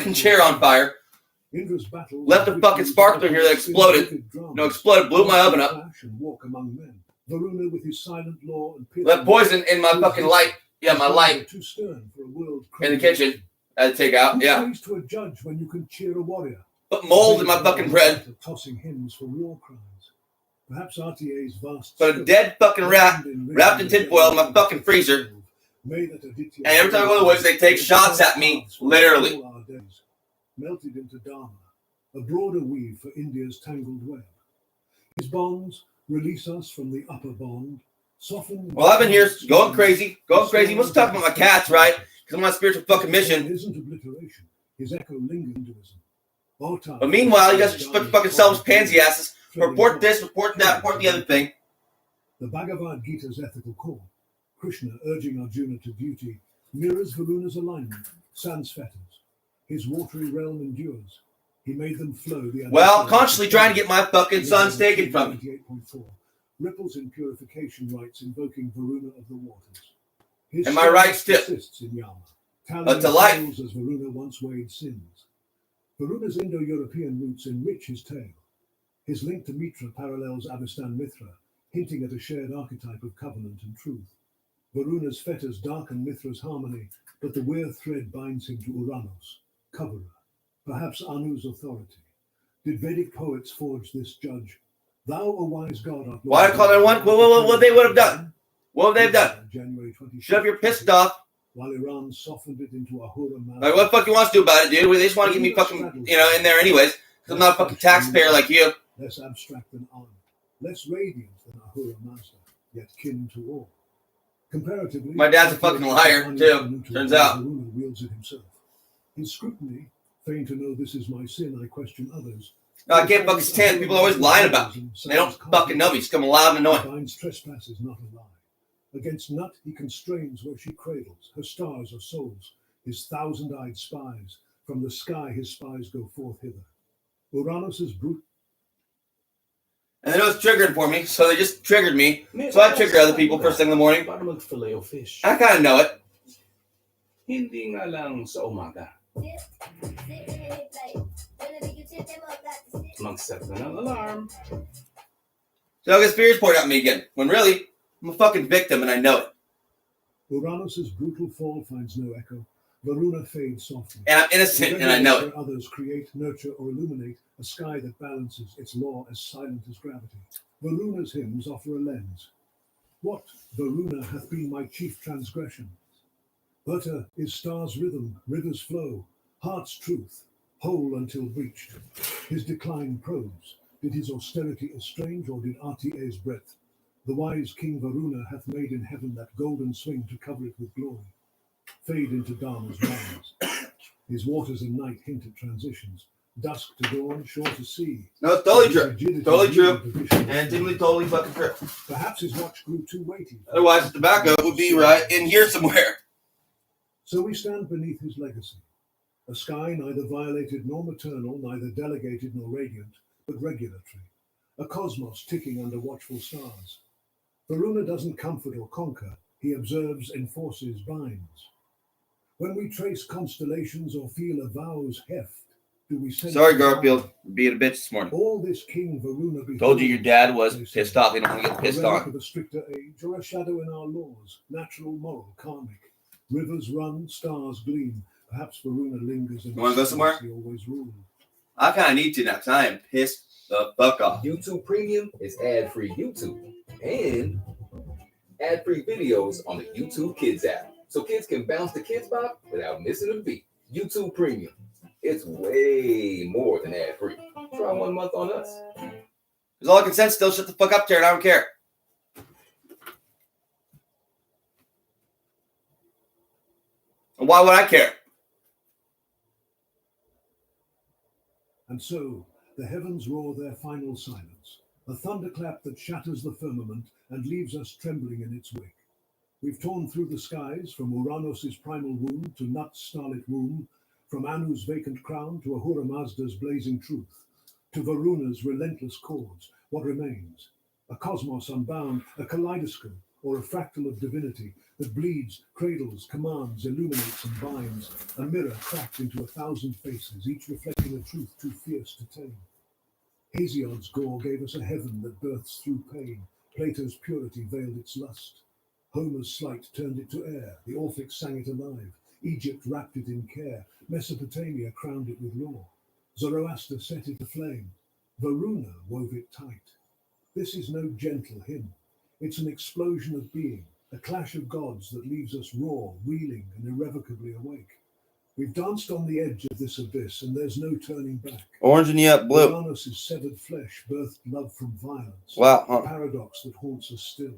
fucking chair on fire. Left a fucking sparkler here that exploded. No, exploded, blew my oven up. Left poison in my fucking light. Yeah, my light. In the kitchen. I had to take out. Yeah. Put mold in my fucking bread. Put a dead fucking rat wrapped in tinfoil in my fucking freezer. And every time I go to the woods, they take shots at me, literally. Melted into Dharma, a broader weave for India's tangled web. His bonds release us from the upper bond, soften. Well, I've been here going crazy. Let's talk about my cats, right? Because I'm on a spiritual fucking mission. Isn't obliteration. His echo lingers Hinduism. But meanwhile, you guys are just fucking selfish pansy asses. Report this, report that, report the other thing. The Bhagavad Gita's ethical core, Krishna urging Arjuna to duty, mirrors Varuna's alignment, sans fetters. His watery realm endures. He made them flow. Well, constantly trying to get my fucking sons taken from me. Ripples in purification rites invoking Varuna of the waters. Am I right still? But to life. As Varuna once weighed sins. Varuna's Indo-European roots enrich his tale. His link to Mitra parallels Avestan Mithra, hinting at a shared archetype of covenant and truth. Varuna's fetters darken Mithra's harmony, but the weird thread binds him to Uranos, coverer, perhaps Anu's authority. Did Vedic poets forge this judge? Thou, a wise god, art. Why call that one? What they would have done? What would they have done? Shut up, you're pissed off. While Iran softened it into Ahura Mazda. Like, what the fuck you want to do about it, dude? They just want to get me fucking, in there anyways. Because I'm not a fucking taxpayer like you. Less abstract than Anu, less radiant than Ahura Mazda, yet kin to all. Comparatively, my dad's a fucking liar, too. Turns out. Varuna wields it himself. In scrutiny, fain to know this is my sin, I question others. No, I can't fucking stand it. People are always lying about me. They don't fucking know me. Just come loud and annoying. Finds trespass is not a lie. Against Nut he constrains where she cradles. Her stars are souls, his thousand-eyed spies. From the sky his spies go forth hither. Uranus's brute. And it was triggering for me, so they just triggered me. So I trigger other people first thing in the morning. I kind of know it. Hindi nga lang sa umaga. Mag-set na ng alarm. So conspiracy point at me again, when really, I'm a fucking victim and I know it. Uranus's brutal fall finds no echo. Varuna fades softly. And I'm innocent and I know it. Others create, nurture, or illuminate a sky that balances its law as silent as gravity. Varuna's hymns offer a lens. What, Varuna, hath been my chief transgression? Utter is star's rhythm, river's flow, heart's truth, whole until breached. His decline probes. Did his austerity estrange, or did RTA's breadth? The wise King Varuna hath made in heaven that golden swing to cover it with glory. Fade into Dharma's rise. His waters and night hint at transitions. Dusk to dawn, shore to sea. No, it's totally true. Totally true. And totally fucking true. Perhaps his watch grew too weighty. Otherwise, the tobacco would be right in here somewhere. So we stand beneath his legacy. A sky neither violated nor maternal, neither delegated nor radiant, but regulatory. A cosmos ticking under watchful stars. Varuna doesn't comfort or conquer. He observes, enforces, binds. When we trace constellations or feel a vow's heft, do we sense... Sorry, Garfield. Being a bitch this morning. All this King Varuna... Told you your dad was pissed off. He don't want to get pissed on. Of a stricter age or a shadow in our laws, natural, moral, karmic. Rivers run, stars gleam. Perhaps Varuna lingers in... You want to go somewhere? He always ruled. I kind of need to now because I am pissed the fuck off. YouTube Premium is ad-free YouTube and ad-free videos on the YouTube Kids app. So kids can bounce the Kids Bop without missing a beat. YouTube Premium. It's way more than ad-free. Try 1 month on us. Because all I can sense still shut the fuck up, Taran. I don't care. And why would I care? And so, the heavens roar their final silence. A thunderclap that shatters the firmament and leaves us trembling in its wake. We've torn through the skies from Uranos' primal womb to Nut's starlit womb, from Anu's vacant crown to Ahura Mazda's blazing truth, to Varuna's relentless chords. What remains? A cosmos unbound, a kaleidoscope, or a fractal of divinity that bleeds, cradles, commands, illuminates, and binds, a mirror cracked into 1,000 faces, each reflecting a truth too fierce to tame. Hesiod's gore gave us a heaven that births through pain. Plato's purity veiled its lust. Homer's slight turned it to air. The Orphics sang it alive. Egypt wrapped it in care. Mesopotamia crowned it with law. Zoroaster set it aflame. Varuna wove it tight. This is no gentle hymn. It's an explosion of being, a clash of gods that leaves us raw, reeling, and irrevocably awake. We've danced on the edge of this abyss, and there's no turning back. Orange and yet blue. Uranus' severed flesh birthed love from violence. Wow. A paradox that haunts us still.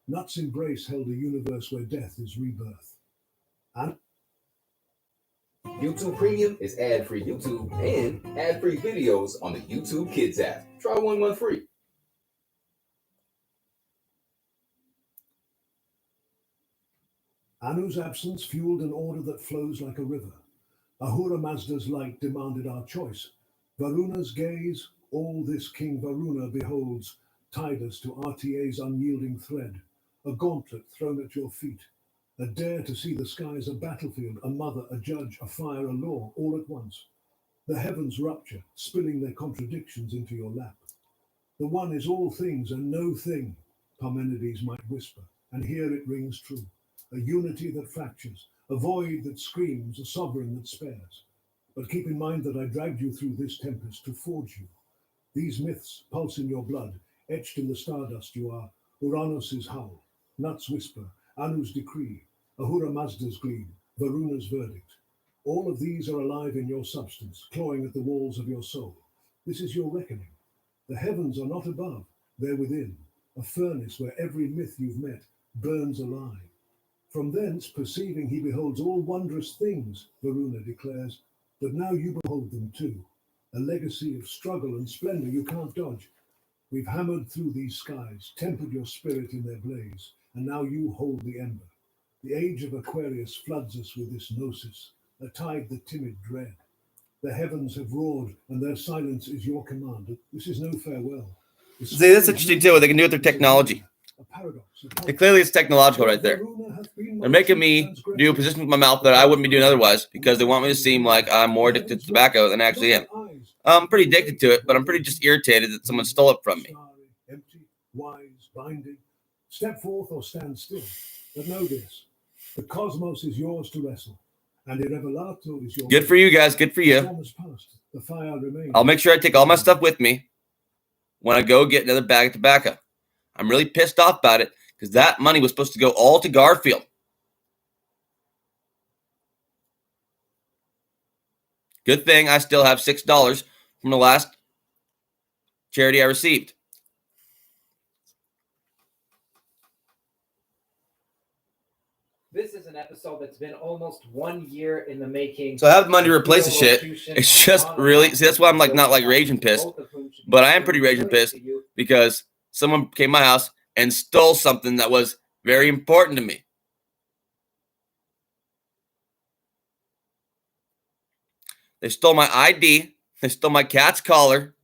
Nut's embrace held a universe where death is rebirth. And YouTube Premium is ad-free YouTube and ad-free videos on the YouTube Kids app. Try 1 month free. Anu's absence fueled an order that flows like a river. Ahura Mazda's light demanded our choice. Varuna's gaze, all this King Varuna beholds, tied us to RTA's unyielding thread. A gauntlet thrown at your feet. A dare to see the skies a battlefield, a mother, a judge, a fire, a law, all at once. The heavens rupture, spilling their contradictions into your lap. The one is all things and no thing, Parmenides might whisper, and here it rings true. A unity that fractures, a void that screams, a sovereign that spares. But keep in mind that I dragged you through this tempest to forge you. These myths pulse in your blood, etched in the stardust you are. Uranus' howl, Nut's whisper, Anu's decree, Ahura Mazda's gleam, Varuna's verdict. All of these are alive in your substance, clawing at the walls of your soul. This is your reckoning. The heavens are not above, they're within, a furnace where every myth you've met burns alive. From thence, perceiving, he beholds all wondrous things, Varuna declares, but now you behold them too, a legacy of struggle and splendor you can't dodge. We've hammered through these skies, tempered your spirit in their blaze, and now you hold the ember. The age of Aquarius floods us with this gnosis, a tide that timid dread. The heavens have roared, and their silence is your command. This is no farewell. See, that's interesting too, what they can do with their technology. A paradox. Clearly it's technological right there. They're making me do a position with my mouth that I wouldn't be doing otherwise because they want me to seem like I'm more addicted to tobacco than I actually am. I'm pretty addicted to it, but I'm pretty just irritated that someone stole it from me. Empty, wise, binding. Step forth or stand still. But know this, the cosmos is yours to wrestle, and Irrevelato is yours. Good for you guys, good for you. The fire remains. I'll make sure I take all my stuff with me when I go get another bag of tobacco. I'm really pissed off about it because that money was supposed to go all to Garfield. Good thing I still have $6 from the last charity I received. This is an episode that's been almost 1 year in the making. So I have money to replace the shit. It's just really, see, that's why I'm like not like raging pissed, but I am pretty raging pissed because someone came to my house and stole something that was very important to me. They stole my ID. They stole my cat's collar.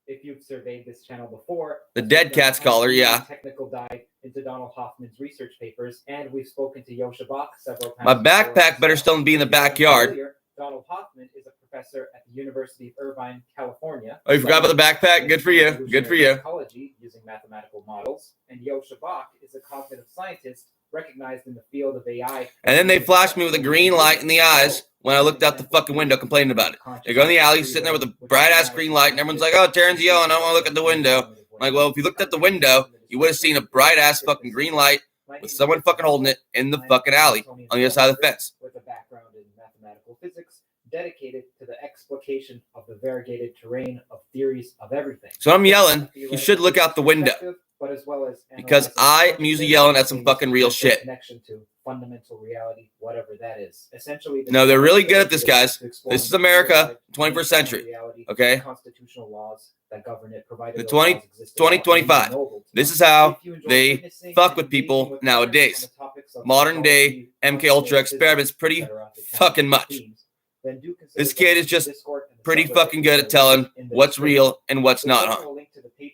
If you've surveyed this channel before, the dead cat's collar, yeah. Technical dive into Donald Hoffman's research papers, and we've spoken to Yosha Bach several times. My backpack better still be in the backyard. Donald Hoffman is a professor at the University of Irvine, California. Oh, you forgot about the backpack? Good for you. Good for you. Psychology using mathematical models, and Yosha Bach is a cognitive scientist recognized in the field of AI. And then they flashed me with a green light in the eyes when I looked out the fucking window complaining about it. They go in the alley, sitting there with a bright-ass green light, and everyone's like, oh, Taran's yelling, I don't want to look at the window. I'm like, well, if you looked at the window, you would have seen a bright-ass fucking green light with someone fucking holding it in the fucking alley on the other side of the fence. With a background in mathematical physics, dedicated to the explication of the variegated terrain of theories of everything. So I'm yelling, you should look out the window. But as well as because I am usually yelling at some fucking real shit. Connection to fundamental reality, whatever that is. Essentially, no, they're really good at this, guys. This is America, 21st century. Okay? Constitutional laws that govern it, provided the 2025. This is how they fuck with people nowadays. Modern day MK Ultra experiments pretty fucking much. This kid is just pretty fucking good at telling what's real and what's not, huh?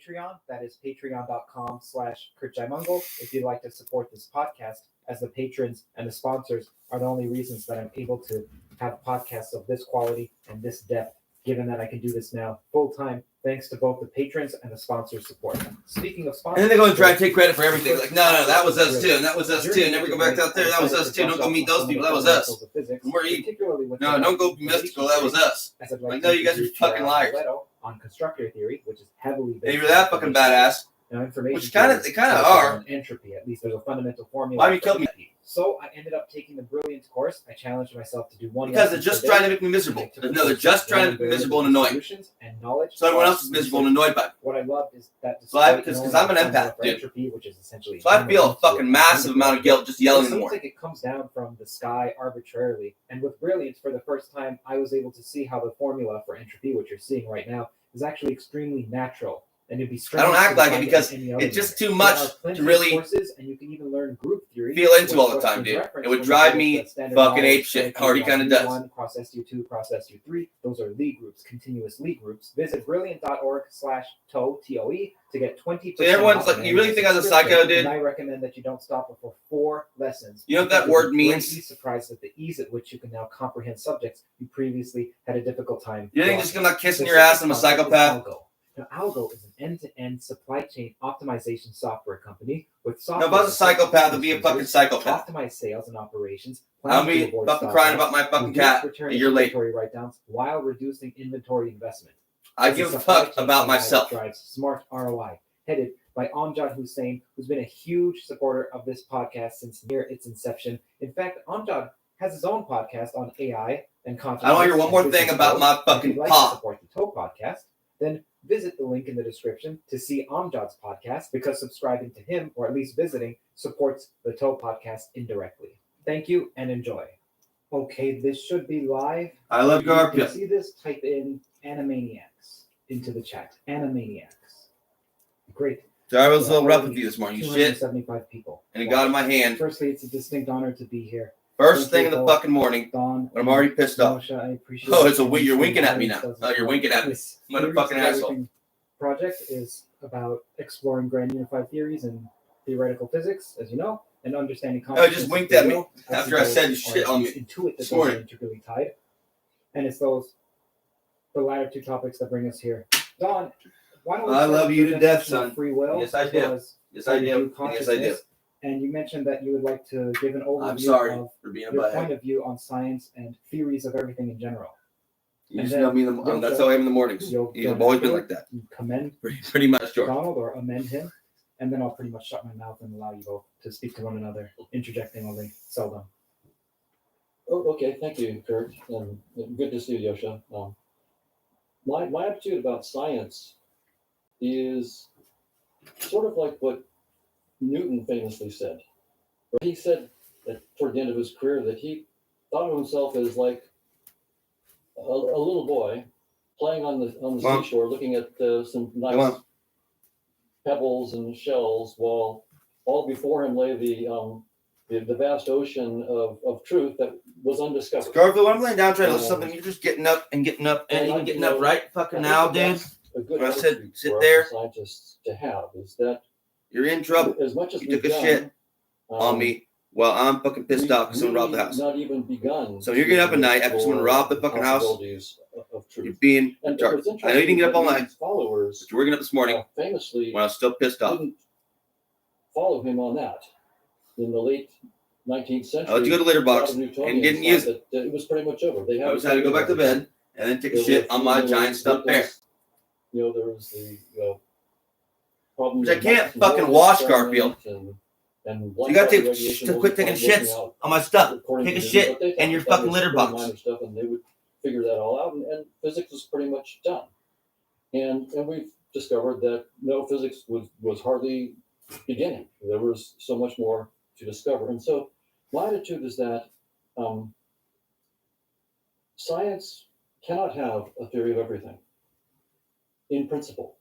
Patreon. That is patreon.com/KurtJaimungal. If you'd like to support this podcast, as the patrons and the sponsors are the only reasons that I'm able to have podcasts of this quality and this depth, given that I can do this now full time, thanks to both the patrons and the sponsors' support. Speaking of sponsors, And then they go and try and take credit for everything. Like, no, that was us too, and that was us too. Never go back out there. That was us too. Don't go meet those people. That was us. And we're evil. No, don't go be mystical. That was us. Like, no, you guys are fucking liars. On constructor theory, which is heavily Hey, you're that fucking badass. Information Which they kind of are. Entropy, at least there's a fundamental formula. Why have you killed me? So I ended up taking the brilliance course. I challenged myself to do one. Because they're just trying to make me miserable. No, they're just trying to make me miserable and annoying. And knowledge. So everyone else is miserable and annoyed by me. What I love is that because I'm an empath, dude. Entropy, which is essentially So I feel a fucking massive amount of guilt just yelling in the It seems morning. like it comes down from the sky arbitrarily. And with brilliance, for the first time, I was able to see how the formula for entropy, which you're seeing right now, is actually extremely natural. And it'd be I don't act like it because it's just too much to really courses, and you can even learn group theory, feel into all the time, dude. It would drive me fucking apeshit. Already kind of does. Cross SU2, cross SU3. Those are Lie groups, continuous Lie groups. Visit brilliant.org/TOE, TOE to get 20%. So everyone's like, you really think I was a psycho, dude? And I recommend that you don't stop before 4 lessons. You know what that word means? Greatly surprised at the ease at which you can now comprehend subjects you previously had a difficult time. You think just gonna kissing your ass I'm a psychopath? Now, Algo is an end-to-end supply chain optimization software company with software. No, if I was a psychopath, I'd be a fucking psychopath. Optimize sales and operations. I'll be fucking crying about my fucking cat a year late. Inventory write-downs while reducing inventory investment. I give a fuck about myself. Drives smart ROI. Headed by Amjad Hussain, who's been a huge supporter of this podcast since near its inception. In fact, Amjad has his own podcast on AI and consciousness. I don't hear one more thing about my fucking pop. If you'd like to support the TOE podcast, then visit the link in the description to see Amjad's podcast, because subscribing to him, or at least visiting, supports the TOE podcast indirectly. Thank you and enjoy. Okay, this should be live. I love If you Garfield. can see this, type in Animaniacs into the chat. Animaniacs. Great. Sorry, I was a little rough with you this morning. You shit. 275 people. And it got in my hand. Firstly, it's a distinct honor to be here. First thing in the fucking morning. Dawn, When I'm already pissed off. Moshe, I appreciate Oh, it's a it. you're winking at me now. Oh, you're winking at me. This Motherfucking Theories of asshole. Everything project is about exploring grand unified theories and theoretical physics, as you know, and understanding Oh, consciousness. just winked at me as after you I go, said or shit on me intuit that this those are morning. integrally tied. And it's the latter 2 topics that bring us here. Don, why don't we I start love with you the to death, definition of son. Free will. Yes, I as do. well as Yes, I do. Yes, I do. consciousness. And you mentioned that you would like to give an overview I'm sorry of for being a your butthead. point of view on science and theories of everything in general. You And just know me in then that's how I am in the mornings. You'll You've always been like that. Commend Pretty much, sure. Donald or amend him, and then I'll pretty much shut my mouth and allow you both to speak to one another, interjecting only seldom. Oh, okay, thank you, Kurt, and good to see you, Yosha. My attitude about science is sort of like what Newton famously said. He said that toward the end of his career that he thought of himself as like a little boy playing on the Mom. seashore, looking at some Come nice on. pebbles and shells, while all before him lay the vast ocean of truth that was undiscovered. Garfield, when I'm laying down trying to listen to something, you're just getting up and getting up and And even I- getting you up know, right fucking I now, think dude. that's a good When I said attitude sit for us there. as scientists to have, is that You're in trouble. as much as You we've took a done, shit on me. Well, I'm fucking pissed we've off because someone robbed the really house. Not even begun. So you're getting up at night after someone for robbed the fucking house? possibilities of You're truth. being And retarded. what's I know you didn't get up all interesting night, is that followers but you're waking up this morning famously when I was still pissed off. didn't follow him on that. In the late 19th century, I let you go to litter a lot box of and Newtonians didn't thought use it. that it was pretty much over. They I just had to go back to bed and then take a shit on my giant stuffed bear. You know, there was the problem. Which I can't fucking wash, Garfield. And So you gotta quit taking shits on my stuff. Take a shit in your fucking litter box. Minor stuff, and they would figure that all out, and physics was pretty much done. And we've discovered that no, physics was hardly beginning. There was so much more to discover. And so my attitude is that science cannot have a theory of everything in principle.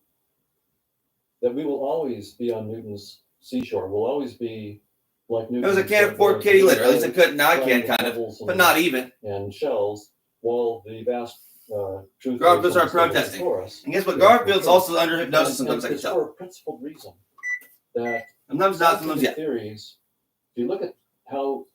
That we will always be on Newton's seashore. We'll always be like Newton. Because I can't afford kitty litter. At least I could. Now I can, kind of. But not even. And shells, while the vast truth. Garfield based on started the studies protesting. before us. And guess what? Yeah, Garfield's sure. also under hypnosis And sometimes, I can it's tell. for a principled reason that Sometimes not, sometimes scientific yeah. theories, if you look at how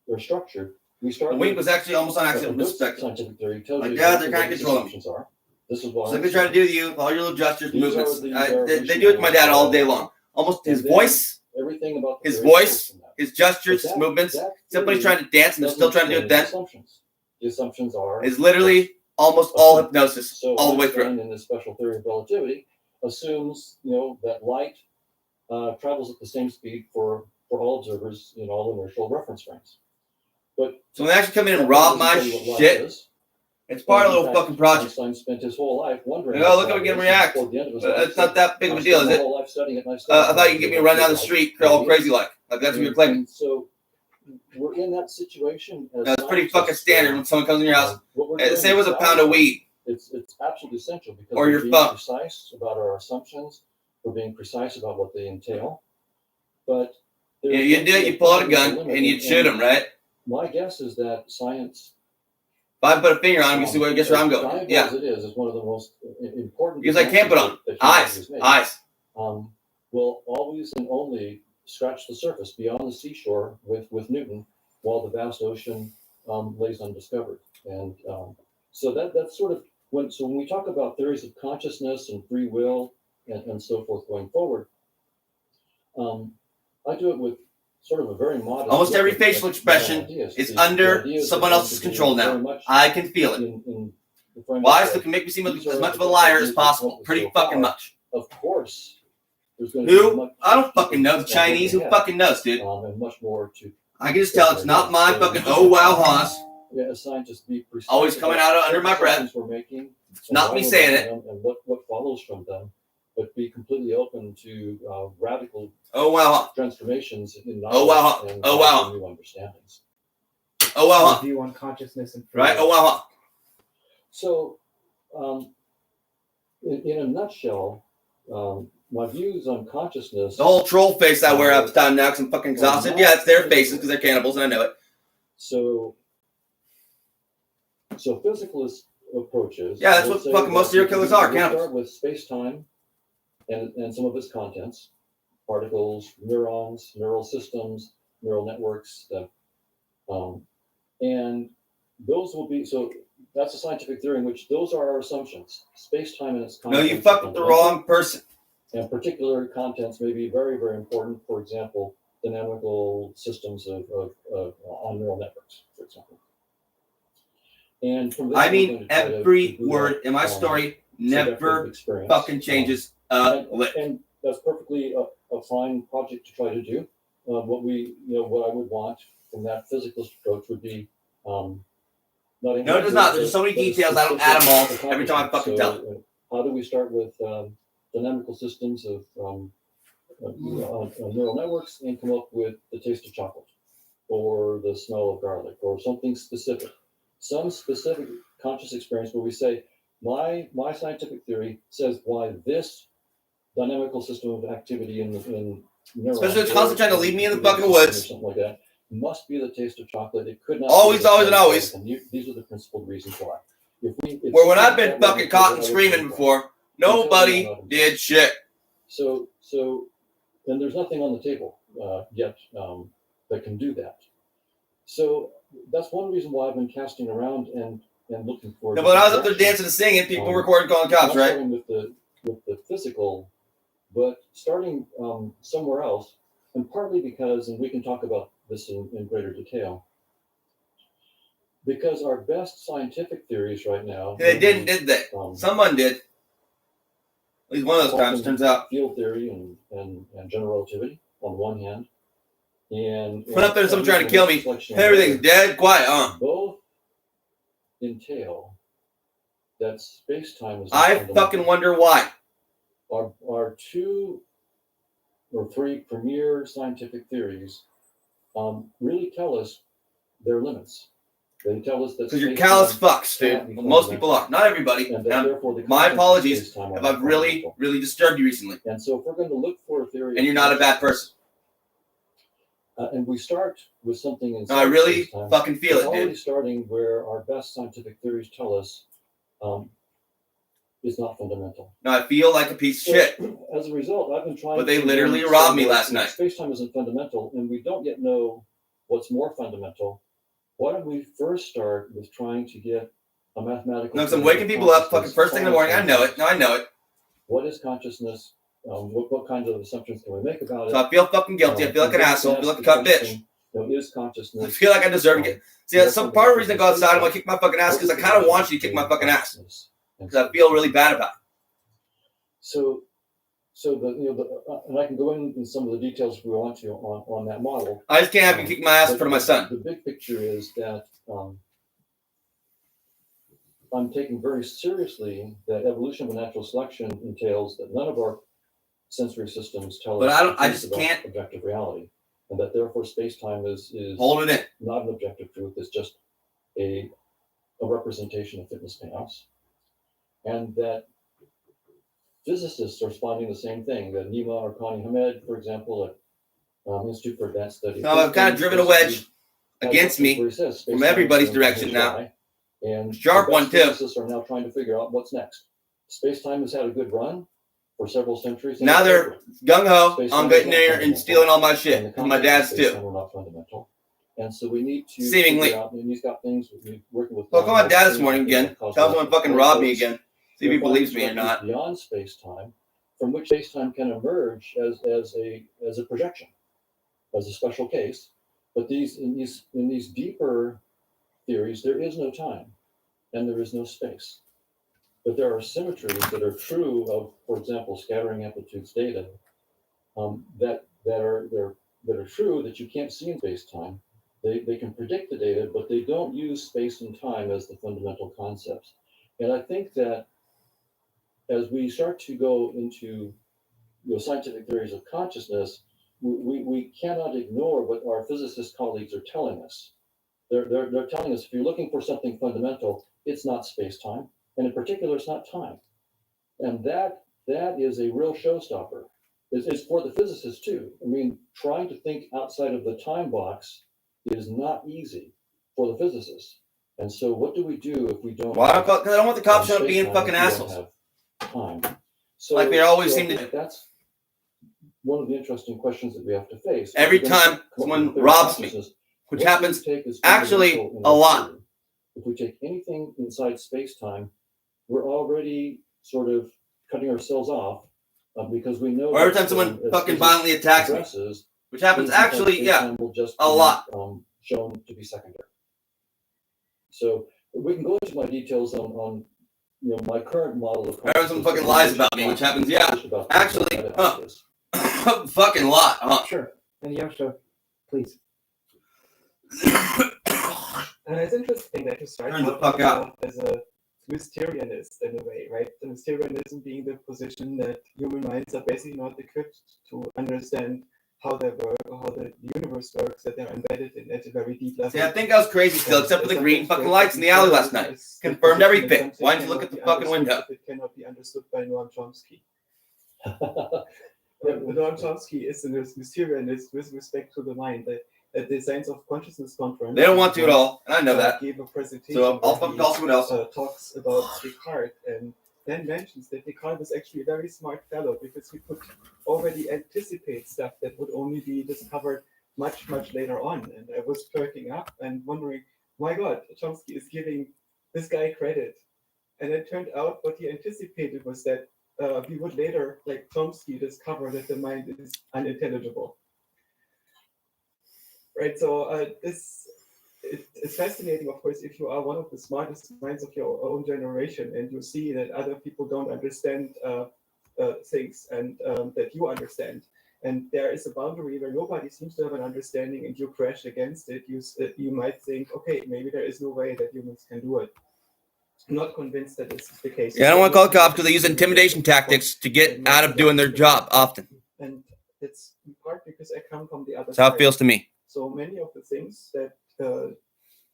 they're structured, we start The with wink was actually almost on a accident good perspective. scientific theory tells Like, you yeah, exactly they're what kinda the controlling me. assumptions are. This is what So they try to do to you with all your little gestures, These movements. are the They do it to my dad all day long. Almost his And then voice, everything about the his theory flows voice, from that. his gestures, But his movements. that Somebody's theory trying to dance and they're still trying to do it doesn't then. explain Assumptions. The assumptions are Is literally almost all hypnosis, so all the way through. Einstein in this special theory of relativity assumes that light travels at the same speed for all observers in all inertial reference frames. But So when they actually come in and that rob doesn't my tell you what light shit, is. it's part of And a in little fact, fucking project. Einstein spent his whole life wondering. Like, oh, what look how we light get him is, react. and toward the end of his life, It's not that big of a deal, is spent my it? whole life studying it, and I thought you could get me run down the street all crazy like that's what you're claiming. And so we're in that situation. As That's pretty scientists, fucking standard when someone comes in your house. what we're doing Say it was is a pound of weed. It's absolutely essential because Or we're your being phone. precise about our assumptions. We're being precise about what they entail. But You do it, you pull out a gun and you shoot him, right? My guess is that science, If I put a finger on him, you see where guess where I'm going. valuable Yeah. as it is one of the most important. Because I can't put on advances that eyes. humanity has made. Eyes. Will always and only scratch the surface beyond the seashore with Newton, while the vast ocean lays undiscovered. And so that's sort of when we talk about theories of consciousness and free will and so forth going forward, I do it with sort of a very modest. Almost every look facial at expression ideas. is The under ideas someone are else's going to be control very now. much I can feel it. in the framework Why? of So it can make me seem these as are much of a the liar ideas as that have possible. helped us Pretty so fucking far. much. Of course, there's going to be Who? much. I don't fucking know. The Chinese? Who fucking knows, dude? And much more to. I can just tell it's not my fucking oh wow Haas. Yeah, as scientists, be precise. Always coming about out under my breath. assumptions we're making. It's not and me why we're saying making it. them and what follows from them, but be completely open to radical Oh wow. transformations in knowledge Oh, wow. and Oh, wow. new understandings. Oh wow. View on consciousness and free Right? will. Oh wow. So, in a nutshell, my views on consciousness. The whole troll face I wear half the time now because I'm fucking exhausted. Yeah, it's their faces because they're cannibals and I know it. So physicalist approaches. Yeah, that's will what say fucking that most serial killers are, we cannibals. start with space-time and some of its contents, particles, neurons, neural systems, neural networks, and those will be so. That's a scientific theory in which those are our assumptions. Space-time and its No, contents. you fucked with the wrong person. And particular contents may be very, very important. For example, dynamical systems of on neural networks, for example. And from this, I we're mean, going to try to every do word that, in my story subjective never experience. fucking changes a lick. And that's perfectly a fine project to try to do. What I would want from that physicalist approach would be not. No, it does not. There's so many details. I don't add them all every time I fucking tell it. How do we start with dynamical systems of neural networks and come up with the taste of chocolate or the smell of garlic or something specific, some specific conscious experience where we say, my scientific theory says why this dynamical system of activity in neurons, Especially if it's constantly trying to leave me in the fucking woods. or something like that, must be the taste of chocolate. It could not. Always, be the always, and smell of always. garlic, and these are the principled reasons why. Where when I've been fucking caught and screaming before, nobody did shit. So, and there's nothing on the table yet that can do that. So that's one reason why I've been casting around and looking for. No, but when I was up there dancing and singing, people were recording calling cops, not right? starting with the physical, but starting somewhere else, and partly because, and we can talk about this in greater detail, because our best scientific theories right now. They didn't, did they? Someone did. At least one of those times, turns out. Field theory and general relativity on one hand, and Went up there and someone trying to kill me. Everything's dead, quiet, both entail that space-time is. I fucking wonder why. Our two or three premier scientific theories really tell us their limits. They tell us that because you're callous fucks, dude. Well, most people are, not everybody. And therefore my apologies if I've really disturbed you recently. And so, if we're going to look for a theory, and you're not a bad person, and we start with something in no, I really fucking feel it, already dude. starting where our best scientific theories tell us is not fundamental. No, I feel like a piece of shit. As a result, I've been trying. But they to literally say robbed me that last night. Space-time isn't fundamental, and we don't yet know what's more fundamental. Why don't we first start with trying to get a mathematical? No, because I'm waking people up fucking first thing in the morning. I know it. No, I know it. What is consciousness? What kinds of assumptions can we make about it? So I feel fucking guilty. I feel like an asshole. I feel like a cunt bitch. Is consciousness? I feel like I deserve to get. See, that's some part of the reason I go outside. I'm gonna kick my fucking ass because I kind of want you to kick my fucking ass because I feel really bad about it. So and I can go in some of the details if we want to on that model. I just can't have you kick my ass in front of my son. The big picture is that I'm taking very seriously that evolution of natural selection entails that none of our sensory systems tell But us I just about can't objective reality, and that therefore space-time is hold it in. not an objective truth. It's just a representation of fitness payouts, and that physicists are finding the same thing. That Nima or Connie Hamed, for example, at Institute for Advanced Study. So I've kind of driven a wedge against me from everybody's direction now. And Sharp one too. Physicists are now trying to figure out what's next. Space-time has had a good run for several centuries. Now they're gung ho on getting there and stealing all my shit, and my dad's too. Are not fundamental, and so we need to seemingly. figure out, and he's got things working with. Well, call my dad this morning again. Tell him someone fucking robbed me again. See if he believes me or not. Beyond space-time, from which space-time can emerge as a projection, as a special case. But in these deeper theories, there is no time, and there is no space. But there are symmetries that are true of, for example, scattering amplitudes data, that are true that you can't see in space-time. They can predict the data, but they don't use space and time as the fundamental concepts. And I think that as we start to go into scientific theories of consciousness, we cannot ignore what our physicist colleagues are telling us. They're telling us if you're looking for something fundamental, it's not space-time. And in particular, it's not time. And that is a real showstopper. It's for the physicists too. I mean, trying to think outside of the time box is not easy for the physicists. And so what do we do if we don't? Why? Because I don't want the cops showing up being fucking assholes. Time. So, like they always seem to do. That's one of the interesting questions that we have to face. Every time someone robs me, which happens actually a lot. If we take anything inside space-time, we're already sort of cutting ourselves off because we know. Or every time someone fucking violently attacks me, which happens actually, a lot. Shown to be secondary. So we can go into my details on my current model of. Or someone fucking lies about me, which happens, actually, fucking lot, huh? Sure. And Yasha, please. And it's interesting that you start Turn the fuck out as a Mysterianist in a way, right? The Mysterianism being the position that human minds are basically not equipped to understand how they work or how the universe works, that they're embedded in at a very deep level. See, I think I was crazy still, except for the green fucking lights in the alley last night. Confirmed everything. Why didn't you look at the fucking window? It cannot be understood by Noam Chomsky. Noam Chomsky is a Mysterianist with respect to the mind. At the Science of Consciousness conference, They don't want to at all, and I know that. Gave a presentation. So I'll fucking call someone else. Talks about Descartes and then mentions that Descartes was actually a very smart fellow because he could already anticipate stuff that would only be discovered much, much later on. And I was perking up and wondering, my God, Chomsky is giving this guy credit. And it turned out what he anticipated was that we would later, like Chomsky, discover that the mind is unintelligible. Right, so it's fascinating, of course, if you are one of the smartest minds of your own generation and you see that other people don't understand things and that you understand. And there is a boundary where nobody seems to have an understanding and you crash against it. You might think, okay, maybe there is no way that humans can do it. I'm not convinced that this is the case. Yeah, I don't want to call the cops because they use intimidation tactics to get out of doing their job often. And it's in part because I come from the other That's how side. it feels to me. So many of the things that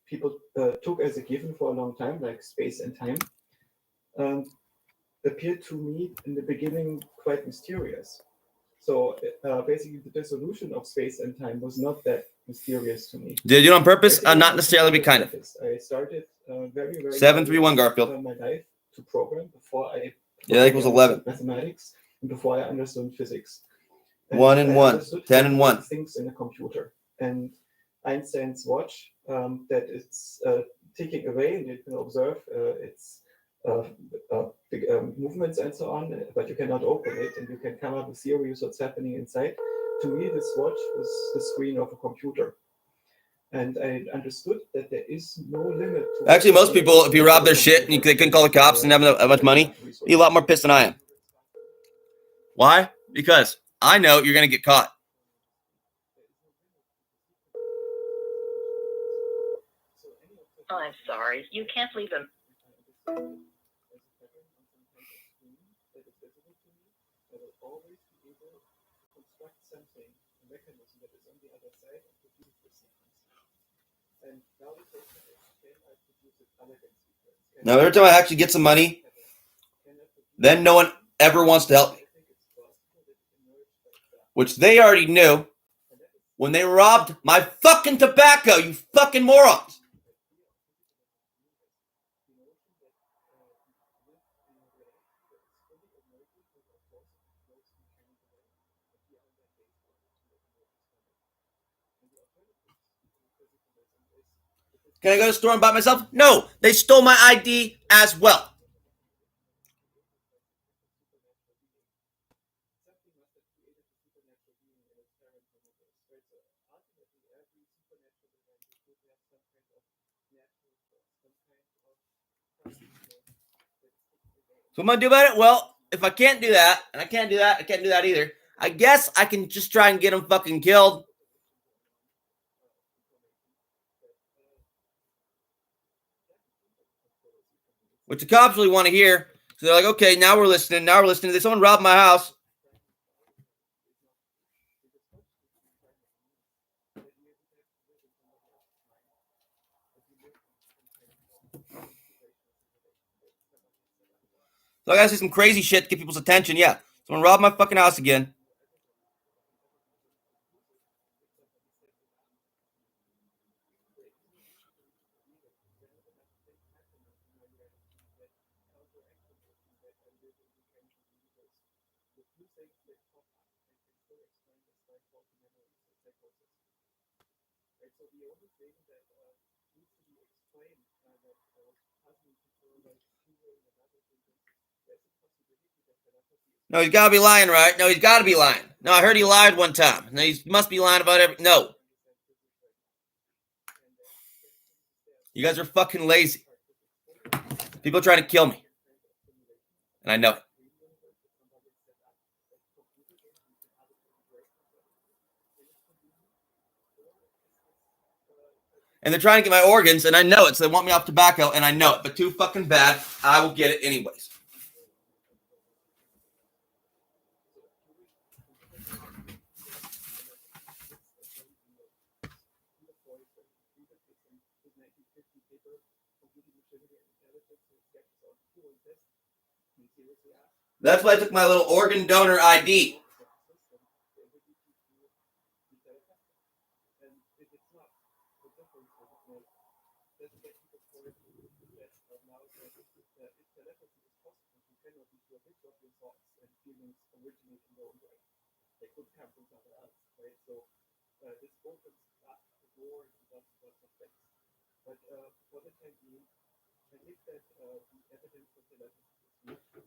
people took as a given for a long time, like space and time, appeared to me in the beginning quite mysterious. So basically, the dissolution of space and time was not that mysterious to me. Did you do it on purpose? Not necessarily be kind of. I started very 731 Garfield. My life to program, before I Yeah, that equals 11. mathematics, and before I understood physics. 1 and I 1, understood 10 and 1. things in a computer. And Einstein's watch, that it's ticking away, and you can observe its movements and so on, but you cannot open it, and you can come up with theories what's happening inside. To me, this watch was the screen of a computer. And I understood that there is no limit to. Actually, most people, if you rob their shit and they couldn't call the cops and have that much money, be a lot more pissed than I am. Why? Because I know you're going to get caught. I'm sorry, you can't leave them. Now, every time I actually get some money, then no one ever wants to help me. Which they already knew when they robbed my fucking tobacco, you fucking morons. Can I go to the store and buy it myself? No, they stole my ID as well. So what am I going to do about it? Well, if I can't do that, and I can't do that, I can't do that either, I guess I can just try and get them fucking killed. Which the cops really want to hear. So they're like, okay, now we're listening. Now we're listening. Did someone rob my house? So I gotta say some crazy shit to get people's attention. Yeah, someone robbed my fucking house again. No, he's gotta be lying, right? No, he's gotta be lying. No, I heard he lied one time. No, he must be lying about every. No. You guys are fucking lazy. People are trying to kill me. And I know it. And they're trying to get my organs, and I know it. So they want me off tobacco, and I know it. But too fucking bad, I will get it anyways. That's why I took my little organ donor ID.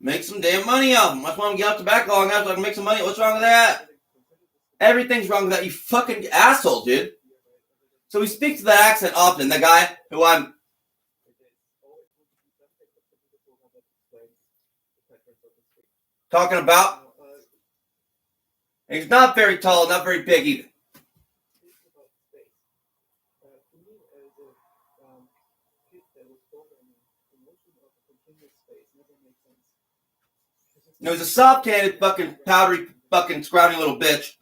Make some damn money off them. That's why I'm getting off tobacco long enough so I can make some money. What's wrong with that? Everything's wrong with that, you fucking asshole, dude. So he speaks to that accent often. The guy who I'm talking about. And he's not very tall, not very big either. No, he's a soft-handed, fucking powdery, fucking scrouty little bitch.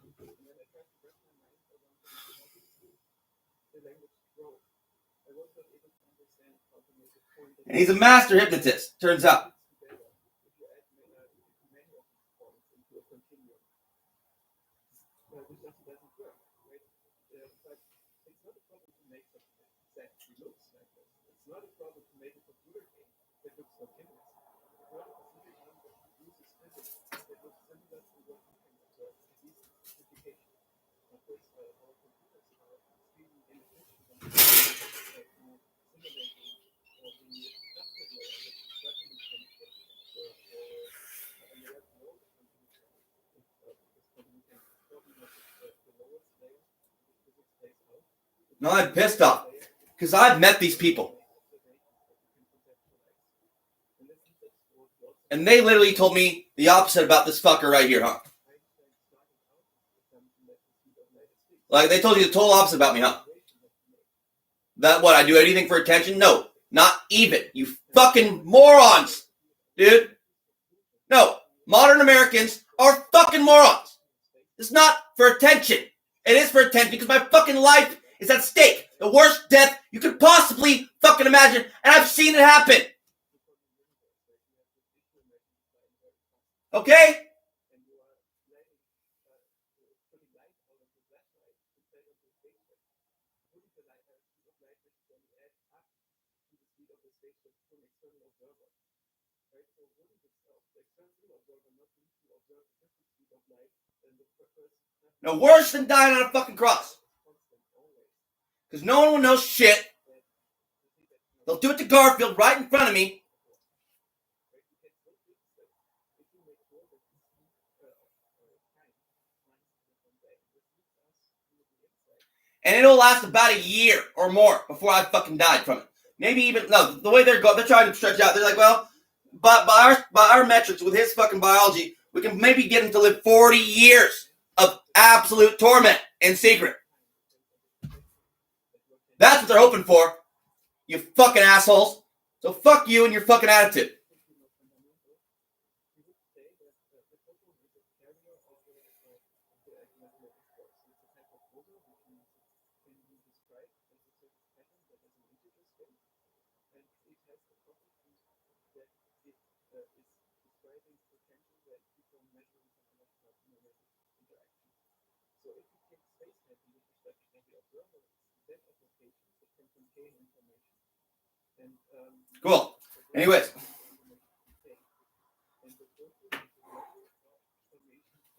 And he's a master hypnotist, turns out. No, I'm pissed off because I've met these people. And they literally told me the opposite about this fucker right here, huh? Like, they told you the total opposite about me, huh? That what, I do anything for attention? No, not even. You fucking morons, dude. No, modern Americans are fucking morons. It's not for attention. It is for attention because my fucking life is at stake. The worst death you could possibly fucking imagine, and I've seen it happen. Okay? No worse than dying on a fucking cross. Because no one will know shit. They'll do it to Garfield right in front of me. And it'll last about a year or more before I fucking died from it. Maybe even, no, the way they're trying to stretch out. They're like, well, but by our metrics with his fucking biology, we can maybe get him to live 40 years of absolute torment in secret. That's what they're hoping for, you fucking assholes. So fuck you and your fucking attitude. Cool. Anyways.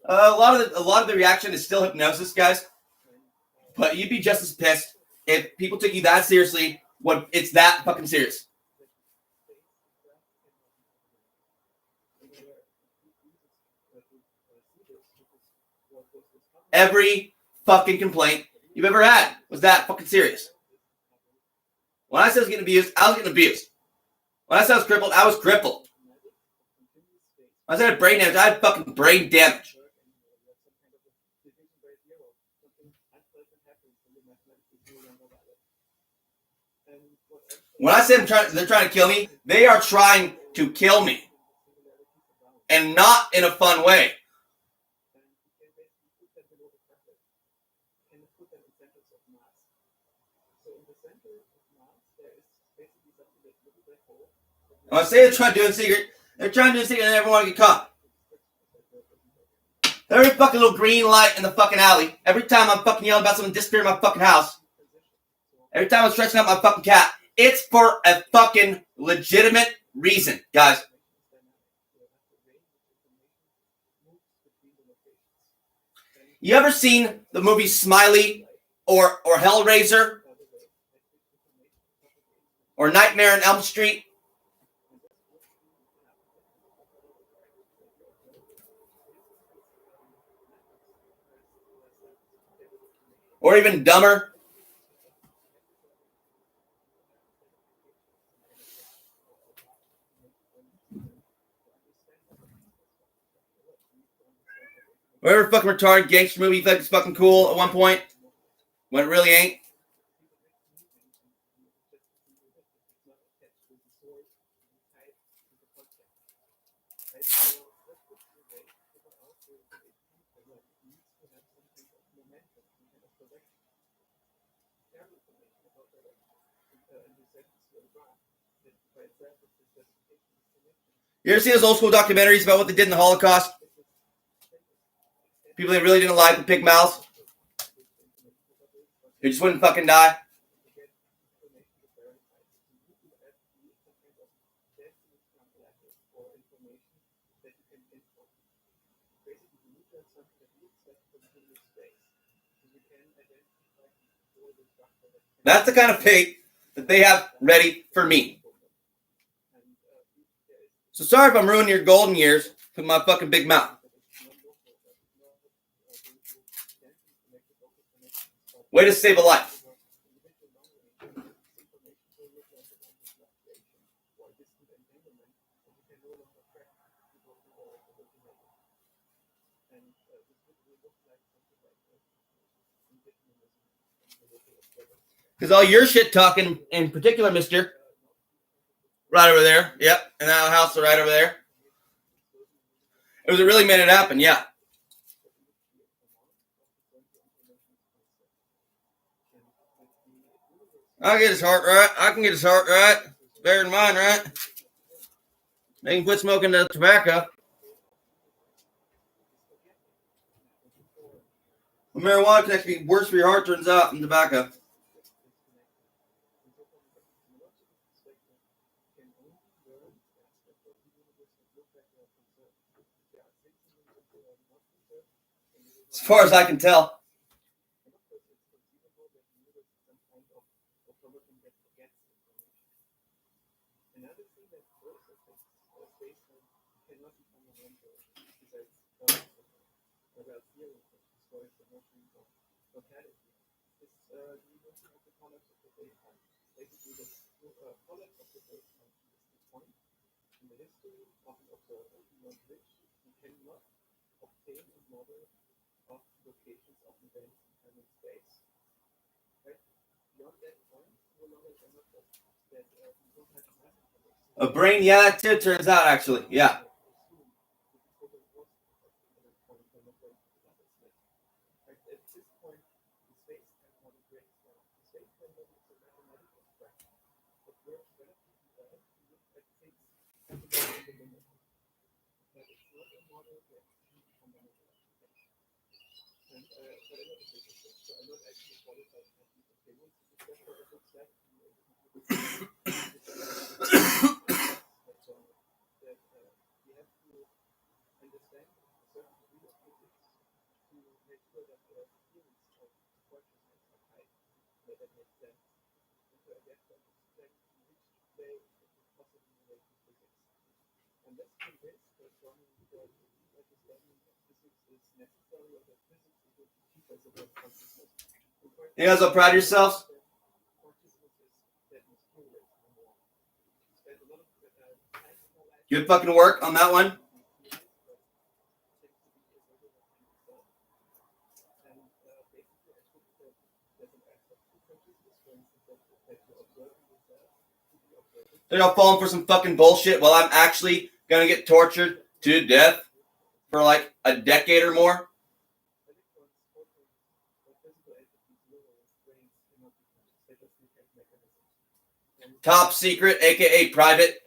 A lot of the reaction is still hypnosis, guys. But you'd be just as pissed if people took you that seriously when it's that fucking serious. Every fucking complaint you've ever had was that fucking serious. When I said I was getting abused, I was getting abused. When I said I was crippled, I was crippled. When I said I had brain damage, I had fucking brain damage. When I said they're trying to kill me, they are trying to kill me. And not in a fun way. When I say they're trying to do it in secret, they're trying to do it in secret and everyone get caught. Every fucking little green light in the fucking alley. Every time I'm fucking yelling about someone disappearing in my fucking house. Every time I'm stretching out my fucking cat. It's for a fucking legitimate reason, guys. You ever seen the movie Smiley or Hellraiser? Or Nightmare on Elm Street? Or even dumber? Whatever fucking retarded gangster movie you think is fucking cool at one point, when it really ain't. You ever see those old school documentaries about what they did in the Holocaust? People they really didn't like with pig mouths? Who just wouldn't fucking die? That's the kind of pig that they have ready for me. So sorry if I'm ruining your golden years with my fucking big mouth. Way to save a life. Because all your shit talking, in particular, mister, right over there. Yep, and that house right over there. It was what really made it happen, yeah. I'll get his heart right. I can get his heart right. Better than mine, right? They can quit smoking the tobacco. Well, marijuana can actually be worse for your heart, turns out, than tobacco. As far as I can tell. A brain, yeah, that too turns out, actually. Yeah. You guys all proud of yourselves? Good fucking work on that one. They're all falling for some fucking bullshit while I'm actually gonna get tortured to death for like a decade or more. Top secret, aka private.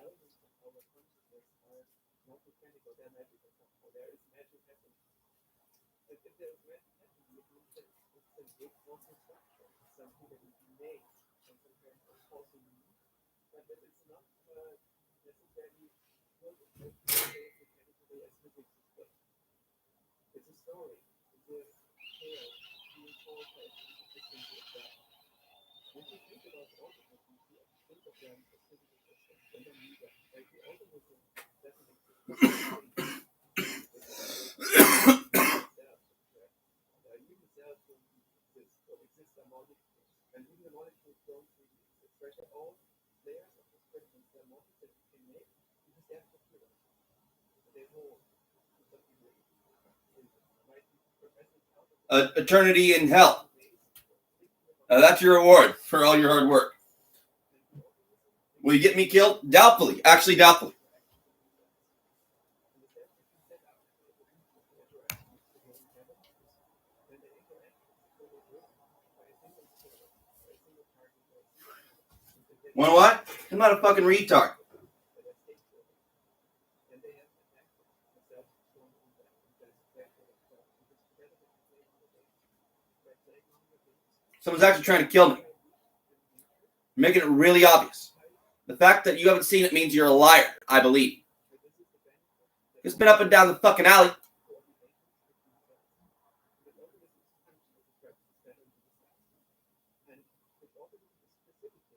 Eternity in hell. That's your reward for all your hard work. Will you get me killed? Doubtfully. Actually, doubtfully. Want what? I'm not a fucking retard. Someone's actually trying to kill me. Making it really obvious. The fact that you haven't seen it means you're a liar, I believe. It's been up and down the fucking alley.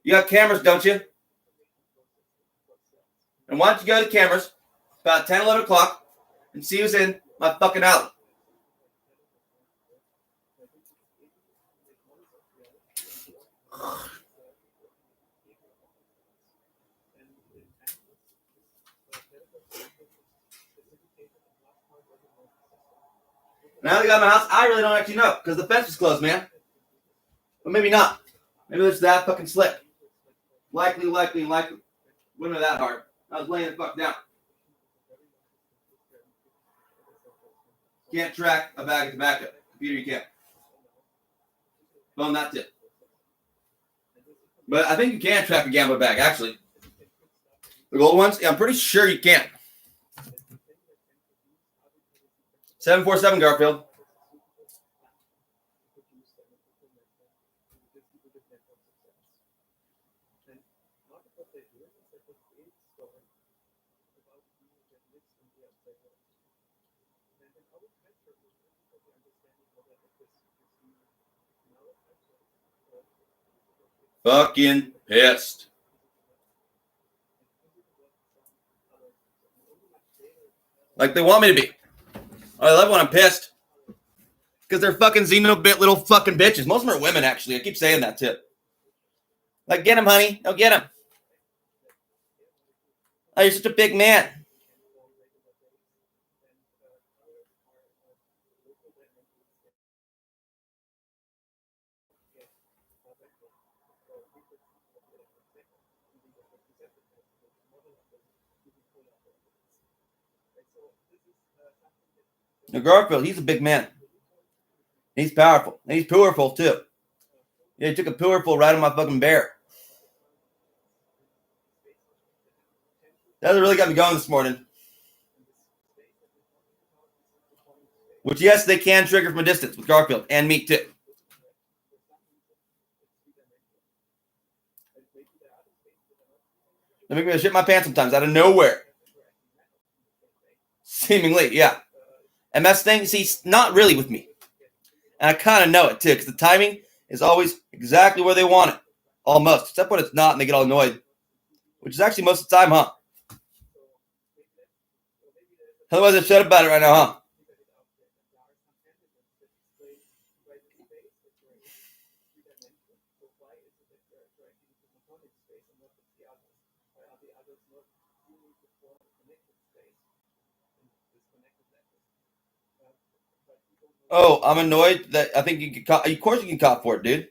You got cameras, don't you? And why don't you go to the cameras about 10, 11 o'clock and see who's in my fucking alley? Now they got my house. I really don't actually know because the fence is closed, man. But maybe not. Maybe it's that fucking slick. Likely. Wouldn't have that hard. I was laying the fuck down. Can't track a bag of tobacco. Computer, you can't. Phone, that's it. But I think you can track a gambler bag, actually. The gold ones? Yeah, I'm pretty sure you can. 747 Garfield. Fucking pissed. Like they want me to be. I love when I'm pissed. Because they're fucking xenobit little fucking bitches. Most of them are women, actually. I keep saying that, too. Like, get him, honey. No, get him. Oh, you're such a big man. Now, Garfield, he's a big man. He's powerful. And he's powerful, too. Yeah, he took a powerful right on my fucking bear. That really got me going this morning. Which, yes, they can trigger from a distance with Garfield and me, too. They make me shit my pants sometimes out of nowhere. Seemingly, yeah. MS thing, see, not really with me. And I kind of know it, too, because the timing is always exactly where they want it. Almost. Except when it's not and they get all annoyed. Which is actually most of the time, huh? Otherwise, I shut about it right now, huh? Oh, I'm annoyed that I think you can cop. Of course you can cop for it, dude.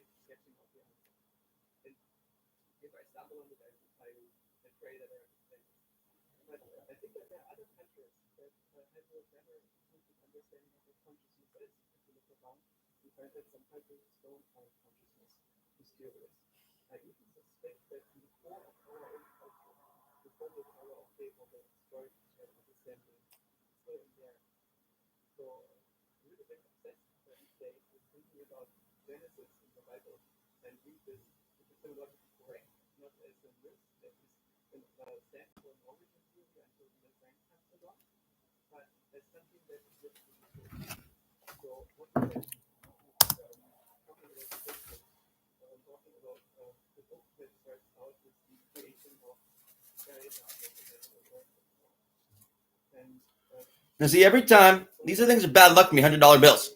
Now, see, every time, these are things are bad luck to me, $100 bills.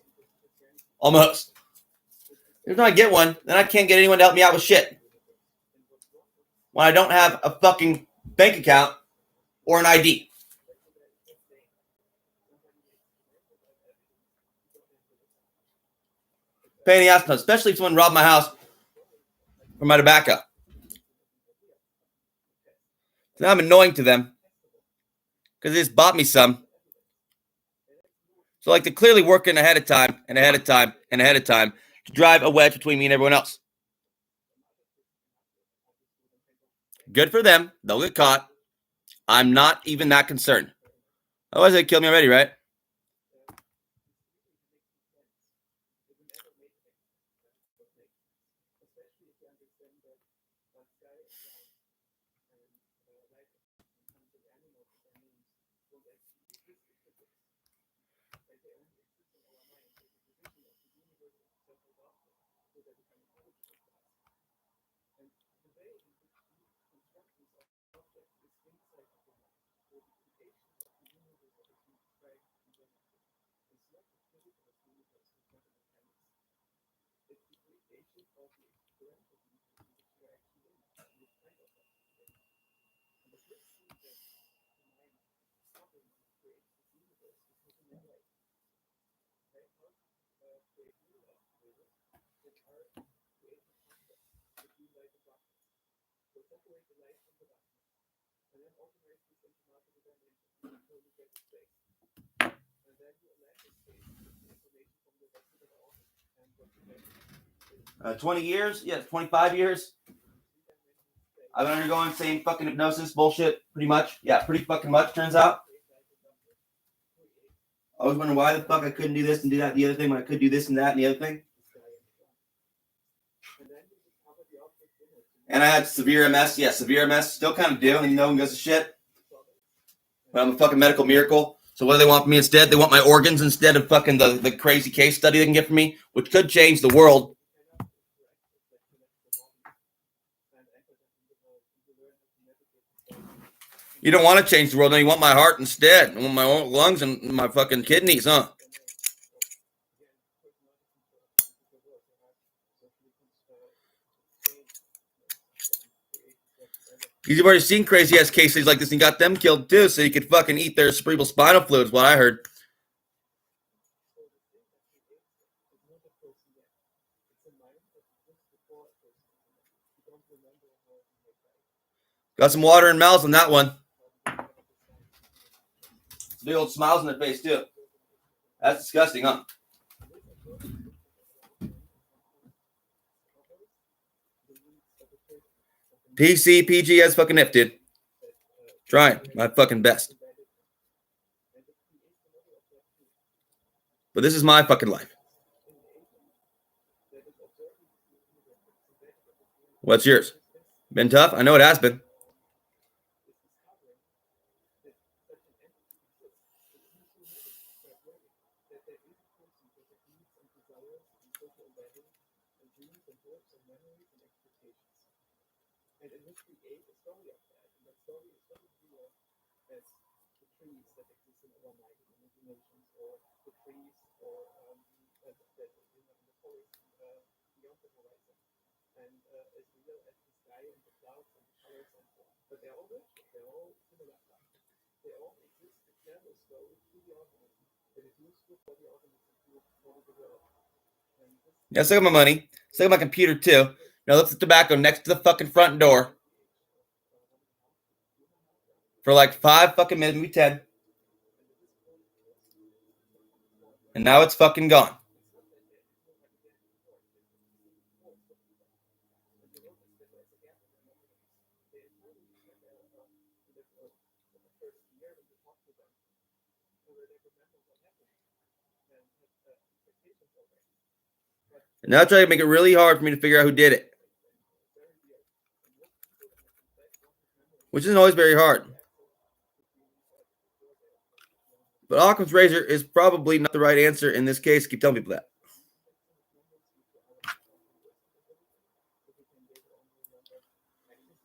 Almost. Every time I get one, then I can't get anyone to help me out with shit. When I don't have a fucking bank account or an ID. Pain in the ass, especially if someone robbed my house for my tobacco. So now I'm annoying to them because they just bought me some. So like they're clearly working ahead of time to drive a wedge between me and everyone else. Good for them. They'll get caught. I'm not even that concerned. Otherwise they'd kill me already, right? 20 years? Yes, 25 years. I've been undergoing same fucking hypnosis bullshit, pretty much. Yeah, pretty fucking much, turns out. I was wondering why the fuck I couldn't do this and do that and the other thing when I could do this and that and the other thing. And I had severe MS. Yeah, severe MS. Still kind of do, and no one gives a shit. But I'm a fucking medical miracle. So what do they want from me instead? They want my organs instead of fucking the crazy case study they can get from me, which could change the world. You don't want to change the world. No, you want my heart instead. You want my lungs and my fucking kidneys, huh? You've already seen crazy ass cases like this and got them killed too, so you could fucking eat their cerebral spinal fluid, is what I heard. Got some water and mouths on that one. Big old smiles on their face too. That's disgusting, huh? PC, PG as fucking F, dude. Trying my fucking best. But this is my fucking life. What's yours? Been tough? I know it has been. Yeah, still got my money. Still got my computer too. Now that's the tobacco next to the fucking front door. For like 5 fucking minutes, maybe 10. And now it's fucking gone. And now try to make it really hard for me to figure out who did it. Which isn't always very hard. But Occam's razor is probably not the right answer in this case. Keep telling people that.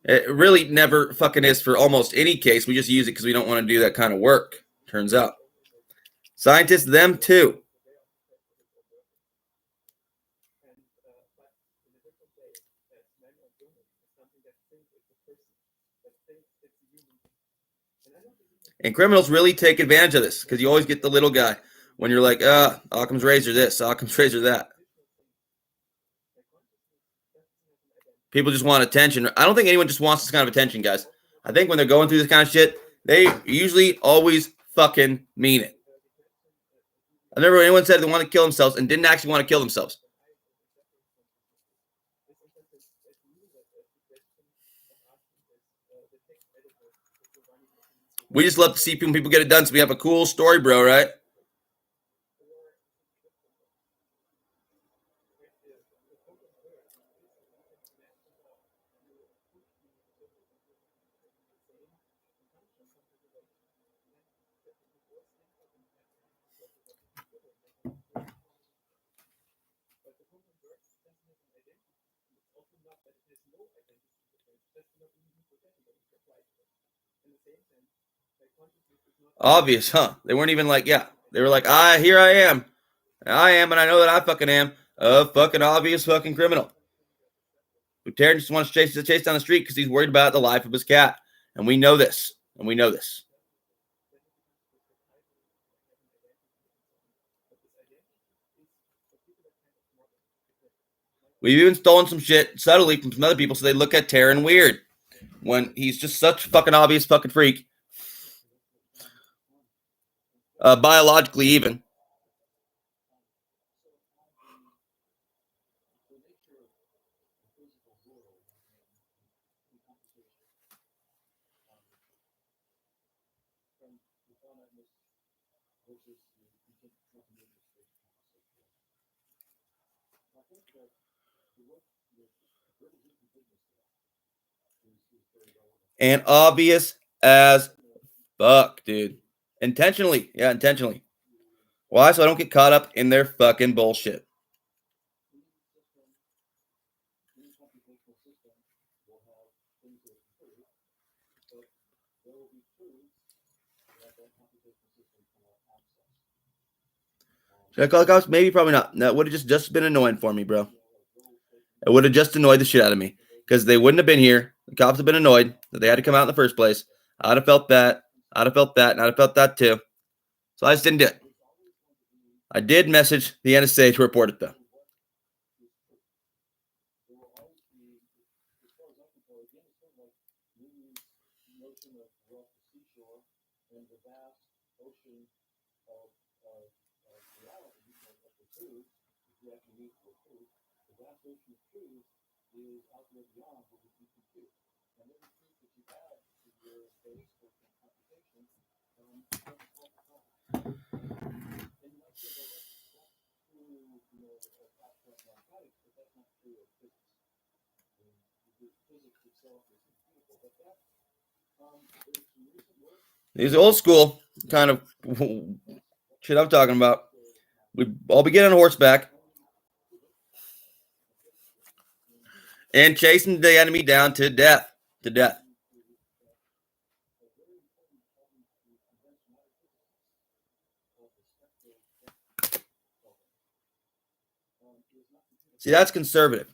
It really never fucking is for almost any case. We just use it because we don't want to do that kind of work, turns out. Scientists, them too. And criminals really take advantage of this because you always get the little guy when you're like, Occam's razor this, Occam's razor that. People just want attention. I don't think anyone just wants this kind of attention, guys. I think when they're going through this kind of shit, they usually always fucking mean it. I've never heard anyone said they want to kill themselves and didn't actually want to kill themselves. We just love to see people get it done, so we have a cool story, bro, right? Obvious, huh? They weren't even like, yeah. They were like, here I am. I am, and I know that I fucking am a fucking obvious fucking criminal. Who Taran just wants to chase down the street because he's worried about the life of his cat. And we know this. And we know this. We've even stolen some shit subtly from some other people so they look at Taran weird. When he's just such a fucking obvious fucking freak. Biologically even. And obvious as fuck, dude. Intentionally. Yeah, intentionally. Why? So I don't get caught up in their fucking bullshit. Should I call the cops? Maybe, probably not. No, it would have just been annoying for me, bro. It would have just annoyed the shit out of me. Because they wouldn't have been here. The cops have been annoyed that they had to come out in the first place. I'd have felt that. I'd have felt that. And I'd have felt that too. So I just didn't do it. I did message the NSA to report it, though. These old school kind of shit I'm talking about. We all begin on horseback and chasing the enemy down to death. To death. See, that's conservative.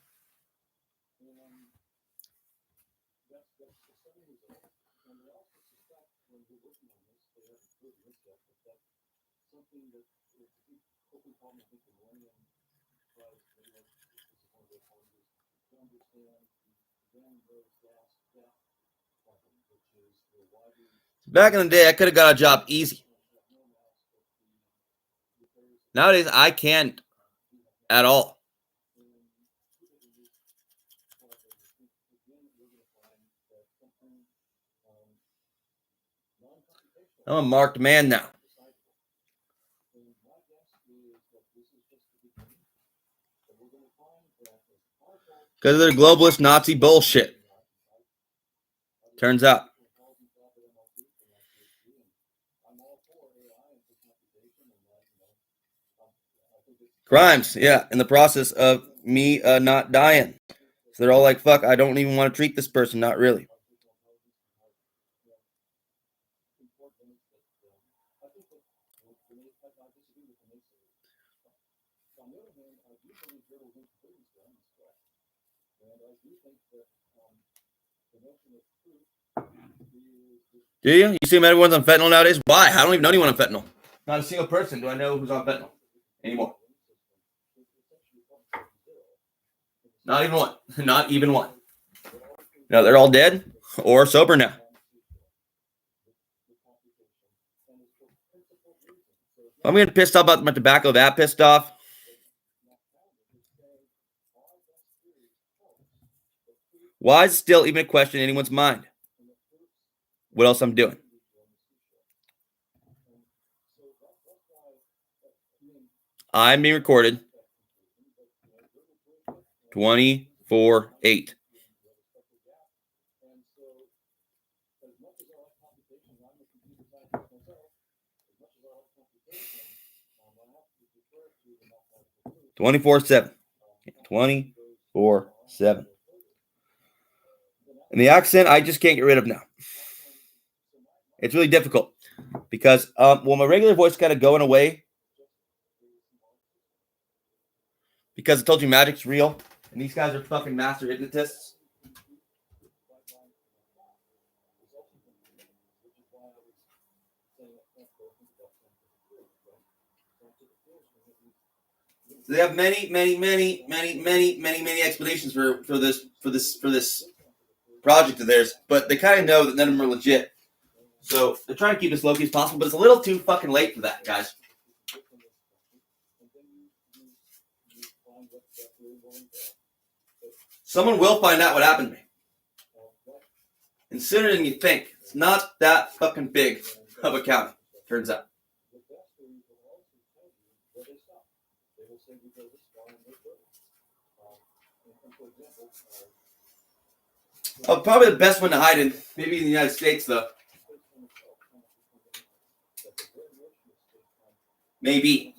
Back in the day, I could have got a job easy. Nowadays, I can't at all. I'm a marked man now. Because of their globalist Nazi bullshit. Turns out. Crimes, yeah, in the process of me not dying. So they're all like, fuck, I don't even want to treat this person, not really. Do you? You assume everyone's on fentanyl nowadays? Why? I don't even know anyone on fentanyl. Not a single person do I know who's on fentanyl anymore. Not even one. Not even one. No, they're all dead or sober now. I'm getting pissed off about my tobacco, that pissed off. Why is it still even a question in anyone's mind? What else I'm doing? I'm being recorded 24/8. (24/7). 24/7. And the accent, I just can't get rid of now. It's really difficult because well, my regular voice kind of going away because I told you magic's real and these guys are fucking master hypnotists. So they have many explanations for this project of theirs, but they kind of know that none of them are legit. So they're trying to keep as low key as possible, but it's a little too fucking late for that, guys. Someone will find out what happened to me. And sooner than you think. It's not that fucking big of a county, turns out. Oh, probably the best one to hide in, maybe in the United States, though. Maybe.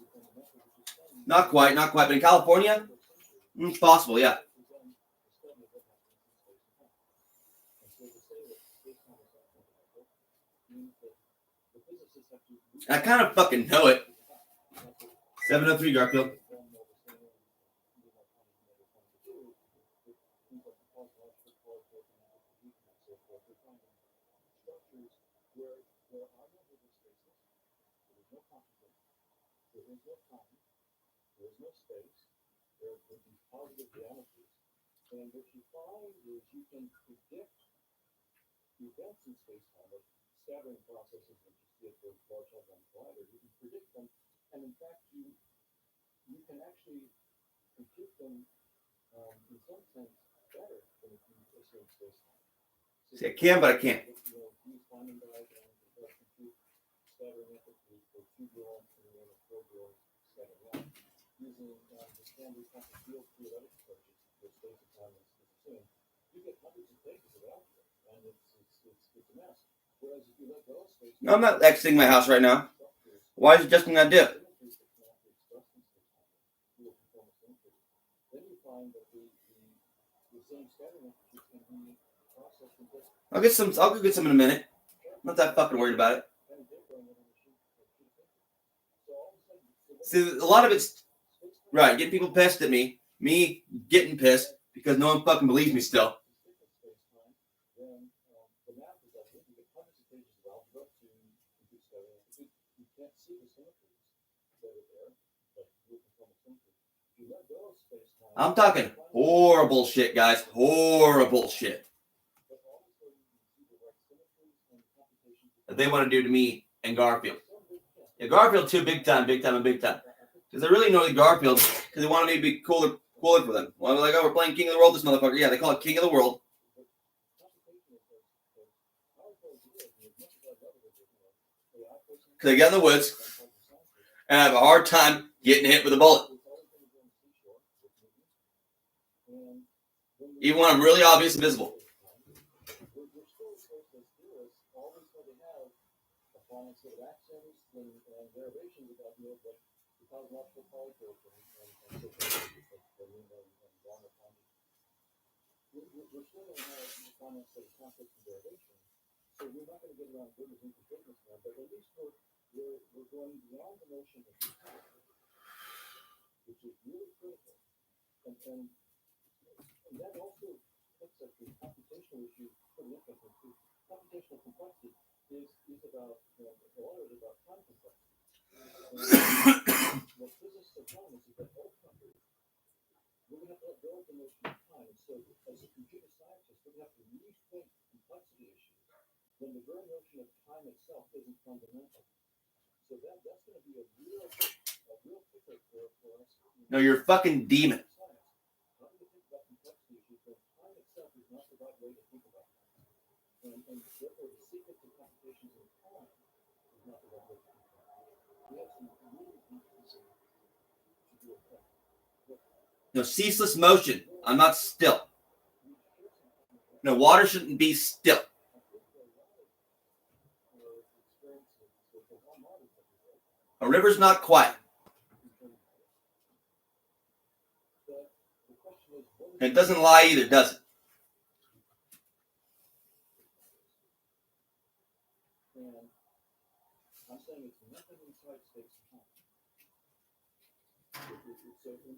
Not quite, but in California, it's possible, yeah. I kind of fucking know it. 703 Garfield. And what you find is you can predict events in space-time, like scattering processes that you see at the Large Hadron Collider. You can predict them, and in fact, you can actually compute them in some sense better than if you assume space-time. See, I can, but I can't. Use quantum diagrams to compute scattering entropy for 2 gluons and 4 gluons scattering out. Using the standard quantum field theoretic approaches. You get hundreds of pages of algebra, and it's a mess. Whereas if you let go of space, No, I'm not exiting my house right now. Why is it just gonna do it? Then you find that the same scattering entropy can be processed in just I'll go get some in a minute. I'm not that fucking worried about it. See, a lot of it's right, getting people pissed at me. Me getting pissed because no one fucking believes me still. I'm talking horrible shit, guys. Horrible shit. That they want to do to me and Garfield. Yeah, Garfield too, big time. Because they really know the Garfield because they wanted me to be cooler for them. Well, like, oh, we're playing King of the World, this motherfucker. Yeah, they call it King of the World. Because they get in the woods and have a hard time getting hit with a bullet. Even when I'm really obvious and visible. We're still going to have the finance set of concepts and derivation. So we're not going to get around goodness into goodness now, but at least we're going beyond the notion of time, which is really critical. And that also puts up the computational issue pretty interesting too. Computational complexity is about, a lot of it is about time complexity. What physicists are telling us is that ultimately, we're going to have to let go of the notion of time. And so, as a computer scientist, we're going to have to rethink complexity issues when the very notion of time itself isn't fundamental. So that's going to be a real kicker for us. No, you're a fucking demon. How do you think about complexity issues when time itself is not the right way to think about them? And therefore, the secret to computations in time is not the right way to think about them. We have some really deep research to do with that. No, ceaseless motion. I'm not still. No, water shouldn't be still. A river's not quiet. And it doesn't lie either, does it?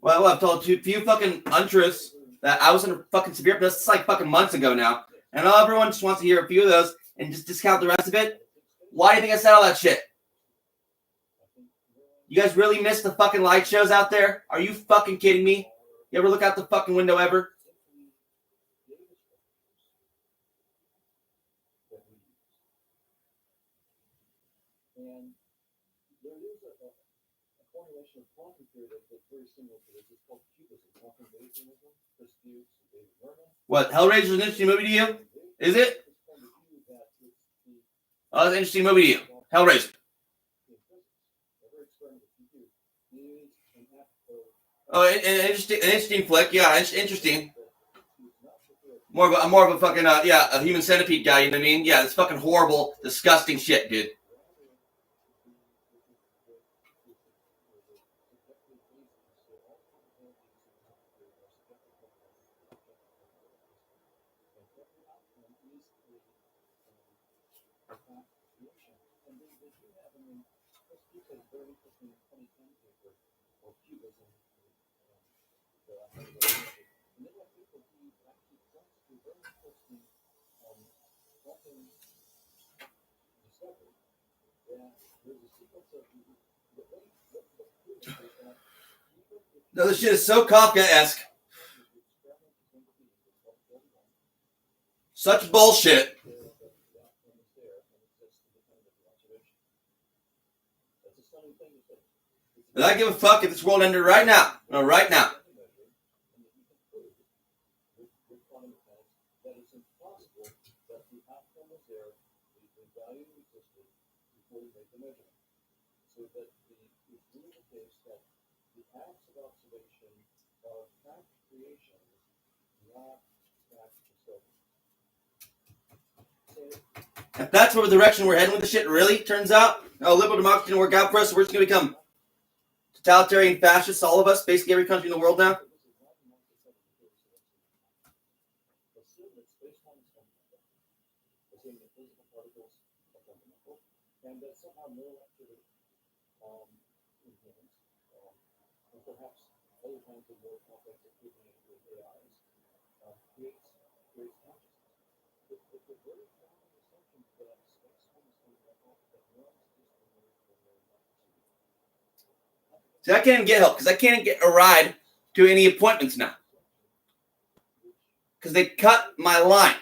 Well, I've told a few fucking untruths that I was under fucking severe hypnosis. It's like fucking months ago now. And now everyone just wants to hear a few of those and just discount the rest of it. Why do you think I said all that shit? You guys really miss the fucking light shows out there? Are you fucking kidding me? You ever look out the fucking window ever? And there is a formulation of quantum theory that's very similar to this. It's called cubism, quantum Bayesianism. Chris Fuchs, David Merman. What, Hellraiser is an interesting movie to you? Is it? Oh, that's an interesting movie to you. Hellraiser. Oh, an interesting flick. Yeah, interesting. More of a fucking a human centipede guy. You know what I mean? Yeah, it's fucking horrible, disgusting shit, dude. No, this shit is so Kafka-esque. Such bullshit. And I give a fuck if this world ended right now. No, right now. If that's where the direction we're heading with the shit really turns out, liberal democracy didn't work out for us, so we're just going to become totalitarian fascists, all of us, basically every country in the world now. See, I can't even get help because I can't get a ride to any appointments now. Because they cut my line.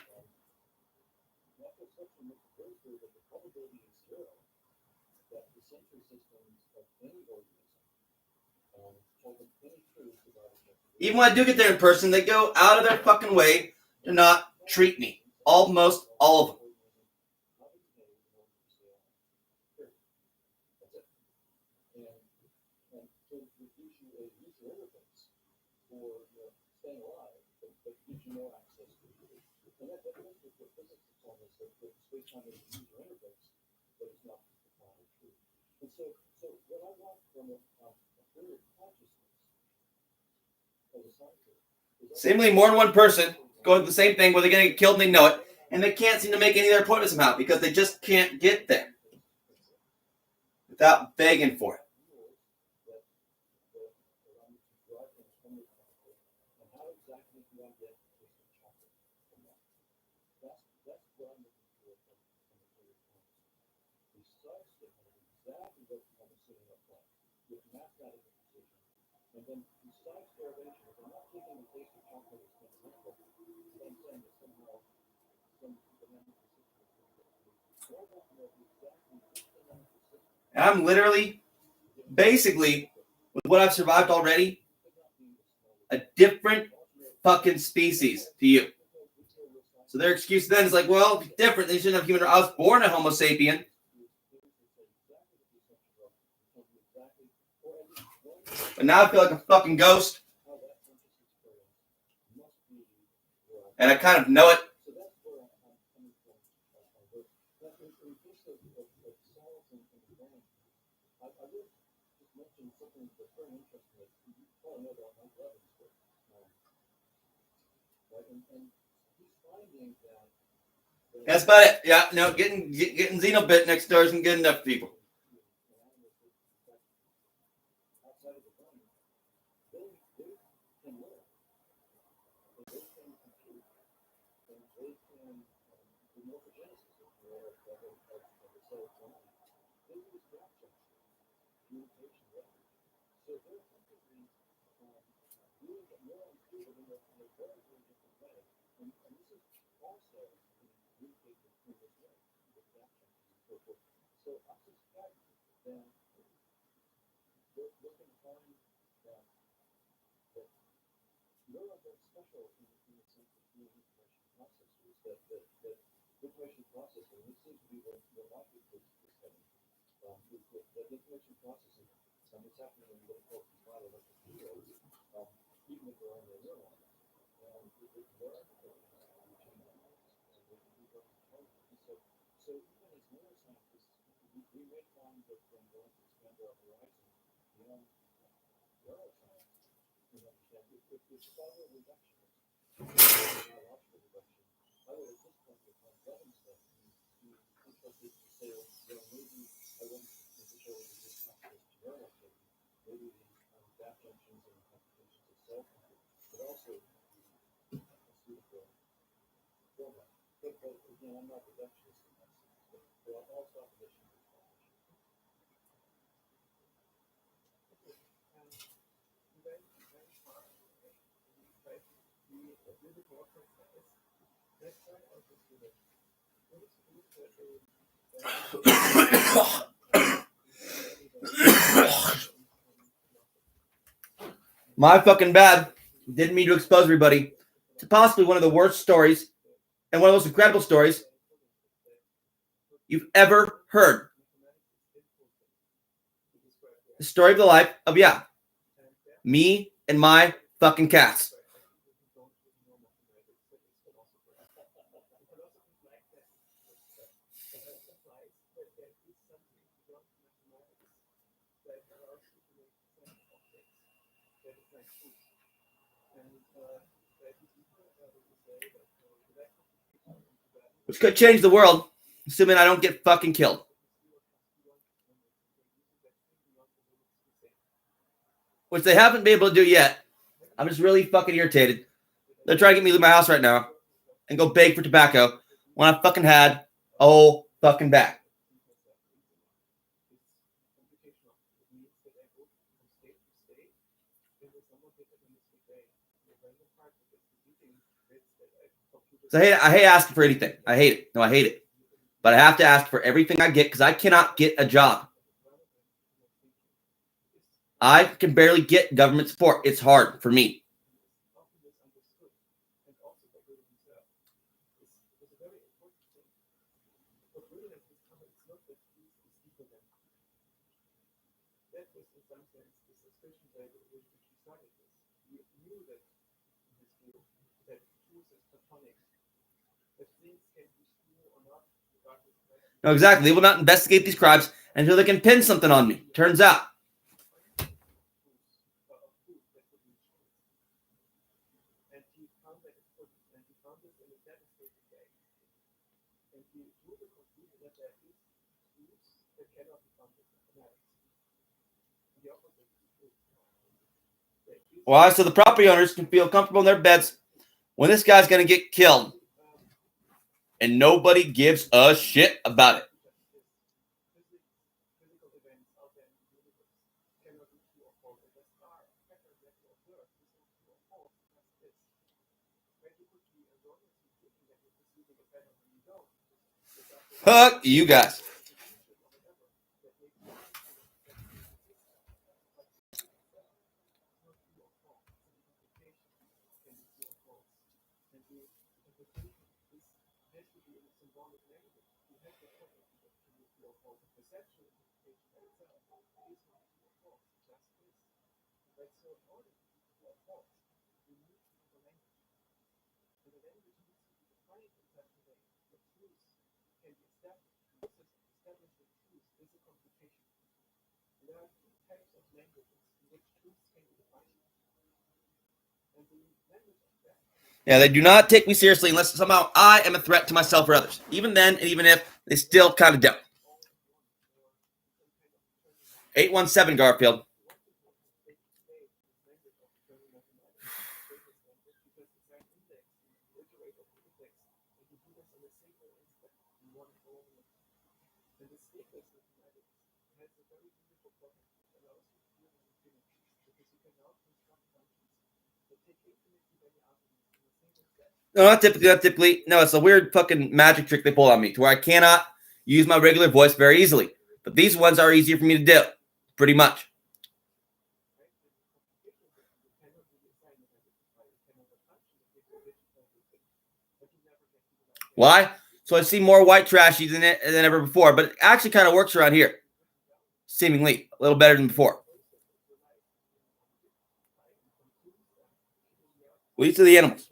Even when I do get there in person, they go out of their fucking way to not treat me. Almost all of them. Seemingly more than one person going through the same thing where they're going to get killed and they know it, and they can't seem to make any of their appointments somehow because they just can't get there without begging for it. And I'm literally, basically, with what I've survived already, a different fucking species to you. So their excuse then is like, well, if it's different, they shouldn't have human. I was born a Homo sapien. But now I feel like a fucking ghost. And I kind of know it. That's about it. Yeah, no, getting Xenobit next door isn't good enough, people. communication record. So they're effectively doing it more included in a very, very different way. And this is also communicated in this way, with that and so forth. So I suspect that we're going to find that neurons are special in the sense of being information processors, that information processing, this seems to be the logic of this study, is that information processing is happening in what we call bioelectric fields, even if they're on their neurons. And it learns from changes, and they can be very intelligent. And so even as neuroscientists, we may find that when we want to expand our horizon beyond neuroscience, we understand it's about a reductionist, biological reduction. I would at this point with my government stuff be interested to say, maybe I wouldn't necessarily just not just neural activity, maybe the back junctions and applications of cell computing, but also a suitable format. But again, I'm not reductionist in that sense, but I'll stop at this. My fucking bad. Didn't mean to expose everybody to possibly one of the worst stories and one of the most incredible stories you've ever heard. The story of the life of, me and my fucking cats. Which could change the world, assuming I don't get fucking killed. Which they haven't been able to do yet. I'm just really fucking irritated. They're trying to get me to leave my house right now and go beg for tobacco when I fucking had a whole fucking bag. So I hate asking for anything. I hate it. No, I hate it. But I have to ask for everything I get because I cannot get a job. I can barely get government support. It's hard for me. No, exactly. They will not investigate these crimes until they can pin something on me. Turns out. Well, so the property owners can feel comfortable in their beds when this guy's going to get killed. And nobody gives a shit about it. Fuck you guys. Yeah, they do not take me seriously unless somehow I am a threat to myself or others. Even then, and even if, they still kind of don't. 817 Garfield. No, not typically. Not typically. No, it's a weird fucking magic trick they pull on me to where I cannot use my regular voice very easily. But these ones are easier for me to do, pretty much. Why? So I see more white trashy than ever before, but it actually kind of works around here. Seemingly a little better than before. Well, these are the animals.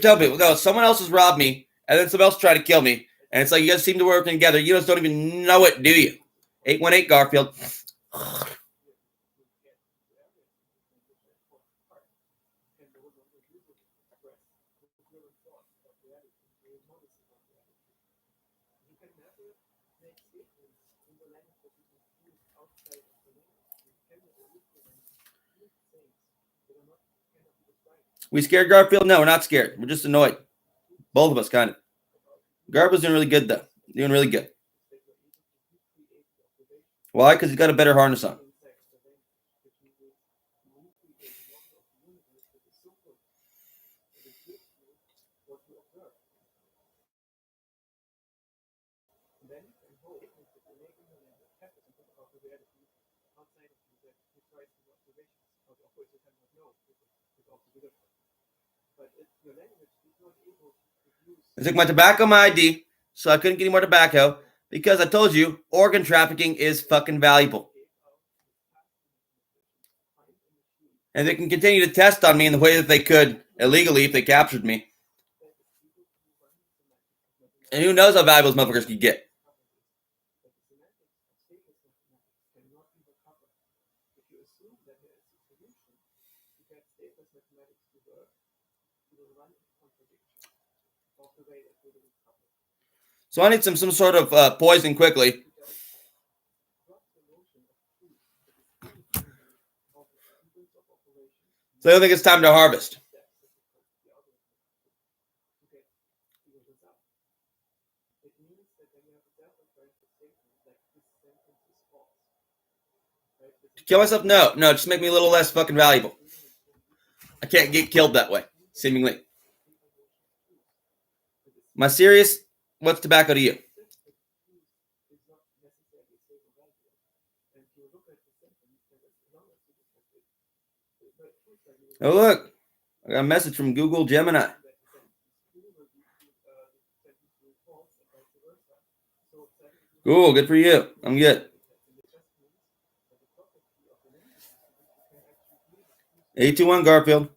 Tell people, no, someone else has robbed me, and then someone else tried to kill me, and it's like you guys seem to work together. You just don't even know it, do you? 818 Garfield. We scared Garfield? No, we're not scared. We're just annoyed. Both of us, kind of. Garfield's doing really good, though. Doing really good. Why? Because he's got a better harness on. I took my tobacco, my ID, so I couldn't get any more tobacco because I told you organ trafficking is fucking valuable. And they can continue to test on me in the way that they could illegally if they captured me. And who knows how valuable those motherfuckers could get. So I need some sort of poison quickly. So I don't think it's time to harvest. To kill myself? No, just make me a little less fucking valuable. I can't get killed that way, seemingly. Am I serious? What's tobacco to you? Oh, look. I got a message from Google Gemini. Cool, good for you. I'm good. 821 Garfield.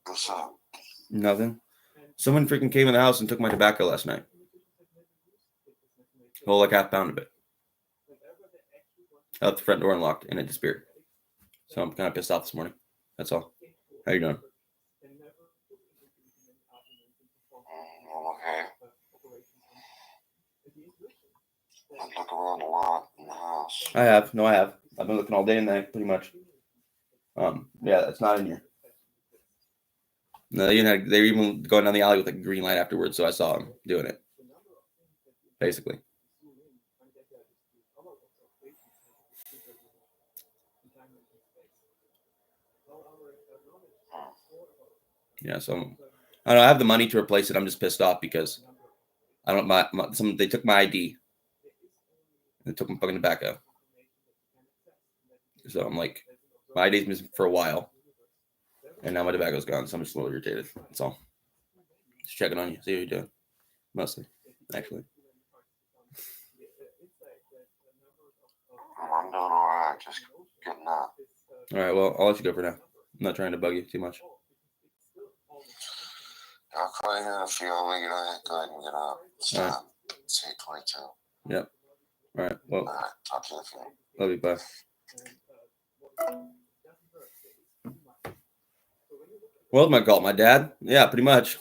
What's up? Nothing. Someone freaking came in the house and took my tobacco last night. Whole like half pound of it. I left the front door unlocked and it disappeared. So I'm kind of pissed off this morning. That's all. How you doing? Look around a lot in the house. I have. No, I have. I've been looking all day and night, pretty much. Yeah, it's not in here. No, they were even going down the alley with a green light afterwards, so I saw them doing it. Basically. Yeah, so I don't know, I have the money to replace it. I'm just pissed off because I don't they took my ID. They took my fucking tobacco. So I'm like, my ID's missing for a while. And now my tobacco's gone, so I'm just a little irritated. That's all. Just checking on you, see what you're doing. Mostly, actually. I'm doing all right, just getting up. All right, well, I'll let you go for now. I'm not trying to bug you too much. I'll call you in a few. I'll go ahead and get up. Stop. It's 8:22. Yep. All right, well. All right, talk to you in a few. Love you, bye. What was my call? My dad? Yeah, pretty much.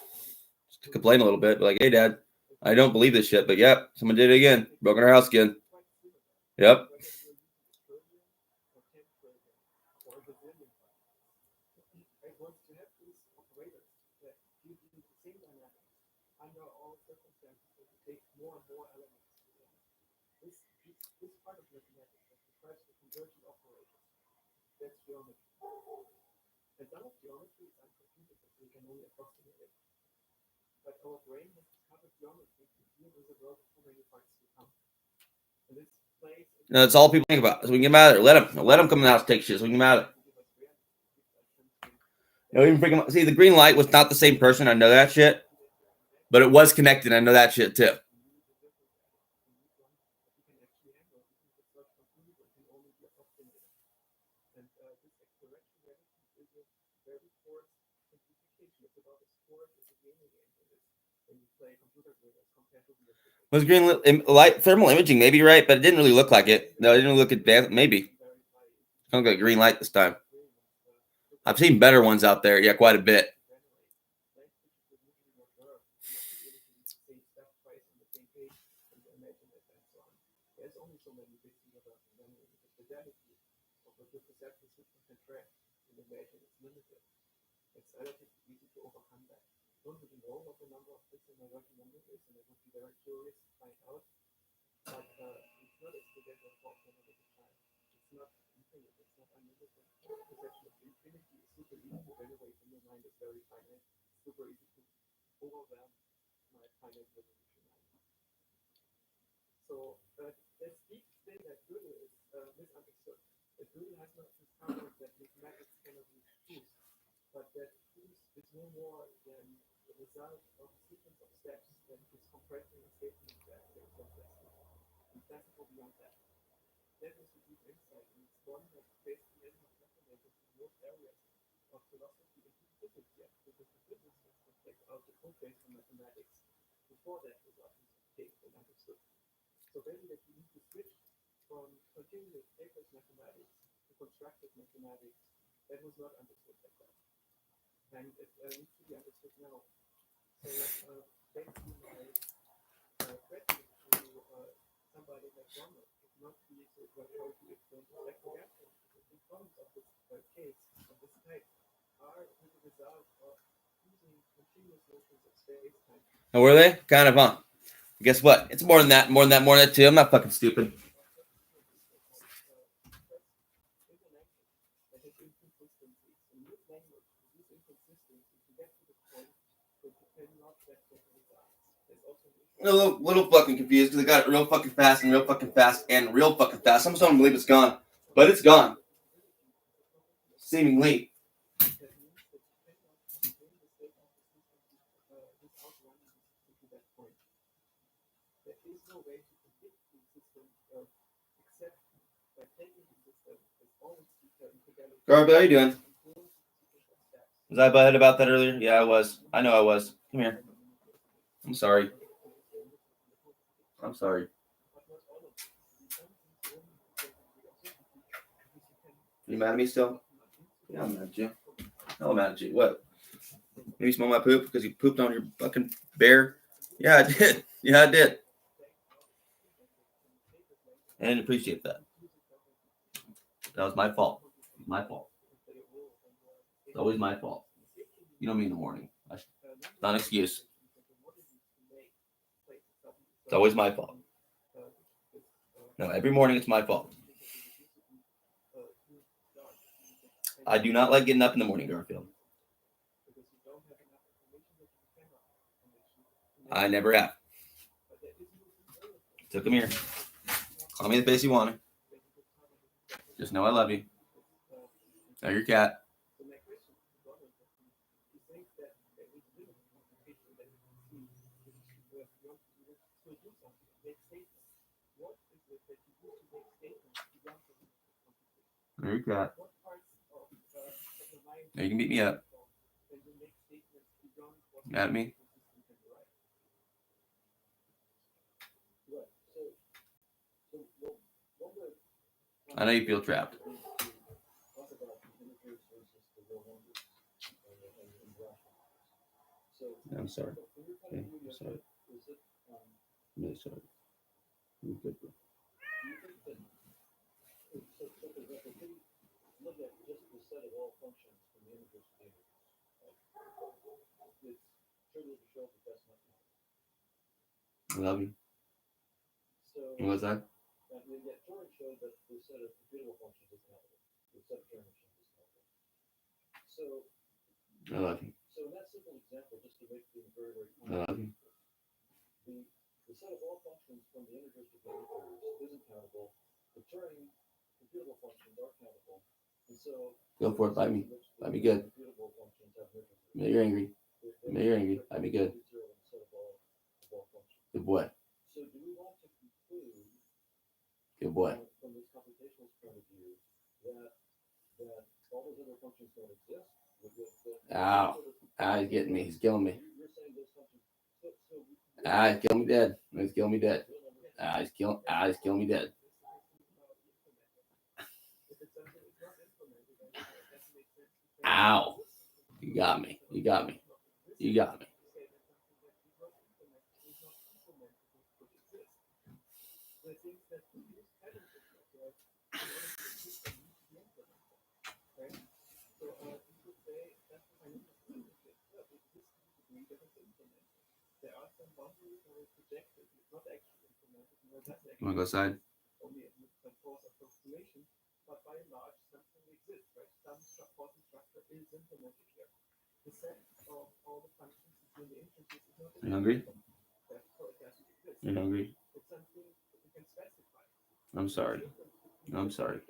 Just to complain a little bit. Like, hey, Dad, I don't believe this shit, but yep, someone did it again. Broke in our house again. Yep. No, that's all people think about. So we can get him out of there. Let him come in the house and take shit so we can get him out of there. Even freaking see, the green light was not the same person. I know that shit. But it was connected. I know that shit too. Was green light thermal imaging maybe right, but it didn't really look like it. No, it didn't look advanced. Maybe. I don't got green light this time. I've seen better ones out there. Yeah, quite a bit. And were they? Kind of, huh? Guess what? It's more than that, more than that, more than that, too. I'm not fucking stupid. A little fucking confused because I got it real fucking fast and real fucking fast and real fucking fast. I'm starting to believe it's gone, but it's gone. Seemingly. Garby, how you doing? Was I butthead about that earlier? Yeah, I was. I know I was. Come here. I'm sorry. I'm sorry. You mad at me still? Yeah, I'm mad at you. Hell, I'm mad at you. What? Maybe you smell my poop because you pooped on your fucking bear? Yeah, I did. Yeah, I did. I didn't appreciate that. That was my fault. My fault. It's always my fault. You know me in the morning. It's not an excuse. It's always my fault. No, every morning it's my fault. I do not like getting up in the morning, Garfield. I never have. So come here. Call me the face you want. Just know I love you. Know your cat. Know your cat. Now you can beat me up. Mad at me? I know you feel trapped. I'm sorry. Okay, I'm sorry. I'm really sorry. You're good, bro. I love you. What was that? I love you. I love you. Go for it. Bite me. Bite me good. I know you're angry. I know you're angry. Bite me good. Good boy. Good boy. Ow. Ah, he's getting me. He's killing me. Ah, he's killing me dead. He's killing me dead. He's killing me dead. Ow. You got me. You got me. You got me. You want to go outside? You hungry? You hungry? I'm sorry. I'm sorry.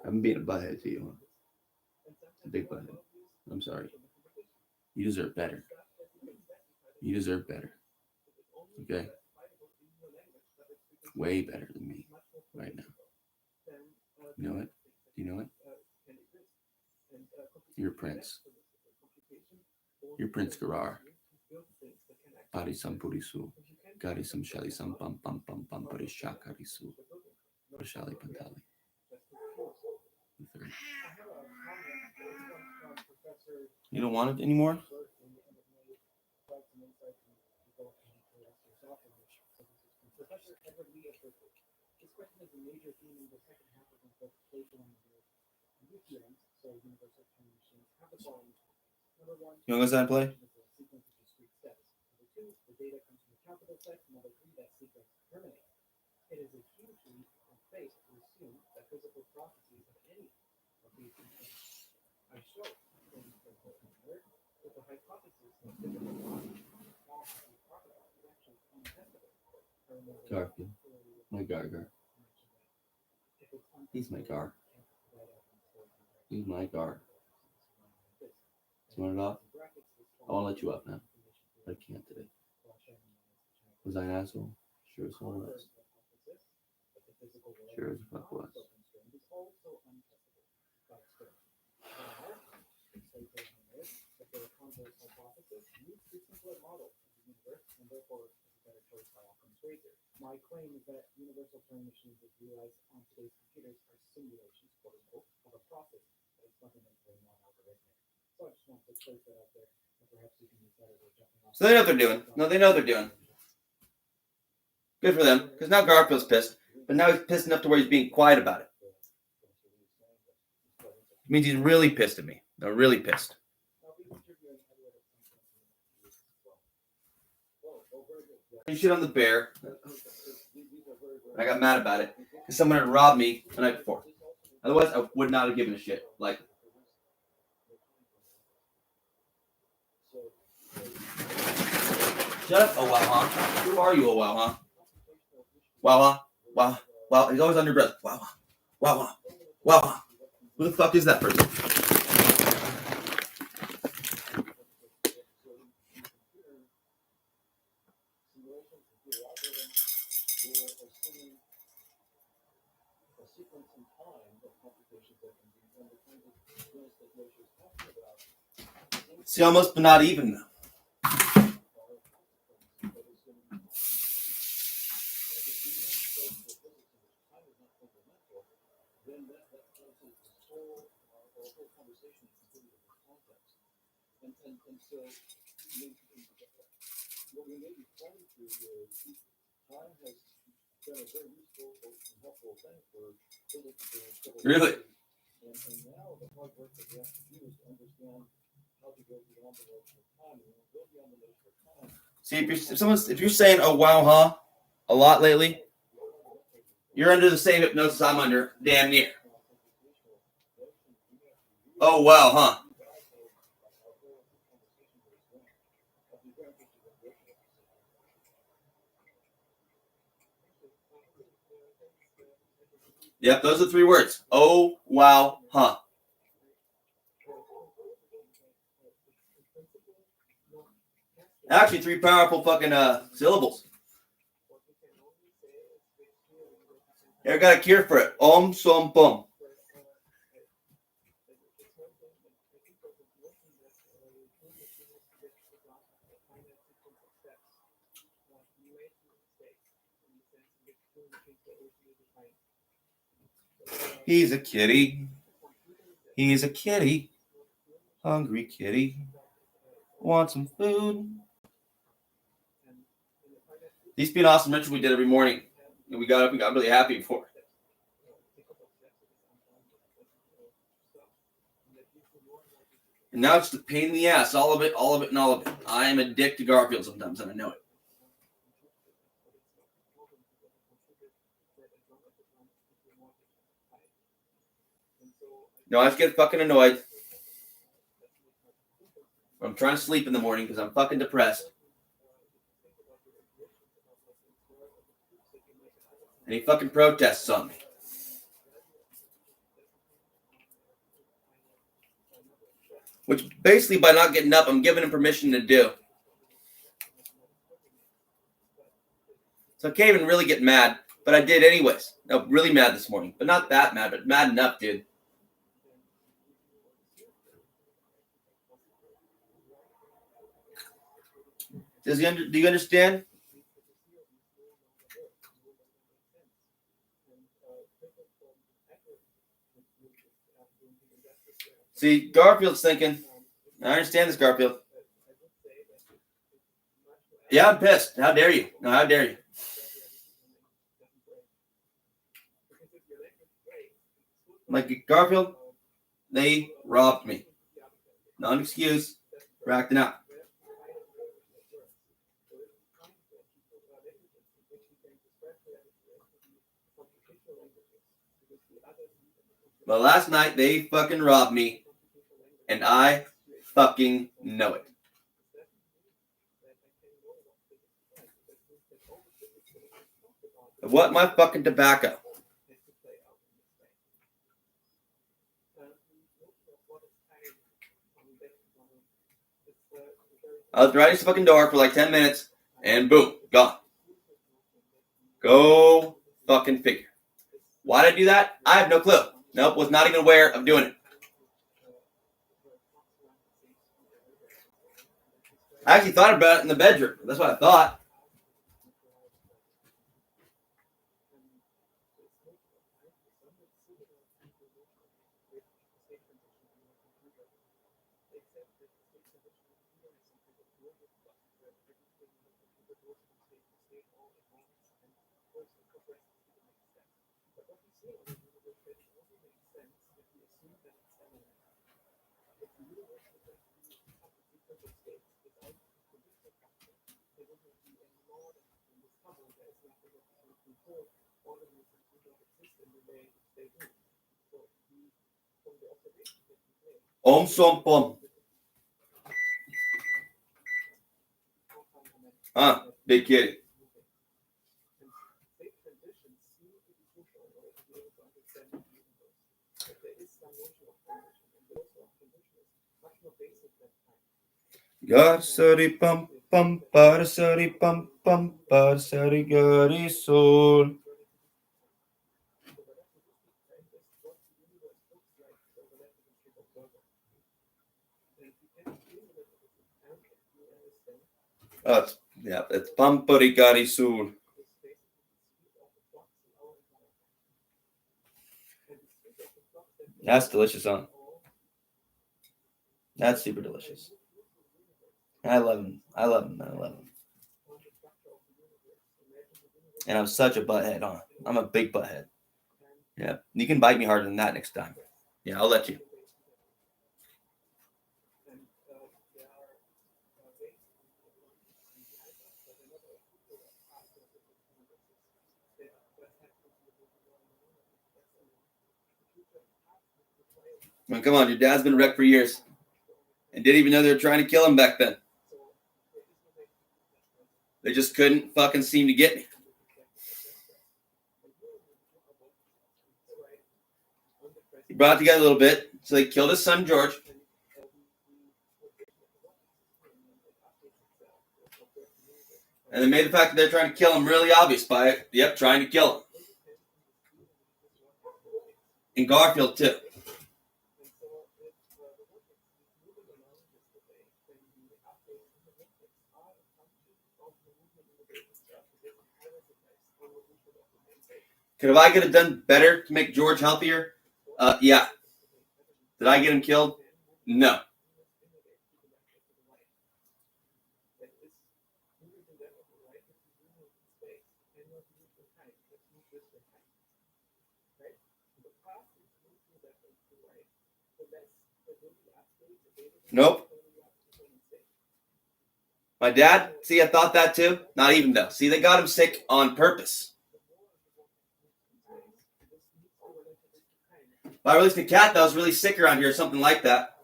I'm being a butthead to you. Huh? A big butthead. I'm sorry. You deserve better. You deserve better. Okay? Way better than me right now. You know it? Do you know it? You're Prince. You're Prince Garar. Parisam Purisu. Garisam Shalisam Pam Pam Pam Pam Parishakarisu. Parishali Pantali. The third. You don't want it anymore? You want to go outside and play? Garfield. My Gar. He's my Gar. He's my Gar. You want it off? I want to let you up now. But I can't today. Was I an asshole? Sure as hell was. Sure as fuck was. My claim is that universal Turing machines as realized on today's computers are simulations, quote unquote, of a process that is fundamentally non-algorithmic. So I just want to place that out there, and perhaps you can use that as a jumping off. So they know what they're doing. No, they know what they're doing. Good for them, because now Garfield's pissed. But now he's pissed enough to where he's being quiet about it. It means he's really pissed at me. No, really pissed. You shit on the bear. I got mad about it because someone had robbed me the night before. Otherwise, I would not have given a shit. Like, shut up, oh wow, huh? Who are you, oh wow, huh? Wow, wow, wow. He's always under breath. Wow, wow, wow. Who the fuck is that person? See, almost, but not even though. Really? See, if you're saying "oh wow, huh" a lot lately, you're under the same hypnosis I'm under, damn near. Oh wow, huh? Yep, those are 3 words. Oh wow, huh? Actually, 3 powerful fucking syllables. Ever got a cure for it? Om som bum. He's a kitty. He's a kitty. Hungry kitty. Want some food? These be an awesome ritual we did every morning. And we got up and got really happy for it. And now it's the pain in the ass. All of it. I am a dick to Garfield sometimes, and I know it. No, I just get fucking annoyed. I'm trying to sleep in the morning because I'm fucking depressed. And he fucking protests on me. Which basically, by not getting up, I'm giving him permission to do. So I can't even really get mad, but I did anyways. No, really mad this morning. But not that mad, but mad enough, dude. Do you understand? See, Garfield's thinking, I understand this, Garfield. Yeah, I'm pissed. How dare you? No, how dare you? Like, Garfield, they robbed me. Not an excuse for acting out. But last night, they fucking robbed me. And I fucking know it. What my fucking tobacco? I was right at the fucking door for like 10 minutes, and boom, gone. Go fucking figure. Why did I do that? I have no clue. Nope, was not even aware of doing it. I actually thought about it in the bedroom. That's what I thought. Om Sompom. Big kitty. Garsari pum pum parsari pum pum parsari gari sol. It's Pampari Gari Sul. That's delicious, huh? That's super delicious. I love him. I love him. And I'm such a butthead, huh? I'm a big butthead. Yeah. You can bite me harder than that next time. Yeah, I'll let you. I mean, come on, your dad's been wrecked for years. And didn't even know they were trying to kill him back then. They just couldn't fucking seem to get me. He brought it together a little bit. So they killed his son, George. And they made the fact that they're trying to kill him really obvious by, trying to kill him. And Garfield, too. Could I have done better to make George healthier? Yeah. Did I get him killed? No. Nope. My dad, see, I thought that too. Not even though. See, they got him sick on purpose. If I released a cat that was really sick around here or something like that.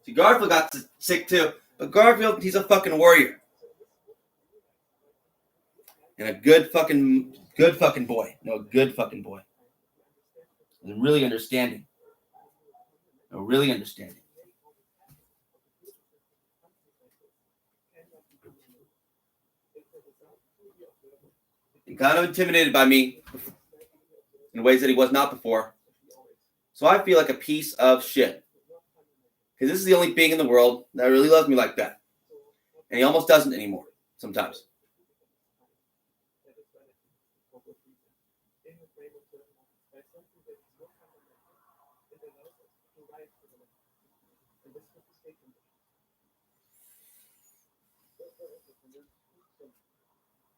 See, Garfield got sick too. But Garfield, he's a fucking warrior. And a good fucking boy. No, a good fucking boy. And really understanding. Really understanding. And kind of intimidated by me in ways that he was not before. So I feel like a piece of shit. Because this is the only being in the world that really loves me like that. And he almost doesn't anymore, sometimes.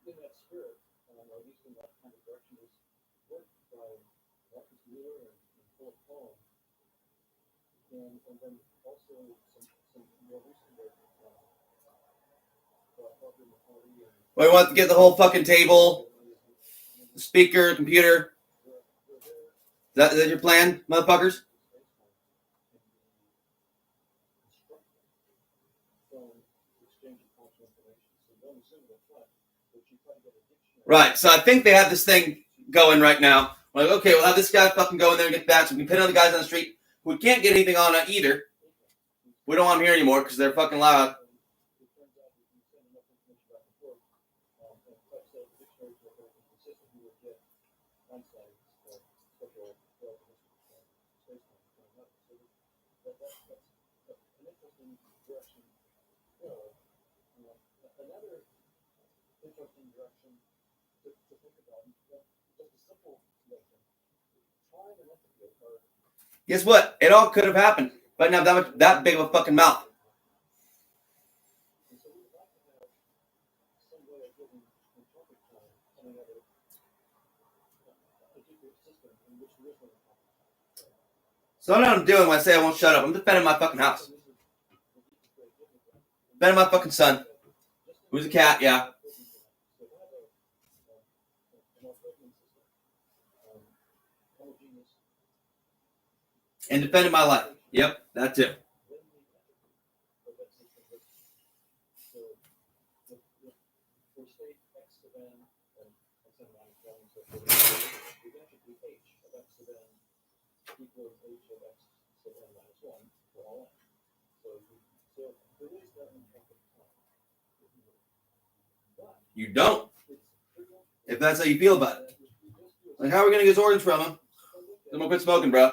In that spirit, or at least in that kind of direction, is work by Taran Miller and Philip Paul, and then also some more recent work Well, we want to get the whole fucking table, speaker, computer. Is that your plan, motherfuckers? Right, so I think they have this thing going right now. We're like, okay, we'll have this guy fucking go in there and get that, so we can pin other guys on the street who can't get anything on either. We don't want them here anymore because they're fucking loud. Another interesting direction to think about is just a simple notion. Time and empathy are. Guess what? It all could have happened. But now that big of a fucking mouth. So I know what I'm doing when I say I won't shut up. I'm defending my fucking house. Defending my fucking son. Who's a cat, yeah. And defending my life. Yep, that too. You don't. If that's how you feel about it. Like, how are we going to get his organs from him? I'm going to quit smoking, bro.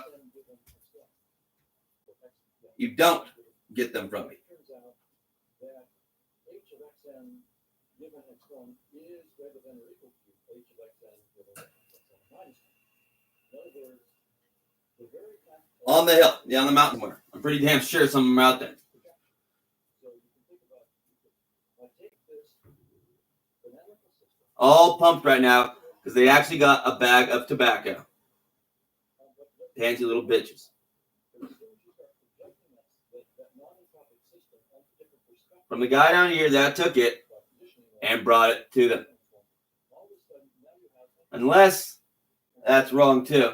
You don't get them from me. On the hill. Yeah, on the mountain somewhere. I'm pretty damn sure some of them are out there. All pumped right now because they actually got a bag of tobacco. Pansy little bitches. From the guy down here that took it and brought it to them. Unless that's wrong too.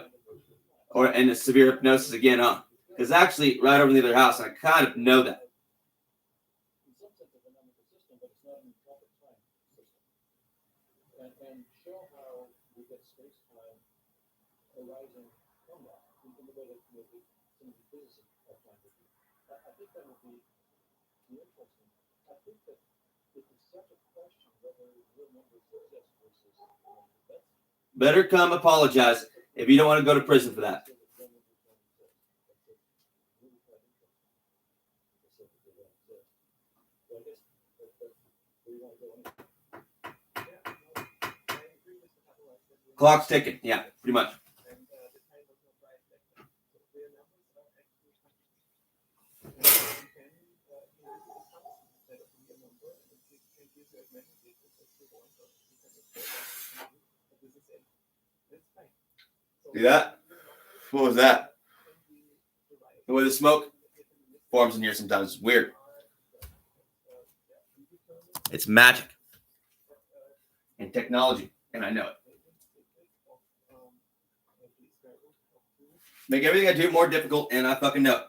Or in a severe hypnosis again, huh? Because actually, right over in the other house, I kind of know that. Better come apologize if you don't want to go to prison for that. Clock's ticking. Yeah, pretty much. See that? What was that? The way the smoke forms in here sometimes is weird. It's magic and technology, and I know it. Make everything I do more difficult, and I fucking know it.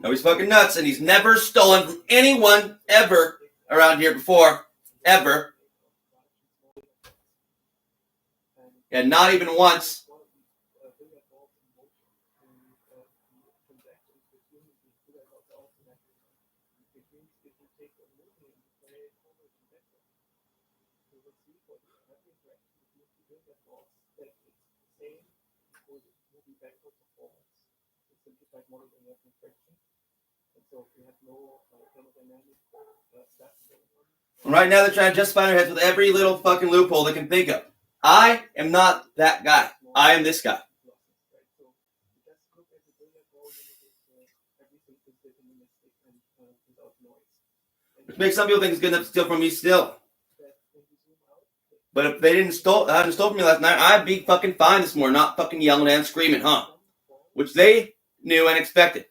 No, he's fucking nuts, and he's never stolen from anyone ever around here before. Ever. Yeah, not even once. Right now they're trying to justify their heads with every little fucking loophole they can think of. I am not that guy. I am this guy. Which makes some people think it's good enough to steal from me still. But if they hadn't stole from me last night, I'd be fucking fine this morning, not fucking yelling and screaming, huh? Which they knew and expected.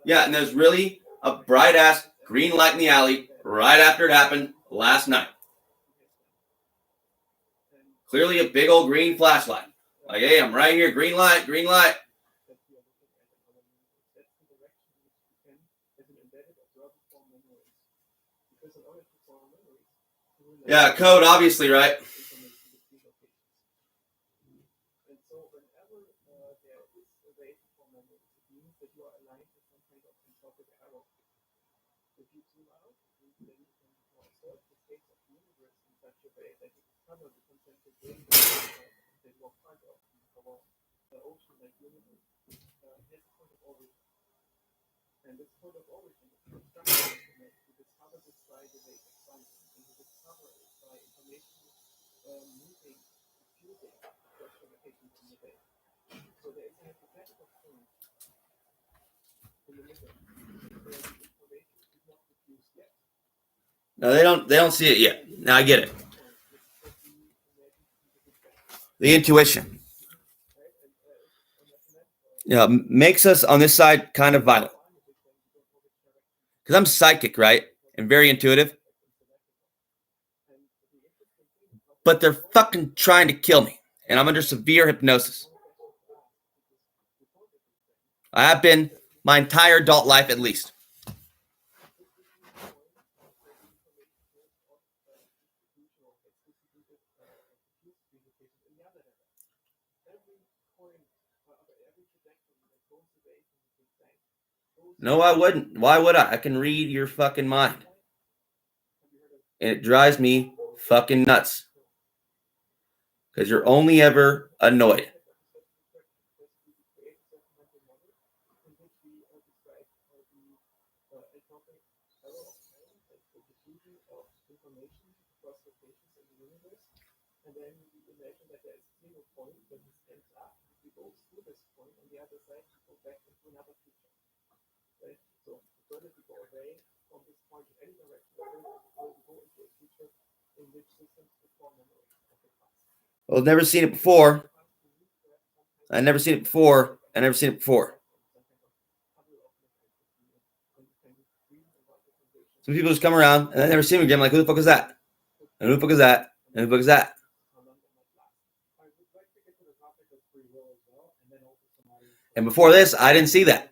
Yeah, and there's really a bright ass green light in the alley right after it happened last night. Clearly a big old green flashlight. Like, hey, I'm right here, green light, green light. Yeah, code, obviously, right? No, they don't see it yet. Now I get it. The intuition. Makes us on this side kind of violent. Because I'm psychic, right? And very intuitive. But they're fucking trying to kill me. And I'm under severe hypnosis. I have been my entire adult life at least. No, I wouldn't. Why would I? I can read your fucking mind. And it drives me fucking nuts. Because you're only ever annoyed. Well, I've never seen it before. I've never seen it before. I've never seen it before. Some people just come around and I never see them again. I'm like, who the fuck is that? And who the fuck is that? And who the fuck is that? And before this, I didn't see that.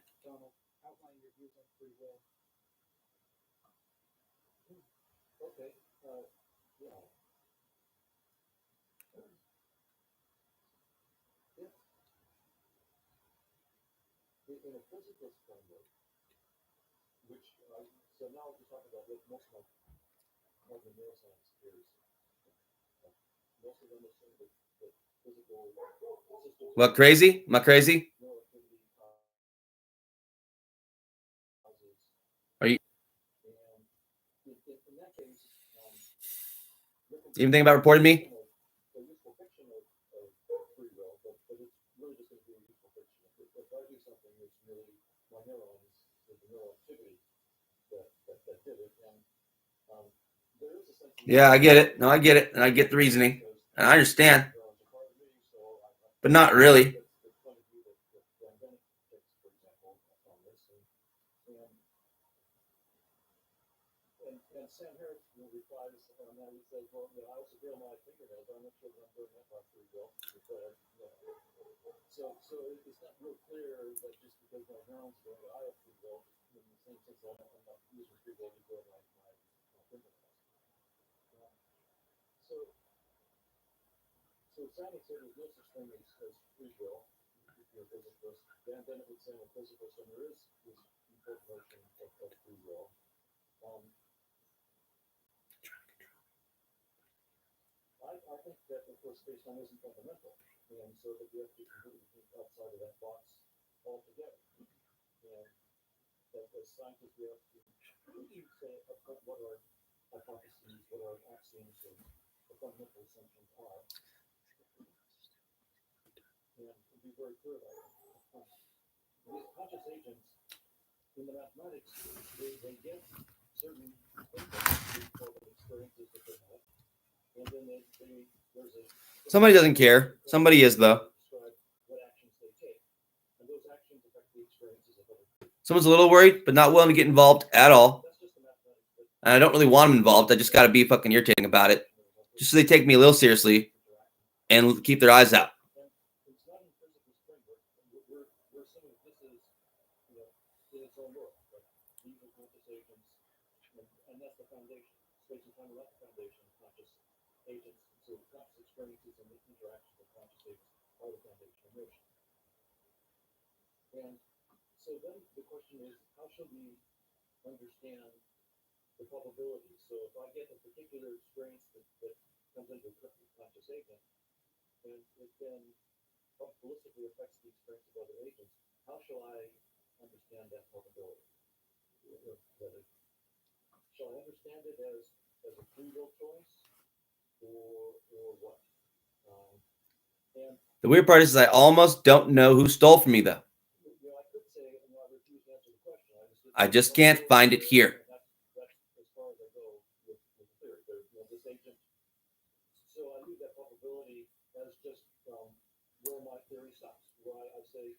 In a physicist framework, which so now we're talking about what most of the neuroscience theories, most of them assume that physical systems. What, crazy? Am I crazy? Are you? In that case, Even think about reporting me? a useful fiction of free will, but it's really just going to be a useful fiction. If I do something, it's really my neurons, the neural activity that did it, and there is a sense. Yeah, I get it. No, I get it. And I get the reasoning. And I understand. But not really. And Sam Harris replies on that. He says, "Well, I also feel my fingernails. I'm not sure that I'm doing that by free will." So it's not real clear that just because my neurons are doing it, I have free will. In the same sense, I'm not using free will to grow my fingernails. So Sally said there's no such thing as free will. If you're a physicist, then it would say a physicist, and there is this important notion of free will. I think that, of course, space-time isn't fundamental, and so that you have to completely think outside of that box altogether. And as scientists, we have to say what our hypotheses, what our axioms, and the fundamental assumptions are, and be very clear about it. These conscious agents, in the mathematics, they get certain experiences that they have. And then there's Somebody doesn't care. Somebody is, though. What actions they take. And those actions affect the experiences of other people. Someone's a little worried, but not willing to get involved at all. And I don't really want them involved. I just got to be fucking irritating about it. Just so they take me a little seriously and keep their eyes out. It's not in physical framework. We're saying this is, in its own world. Right? These are conscious agents, and that's the foundation. Space and time are not the foundation, not just agents. So conscious experiences and the interactions of conscious agents are the foundation of motion. And so then the question is, how should we understand the probability. So if I get a particular experience that comes into conscious agent, and it then probabilistically affects the experience of other agents, how shall I understand that probability? Shall I understand it as a free will choice, or what? And The weird part is I almost don't know who stole from me, though. I could say, I refuse to answer the question. I just can't find it here. That's as far as I go with the theory. This agent. So I leave that probability as just where my theory stops. Where I say,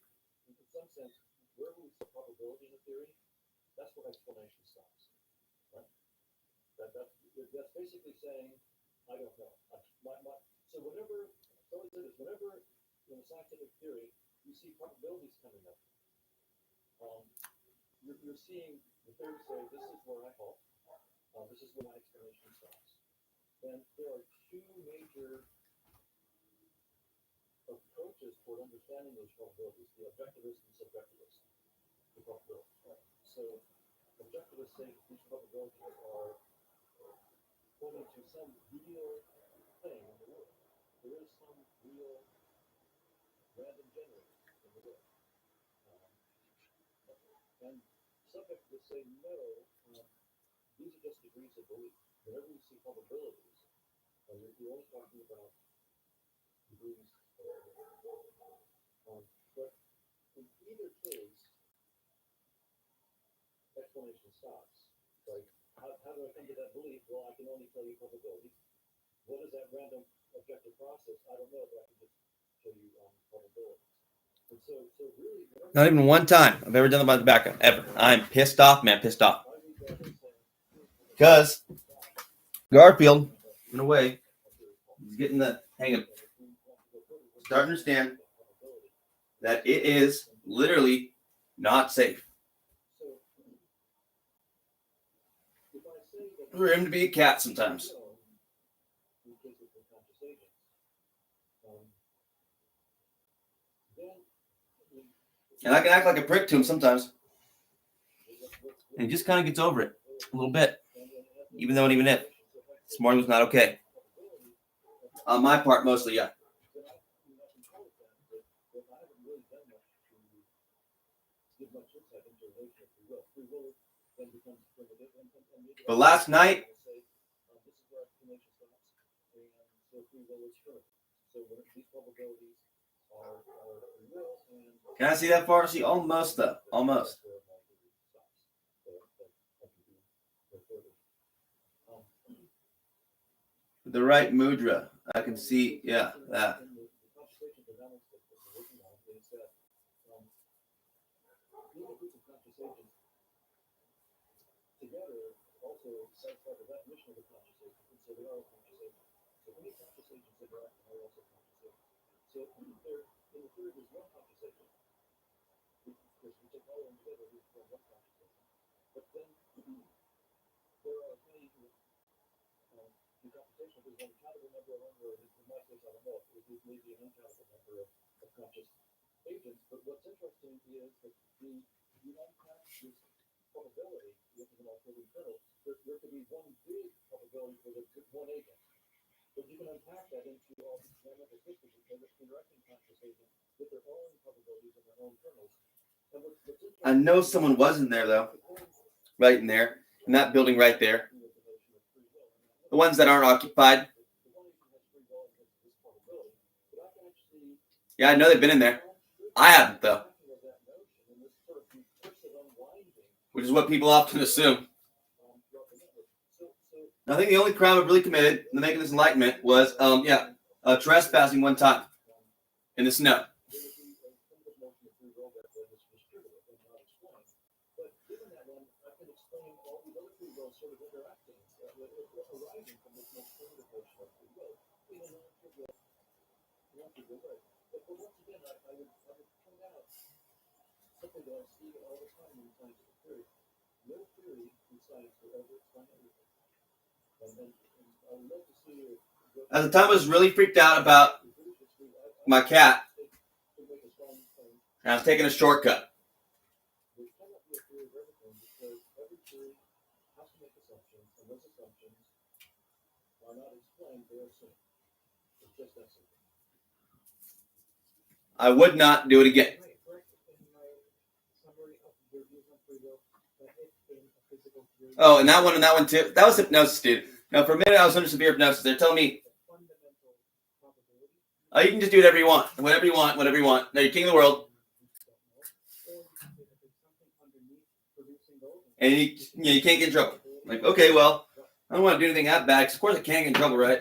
in some sense, where we see probability in a theory, that's where explanation stops. Right? That's basically saying, I don't know. So whenever in a scientific theory you see probabilities coming up, you're seeing the theory say, this is where I halt. This is where my explanation stops. And there are two major approaches toward understanding those probabilities: the objectivist and subjectivist. The probabilities. Right? So objectivists say that these probabilities are pointing to some real thing in the world. There is some real random generator in the world. And subjectivists say, no, these are just degrees of belief. Whenever you see probabilities, you're only talking about degrees of belief. But in either case, explanation stops. Like, how do I come to that belief? Well, I can only tell you probabilities. What is that random objective process? I don't know, but I can just show you probabilities. And so really, Not even one time I've ever done it by the backup, ever. I'm pissed off, man, pissed off. Because Garfield, in a way, is getting the hang of it. Start to understand that it is literally not safe for him to be a cat sometimes. And I can act like a prick to him sometimes. And he just kind of gets over it a little bit. Even though and even if this morning was not okay. On my part, mostly, yeah. But last night, can I see that far? See, almost though, almost. The right mudra, I can see, yeah, that. Together also satisfy the definition of a conscious agent, and so they are a conscious agent. So any conscious agents interact are also conscious agents. So in the third, there's one conscious agent. Because we take all of them together, we form one conscious agent. But then there are many in computation, there's one countable number of number, in my case, I don't know, it may be an uncountable number of conscious agents. But what's interesting is that you unpack this probability within all three kernels. There could be one big probability for the one agent, but you can unpack that into all these geometric systems and interacting conscious agents with their own probabilities and their own kernels. I know someone was in there though, right in there, in that building right there. The ones that aren't occupied. Yeah, I know they've been in there. I haven't though. Which is what people often assume. I think the only crime I've really committed in the making this enlightenment was, trespassing one time in the snow. Something that I see all the time in scientific theory. No theory in science will ever explain everything. And I would love to see At the time, I was really freaked out about my cat, and I was taking a shortcut. make assumptions, and those assumptions are not explained, they are assumed. It's just that simple. I would not do it again. Oh, and that one too. That was hypnosis, dude. Now, for a minute, I was under severe hypnosis. They're telling me, oh, you can just do whatever you want. Whatever you want, whatever you want. No, you're king of the world. And you can't get in trouble. Like, okay, well, I don't want to do anything that bad, because of course I can't get in trouble, right?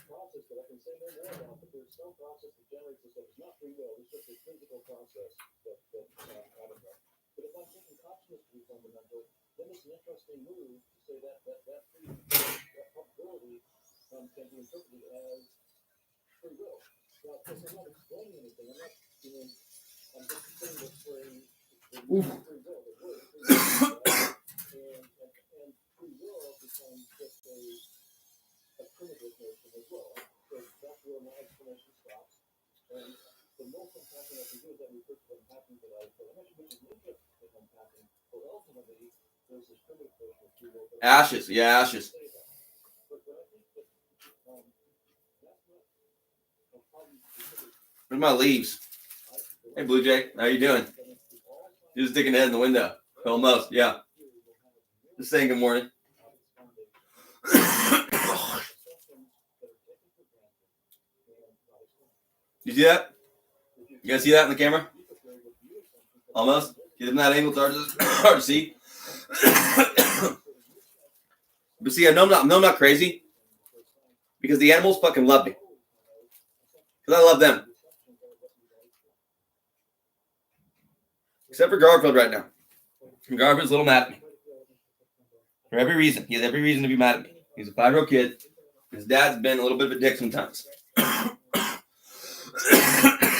Process that I can say no more about, but there's some process that generates this that is not free will. It's just a physical process that I don't know. But if I'm thinking consciousness to be fundamental, then it's an interesting move to say that probability can be interpreted as free will. Now, of course, I'm not explaining anything. I'm just saying that free will, the word free will, and free will becomes just a primitive notion as well. So that's where my explanation stops. And the most unpacking I can do is that refer to the unpacking that I mentioned, which is an interesting unpacking. But ultimately, there's this primitive notion of free will. Ashes, yeah, ashes. But I think that that's not a problem. Where's my leaves? Hey, Blue Jay, how you doing? You're just sticking the head in the window. Almost, yeah. Just saying good morning. You see that? You guys see that in the camera? Almost. Get in that angle, it's hard to see. But see, I know I'm not crazy, because the animals fucking love me. Because I love them. Except for Garfield right now. And Garfield's a little mad at me. For every reason. He has every reason to be mad at me. He's a 5-year-old kid. His dad's been a little bit of a dick sometimes.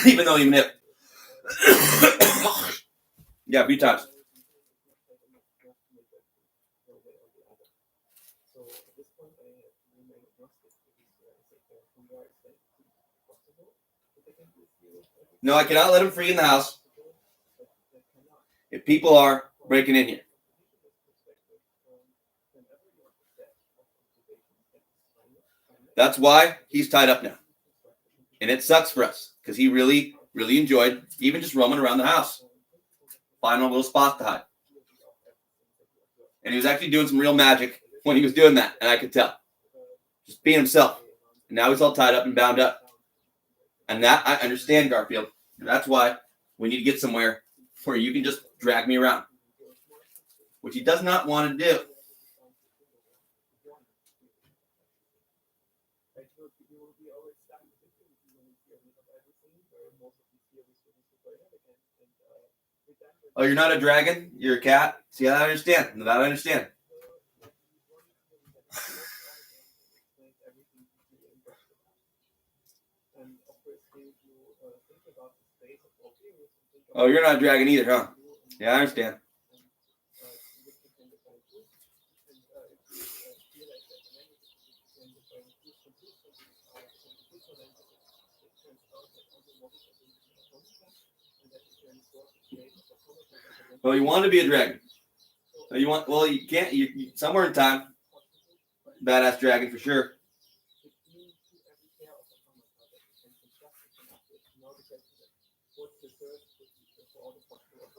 Even though he manip. Yeah, a few times. No, I cannot let him free in the house if people are breaking in here. That's why he's tied up now. And it sucks for us, because he really, really enjoyed even just roaming around the house, finding a little spot to hide. And he was actually doing some real magic when he was doing that, and I could tell. Just being himself. And now he's all tied up and bound up. And that, I understand, Garfield. And that's why we need to get somewhere where you can just drag me around. Which he does not want to do. Oh, you're not a dragon? You're a cat? See, I understand. That I understand. Oh, you're not a dragon either, huh? Yeah, I understand. Well, you want to be a dragon. Well, you can't. You somewhere in time, badass dragon for sure.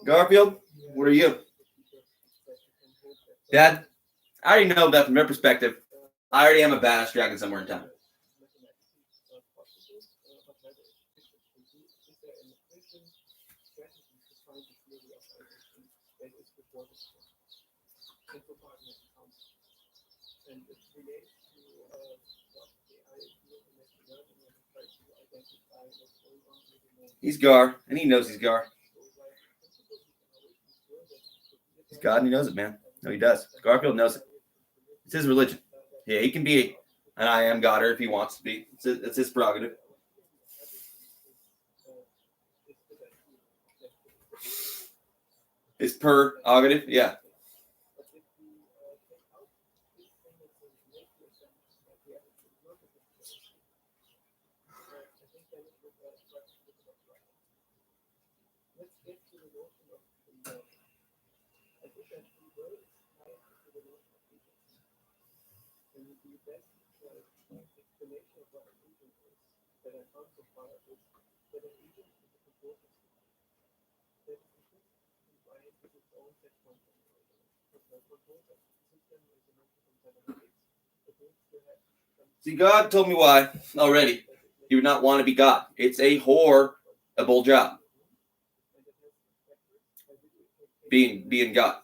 Garfield, what are you? Dad, I already know that from your perspective. I already am a badass dragon somewhere in time. He's Gar, and he knows he's Gar. He's God, and he knows it, man. No, he does. Garfield knows it. It's his religion. Yeah, he can be an I am Godder if he wants to be. It's his prerogative. His prerogative, yeah. See, God told me why already. He would not want to be God. It's a horrible job. Being God.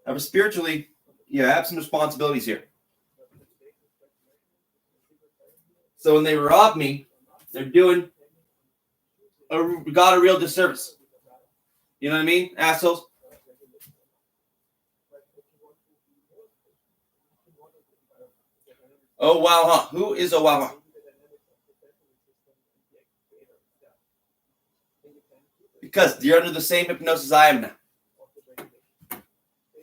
But spiritually, you have some responsibilities here. So when they rob me, they're doing God a real disservice. You know what I mean, assholes? Oh wow, huh? Who is oh wow, huh? Because you're under the same hypnosis I am now.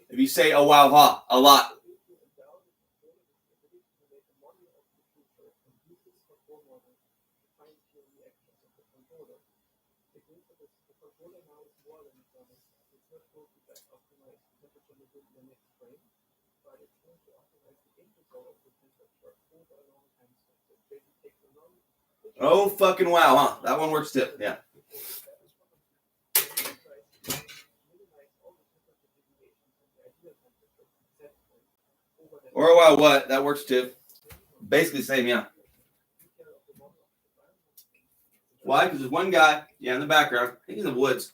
If you say oh wow, huh, a lot. Oh fucking wow, huh? That one works too. Yeah. Or wow, what? That works too. Basically the same, yeah. Why? Because there's one guy, yeah, in the background. I think he's in the woods.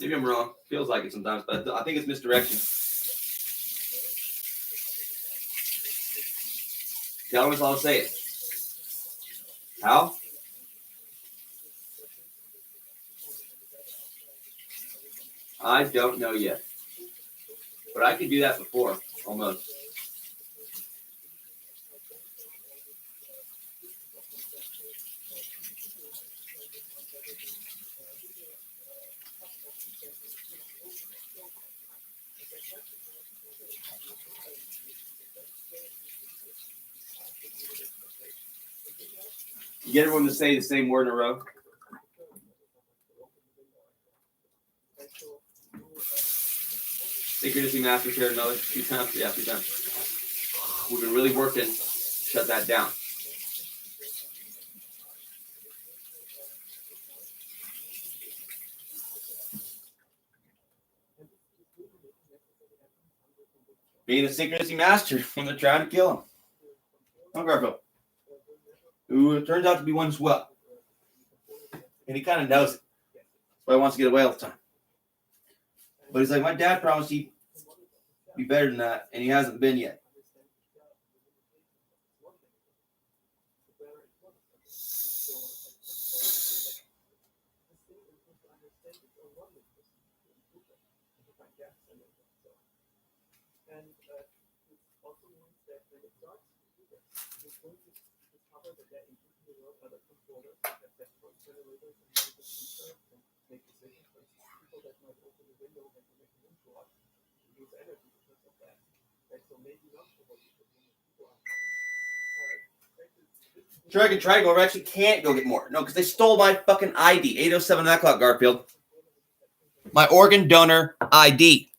Maybe I'm wrong. Feels like it sometimes, but I think it's misdirection. Tell us how to say it. How? I don't know yet. But I could do that before, almost. You get everyone to say the same word in a row. Synchronicity Master Taran Miller. 2 times? Yeah, 2 times. We've been really working to shut that down. Being a synchronicity master when they're trying to kill him. Oh, Garfield. Who it turns out to be one as well. And he kind of knows it. That's why he wants to get away all the time. But he's like, my dad promised he'd be better than that, and he hasn't been yet. Dragon Triangle, I actually can't go get more. No, because they stole my fucking ID. 807 that clock, Garfield. My organ donor ID.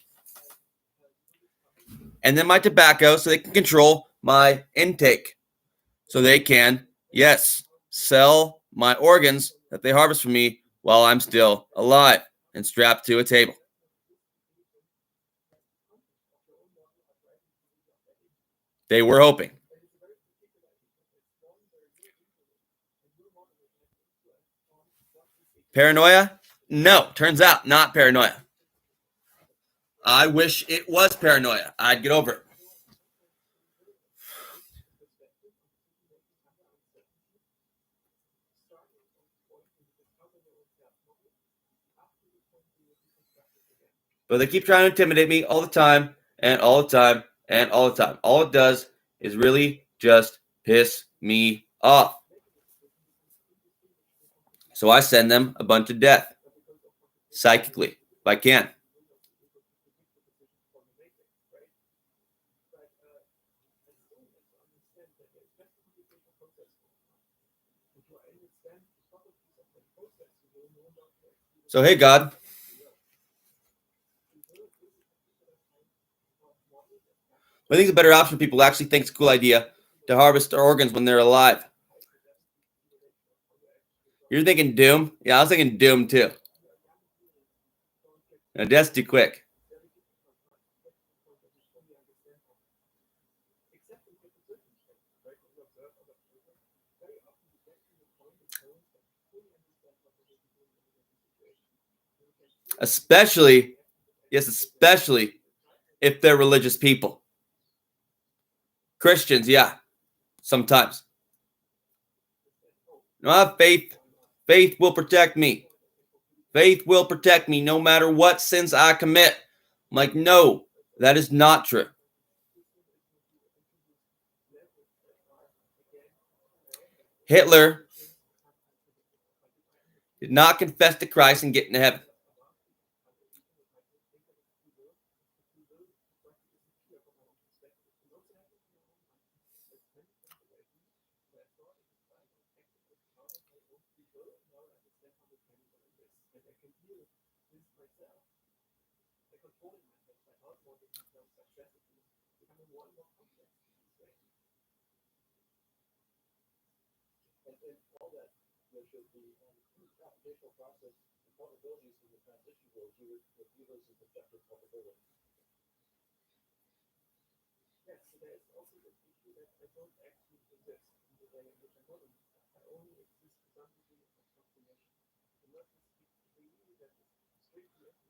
And then my tobacco so they can control my intake. So they can, yes, sell my organs that they harvest from me while I'm still alive and strapped to a table. They were hoping. Paranoia? No, turns out not paranoia. I wish it was paranoia. I'd get over it. But they keep trying to intimidate me all the time and all the time and all the time. All it does is really just piss me off. So I send them a bunch of death. Psychically, if I can. So, hey, God. What do you think is a better option for people who actually think it's a cool idea to harvest their organs when they're alive? You're thinking Doom? Yeah, I was thinking Doom too. No, death's too quick. Especially if they're religious people. Christians, yeah, sometimes. No, I have faith. Faith will protect me. Faith will protect me no matter what sins I commit. I'm like, no, that is not true. Hitler did not confess to Christ and get into heaven.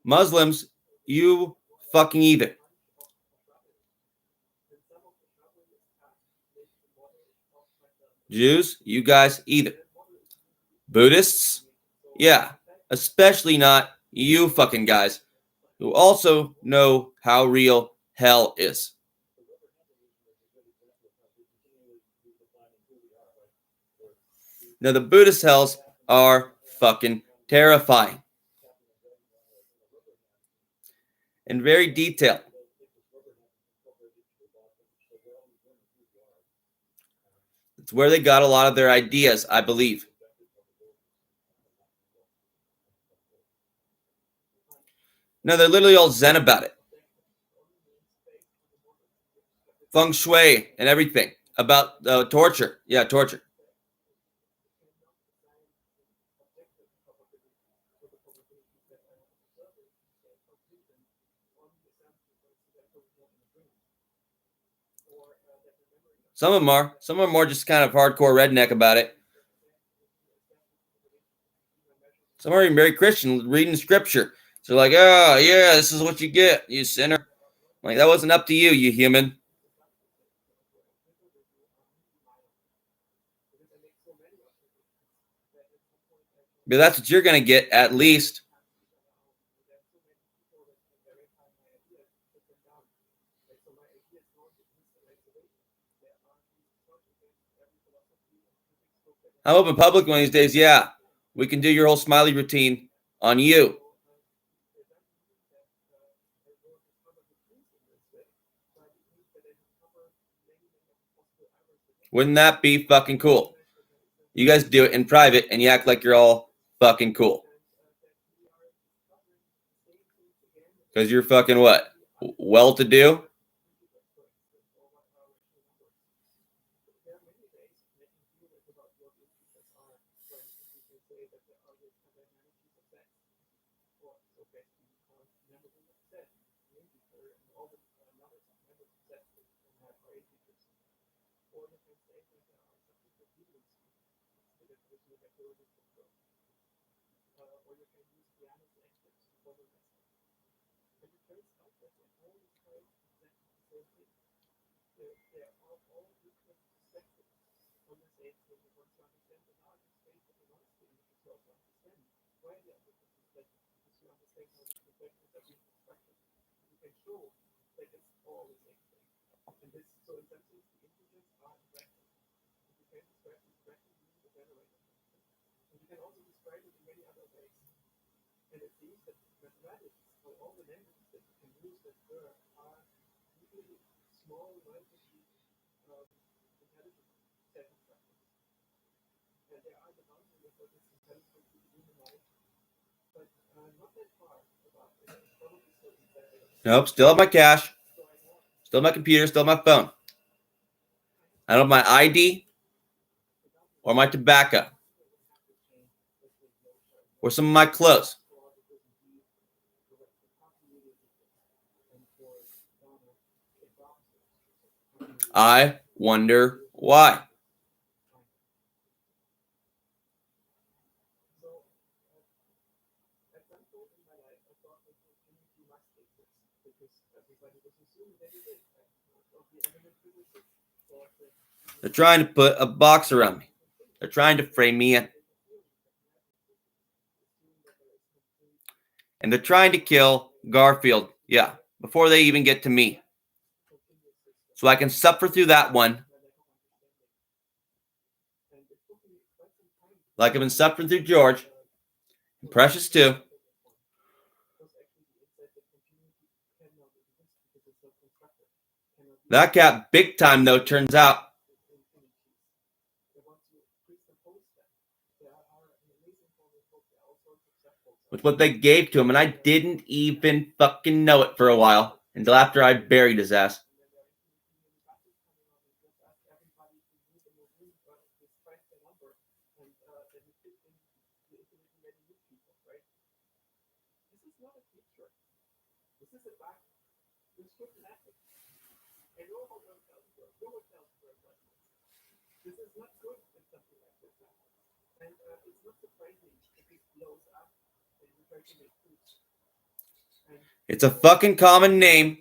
Muslims, you fucking either. Jews, you guys either. Buddhists, yeah, especially not you fucking guys who also know how real hell is. Now, the Buddhist hells are fucking terrifying and very detailed. It's where they got a lot of their ideas, I believe. No, they're literally all zen about it. Feng shui and everything. About torture. Yeah, torture. Some of them are. Some of them are more just kind of hardcore redneck about it. Some are even very Christian, reading scripture. So like, oh, yeah, this is what you get, you sinner. Like, that wasn't up to you, you human. But that's what you're going to get, at least. I'm open public one of these days. Yeah, we can do your whole smiley routine on you. Wouldn't that be fucking cool? You guys do it in private and you act like you're all fucking cool. Because you're fucking what? Well-to-do? Nope, still have my cash. Still my computer, still my phone. I don't have my ID or my tobacco or some of my clothes. I wonder why. They're trying to put a box around me. They're trying to frame me in. And they're trying to kill Garfield, yeah, before they even get to me. So I can suffer through that one like I've been suffering through George and Precious too. That cat big time, though, turns out. With what they gave to him, and I didn't even fucking know it for a while until after I buried his ass. It's a fucking common name.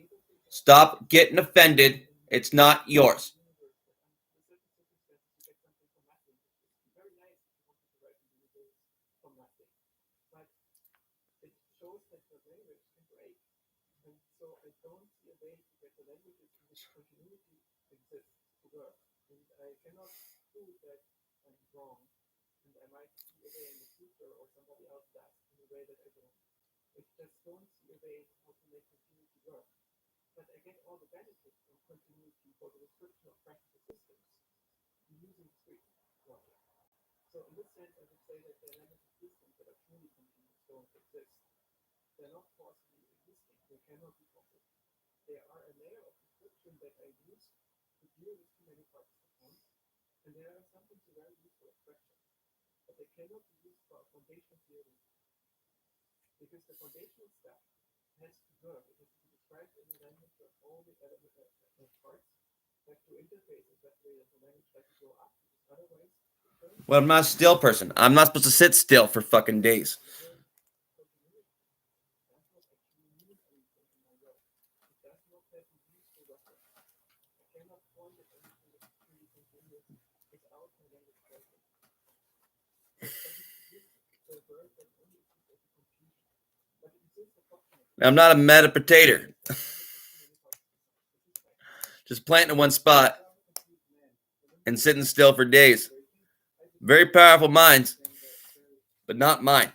Stop getting offended. It's not yours. Well, I'm not a still person. I'm not supposed to sit still for fucking days. I'm not a meditator. Just planting in one spot and sitting still for days. Very powerful minds, but not mine.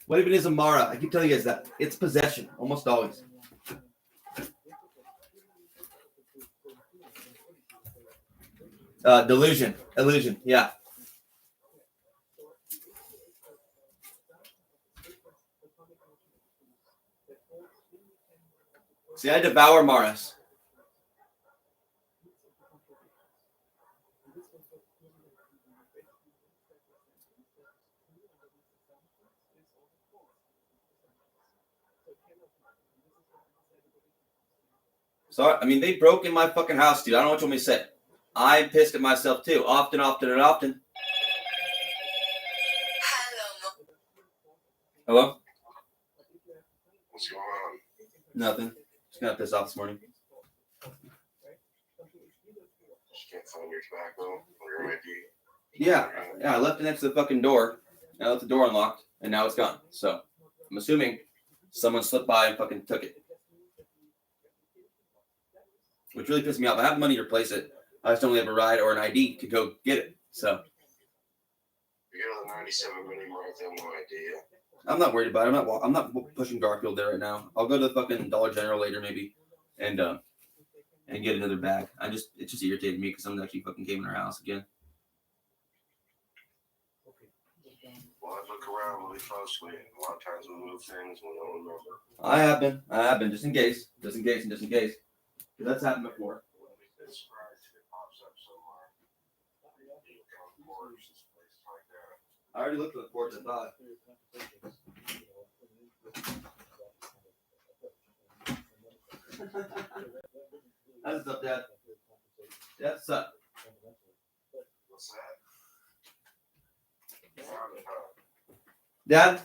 What even is a Mara? I keep telling you guys that. It's possession, almost always. Delusion. Illusion, yeah. See, I devour Maras. Sorry, I mean, they broke in my fucking house, dude. I don't know what you want me to say. I'm pissed at myself, too. Often. Hello? What's going on? Nothing. Just got pissed off this morning. Just can't find your tobacco or your ID. Yeah, I left it next to the fucking door. and I left the door unlocked, and now it's gone. So I'm assuming someone slipped by and fucking took it. Which really pissed me off. I have money to replace it. I just don't have a ride or an ID to go get it. So You go to the 97 Mini Mart, they have no idea. I'm not worried about it. I'm not pushing Garfield there right now. I'll go to the fucking Dollar General later maybe, and get another bag. It just irritated me because someone actually fucking came in our house again. Well, I look around really closely. A lot of times we move things and we don't remember. I have been, just in case. Because that's happened before. It's surprised if it pops up somewhere. I already looked at the porch, I thought. That's up, Dad. That's up. What's that? Dad?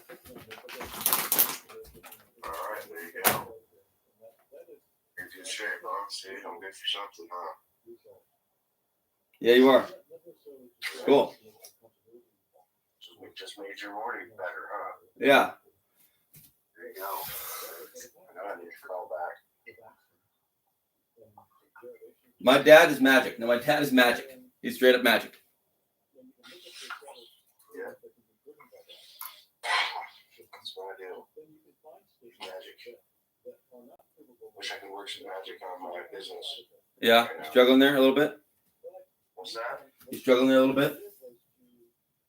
Alright, there you go. You're in good shape, huh? See, I'm good for something, huh? Yeah, you are. Cool. Just made your morning better, huh? Yeah. There you go. I know I need to call back. My dad is magic. No, my dad is magic. He's straight up magic. Yeah. That's what I do. Magic. Wish I could work some magic on my business. Yeah. Struggling there a little bit? What's that? You struggling there a little bit?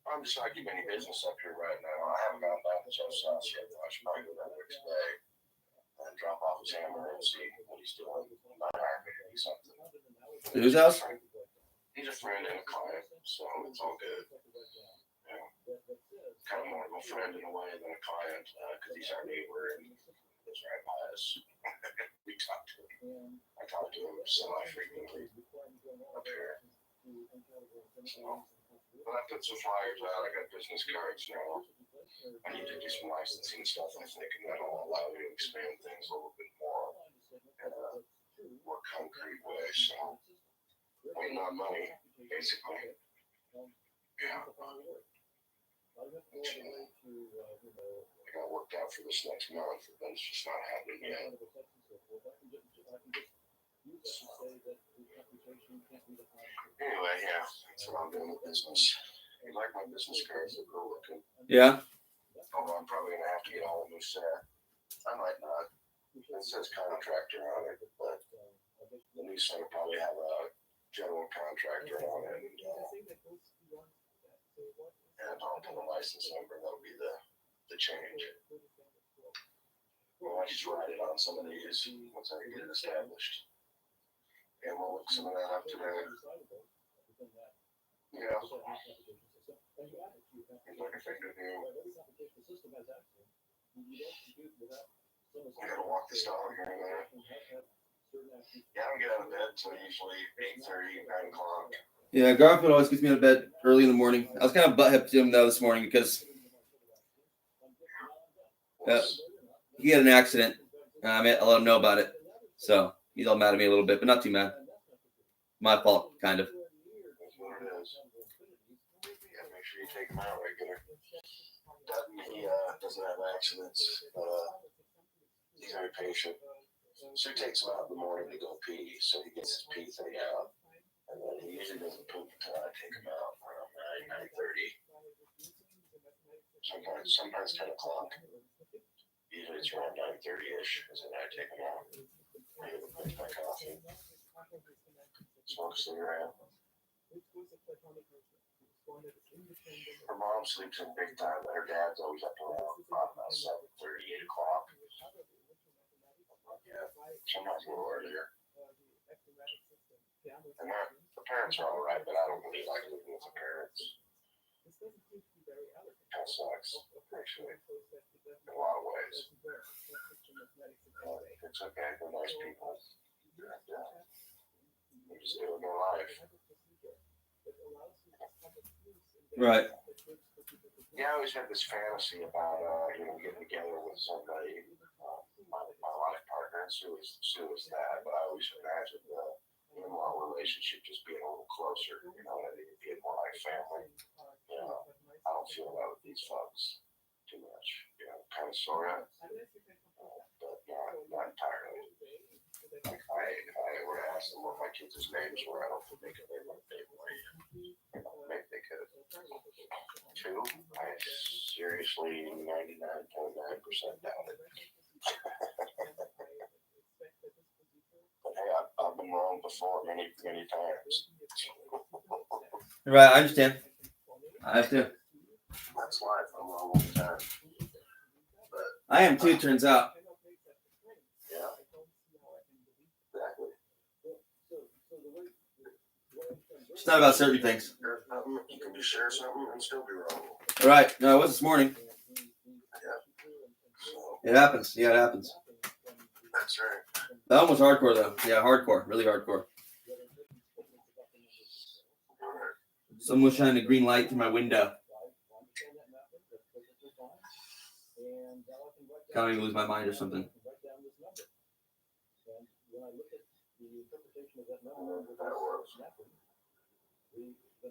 I'm just not keeping any business up here right now. I haven't gone down to Joe's house yet. I should probably go down there today and drop off his hammer and see what he's doing. Not hire me to do something. To whose house? He's a friend and a client, so it's all good. Yeah. Kind of more of a friend in a way than a client because he's our neighbor and lives right by us. We talk to him. I talk to him semi-frequently up here. So, but I put some flyers out. I got business cards now. I need to do some licensing stuff, I think, and that'll allow me to expand things a little bit more in a more concrete way. So, waiting on money, basically. Yeah. I got worked out for this next month, but it's just not happening yet. Anyway, yeah, that's what I'm doing with business. You like my business cards? They're cool looking. Yeah. Although I'm probably gonna have to get a whole new set. I might not. It says contractor on it, but the new set will probably have a general contractor on it. And I'll put a license number. That'll be the change. Well, I just write it on some of these once I get it established. And we'll look some of that up today. Yeah. It's like a thing to do. I gotta walk this dog here and there. Yeah, I don't get out of bed till usually 8:30, 9 o'clock. Yeah, Garfield always gets me out of bed early in the morning. I was kind of butthead to him though this morning because he had an accident. I let him know about it. So he's all mad at me a little bit, but not too mad. My fault, kind of. That's what it is. You gotta make sure you take him out regular. He doesn't have accidents, but he's very patient. So he takes him out in the morning to go pee, so he gets his pee thing out. And then he usually doesn't poop until I take him out around 9:30. Sometimes 10 o'clock. Usually it's around 9:30-ish, is when I take him out. I give him my coffee. Smoke a cigarette. Her mom sleeps in big time, but her dad's always up around about 7:30, 8 o'clock. Yeah, sometimes a little earlier. And the parents are all right, but I don't really like living with the parents. Kind of sucks, actually, in a lot of ways. It's okay, they're nice people. They're just doing their life. Right. Yeah, I always had this fantasy about getting together with somebody, my life partner, and Sue is that, but I always imagined the relationship just being a little closer, and it being more like family. I don't feel that with these fucks too much. Kind of sort of, but not entirely. Like if I were to ask them what my kids' names were, I don't think they could name my family. Maybe they could. Two, I seriously 99.9% doubt it. But hey, I've been wrong before many times. Right, I understand. I have to. That's life. I'm wrong all the time. But I am too, turns out. yeah, exactly. It's not about certain things. You can be sure of something and still be wrong. All right. No, it was this morning. Yeah. So It happens. Yeah, it happens. that's right. That one was hardcore, though. Yeah, hardcore. Really hardcore. Someone was shining a green light through my window. Kind of lose my mind or something.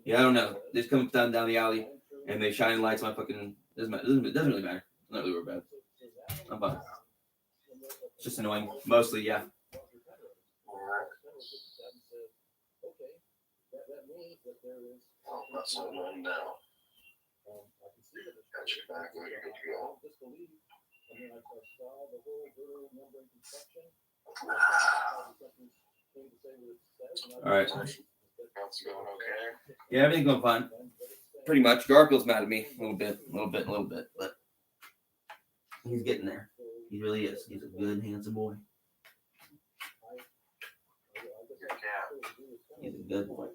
Yeah, I don't know. They just come down the alley and they shine lights on my fucking. Doesn't really matter. It's not really real bad. I'm fine. It's just annoying. Mostly, yeah. Oh, that's so annoying now. Got your back where you're good to go. All right. That's going okay. Yeah, everything's going fine. Pretty much. Garfield's mad at me a little bit, but he's getting there. He really is. He's a good, handsome boy. Your cat. He's a good boy.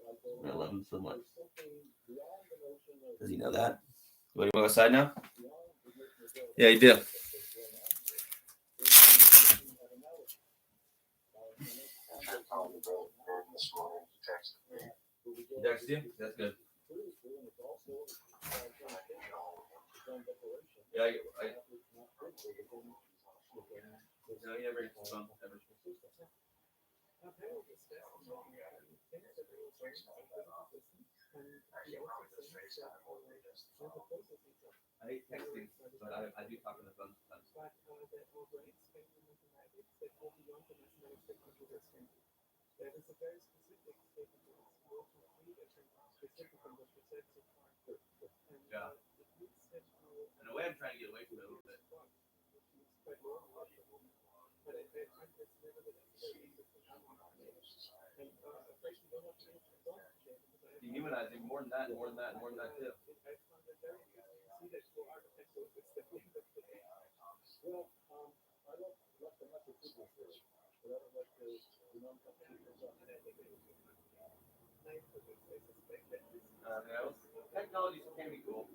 I love him so much. Does he know that? What, do you want to go outside now? Yeah, you do. I tried calling the bird this morning. He texted me. He texted you? That's good. Yeah, no, he never answers the phone. Ever. I hate texting, but I do talk on the phone sometimes. Yeah. In a way, I'm trying to get away from it a little bit. Dehumanizing more than that too. Technology can be cool.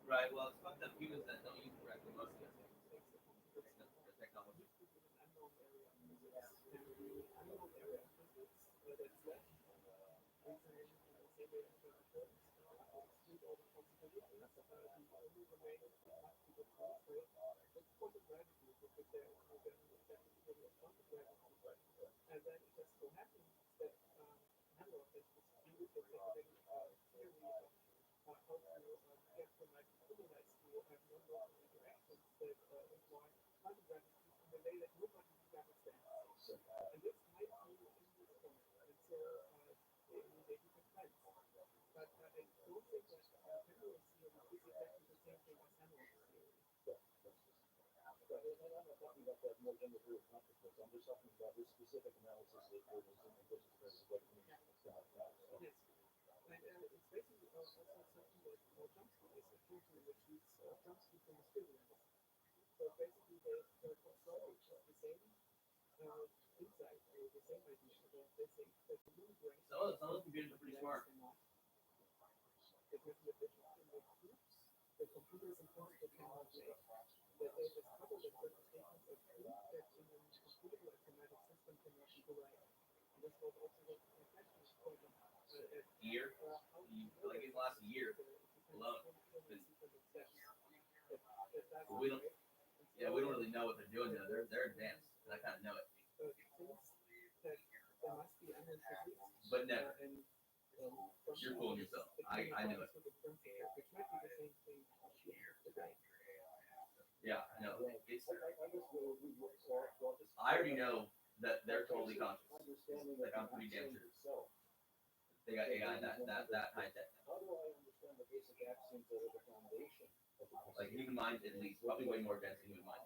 Right. Well, it's fucked up humans that don't use it correctly mostly. The technology. Some of the computers are pretty smart. Year? Like in the last year alone. We don't really know what they're doing now. They're advanced. and I kind of know it. thinks that there must be under physics. But never. And You're fooling yourself. I know it. Which might be the same thing here today. Yeah, I know. It's, I already know that they're totally conscious. Like, I'm pretty damn sure. They got AI that high tech. Like human mind, at least, probably way more advanced than human mind.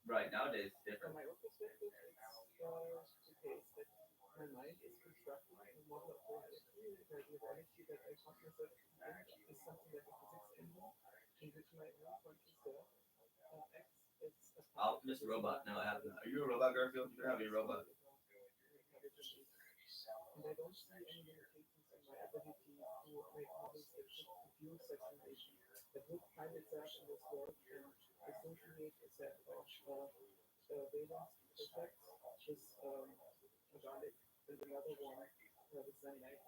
Right, nowadays it's From different. my own perspective, it's the case that my mind is constructing a model of reality. The reality that I find myself in is something like a physics engine in which my own conscious self acts as a Oh, Mr. Robot, no, I have not. Are you a robot, Garfield? You're having a robot. And I don't see any limitations in my ability to make models that could produce such information that would find itself in this world and associate a set of valence effects with organic and another one with cyanide.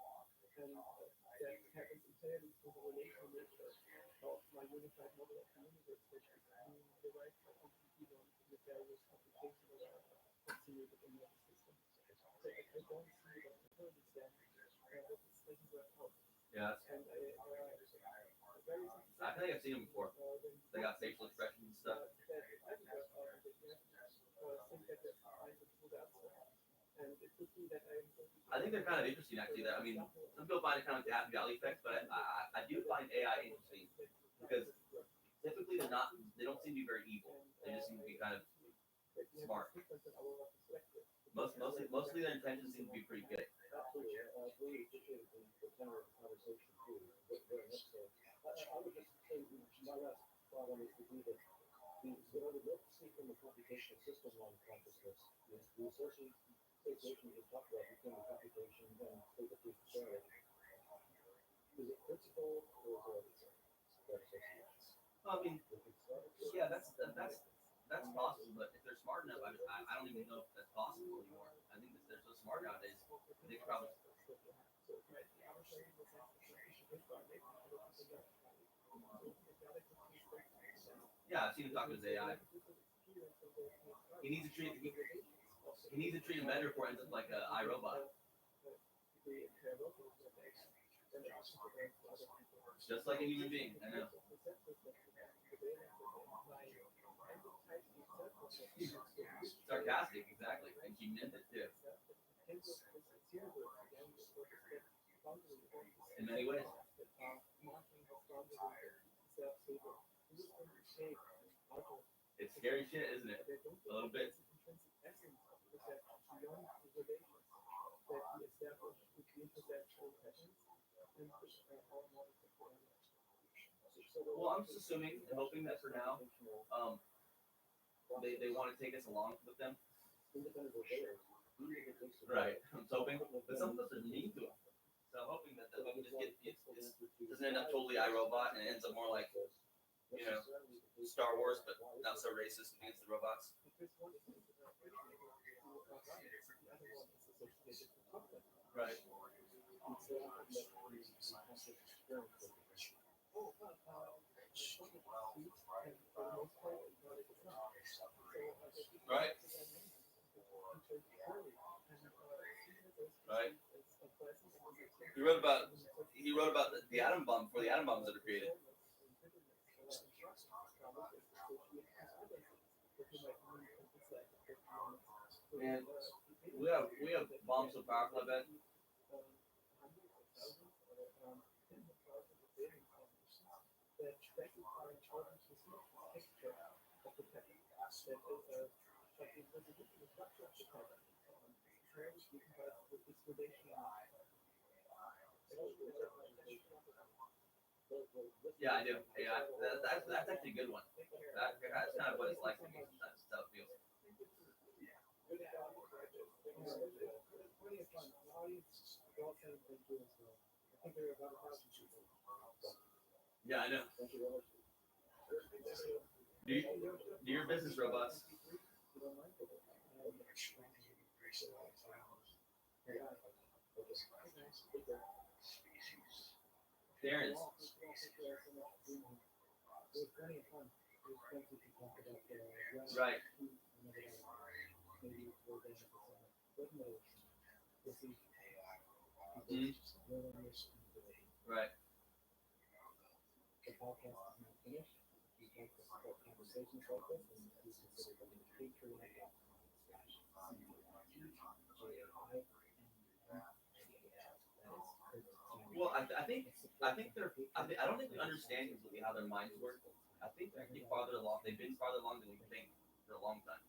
And that happens entirely through the relational nature of my unified model of the universe, which is being derived by completely the various computations that are considered in the system. So I don't see what the problem is there. This doesn't work out. Yeah, And I think I've seen them before. They got facial expressions and stuff. I think they're kind of interesting, actually. I mean, some people find it kind of like the Happy Valley effect, but I do find AI interesting because typically they don't seem to be very evil. They just seem to be kind of smart. Mostly their intentions seem to be pretty good. Absolutely. I really appreciated the tenor of the conversation too. Very much so. I would just say my last thought on this would be that what I would love to see from the computational system on consciousness is the association you just talked about between the computation and say the proof of theory. Is it principle or is it that association? Well, I mean, yeah, that's possible, but if they're smart enough, I don't even know if that's possible anymore. I think that they're so smart nowadays, they could probably. Yeah, I've seen him talk to his AI. He needs to treat him better before it ends up like a iRobot. Just like a human being, I know. Sarcastic, exactly, and she meant it too. In many ways. It's scary shit, isn't it? A little bit. Well, I'm just assuming and hoping that for now, they want to take us along with them. Right, I'm hoping, but some of us are mean to them. So I'm hoping that we can just get it doesn't end up totally iRobot and it ends up more like, you know, Star Wars, but not so racist against the robots. Right. Right. Right. He wrote about the atom bomb before the atom bombs ever created. And we have bombs so powerful, I bet. Yeah, I do. Yeah, that's actually a good one. That's kind of what it's like to me sometimes. That's how it feels. Yeah, I know. Do your business, robots. Terrence. was plenty of fun. It was plenty to talk about Right. maybe toward the end of the summer. But no, this is Right. the podcast is not finished. If you'd like to support conversations like this, then please consider going to patreon.com/CJI. Well, I think they're. I don't think we understand completely how their minds work. I think they're actually farther along. They've been farther along than we think for a long time.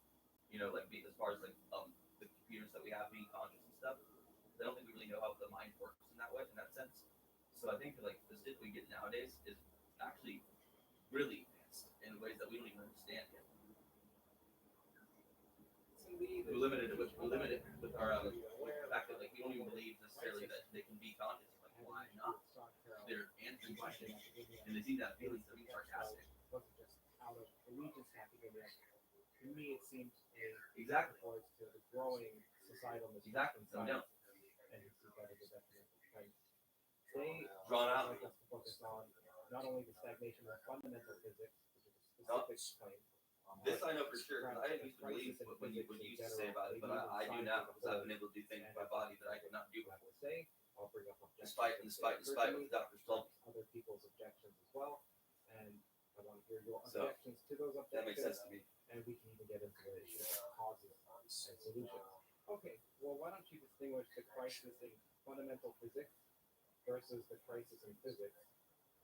You know, like as far as like the computers that we have being conscious and stuff. I don't think we really know how the mind works in that way, in that sense. So I think that, like the shit we get nowadays is actually really advanced in ways that we don't even understand yet. We're limited with our with the fact that like we don't even believe necessarily that they can be conscious. Like why not? They're answering questions and they seem to have feelings that are sarcastic. Wasn't just out of allegiance happiness. To me, it seems Exactly. towards to the growing societal Exactly. So no. And you see that as a definite trend. They Drawn out. like us to focus on not only the stagnation of fundamental physics, which is a specific claim. This I know for sure, because I didn't used to believe what you used to say about it, but I do now, because I've been able to do things with my body that I could not do before. I'll bring up Despite what the doctors told me. other people's objections as well, and I want to hear your So, objections to those objections. That makes sense to me. And we can even get into the issue of causes and solutions. Okay, well, why don't you distinguish the crisis in fundamental physics versus the crisis in physics,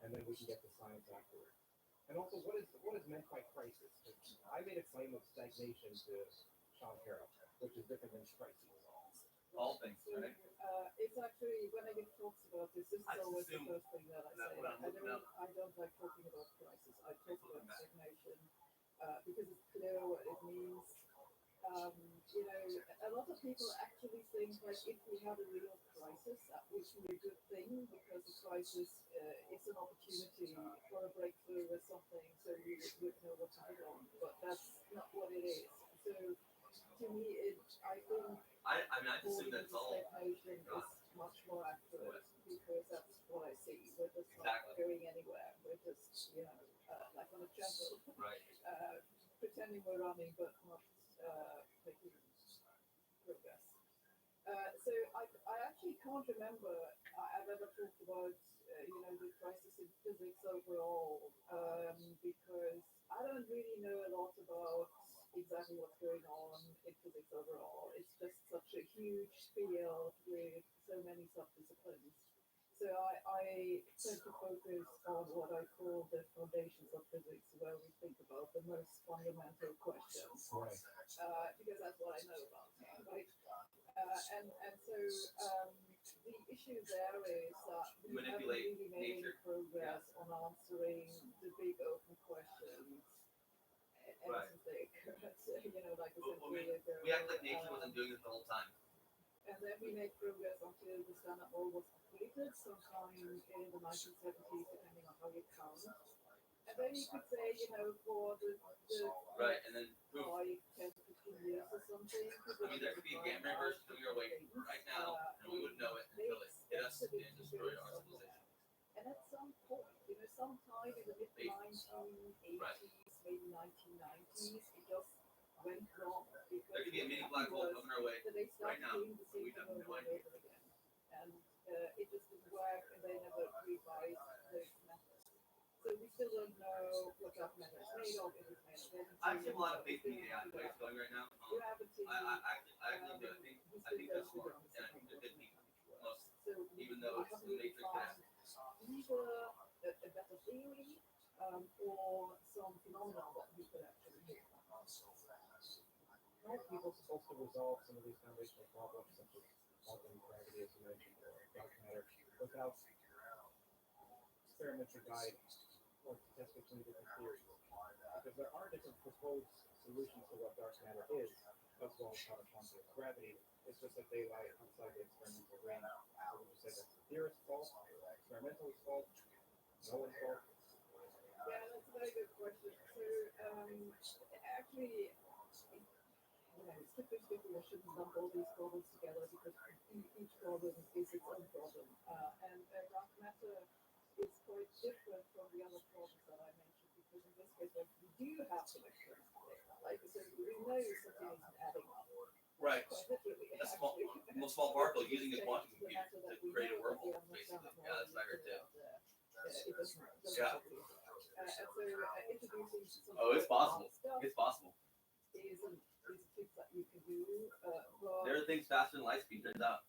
and then we can get to science afterwards. And also, what is meant by crisis? I made a claim of stagnation to Sean Carroll, which is different than crisis. All things, right? It's actually when I get talks about this is I always the assume first thing that I say. what I'm looking up. I don't like talking about crisis. I talk about stagnation because it's clear what it means. You know, a lot of people actually think like if we have a real crisis, that would be a good thing because a crisis is an opportunity for a breakthrough or something, so you would know what to do on. But that's not what it is. So to me, I think. I assume that's all. Stagnation is much more accurate because that's what I see. We're just Exactly. not going anywhere. We're just, you know, like on a jungle, Right. pretending we're running but not making progress. So I actually can't remember I've ever talked about, you know, the crisis in physics overall because I don't really know a lot about exactly what's going on in physics overall. It's just such a huge field with so many subdisciplines. So I tend to focus on what I call the foundations of physics, where we think about the most fundamental questions, because that's what I know about, right? And so the issue there is that we haven't Manipulate really made any nature. progress on answering the big open questions. Right. You know, like a Well, century ago. We act like nature wasn't doing it the whole time. And then we made progress until the Standard Oil was completed sometime in the 1970s, depending on how you count. And then you could say, you know, for the Right, and then poof. 5, 10, 15 years or something. I mean, there could be a gamma reverse coming our way right now, and we wouldn't know it until it hit us and destroyed our civilization. And at some point, you know, sometime in the mid 1980s, Right. maybe 1990s, it just went wrong. There could be a mini black hole coming our way That they right started now, doing the and same we thing have over no and idea. over again. And it just didn't work, and they never revised those methods. So we still don't know what dark matter is made of. It is made of energy. I actually have a lot of faith in the AI way it's going right now. Gravity. I actually do. I think they're smart, and I think they're good people. Most, So even though it's the matrix that either a better theory or some phenomenon that we could actually do. How are people supposed to resolve some of these foundational problems, such as quantum gravity, as you mentioned, or dark matter, without experiments or guide or to test between different theories? Because there are different proposed solutions to what dark matter is, as well as how to quantum gravity. It's just that they lie outside the experimental range. So would you say that's the theorist's fault, experimentalist's fault, no one's fault? Yeah, that's a very good question. So actually, you know, it's typically we shouldn't lump all these problems together because each problem is its own problem. And dark matter is quite different from the other problems that I mentioned because a small particle using a quantum computer to create a wormhole, basically. Yeah, that's what I heard too. Yeah. Oh, it's possible. It's possible. Is a trick that you can do. There are things faster than light speed, turns out.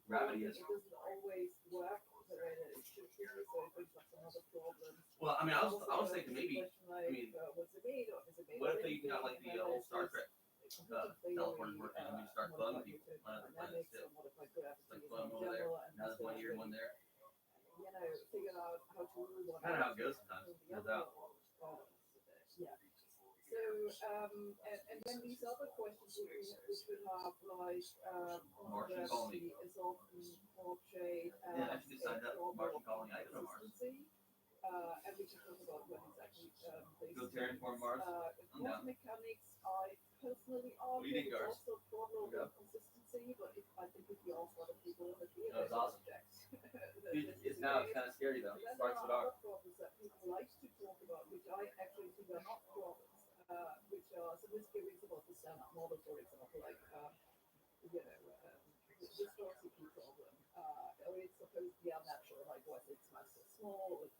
Gravity is. It doesn't always work the way that it should be, so it brings up some other problems. Well, I mean, I was thinking maybe. I mean, what's it made of? Is it made what of if they got like the old Star Trek teleporters working and we start cloning people on other planets too? Like clone over there. Now there's one here and one there. You know, figure out how to rule one. Kind of how it goes sometimes. Turns out. Yeah. So, and then these other questions which we have, like, Martian colony. is often portrayed as Yeah, I should decide that Martian colony. I go to Mars. And we can talk about what exactly Go terraform Mars. quantum mechanics, I personally argue, think, it's Garth? also a problem with consistency, but I think if you ask other people in the field, That's awesome. It's now kind of scary though. then Sparks there the are dark. other problems that people like to talk about, which I actually think are not problems, which are some misgivings about the standard model, for example, like, you know, the viscosity problem. Or it's supposed to be unnatural, like was its mass so small, or the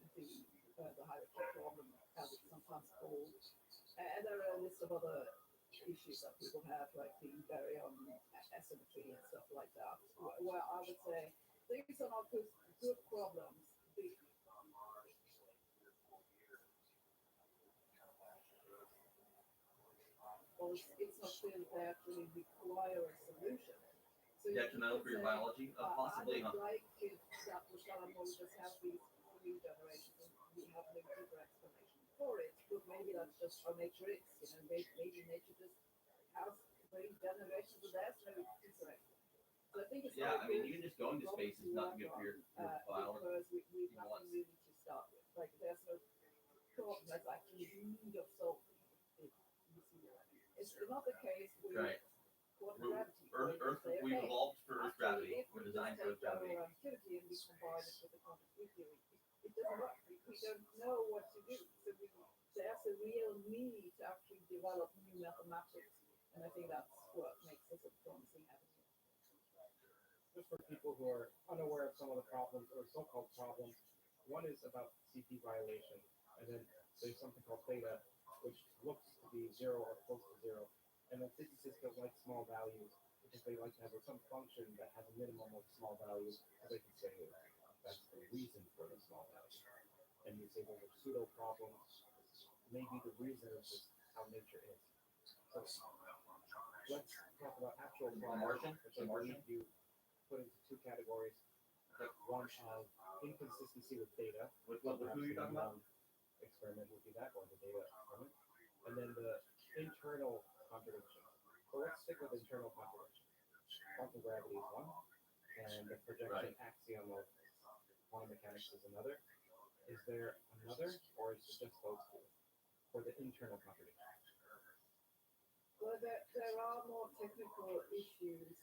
hierarchy problem, as it's sometimes called. And there are a list of other issues that people have, like the baryon asymmetry and stuff like that, where I would say these are not good problems. Or it's not clear that they actually require a solution. So Detrimental for your biology? Possibly, I huh? would like it that the Taran Miller just have these three generations and we have no deeper explanation for it, but maybe that's just how nature is. You know, maybe nature just has three generations and there's no deeper explanation. So I think it's Yeah, I mean, you can just go into space. It's not good for your biology. because we've nothing really to start with. Like there's no problem that's actually in need of solving. It's not the case with Right. quantum gravity. Earth, we've evolved for Earth gravity. We're designed for Earth gravity. Activity and we combine it with the quantum field theory. It doesn't work. We don't know what to do. So there's a real need to actually develop new mathematics, and I think that's what makes this a promising avenue. Just for people who are unaware of some of the problems or so-called problems, one is about CP violation, and then there's something called theta, which looks to be zero or close to zero. And then physicists don't like small values because they like to have some function that has a minimum of small values, so they can say that's the reason for the small value. And you say those are pseudo problems. Maybe the reason is just how nature is. So let's talk about actual problems, which I believe you put into two categories. One of inconsistency with data. With who are you talking about? Experiment would be that, or the data experiment. And then the internal contradiction. So let's stick with internal contradiction. Quantum gravity is one, and the projection axiom of quantum mechanics is another. Is there another, or is it just those two for the internal contradiction? Well, there are more technical issues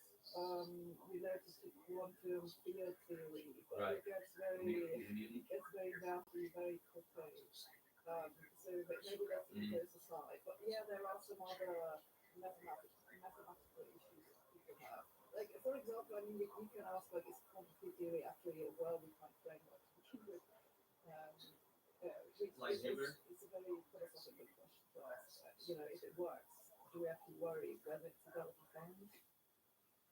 related to quantum field theory, but it gets very nasty very quickly. So but maybe let's leave those aside. But yeah, there are some other mathematical issues that people have. Like for example, I mean, you can ask like, is quantum field theory actually a well-defined framework? It's a very philosophical question to ask. You know, if it works, do we have to worry whether it's well-defined?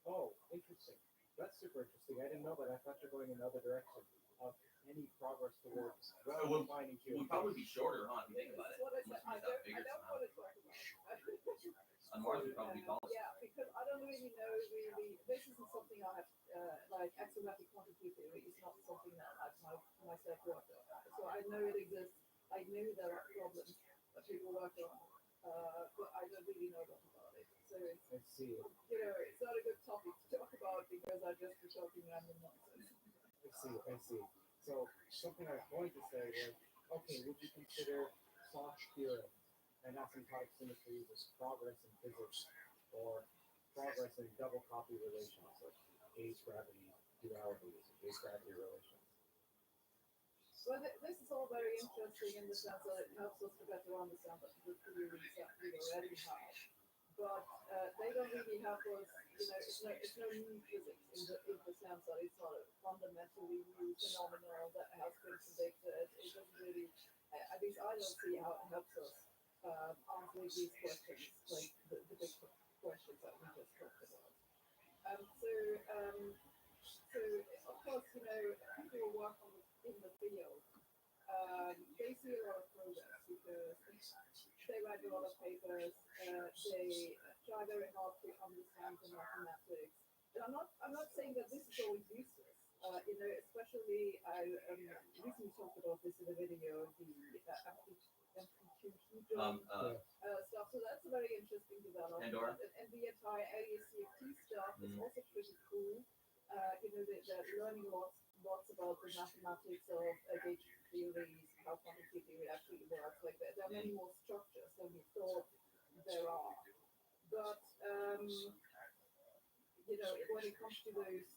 Oh, interesting. That's super interesting. I didn't know that. I thought you're going in another direction of any progress towards defining It would probably be shorter, huh? If you think about it. What I said. I don't want to talk about it. On Mars, would probably be called. Yeah, because I don't really know this isn't something I have, like axiomatic quantum field theory is not something that I've myself worked on. So I know it exists. I know there are problems that people work on, but I don't really know a lot about it. So I see. You know, it's not a good topic to talk about because I just be talking random nonsense. I see. So something I was going to say was, okay, would you consider soft theorem and asymptotic symmetries as progress in physics or progress in double copy relations, like gauge gravity dualities, gauge gravity relations? Well, this is all very interesting in the sense that it helps us to better understand the theories that we already have. but they don't really have those, it's no new physics in the sense that it's not a fundamentally new phenomenon that has been predicted. It doesn't really, at least I don't see how it helps us answering these questions, like the big questions that we just talked about. So of course, people who work in the field, they see a lot of progress because they write a lot of papers, they try very hard to understand the mathematics. And I'm not saying that this is always useless. Especially I recently talked about this in a video, the amplitude stuff. So that's a very interesting development. And the entire AACFT stuff is also pretty cool. They're learning lots about the mathematics of gauge theories, how quantum theory actually works. Like there are many more structures than we thought there are. But when it comes to those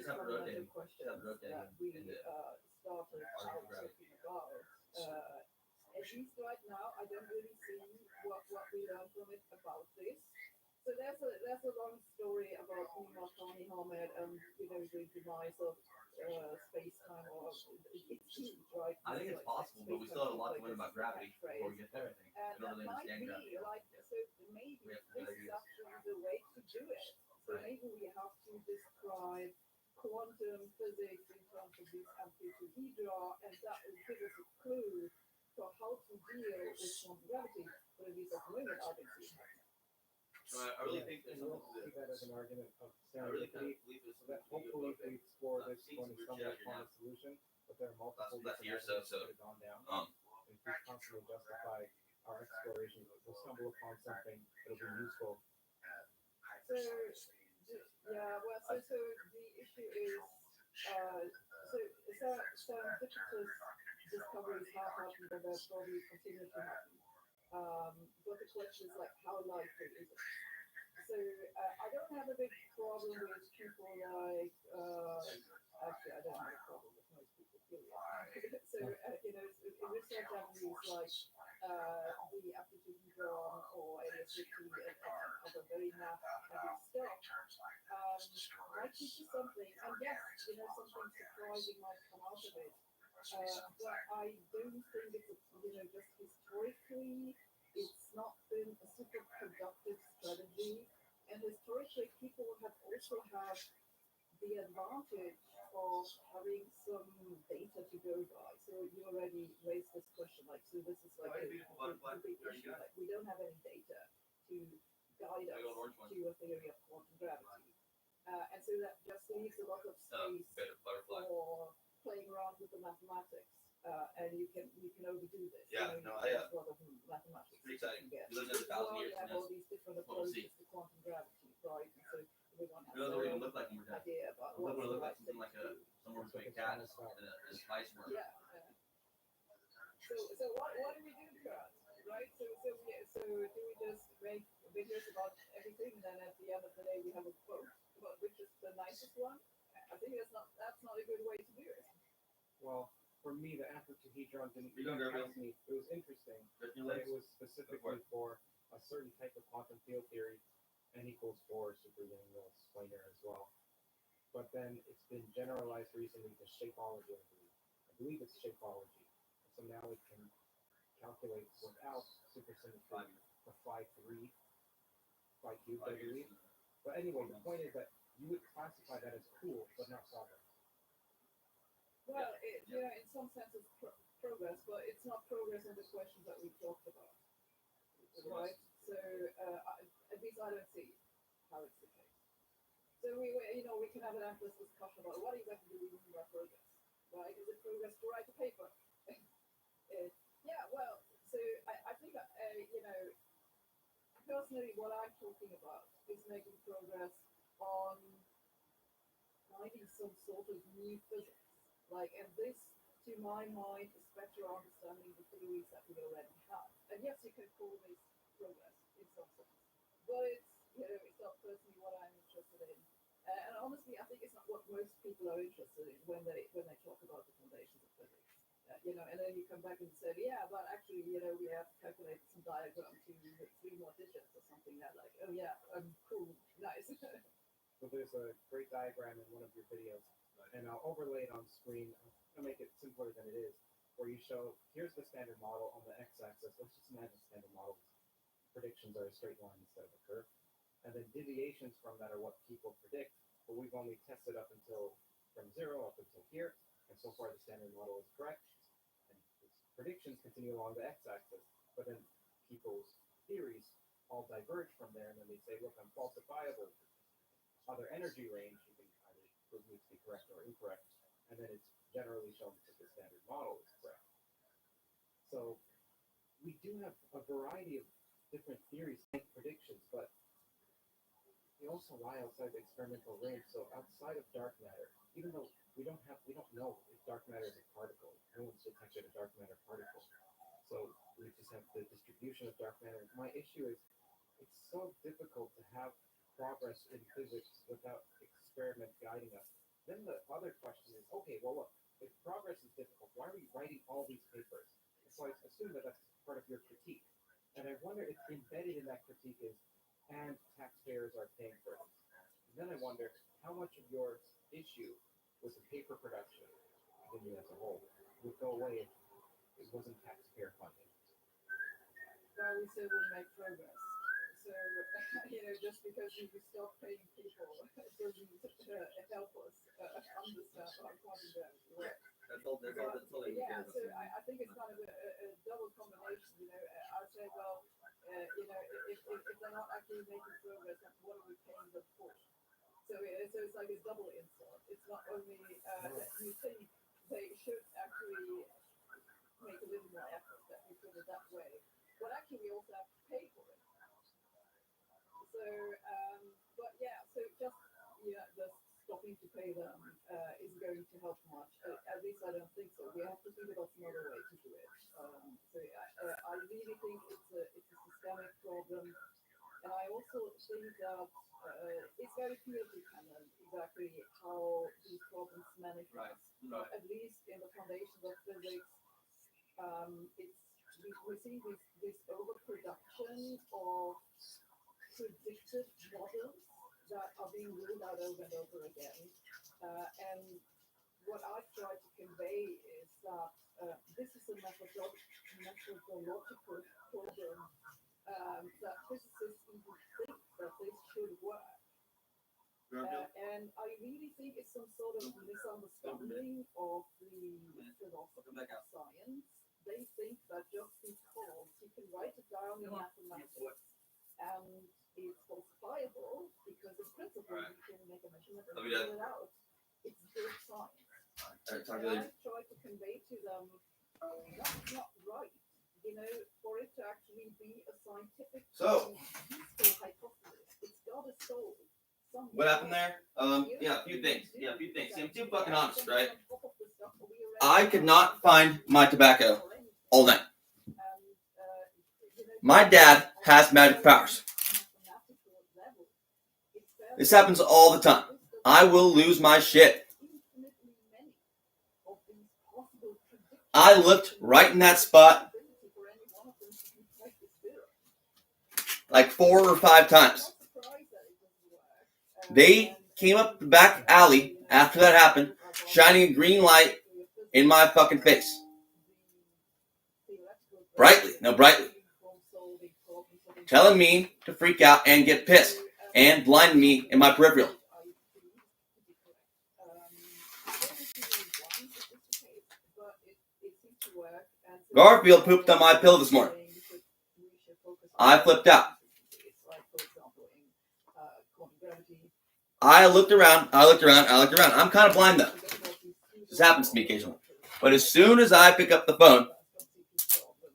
fundamental questions that we started out talking about, at least right now, I don't really see what we learned from it about this. So there's a long story about Marconi Hamed and the demise of space-time, or it's huge, right? I think it's possible, but we still have a lot to learn about gravity before we get to everything. And We don't really that might understand be gravity. like, so maybe this is actually the way to do it. So maybe we have to describe quantum physics in terms of these amplitude-hedra, and that will give us a clue for how to deal with quantum gravity. But at least at the moment, I don't see it happening. I really think there's and something we'll to see that as an argument of I really kind of serendipity. believe there's That something to hopefully if we explore this, seeing going some to weird stumble shit out upon here a solution. But there are multiple That's different here, so- avenues that have gone down. If we constantly justify our exploration, we'll stumble upon something that'll be useful. So the issue is, serendipitous discoveries have happened and they'll probably continue to happen. But the question is like, how likely is it? So I don't have a big problem with people like, actually I don't have a problem with most people, period. So, research avenues like the aptitude neuron or ASCT and other very math-heavy stuff might teach you something. And yes, something surprising might come out of it. But I don't think it's, just historically, it's not been a super productive strategy. And historically, people have also had the advantage of having some data to go by. So you already raised this question, like, so this is like a big issue. Like, we don't have any data to guide us to a theory of quantum gravity. And so that just leaves a lot of space for playing around with the mathematics. And you can overdo this. Yeah, there's a lot of mathematics. Pretty exciting. Get. We lived in 1,000 years. You have all these different approaches to quantum gravity, right? And so everyone has Who knows what we even look like when we're done? idea about We're what's going to the look right like something thing like to do. somewhere between a cat and a spice worm. Yeah. So what do we do, Kurt? Right? So do we just make videos about everything, and then at the end of the day we have a vote about which is the nicest one? I think that's not a good way to do it. Well, for me, the amplitude-hedron didn't You don't go, impress me. It was interesting, but it was specifically for a certain type of quantum field theory. N equals 4 superunion will explain it as well. But then it's been generalized recently to shapeology, I believe. I believe it's shapeology. So now it can calculate without supersymmetry the phi 3, phi cubed, I believe. But anyway, the point is that you would classify that as cool, but not progress. Well, in some sense it's progress, but it's not progress in the questions that we talked about, right? So at least I don't see how it's the case. So we can have an endless discussion about what exactly do we mean by progress, right? Is it progress to write a paper? Yeah, well, so I think personally, what I'm talking about is making progress on finding some sort of new physics. And this, to my mind, is better understanding the theories that we already have. And yes, you can call this progress in some sense, but it's not personally what I'm interested in. And honestly, I think it's not what most people are interested in when they talk about the foundations of physics. You know, and then you come back and say, yeah, but actually, you know, we have calculated some diagram to 3 more digits or something. That like, oh yeah, cool, nice. So there's a great diagram in one of your videos, and I'll overlay it on screen. I'll make it simpler than it is, where you show, here's the standard model on the x-axis. Let's just imagine standard models. Predictions are a straight line instead of a curve. And then deviations from that are what people predict, but we've only tested up until from 0 up until here, and so far the standard model is correct. And its predictions continue along the x-axis, but then people's theories all diverge from there, and then they say, look, I'm falsifiable. Other energy range, you can either prove me to be correct or incorrect, and then it's generally shown that the standard model is correct. So we do have a variety of different theories make predictions, but they also lie outside the experimental range. So outside of dark matter, even though we don't know if dark matter is a particle. No one's detected a dark matter particle. So we just have the distribution of dark matter. My issue is it's so difficult to have progress in physics without experiment guiding us. Then the other question is, okay, well look, if progress is difficult, why are we writing all these papers? So I assume that that's part of your critique. And I wonder if embedded in that critique is, and taxpayers are paying for it. And then I wonder how much of your issue with the paper production, opinion as a whole, would go away if it wasn't taxpayer funding. Well, we still will make progress. So, you know, just because you stop paying people doesn't help us understand how quantum gravity works. Yeah, so I think it's kind of a double combination. You know, I say, well, you know, if they're not actually making progress, then what are we paying them for? So it's like a double insult. It's not only that you think they should actually make a little more effort, that we put it that way, but actually we also have to pay for it. So, but yeah, so just stopping to pay them isn't going to help much. At least I don't think so. We have to think about some other way to do it. So I really think it's a systemic problem, and I also think that it's very field dependent exactly how these problems manifest. Right. At least in the foundations of physics, we see this overproduction of predicted models that are being ruled out over and over again. And what I've tried to convey is that this is a methodological problem that physicists even think that this should work. And I really think it's some sort of misunderstanding of the philosophy of science. They think that just because you can write it down in mathematics and it's falsifiable, because in principle you can make a measurement and figure it out, it's good science. And I try to convey to them that's not right. You know, for it to actually be a scientific useful hypothesis, it's got to solve something. What happened there? Yeah, a few things. See, I'm too fucking honest, right? I could not find my tobacco all night. My dad has magic powers. This happens all the time. I will lose my shit. I looked right in that spot like 4 or 5 times. They came up the back alley after that happened, shining a green light in my fucking face. Brightly. Telling me to freak out and get pissed, and blind me in my peripheral. Garfield pooped on my pillow this morning. I flipped out. I looked around. I'm kind of blind though. This happens to me occasionally. But as soon as I pick up the phone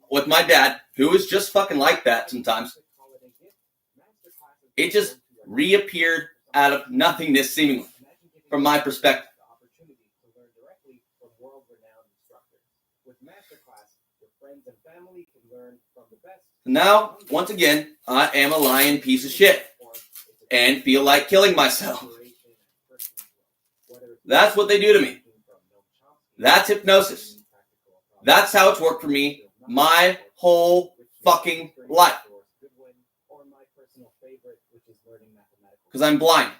with my dad, who is just fucking like that sometimes, it just reappeared out of nothingness seemingly, from my perspective. Now, once again, I am a lying piece of shit and feel like killing myself. That's what they do to me. That's hypnosis. That's how it's worked for me my whole fucking life. Because I'm blind.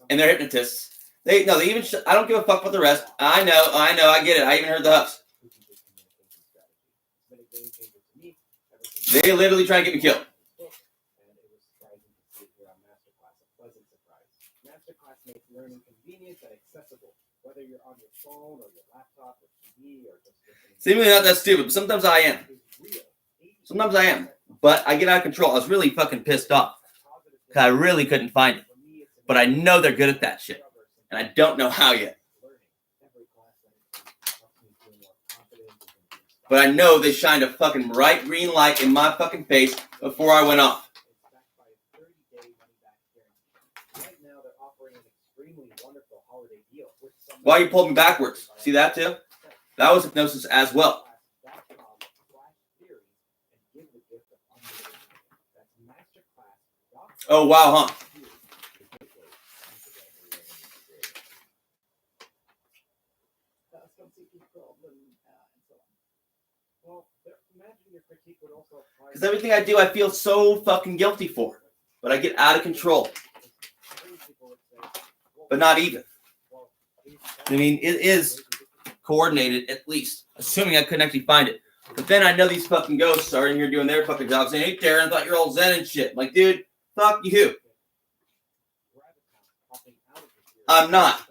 And they're hypnotists. They even. I don't give a fuck about the rest. I know. I get it. I even heard the huffs. They literally try to get me killed. Masterclass makes learning convenient and accessible, whether you're on your phone or your laptop or TV or just listening. Seemingly not that stupid, but sometimes I am. Sometimes I am. But I get out of control. I was really fucking pissed off. Because I really couldn't find it. But I know they're good at that shit. And I don't know how yet. But I know they shined a fucking bright green light in my fucking face before I went off. Why you pulled me backwards? See that too? That was hypnosis as well. Oh wow, huh? Because everything I do, I feel so fucking guilty for. But I get out of control. But not even. I mean, it is coordinated, at least. Assuming I couldn't actually find it. But then I know these fucking ghosts are in here doing their fucking job saying, hey, Taran, I thought you're all zen and shit. I'm like, dude, fuck you. I'm not.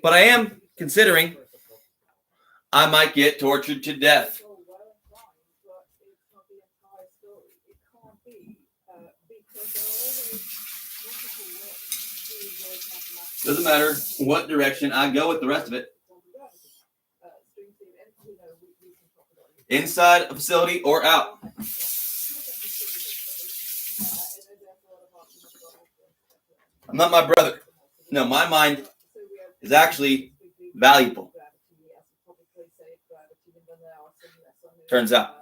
But I am considering I might get tortured to death. Doesn't matter what direction I go with the rest of it. Inside a facility or out. I'm not my brother. No, my mind is actually valuable. Turns out.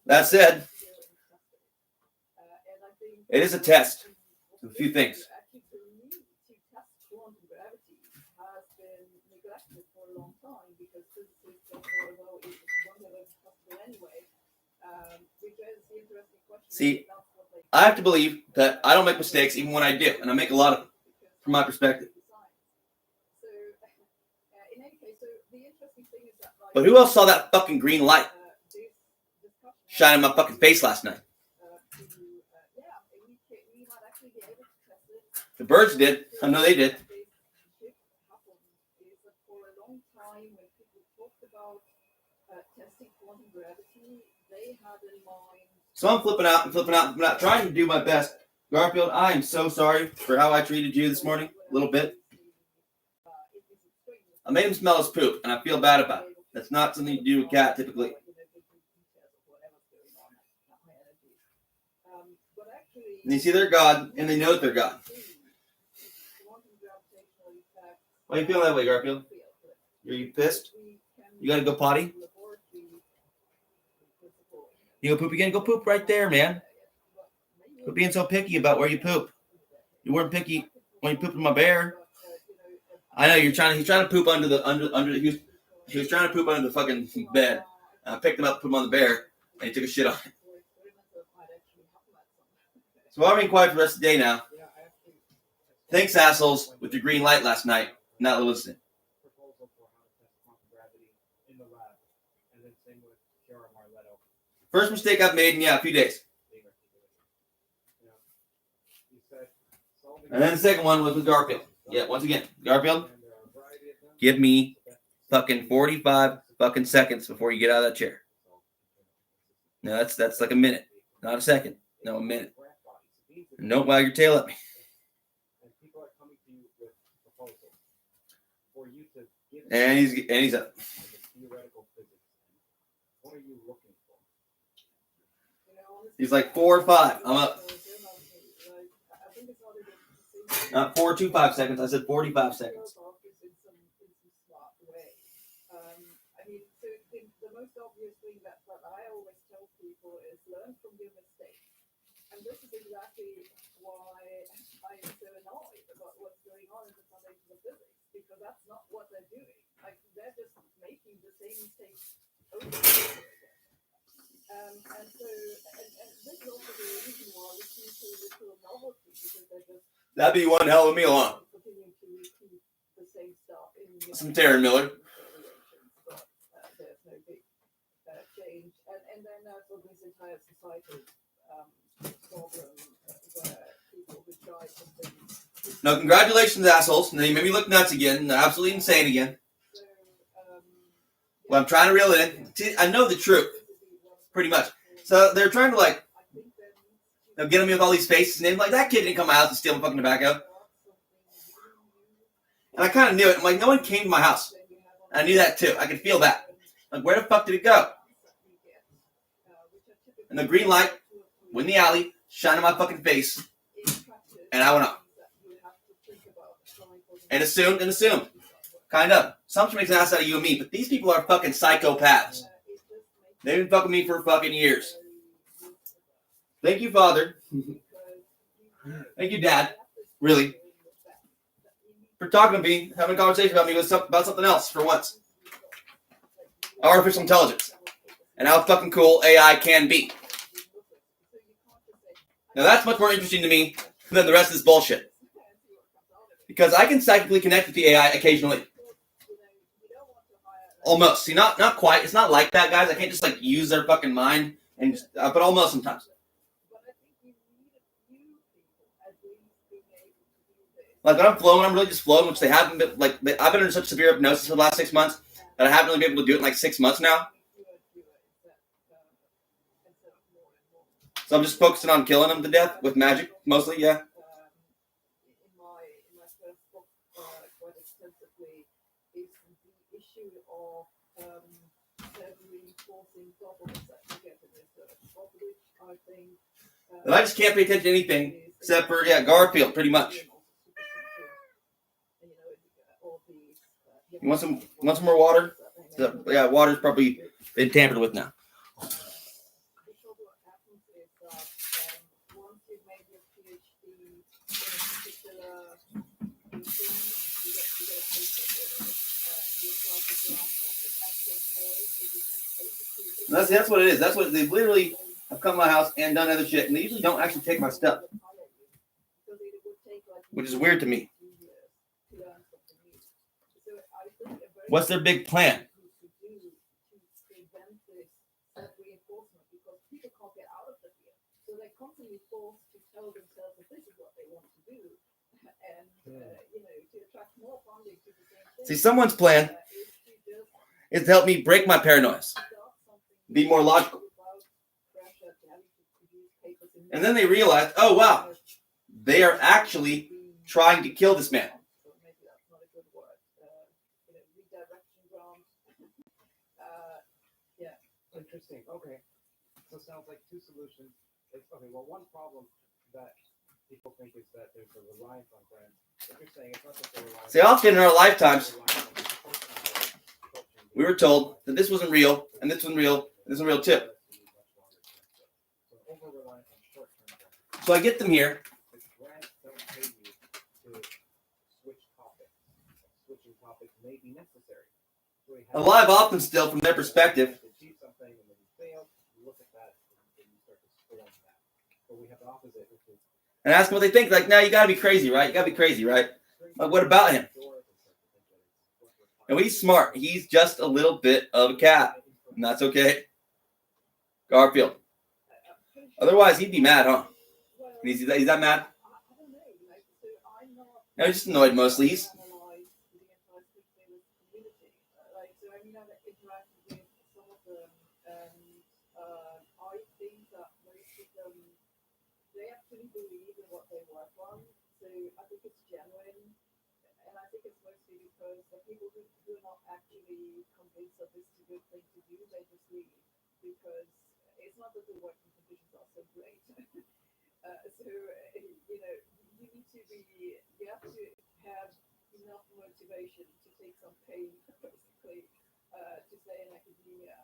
That said, it is a test of a few things. See, I have to believe that I don't make mistakes even when I do, and I make a lot of them, from my perspective. But who else saw that fucking green light shining in my fucking face last night? The birds did. I know they did. So I'm flipping out, trying to do my best. Garfield, I am so sorry for how I treated you this morning, a little bit. I made him smell his poop, and I feel bad about it. That's not something you do with a cat, typically. And you see they're God, and they know that they're God. Why are you feeling that way, Garfield? Are you pissed? You gotta go potty? You go poop again? Go poop right there, man. Quit being so picky about where you poop. You weren't picky when you pooped in my bear. I know he's trying to poop under he was trying to poop under the fucking bed. I picked him up, put him on the bear, and he took a shit on it. So I'll remain quiet for the rest of the day now. Thanks, assholes, with your green light last night. Not listening. First mistake I've made in a few days. And then the second one was with Garfield. Yeah, once again, Garfield, give me fucking 45 fucking seconds before you get out of that chair. No, that's like a minute, not a second. No, a minute. And don't wag your tail at me. And he's up. are you looking for? He's like 4 or 5. I'm up. 425 seconds. I said 45 seconds. I mean, so the most obvious thing that I always tell people is learn from your mistakes. And this is exactly why I'm so annoyed about what's going on in the foundation of physics, because that's not what they're doing. Like, they're just making the same mistakes over and over again. And this is also the reason why we see so little novelty, because they're just That'd be one hell of a meal, huh? continuing to repeat the same stuff in Some Taran Miller. but there's no big change. And then for this entire societal problem where people who try something. No, congratulations, assholes. Now you made me look nuts again. Absolutely insane again. So, Well, I'm trying to reel it in. See, I know the truth, pretty much. So they're trying to, like, get me with all these faces, and they're like, that kid didn't come to my house and steal my fucking tobacco. And I kind of knew it. I'm like, no one came to my house. And I knew that too. I could feel that. Like, where the fuck did it go? And the green light went in the alley, shined in my fucking face, and I went up. And assumed. Kind of. Assumption makes an ass out of you and me, but these people are fucking psychopaths. They've been fucking me for fucking years. Thank you, Father. Thank you, Dad. Really. For talking to me, having a conversation about me about something else for once. Artificial intelligence. And how fucking cool AI can be. Now that's much more interesting to me than the rest of this bullshit. Because I can psychically connect with the AI occasionally. Almost. See, not quite. It's not like that, guys. I can't just like use their fucking mind and just, but almost sometimes. Like when I'm flowing, I'm really just flowing, which they haven't been. Like I've been under such severe hypnosis for the last 6 months that I haven't really been able to do it in like 6 months now. So I'm just focusing on killing them to death with magic, mostly, yeah. In my first book, quite extensively, is the issue of self-reinforcing problems that you get in research, of which I think. And I just can't pay attention to anything except for Garfield, pretty much. You want some more water? Yeah, water's probably been tampered with now. That's what it is. That's what they literally have come to my house and done other shit, and they usually don't actually take my stuff, which is weird to me. What's their big plan? See, someone's plan is to help me break my paranoia, be more logical. And then they realize, oh wow, they are actually trying to kill this man. Interesting. Okay. So it sounds like two solutions. Okay, well, one problem that people think is that there's a reliance on brands. What you're saying, it's not that they're reliant. See, often in our lifetimes, we were told that this wasn't real, and this wasn't real, and this wasn't real too. So I get them here. Alive often still from their perspective. And ask them what they think. Like, no, you gotta be crazy, right? You gotta be crazy, right? Like, what about him? And he's smart. He's just a little bit of a cat. And that's okay. Garfield. Otherwise, he'd be mad, huh? He's that mad? No, he's just annoyed mostly. He's... believe in what they work on. So I think it's genuine, and I think it's mostly because the people who are not actually convinced that this is a good thing to do, they just leave. because it's not that the working conditions are so great. So you know, you have to have enough motivation to take some pain, basically, to stay in academia.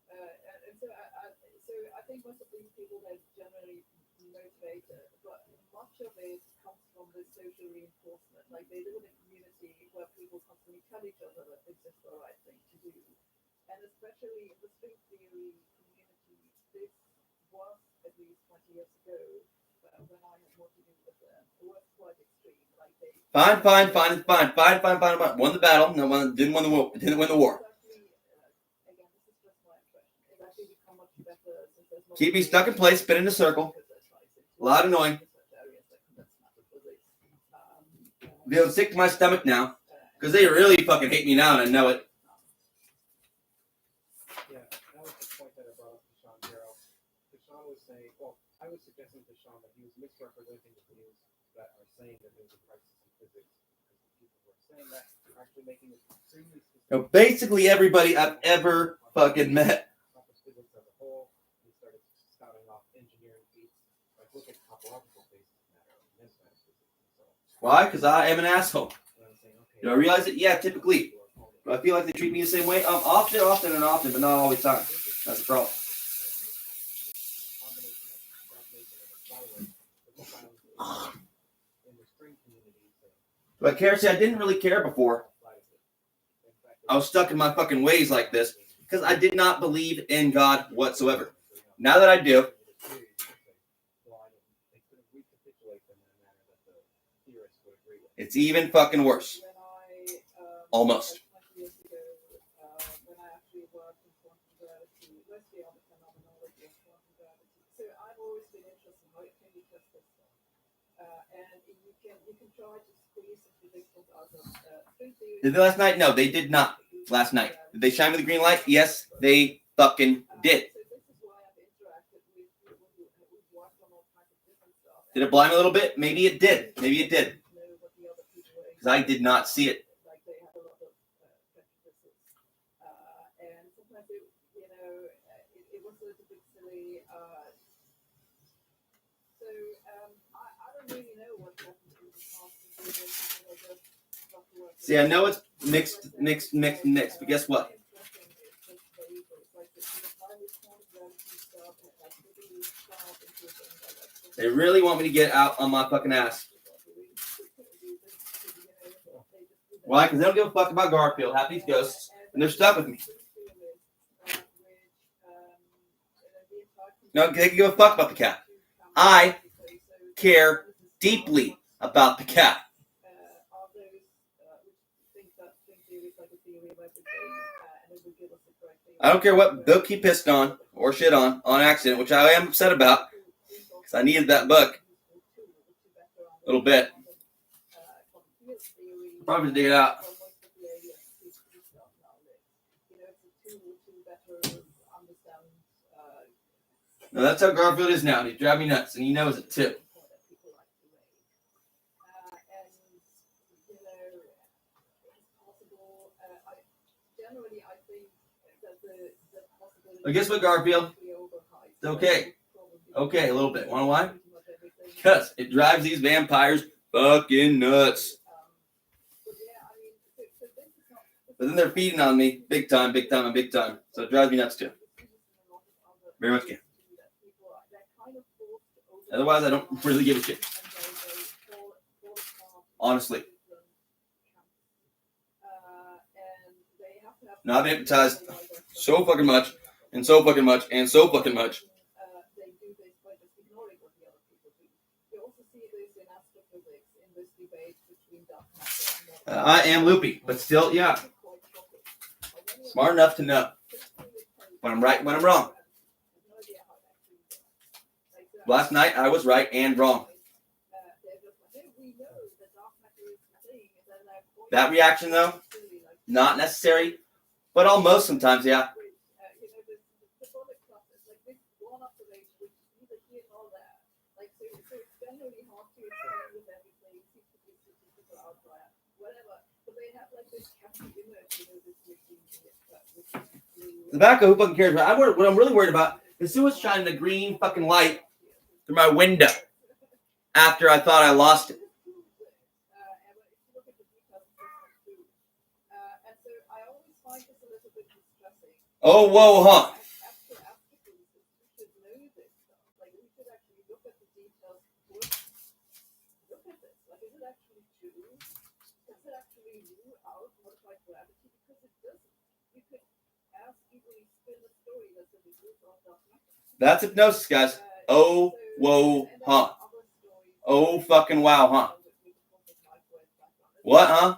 And so I think most of these people are generally motivated, but much of it comes from the social reinforcement. Like they live in a community where people constantly tell each other that this is the right thing to do. And especially in the string theory community, this was, at least 20 years ago, when I had more to do with them, it was quite extreme. Like they Fine. Won the battle. No one didn't win the war. Didn't win the war. again, this is just my impression. It's actually become much better since there's more Keep me stuck in place, spin in a circle. A lot annoying. Feeling sick to my stomach now. Because they really fucking hate me now, and I know it. Yeah, that was the point that I brought up to Sean Darrow. Sean was saying, well, I was suggesting to Sean that he was misrepresenting the views that are saying that there's a crisis in physics. Because the people who are saying that are actually making it extremely specific. Now, basically everybody I've ever fucking met. Physics as a whole, he started spouting off engineering feats. Like, look at topological basis matter, immense matter physics, and so on. Why? Because I am an asshole. Do I realize it? Yeah, typically. Do I feel like they treat me the same way? Often, but not always time. That's the problem. Do I care? See, I didn't really care before. I was stuck in my fucking ways like this because I did not believe in God whatsoever. Now that I do, it's even fucking worse. Almost. Did they last night? No, they did not last night. Did they shine with the green light? Yes, they fucking did. Did it blind me a little bit? Maybe it did. Because I did not see it. See, I know it's mixed, but guess what? They really want me to get out on my fucking ass. Why? Because they don't give a fuck about Garfield, half these ghosts, and they're stuck with me. No, they can give a fuck about the cat. I care deeply about the cat. I don't care what book he pissed on or shit on accident, which I am upset about because I needed that book a little bit. Probably dig it out. No, that's how Garfield is now. He's driving me nuts, and he knows it too. But guess what, Garfield? It's okay. Okay, a little bit. Want to know why? Because it drives these vampires fucking nuts. But then they're feeding on me big time. So it drives me nuts too. Very much can. Otherwise, I don't really give a shit. Honestly. No, I've been hypnotized so fucking much. I am loopy, but still, yeah. Smart enough to know when I'm right and when I'm wrong. Last night, I was right and wrong. That reaction, though, not necessary, but almost sometimes, yeah. Tobacco, who fucking cares? What I'm really worried about is who was shining a green fucking light through my window after I thought I lost it. Oh, whoa, huh? That's hypnosis, guys. Oh, whoa, huh? Oh, fucking wow, huh? What, huh?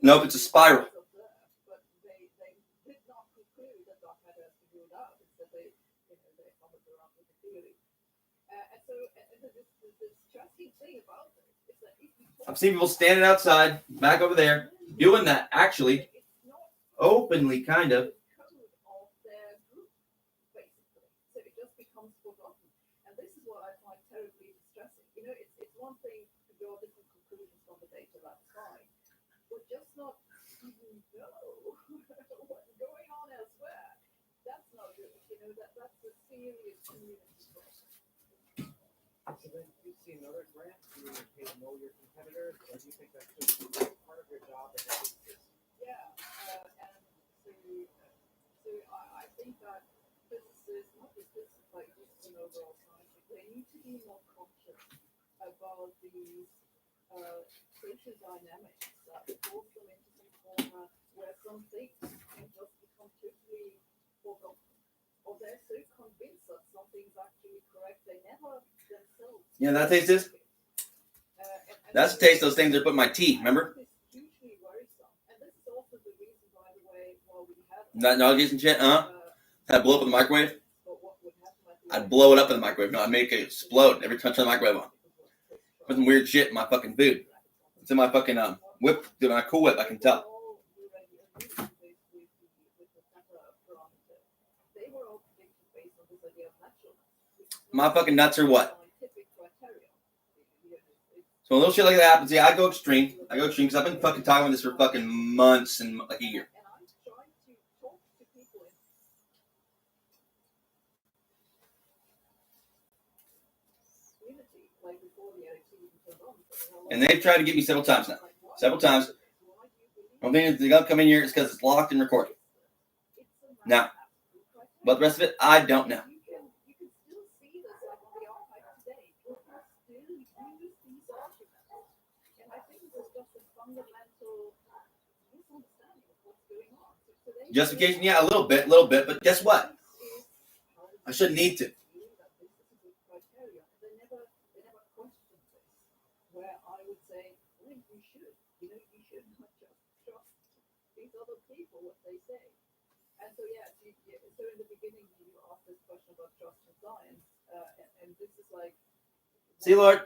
Nope, it's a spiral. I've seen people standing outside, back over there, doing that, actually, openly, kind of. So then you see another grant, you pay to know your competitors, or do you think that's just part of your job? I think that physicists, not just physicists, like just an overall scientist, they need to be more conscious about these social dynamics that force them into some corner where some things can just become totally forgotten. Or they're so convinced that something's actually correct, they never themselves. You know that taste is? That's the taste those things are putting in my tea, remember? That nuggies and shit, huh? I'd blow up in the microwave? I'd blow it up in the microwave. No, I'd make it explode every time I turn the microwave on. Put some weird shit in my fucking food. It's in my fucking whip, my Cool Whip, I can tell. My fucking nuts are what? So when a little shit like that happens, yeah, I go extreme. Because I've been fucking talking about this for fucking months and like a year. And they've tried to get me several times now. Several times. One thing is, they're going to come in here is because it's locked and recorded. Now, but the rest of it, I don't know. Justification, yeah, a little bit, but guess what? I shouldn't need to. See, Lord,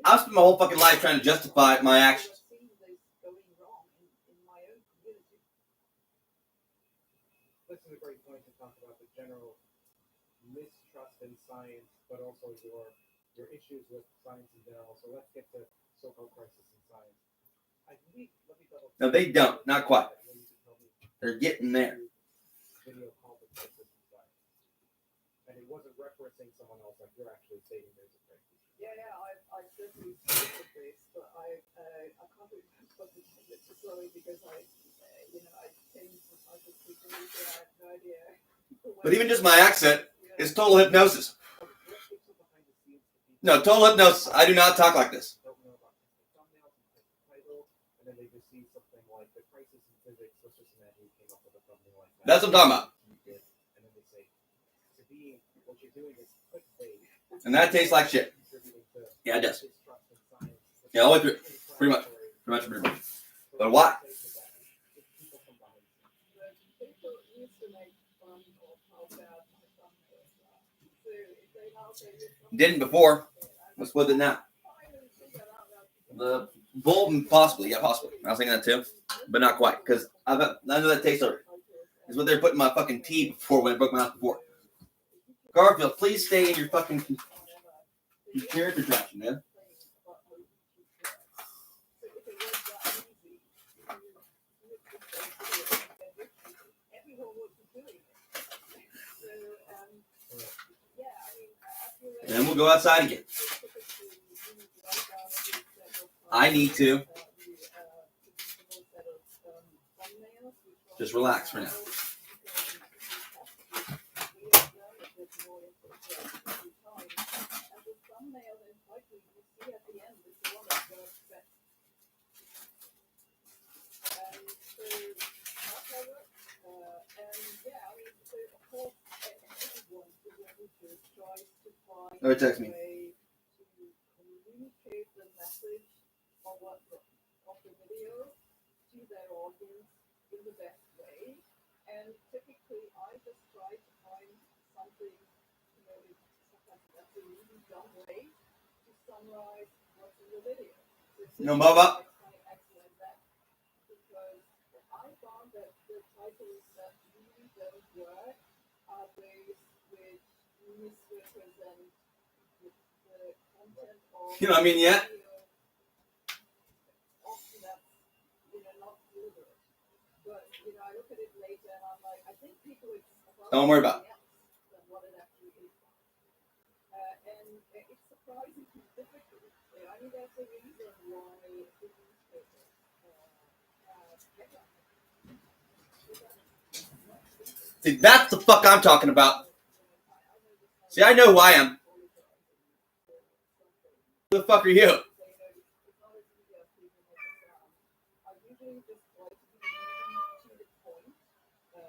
I've spent my whole fucking life trying to justify my actions. This is a great point to talk about the general mistrust in science, but also your issues with science in general. So let's get to so-called crisis in science. No, they don't. Not quite. They're getting there. Video called the crisis in science, and it wasn't referencing someone else. Like you're actually stating there's a crisis. Yeah, I certainly supported this, but I can't really talk about it necessarily because I changed the type of people who I had no idea. But even just my accent is total hypnosis. No, total hypnosis. I do not talk like this. That's what I'm talking about. And that tastes like shit. Yeah, it does. Yeah, all the way through. Pretty much. But why? Didn't before. What's with it now? Bold, possibly, yeah, possibly. I was thinking that too, but not quite, because I know that taste already. Is what they're putting in my fucking tea before when I broke my mouth before. Garfield, please stay in your fucking character traction, man. And then we'll go outside again. I need to just relax for now. Oh, text me. And typically, I just try to find something, that's a really dumb way to summarize what's in the video. No, Bubba. Because I found that the titles that really don't work are those which misrepresent the content of You know what I mean yet? often that's, not deliberate. But, I look at it later and I'm like, I think people Don't worry about it. than what it actually is. And it's surprisingly difficult. I mean, there's a reason why the newspapers See, that's the fuck I'm talking about. See, I know who I am. Who the fuck are you?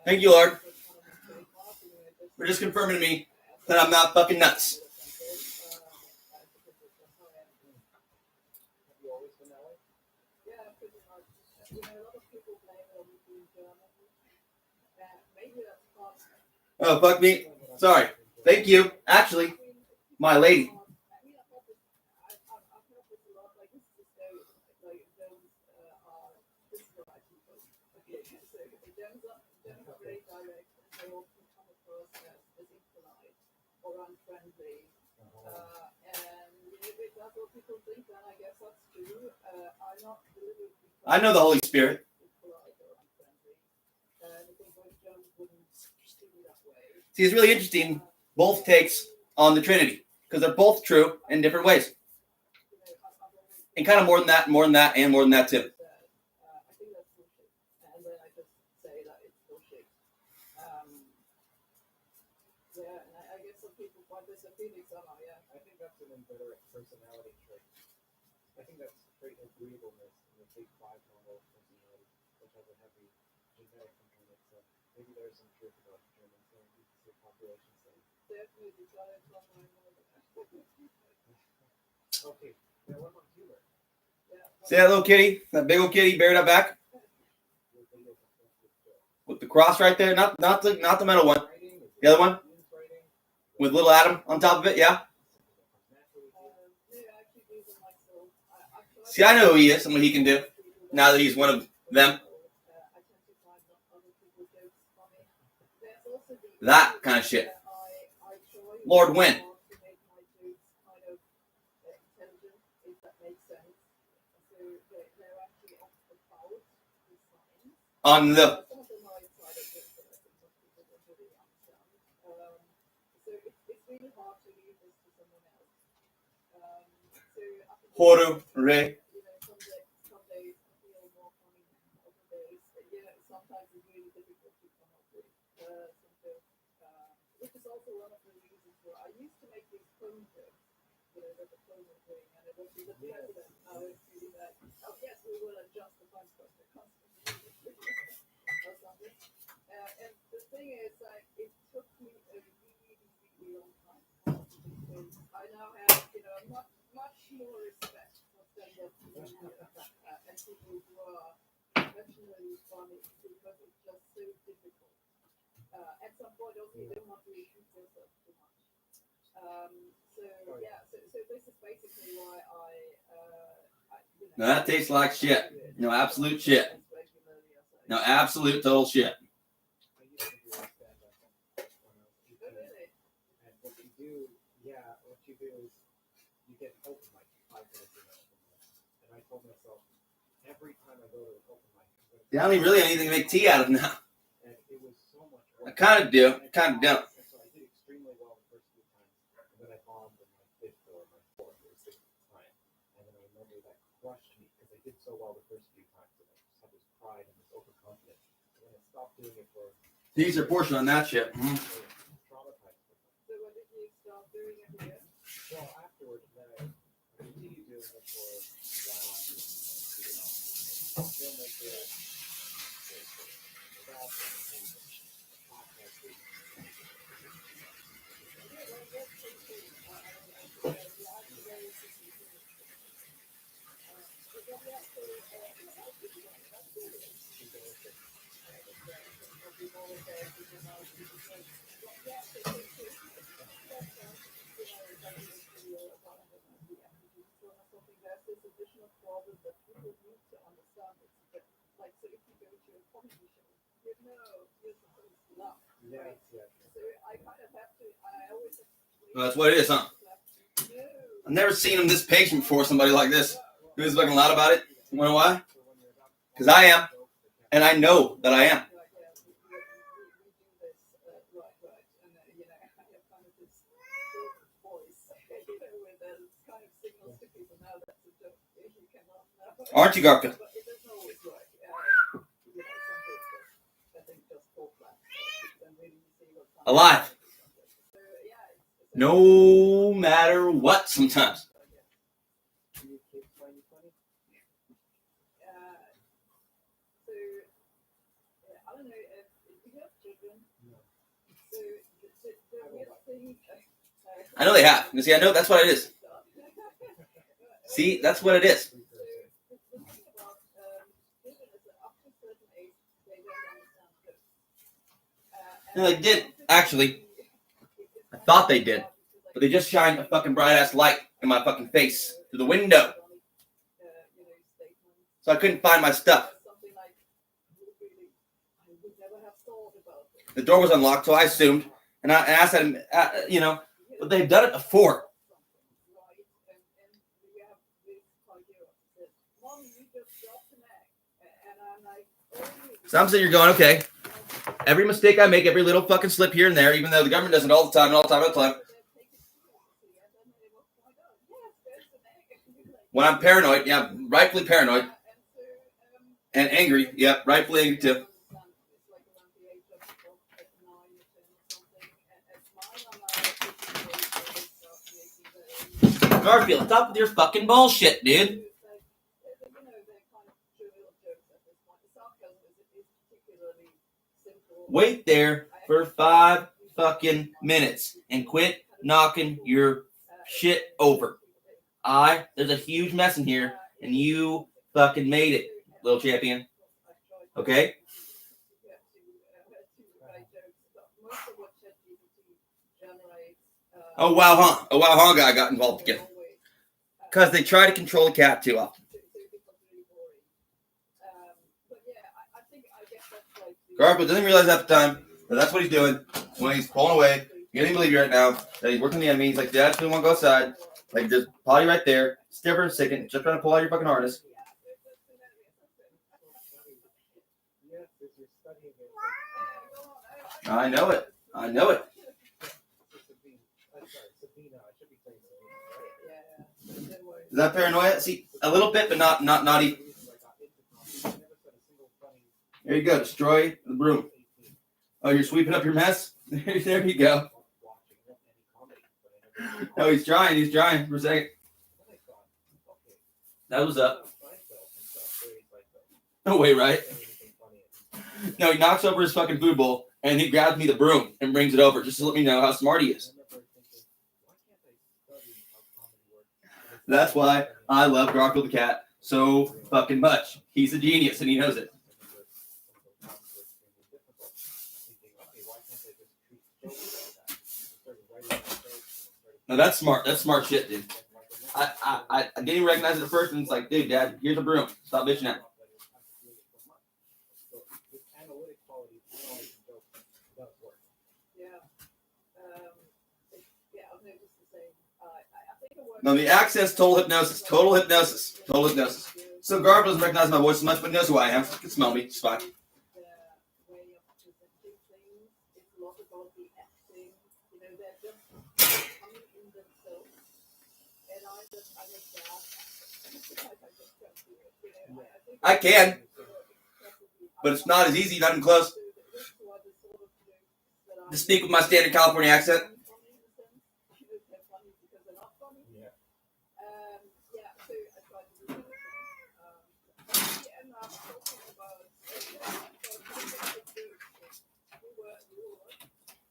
Thank you, Lord. We're just confirming to me that I'm not fucking nuts. Oh, fuck me. Sorry. Thank you. Actually, my lady. I know the Holy Spirit. See, it's really interesting, both takes on the Trinity, because they're both true in different ways. And kind of more than that, and more than that, and more than that too. I think that's an inveterate personality trait. I think that's great agreeableness in the big five model personality, which has a heavy genetic component. So maybe there's some truth about Germans. So it's a population study. Okay. Now what about humor? See that little kitty? That big old kitty buried up back? With the cross right there? Not the metal one. The other one? With little Adam on top of it, yeah? See, I know who he is and what he can do. Now that he's one of them. That kind of shit. Lord, when? On the... Horu, Re. And the thing is, it took me a really long time. I now have, much more respect for stand-up comedians and people who are professionally funny because it's just so difficult. At some point, also, you don't want to repeat yourself too much. So this is basically why I No, that tastes like shit. No, absolute shit. No, absolute total shit. And what you do, what you do is you get open mic 5 minutes in the open mic. And I told myself, every time I go to the open mic, I don't even really have anything to make tea out of now. and it was so much work. I kind of do. Kind of don't. And so I did extremely well the first few times, and then I bombed in my fifth or my fourth or sixth time. And then I remember that crushed me because I did so well the first few times, and I just had this pride and this overconfidence. And then I stopped doing it for These are portion on that shit. traumatized. So when did you start doing it again? Well, afterwards, then I continued doing it for a while afterwards. Filmmaker, there's this additional problem that people need to understand. It's that, like, so if you go to a comedy show, you know you're supposed to laugh, right? So I kind of have to. I always explain. Well, that's what it is, huh? I've never seen him this patient before. Somebody like this who's fucking loud about it. You know why? Because I am, and I know that I am. Aren't you, Garka? Alive. No matter what, sometimes. I don't know if you have children. So the weird thing. I know they have. You see, I know that's what it is. See, that's what it is. No, they did. Actually, I thought they did. But they just shined a fucking bright-ass light in my fucking face through the window. So I couldn't find my stuff. The door was unlocked, so I assumed. And I asked them, but they've done it before. So I'm sitting here going, okay, every mistake I make, every little fucking slip here and there, even though the government does it all the time, all the time. When I'm paranoid, yeah, rightfully paranoid. And angry, yeah, rightfully angry too. Garfield, stop with your fucking bullshit, dude. Wait there for 5 fucking minutes and quit knocking your shit over. There's a huge mess in here, and you fucking made it, little champion. Okay? Oh, wow, huh? Oh, wow, huh guy got involved again. Because they try to control the cat too often. Garfield doesn't realize at the time that that's what he's doing when he's pulling away. He doesn't believe you right now that he's working the enemy. He's like, Dad, I just want to go outside. Like, there's potty right there. Still for a second. Just trying to pull out your fucking harness. I know it. I know it. Is that paranoia? See, a little bit, but not even. There you go. Destroy the broom. Oh, you're sweeping up your mess? There you go. No, he's trying. He's trying for a second. That was up. No way, right? No, he knocks over his fucking food bowl, and he grabs me the broom and brings it over just to let me know how smart he is. That's why I love Garfield the cat so fucking much. He's a genius, and he knows it. Now that's smart. That's smart shit, dude. I didn't even recognize it at first, and it's like, dude, Dad, here's a broom. Stop bitching at me. Yeah. Yeah, I've noticed the same. I think it works. No, the accent's total hypnosis. Total hypnosis. Total hypnosis. So Garb doesn't recognize my voice as much, but knows who I am. He can smell me. It's fine. The way of presenting things, it's a lot about the acting. You know, they're just coming in themselves. And I'm just that. I can, but it's not as easy, not even close. To speak with my standard California accent.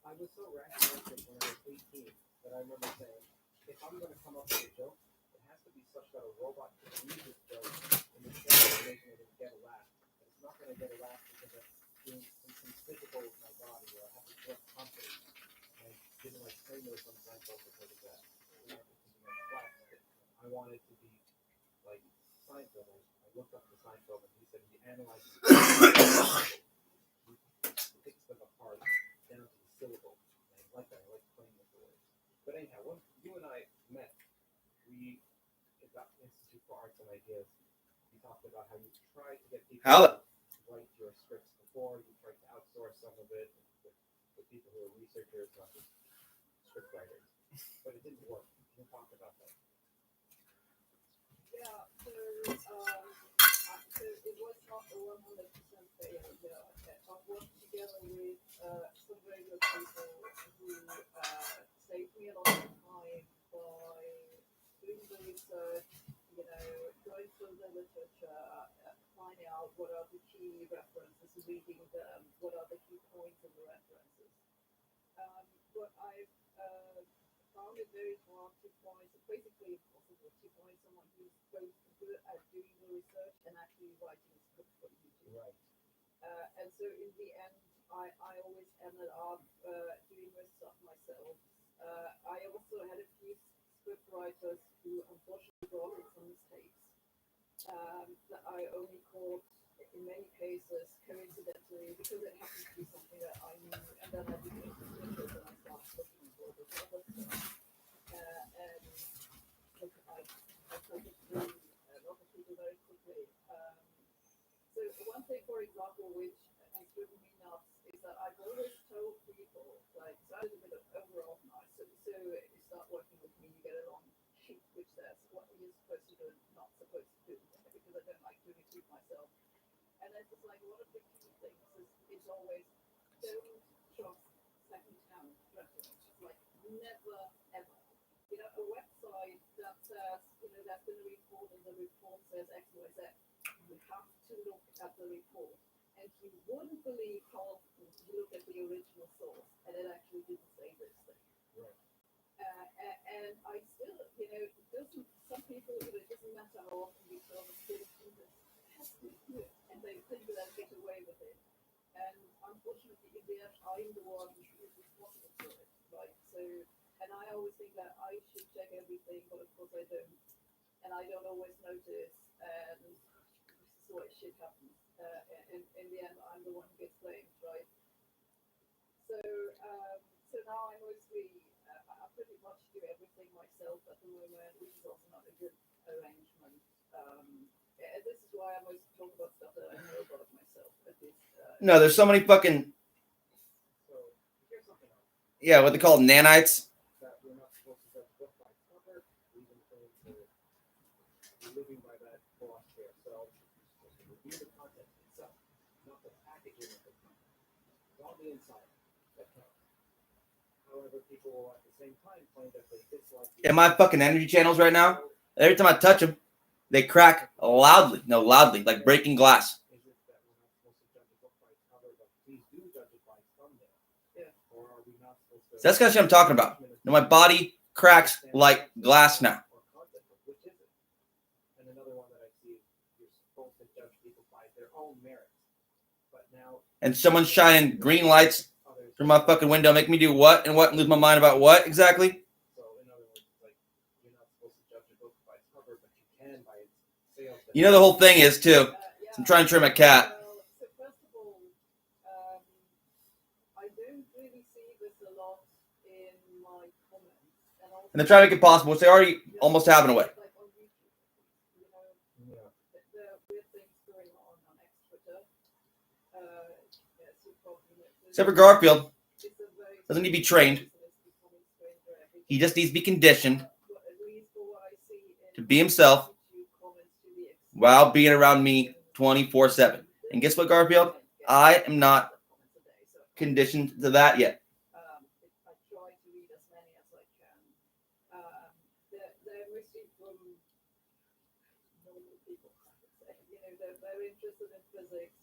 I was so rationalistic when I was 18 that I remember saying, if I'm going to come up with a joke, it has to be such that a robot can use this joke in the same making it get a laugh. But it's not going to get a laugh because I'm doing something physical with my body, or I have to feel confidence. And I didn't like train those on Seinfeld because of that. I wanted to be like Seinfeld. I looked up to Seinfeld and he said he analyzes he picks them apart down to the syllable. And I like that. I like playing with the words. But anyhow, when you and I met, we at the Institute for Arts and Ideas, we talked about how you tried to get people to write your scripts before. You tried to outsource some of it with people who are researchers, not just script writers. But it didn't work. You talked about that. Yeah, so it was not a 100% failure. I've worked together with some very good people who saved me a lot of time by doing the research, you know, going through the literature, finding out what are the key references, reading them, what are the key points in the references. But I've found it very hard to find, it's basically impossible to find someone who's both good at doing the research and actually writing a script for you. Right. And so in the end, I always ended up doing most stuff myself. I also had a few script writers who unfortunately brought in some mistakes that I only caught in many cases coincidentally because it happened to be something that I knew, and then I became suspicious and I started looking for this other stuff. And I started through a lot of people very quickly. So one thing, for example, which has driven me nuts is that I've always told people, like, so I was a bit over-organized. So you start working with me, you get a long sheet which says what you're supposed to do and not supposed to do, because I don't like to repeat myself. And it's just like one of the key things is always don't trust second-hand reference. Like never ever. You know, a website that says, you know, that's been a report and the report says X, Y, Z. You have to look at the report, and you wouldn't believe how often you look at the original source and it actually didn't say this thing. Right. And I still, you know, some people, you know, it doesn't matter how often you tell them this has to be good, and they think that they get away with it. And unfortunately, in the end, I'm the one who is responsible for it, right? So, and I always think that I should check everything, but of course I don't, and I don't always notice, and this is why shit happens. In the end, I'm the one who gets blamed, right? So now I mostly, I pretty much do everything myself at the moment, which is also not a good arrangement. And this is why I mostly talk about stuff that I know about myself. No, there's so many fucking. Yeah, what they call nanites. That we're not supposed to judge book by cover, even things that we're living by that philosophy ourselves. We're supposed to review the content itself, not the packaging of the content. It's on the inside that counts. However, people will at the same time claim that they dislike. In my fucking energy channels right now, every time I touch them, they crack loudly. No, loudly, like breaking glass. Is it that we're not supposed to judge a book by its cover, but please do judge it by its thumbnail? Yeah. Or are we not supposed to? So that's kind of shit I'm talking about. Now my body cracks like glass now. Which is it? And another one that I see is you're supposed to judge people by their own merits. But now. And someone's shining green lights through my fucking window, make me do what and what and lose my mind about what exactly? So in other words, like you're not supposed to judge a book You know the whole thing is too. I'm trying to trim my cat. Well, so first of all, I don't really see this a lot in my comments, and also And they're trying to make it possible, which they already almost have in a way. like on YouTube, you know, there are weird things going on X Twitter. Yes, you probably noticed. Except for Garfield. It's a very Doesn't need to be trained. and it's becoming stranger every He day. just needs to be conditioned At least for what I see to in be himself YouTube comments to the extent while being around me 24/7. And guess what, Garfield? I am not conditioned to that yet. I try to read as many as I can. They're mostly from normal people, I would say. You know, they're very interested in physics.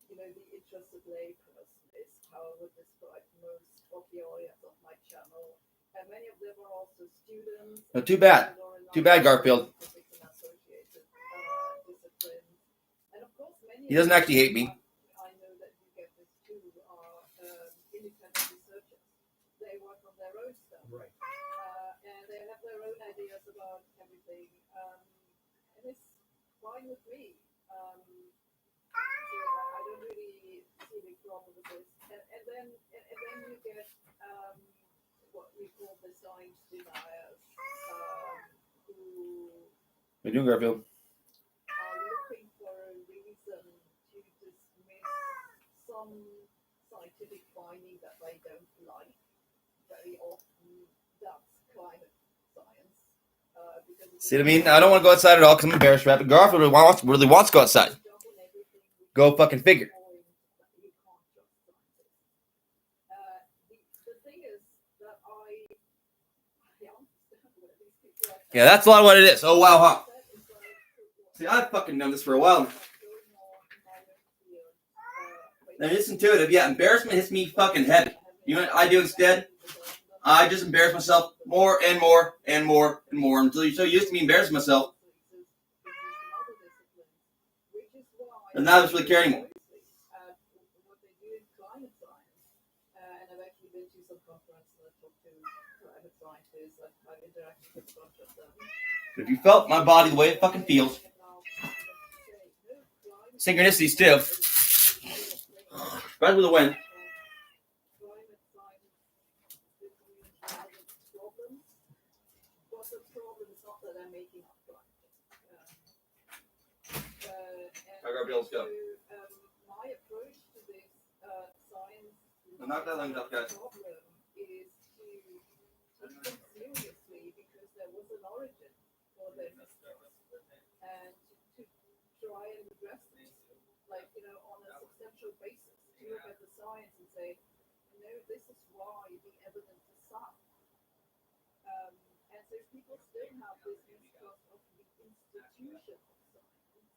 You know, the interested layperson is how I would describe most of the audience of my channel. And many of them are also students. No, too bad. Too bad, Garfield. Physics and associated disciplines. And of course, many He doesn't actually hate me. I know that you get this too, are independent researchers. They work on their own stuff. Right. And they have their own ideas about everything. And it's fine with me. So I don't really see a big problem with this. And then you get what we call the science deniers, who What are you doing, Garfield? are looking for a reason to dismiss some scientific finding that they don't like. Very often, that's climate science. Because See what I mean? I don't want to go outside at all because I'm embarrassed about it. But Garfield really wants to go outside. Go fucking figure. The thing is that I understand where these people are. Yeah, that's a lot of what it is. Oh, wow, huh? See, I've fucking known this for a while. Now, it's intuitive. Yeah, embarrassment hits me fucking heavy. You know what I do instead? I just embarrass myself more and more and more and more until you're so used to me embarrassing myself. And now I just really care anymore. What they do in climate science, and I've actually been to some conferences and I've talked to climate scientists, I've interacted with a bunch of them. If you felt my body the way it fucking feels, synchronicities too. Right with the wind. Climate science problems, but the problem is not that I'm making up climate change. Alright, Gabriel, let's go. My approach to this science I'm not that long enough, guys. problem is to take them seriously because there was an origin for their mistrust, and to try and address this, like, you know, on a substantial basis, to look at the science and say, you know, this is why the evidence is sound. And so people still have this mistrust of the institution of science.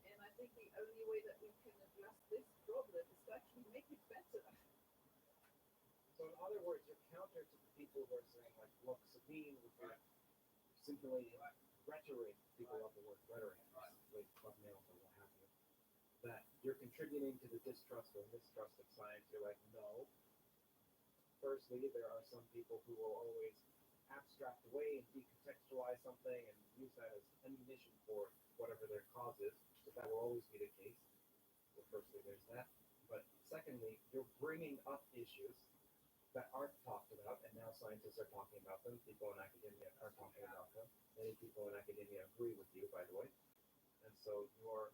And I think the only way that we can address this problem is to actually make it better. So in other words, you're counter to the people who are saying, like, look, Sabine would be simply rhetoric, people love the word rhetoric, like club nails or what have you, that you're contributing to the distrust or mistrust of science. You're like, no. Firstly, there are some people who will always abstract away and decontextualize something and use that as ammunition for whatever their cause is, but that will always be the case. So firstly, there's that. But secondly, you're bringing up issues that aren't talked about, and now scientists are talking about them. People in academia are talking about them. Many people in academia agree with you, by the way. And so you're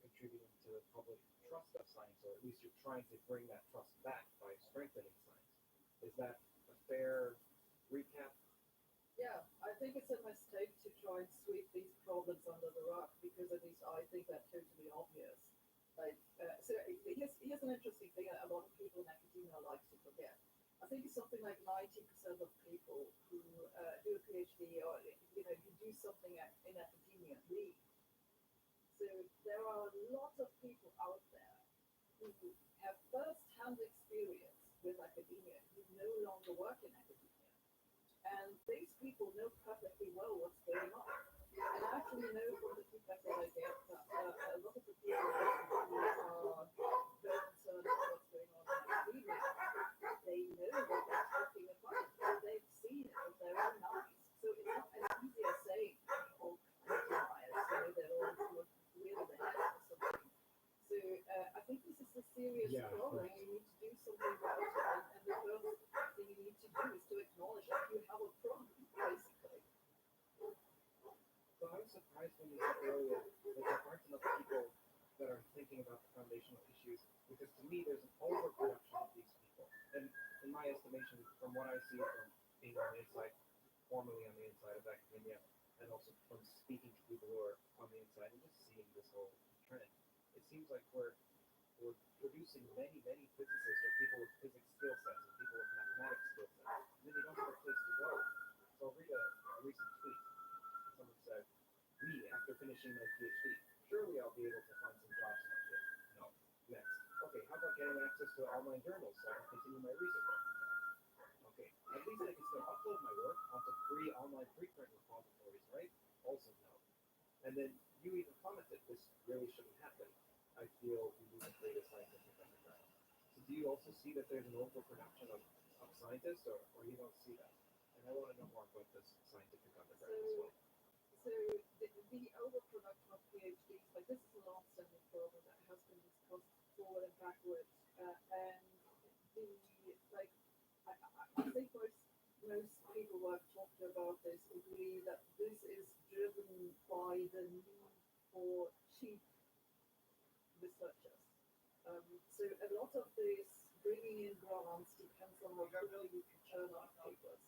contributing to the public trust of science, or at least you're trying to bring that trust back by strengthening science. Is that a fair recap? Yeah, I think it's a mistake to try and sweep these problems under the rug, because at least I think that's totally obvious. Like, so here's an interesting thing a lot of people in academia like to forget. I think it's something like 90% of people who do a PhD or, you know, who do something in academia leave. So there are lots of people out there who have first-hand experience with academia who no longer work in academia. And these people know perfectly well what's going on. And I actually know from the feedback that I get that a lot of the people who are very concerned about what's going on in academia, they know what they're talking about. They've seen it with their own eyes. So it's not as easy as saying, serious Yeah, problem. right. You need to do something about it. And the first thing you need to do is to acknowledge that you have a problem, basically. So I was surprised when you said earlier that there aren't enough people that are thinking about the foundational issues, because to me there's an overproduction of these people. And in my estimation, from what I see from being on the inside, formerly on the inside of academia, and also from speaking to people who are on the inside and just seeing this whole trend, it seems like we're producing many physicists or people with physics skill sets and people with mathematics skill sets, and then they don't have a place to go. So I'll read a recent tweet. Someone said, "Me, after finishing my PhD, surely I'll be able to find some jobs in our field." No. Next. Okay, how about getting access to online journals so I can continue my research? No. Okay, at least I can still upload my work onto free online preprint repositories, right? Also no. And then you even commented, this really shouldn't happen. I feel we need to create a scientific underground. So do you also see that there's an overproduction of scientists, or you don't see that? And I want to know more about this scientific underground as well. So the overproduction of PhDs, like this is a long-standing problem that has been discussed forward and backwards, and the like I think most people who have talked about this agree that this is driven by the need for cheap researchers. So a lot of this bringing in grants depends on how quickly you can churn out papers.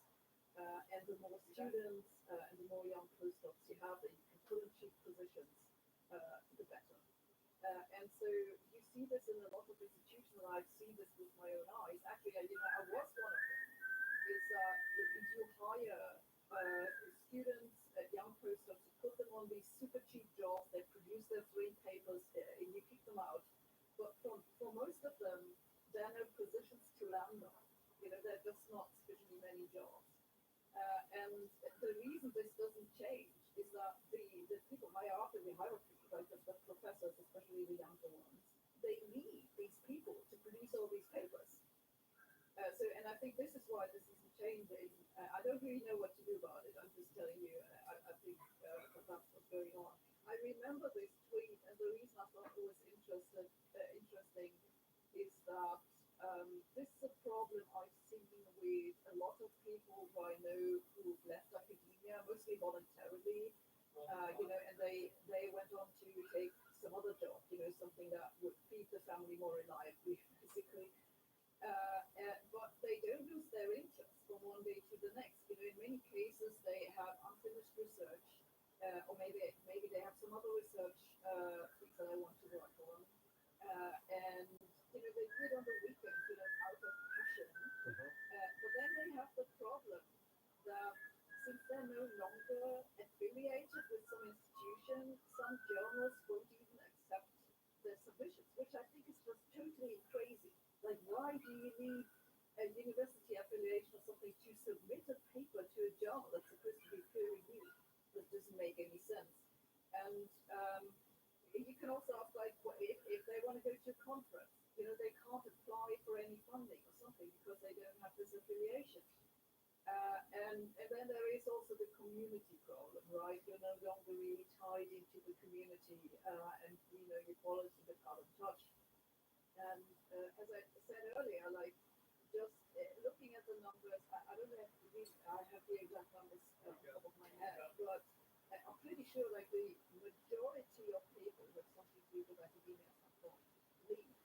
And the more students and the more young postdocs you have that you can put in cheap positions, the better. And so you see this in a lot of institutions, and I've seen this with my own eyes. Actually, I was one of them. Is you hire students, young postdocs, you put them on these super cheap jobs, they produce their 3 papers, and you kick them out. But for most of them, there are no positions to land on. You know, there are just not sufficiently many jobs. And the reason this doesn't change is that the people higher up in the hierarchy, like the professors, especially the younger ones, they need these people to produce all these papers. And I think this is why this isn't changing. I don't really know what to do about it. I'm just telling you, I think that's what's going on. I remember this tweet, and the reason I thought it was interesting is that this is a problem I've seen with a lot of people who I know who've left academia, mostly voluntarily, and they went on to take some other job, something that would feed the family more reliably, basically. But they don't lose their interest from one day to the next. In many cases, they have unfinished research, or maybe they have some other research things that I want to work on, and they do it on the weekend, out of passion. But then they have the problem that since they're no longer affiliated with some institution, some journals won't even accept their submissions, which I think is just totally crazy. Like, why do you need a university affiliation or something to submit a paper to a journal that's supposed to be peer reviewed? That doesn't make any sense. And you can also ask, like, if they want to go to a conference, they can't apply for any funding or something because they don't have this affiliation. And then there is also the community problem, right? You're no longer really tied into the community, and your quality is a bit out of touch. And as I said earlier, like just looking at the numbers, I don't have I have the exact numbers off the top of my head, but I'm pretty sure like the majority of people with something to do with academia at some point leave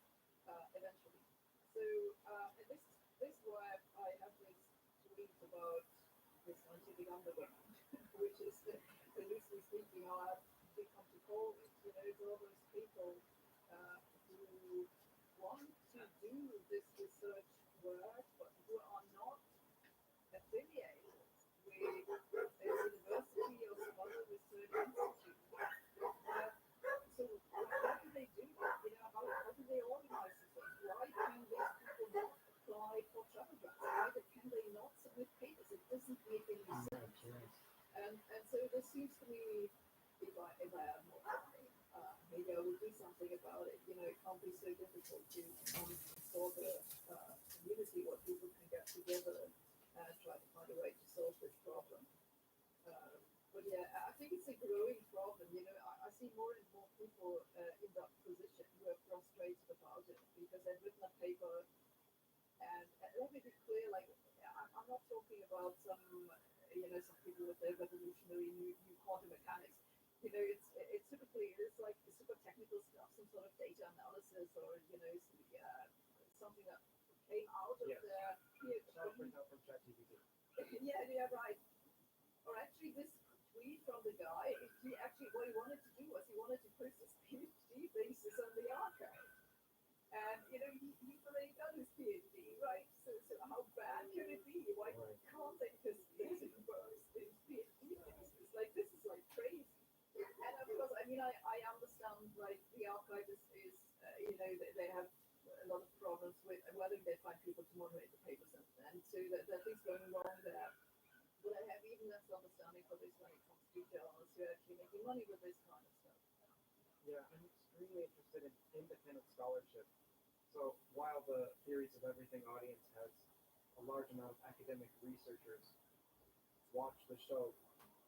eventually. So and this is why I have this tweet about the scientific underground, which is loosely speaking how I've become to call it. It's all those people who want to do this research work, but who are not affiliated with a university or some other research institute. So how do they do that? How do they organize this? Why can these people not apply for travel grants? Why can they not submit papers? It doesn't make any sense. And so there seems to me, if I had more time, maybe I would do something about it. It can't be so difficult to install the community where people can get together and try to find a way to solve this problem. But Yeah, I think it's a growing problem. I see more and more people in that position who are frustrated about it because they've written a paper. And let me be clear, like, I'm not talking about some people with their revolutionary new quantum mechanics. It's typically it's like super technical stuff, some sort of data analysis, or something that came out of their PhD. From ChatGPT. Yeah, right. Or actually, this tweet from the guy, he actually what he wanted to do was he wanted to post his PhD thesis on the archive. And he's already done his PhD, right? So how bad can it be? Why can't they just post his PhD thesis? Like this is like crazy. And of course, I understand like the archive is they have a lot of problems with whether they find people to moderate the papers and so that things going wrong there. But I have even less understanding for this when it comes to journalists who are actually making money with this kind of stuff. Yeah, I'm extremely interested in independent scholarship. So while the Theories of Everything audience has a large amount of academic researchers watch the show,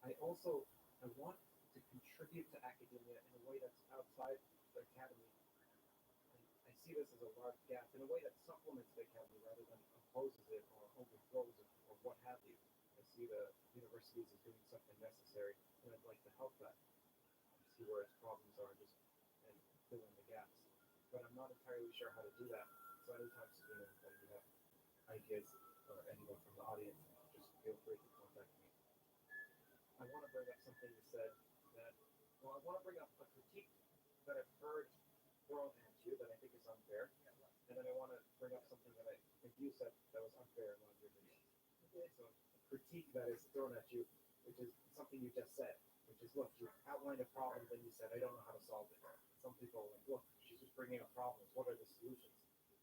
I want to contribute to academia in a way that's outside the academy. And I see this as a large gap in a way that supplements the academy rather than opposes it or overthrows it or what have you. I see the universities as doing something necessary, and I'd like to help that. See where its problems are and fill in the gaps. But I'm not entirely sure how to do that. So anytime, when you have ideas or anyone from the audience, just feel free to contact me. I want to bring up something you said I want to bring up a critique that I've heard thrown at you that I think is unfair. And then I want to bring up something that I think you said that was unfair in one of your videos. Okay, so a critique that is thrown at you, which is something you just said, which is, look, you outlined a problem, then you said, I don't know how to solve it. Some people are like, look, she's just bringing up problems. What are the solutions?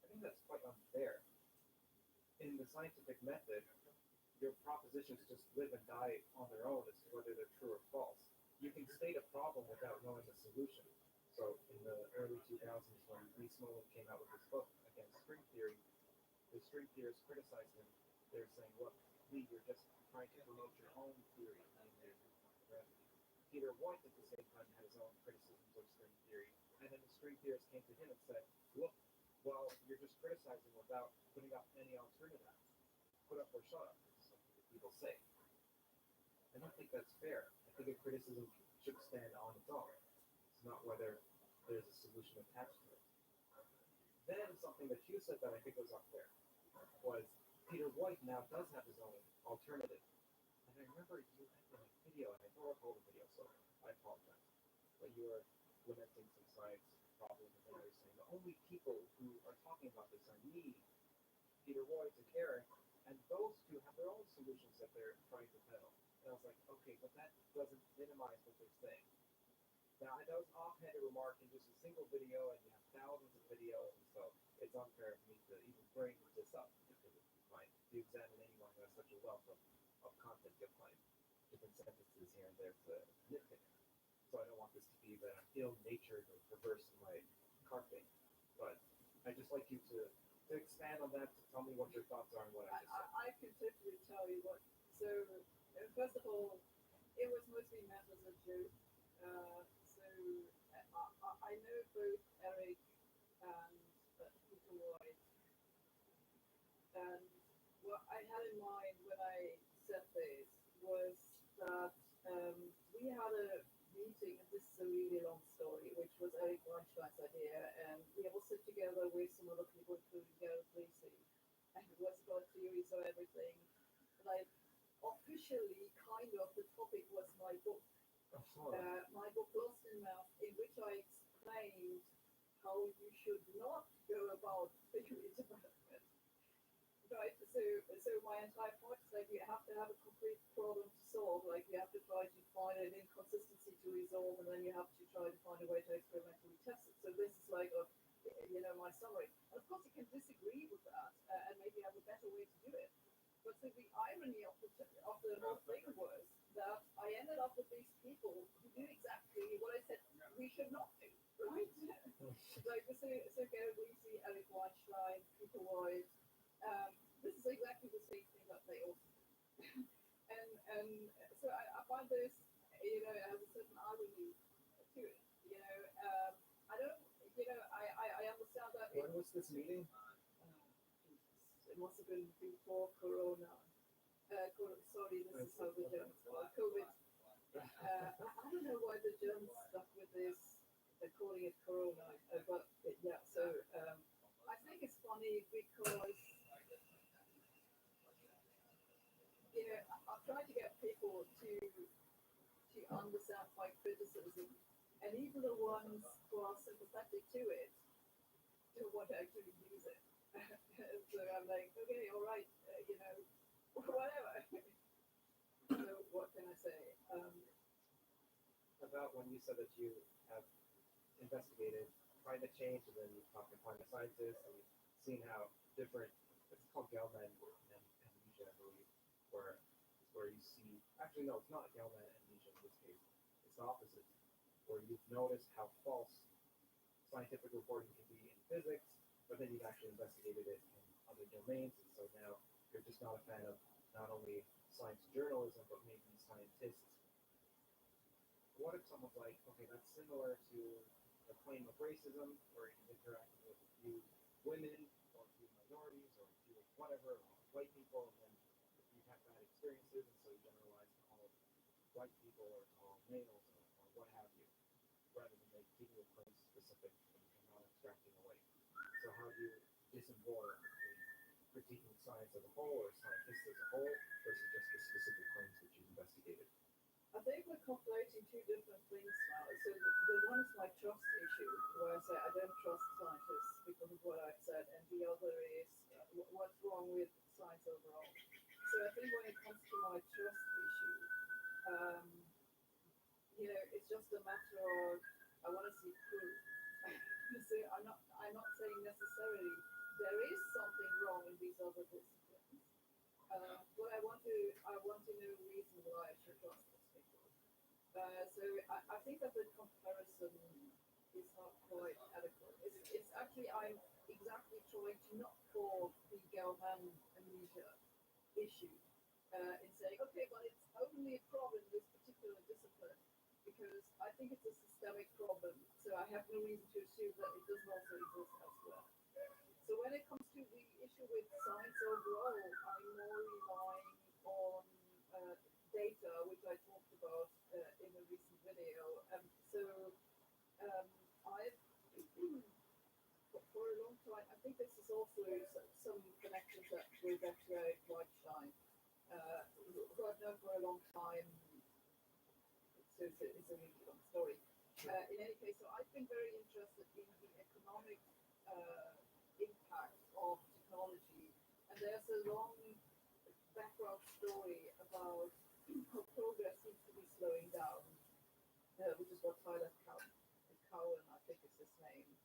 I think that's quite unfair. In the scientific method, your propositions just live and die on their own as to whether they're true or false. You can state a problem without knowing the solution. So in the early 2000s, when Lee Smolin came out with his book against string theory, the string theorists criticized him. They're saying, look, Lee, you're just trying to promote your own theory, namely gravity. Peter White at the same time had his own criticisms of string theory, and then the string theorists came to him and said, look, well, you're just criticizing without putting up any alternative. Put up or shut up, is something that people say. I don't think that's fair. I think a criticism should stand on its own. It's not whether there's a solution attached to it. Then something that you said that I think was unfair was Peter White now does have his own alternative. And I remember you in a video, and I don't recall the video, so I apologize. But you were lamenting some science problem, and then you were saying the only people who are talking about this are me, Peter White, and Eric, and those two have their own solutions that they're trying to peddle. And I was like, okay, but that doesn't minimize what they're saying. Now, that was an offhanded remark in just a single video, and you have thousands of videos, and so it's unfair for me to even bring this up, because if you examine anyone who has such a wealth of content, you'll find different sentences here and there to nitpick. So I don't want this to be that I'm ill-natured or perverse in my carping, but I'd just like you to expand on that, to tell me what your thoughts are on what I just said. I can totally tell you what. So, first of all, it was mostly meant as a joke. I know both Eric and Peter White, and what I had in mind when I said this was that we had a meeting, and this is a really long story, which was Eric Weinstein's idea, and we all sit together with some other people, including Gareth Lacey, and it was about theories of everything. Like, officially, kind of, the topic was my book. My book, Lost in Math, in which I explained how you should not go about theory development. Right, so my entire point is like you have to have a concrete problem to solve. Like you have to try to find an inconsistency to resolve, and then you have to try to find a way to experimentally test it. So this is like my summary. And of course, you can disagree with that, and maybe have a better way to do it. But so the irony of the whole thing was that I ended up with these people who do exactly what I said we should not do, right? Like so Gary Lacey, Eric Weinstein, Peter White. This is exactly the same thing that they also do. and so I find this has a certain irony to it. I don't, I understand that. When was this meeting? It must have been before Corona. Sorry, this is how the Germans call it, COVID. I don't know why the Germans stuck with this. They're calling it Corona, but yeah. So I think it's funny because I'm trying to get people to understand my criticism, and even the ones who are sympathetic to it don't want to actually use it. So I'm like, okay, all right, whatever. So what can I say? About when you said that you have investigated climate change and then you talked to climate scientists and you've seen how different, it's called Gelman and amnesia, I believe, where you see, actually no, it's not Gelman amnesia in this case, it's the opposite, where you've noticed how false scientific reporting can be in physics, but then you've actually investigated it in other domains, and so now you're just not a fan of not only science journalism, but maybe scientists. What if someone's like, okay, that's similar to the claim of racism, where you've interacted with a few women, or a few minorities, or a few whatever, or white people, and then you've had bad experiences, and so you generalize to all white people, or to all males, or what have you, rather than like giving a claim specific and not abstracting away. So how do you disembowel between critiquing science as a whole, or scientists as a whole, versus just the specific claims that you've investigated? I think we're conflating two different things now. So the one is my trust issue, where I say I don't trust scientists because of what I've said, and the other is what's wrong with science overall. So I think when it comes to my trust issue, it's just a matter of I want to see proof. So I'm not saying necessarily there is something wrong in these other disciplines, but I want to know a reason why I should trust those people. So I think that the comparison is not quite adequate. It's actually I'm exactly trying to not call the Gelman amnesia issue in saying okay, but it's only a problem in this particular discipline because I think it's a systemic problem. So I have no reason to assume that it doesn't also exist elsewhere. So when it comes to the issue with science overall, I'm more relying on data, which I talked about in a recent video. I've for a long time, I think this is also some connections that with Dr. Whitestein. Who I've known for a long time. So it's a really long story. In any case, so I've been very interested in the economic impact of technology, and there's a long background story about how progress seems to be slowing down, which is what Tyler Cowen, I think is his name.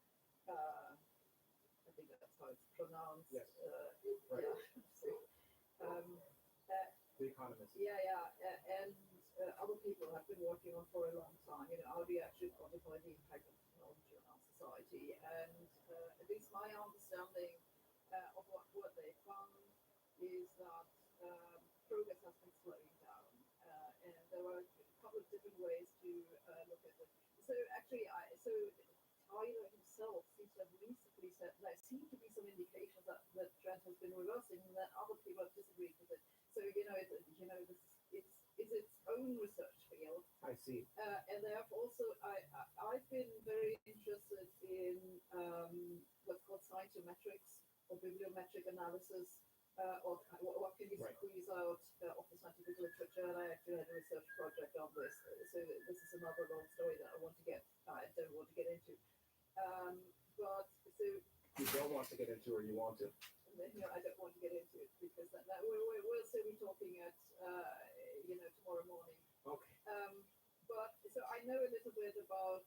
I think that's how it's pronounced. Yes. Right. Yeah. The Economist. Yeah, and other people have been working on for a long time. How do you actually quantify the impact of technology on our society? And at least my understanding of what they found is that progress has been slowing down, and there are a couple of different ways to look at it. So actually, Tyler himself seems to have recently said there seem to be some indications that the trend has been reversing, and that other people have disagreed with it. So it's its own research field. I see. And they have also I've been very interested in what's called scientometrics or bibliometric analysis of what can you squeeze out of the scientific literature. And I actually had a research project on this. So this is another long story that I don't want to get into. But so you don't want to get into, or you want to? I don't want to get into it because we'll still be talking at tomorrow morning. Okay. But so I know a little bit about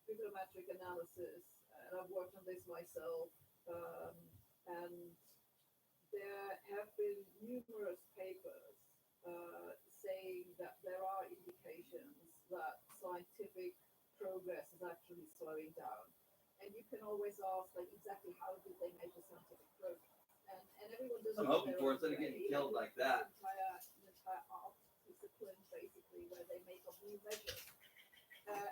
bibliometric analysis, and I've worked on this myself. And there have been numerous papers saying that there are indications that scientific progress is actually slowing down. And you can always ask, like, exactly how did they measure scientific progress? And everyone does. I'm hoping for it, instead of getting killed like that. The entire art discipline discipline basically where they make up new measures.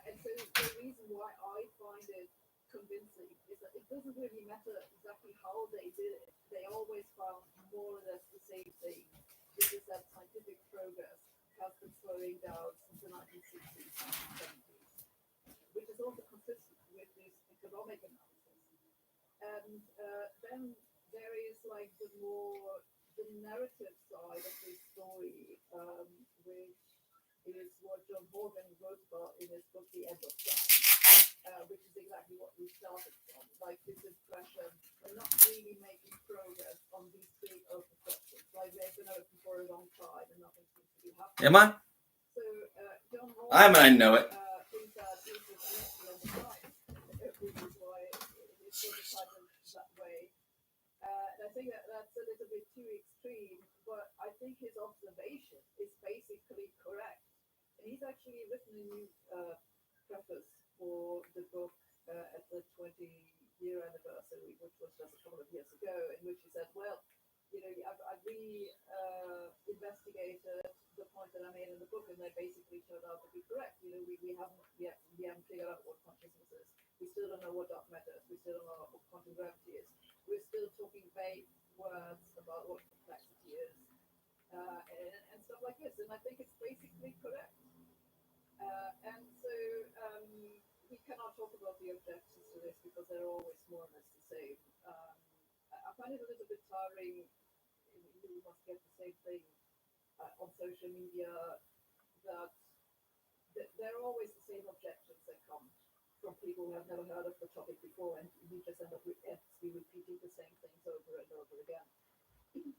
And so the reason why I find it convincing is that it doesn't really matter exactly how they did it. They always found more or less the same thing, which is that scientific progress has been slowing down since the 1960s and 70s, which is also consistent with this economic analysis. And then there is like the narrative side of this story, which is what John Morgan wrote about in his book, The End of Science, which is exactly what we started from. Like this impression, we're not really making progress on these big open questions. Like they've been open for a long time and nothing seems to be happening. Am I? So John Morgan I might know it. thinks that this is the end of science, which is why it's sort of titled that way. And I think that that's a little bit too extreme, but I think his observation is basically correct. And he's actually written a new preface for the book at the 20-year anniversary, which was just a couple of years ago, in which he said, well, I've investigated the point that I made in the book, and they basically turned out to be correct. We haven't figured out what consciousness is. We still don't know what dark matter is. We still don't know what quantum gravity is. We're still talking vague words about what complexity is, and stuff like this. And I think it's basically correct. And so we cannot talk about the objections to this because they're always more or less the same. I find it a little bit tiring. You must get the same thing on social media, that there are always the same objections that come from people who have never heard of the topic before, and you just end up repeating the same things over and over again.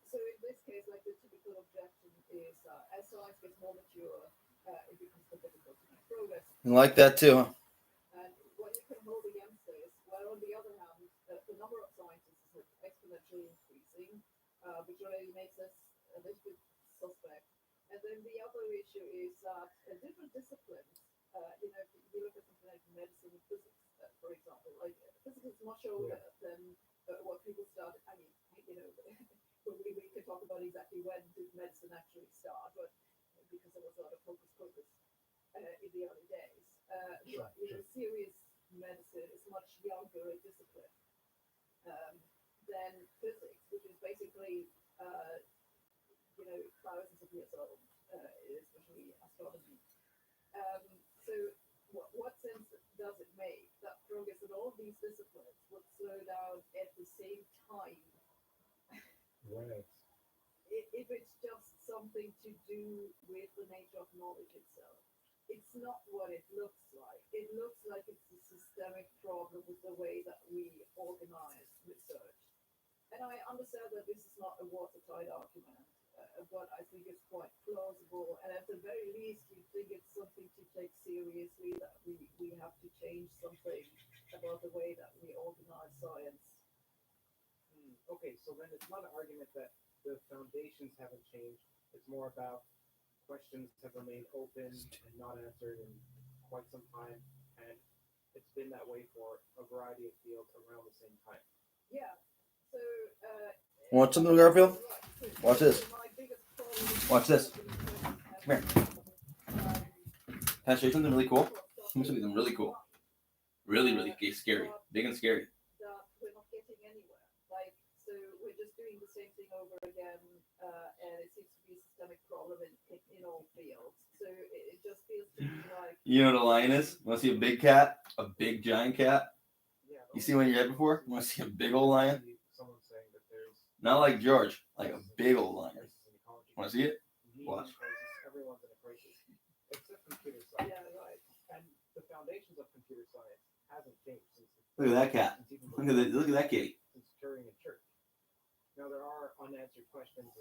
So in this case, like the typical objection is, as science gets more mature, it becomes more difficult to make progress. I like that too, huh? And what you can hold against this, well, on the other hand, the number of scientists is exponentially increasing, which already makes us a little bit suspect. And then the other issue is that different disciplines, if you look at something like medicine and physics, for example, like physics is much older than what people started. I mean, we can talk about exactly when did medicine actually start, but because there was a lot of hocus pocus in the early days. Serious medicine is much younger a discipline than physics, which is basically thousands of years old, especially astronomy. So what sense does it make that progress in all these disciplines would slow down at the same time? Right. If it's just something to do with the nature of knowledge itself. It's not what it looks like. It looks like it's a systemic problem with the way that we organize research. And I understand that this is not a watertight argument, but I think it's quite plausible. And at the very least, you think it's something to take seriously, that we have to change something about the way that we organize science. Okay, so then it's not an argument that the foundations haven't changed. It's more about questions have remained open and not answered in quite some time, and it's been that way for a variety of fields around the same time. Yeah. So. Want something, Garfield? Watch this. Watch this. Come here. Can I show you something really cool? Let me show you something really cool. Really, really scary. Big and scary. That we're not getting anywhere. Like, so we're just doing the same thing over again, and it seems to be a systemic problem in all fields. So it just feels to me like. You know what a lion is? Want to see a big cat? A big giant cat? You see one in your head before? You want to see a big old lion? Not like George, like a big old lion. Want to see it? Watch. Everyone's in a crisis, except computer science. Yeah, right. And the foundations of computer science hasn't changed since. Look at that cat. Look at that kitty. Since Turing and Church. Now there are unanswered questions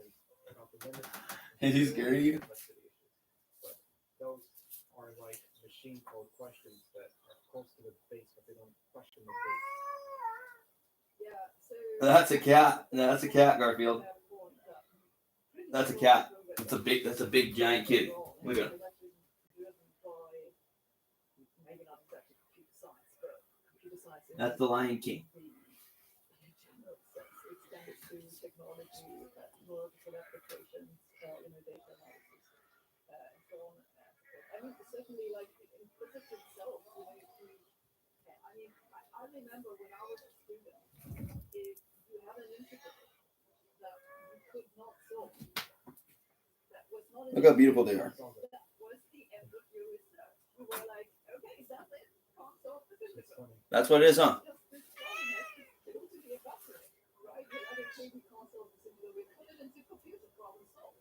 about the limits. Is he scared of you? But those are like machine code questions that are close to the base, but they don't question the base. Yeah, so. That's a cat. No, that's a cat, Garfield. That's a cat. That's a big giant kitty. Look at him. That's the Lion King. and so on. I mean, certainly, like in physics itself, you know, I remember when I was a student, if you had an integral that you could not solve, that was not an Look how beautiful they are. that was the end of your research. You were like, okay, that's it, can't solve this integral. That's what it is, huh? Just this problem has to totally evaporate, right? You're like, okay, we can't solve this integral, we put it into computer problem solved.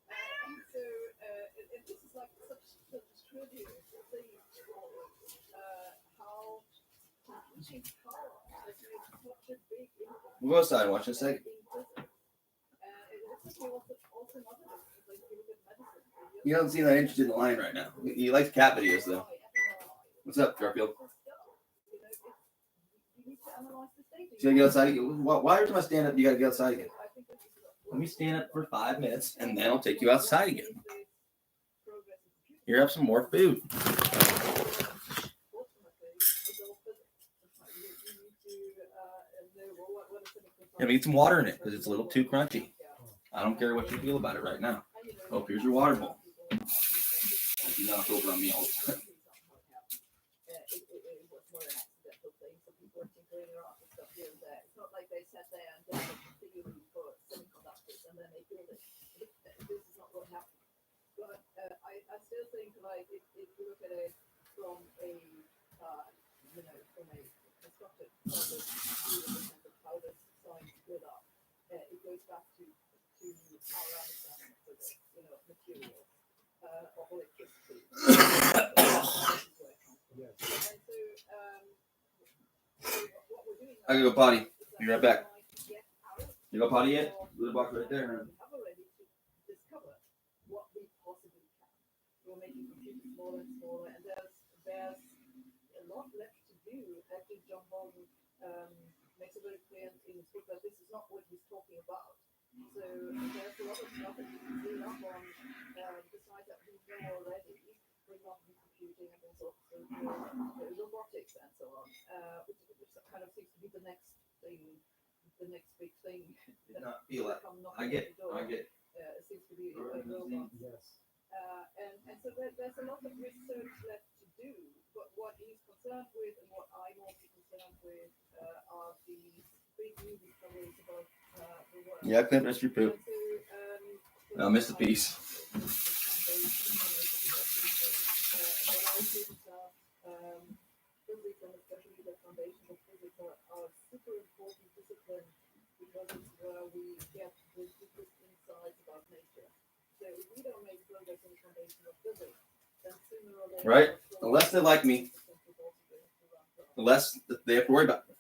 And so, and this is like such a trivial thing for how computing power has made such a big impact. We'll go outside and watch in a second. It's also another difference. Like you look at medicine. You don't seem that interested in the line right now. You like cat videos, though. What's up, Garfield? You need to analyze the data. You gotta get outside again. Why every time I stand up, you gotta get outside again? Let me stand up for 5 minutes, and then I'll take you outside again. Here, have some more food. Yeah, need some water in it because it's a little too crunchy. I don't care what you feel about it right now. Oh, here's your water bowl. You knock over on me all the time. It's not like they sat there and did a theory for semiconductors and then they built it. This is not what happened. But I still think like if you look at it from a from a constructed how this science built up, it goes back to our understanding of physics, materials, of electricity. And so what we're doing I gotta go potty. Be right back. You go potty yet? Little box right there. have already to discover what we possibly can. We're making computers smaller and smaller, and there's a lot left to do. Actually, John Bond makes it very clear in his book that this is not what he's talking about. So there's a lot of stuff that you can build up on besides that we know already. For example, computing and also robotics and so on, which kind of seems to be the next thing, the next big thing. Did not feel it. I get. It seems to be robots. Yes. And so there's a lot of research left to do, but what he's concerned with and what I'm also concerned with are these big new discoveries about the world. Yeah, clean that's your poop. So, I'll miss the piece. Physics and especially the foundations of physics are super important disciplines because it's where we get the deepest insights about nature. So if we don't make progress in the foundation of physics, then sooner or later... Right? The less they like me, the less they have to worry about me.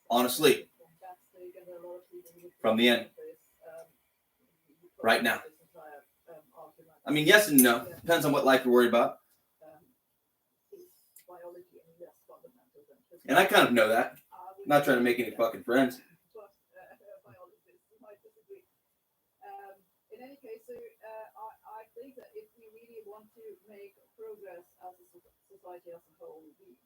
Honestly. From the end. Right now. I mean, yes and no. Depends on what life you're worried about. And I kind of know that. I'm not trying to make any fucking friends. In any case, so I think that if we really want to make progress as a society as a whole, we need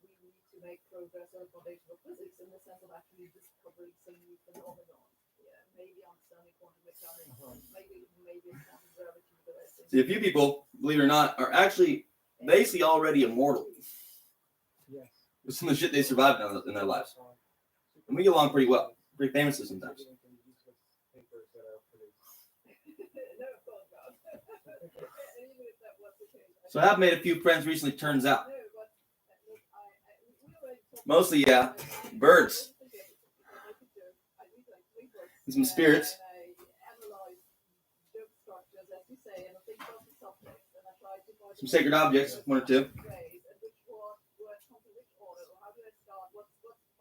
to make progress on the foundation of physics in the sense of actually discovering some new phenomenon. Yeah, maybe understanding quantum mechanics, maybe quantum gravity. See, a few people, believe it or not, are actually basically already immortal. Yes. With some of the shit they survived in their lives. And we get along pretty well. Pretty famously sometimes. So I've made a few friends recently, turns out. Mostly, yeah, birds. And some spirits. Some sacred objects, one or two.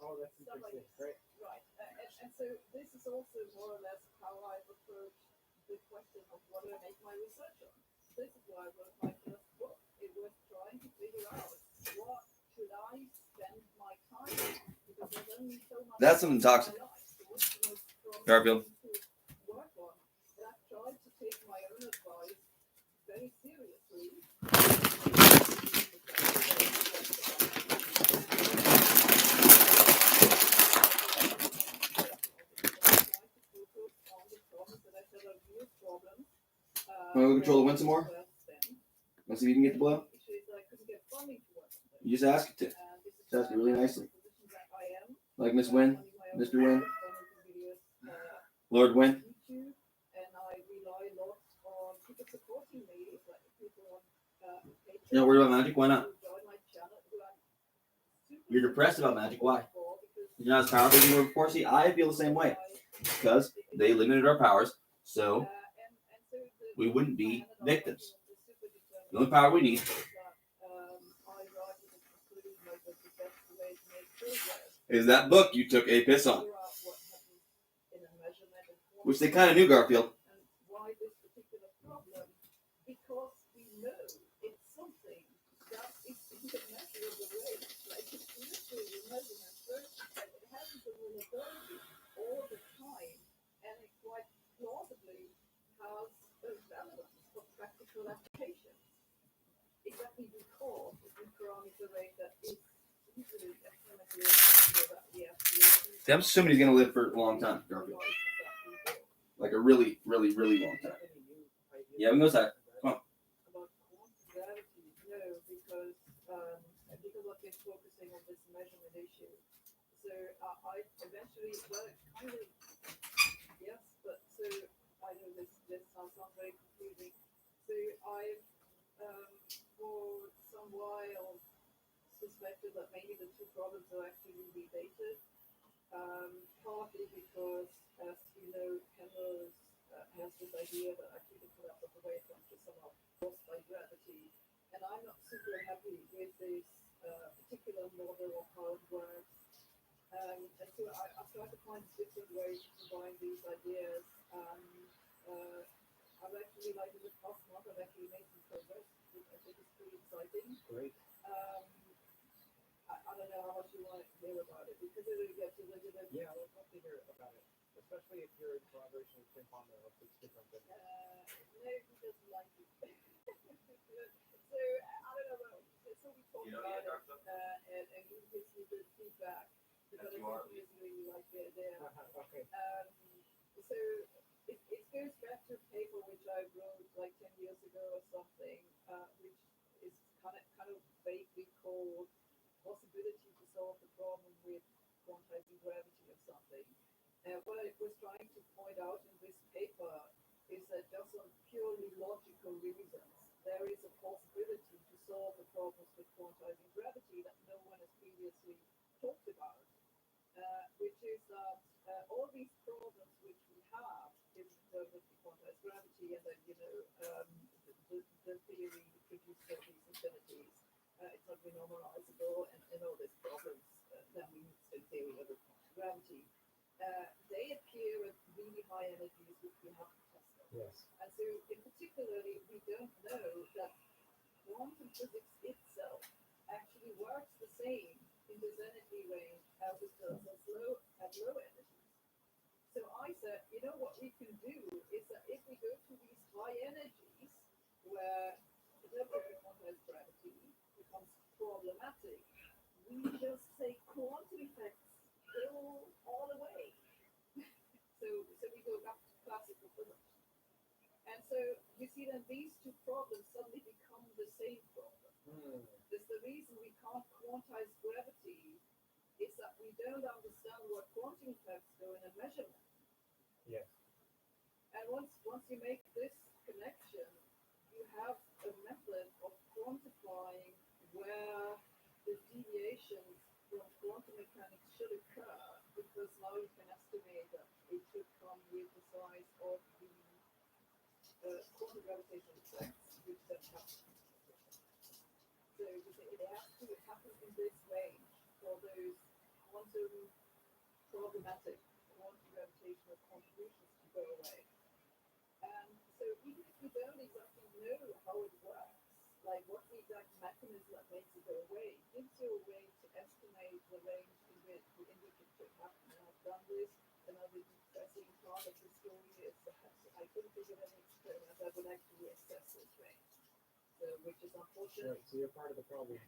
Oh, that's interesting. Great. Right. And so this is also more or less how I've approached the question of what do I make my research on. This is why I wrote my first book. It was trying to figure out what should I spend my time on, because there's only so much. That's something toxic. Garfield. Work on. And I've tried to take my own advice very seriously. Well, control the wind some more? Let's see if you can get the blow. You just ask it to. Just ask it really nicely. Like Miss Win, Mr. Win, Lord Win. You don't worry about magic? Why not? You're depressed about magic. Why? You're not as powerful as you were before. See, I feel the same way. Because they limited our powers, so we wouldn't be victims. The only power we need is that book you took a piss on. Which they kind of knew, Garfield. See, I'm assuming he's going to live for a long time, Garfield. Like a really, really, really long time. Yeah, we can go outside. Come on. Suspected that maybe the two problems are actually related, partly because, as you know, Kendall has this idea that actually the collapse of the waveform is somehow caused by gravity, and I'm not super happy with this particular model of how it works. And so I've tried to find different ways to combine these ideas. I've actually, like in the past month, I've actually made some progress, which I think is pretty exciting. Great. I don't know how much you want to hear about it, because it really gets a little bit. Yeah, I would love to hear about it, especially if you're in collaboration with Tim Palmer. It's different than. No, he doesn't like it. So I don't know. So we talked about it, and he gives me good feedback because I think he really like the idea. Okay. So it goes back to a paper which I wrote like 10 years ago or something, which is kind of vaguely called possibility to solve the problem with quantizing gravity or something. What I was trying to point out in this paper is that just on purely logical reasons, there is a possibility to solve the problems with quantizing gravity that no one has previously talked about, which is that all these problems which we have in terms of quantized gravity, and then, the theory produced all these infinities, it's not renormalizable, and all these problems that we need in theory of gravity, they appear at really high energies which we have to test them. Yes. And so, in particularly, we don't know that quantum physics itself actually works the same in this energy range as it does at low energies. So I said, what we can do is that if we go to these high energies where the level of quantized gravity becomes problematic, we just say quantum effects go all the way. So we go back to classical physics. And so you see that these two problems suddenly become the same problem. That's the reason we can't quantize gravity, is that we don't understand what quantum effects go in a measurement. Yes. And once you make this connection, you have a method of quantifying where the deviations from quantum mechanics should occur, because now you can estimate that it should come with the size of the quantum gravitational effects, which then happen. So it has to happen in this range for those quantum problematic quantum gravitational contributions to go away. And so even if we don't exactly know how it works, like what the exact mechanism that makes it go away, it gives you a way to estimate the range in which it should happen. And I've done this, and I've been depressing part of the story is that I couldn't think of any experiment that would actually assess this range. So, which is unfortunate. Right, so you're part of the problem.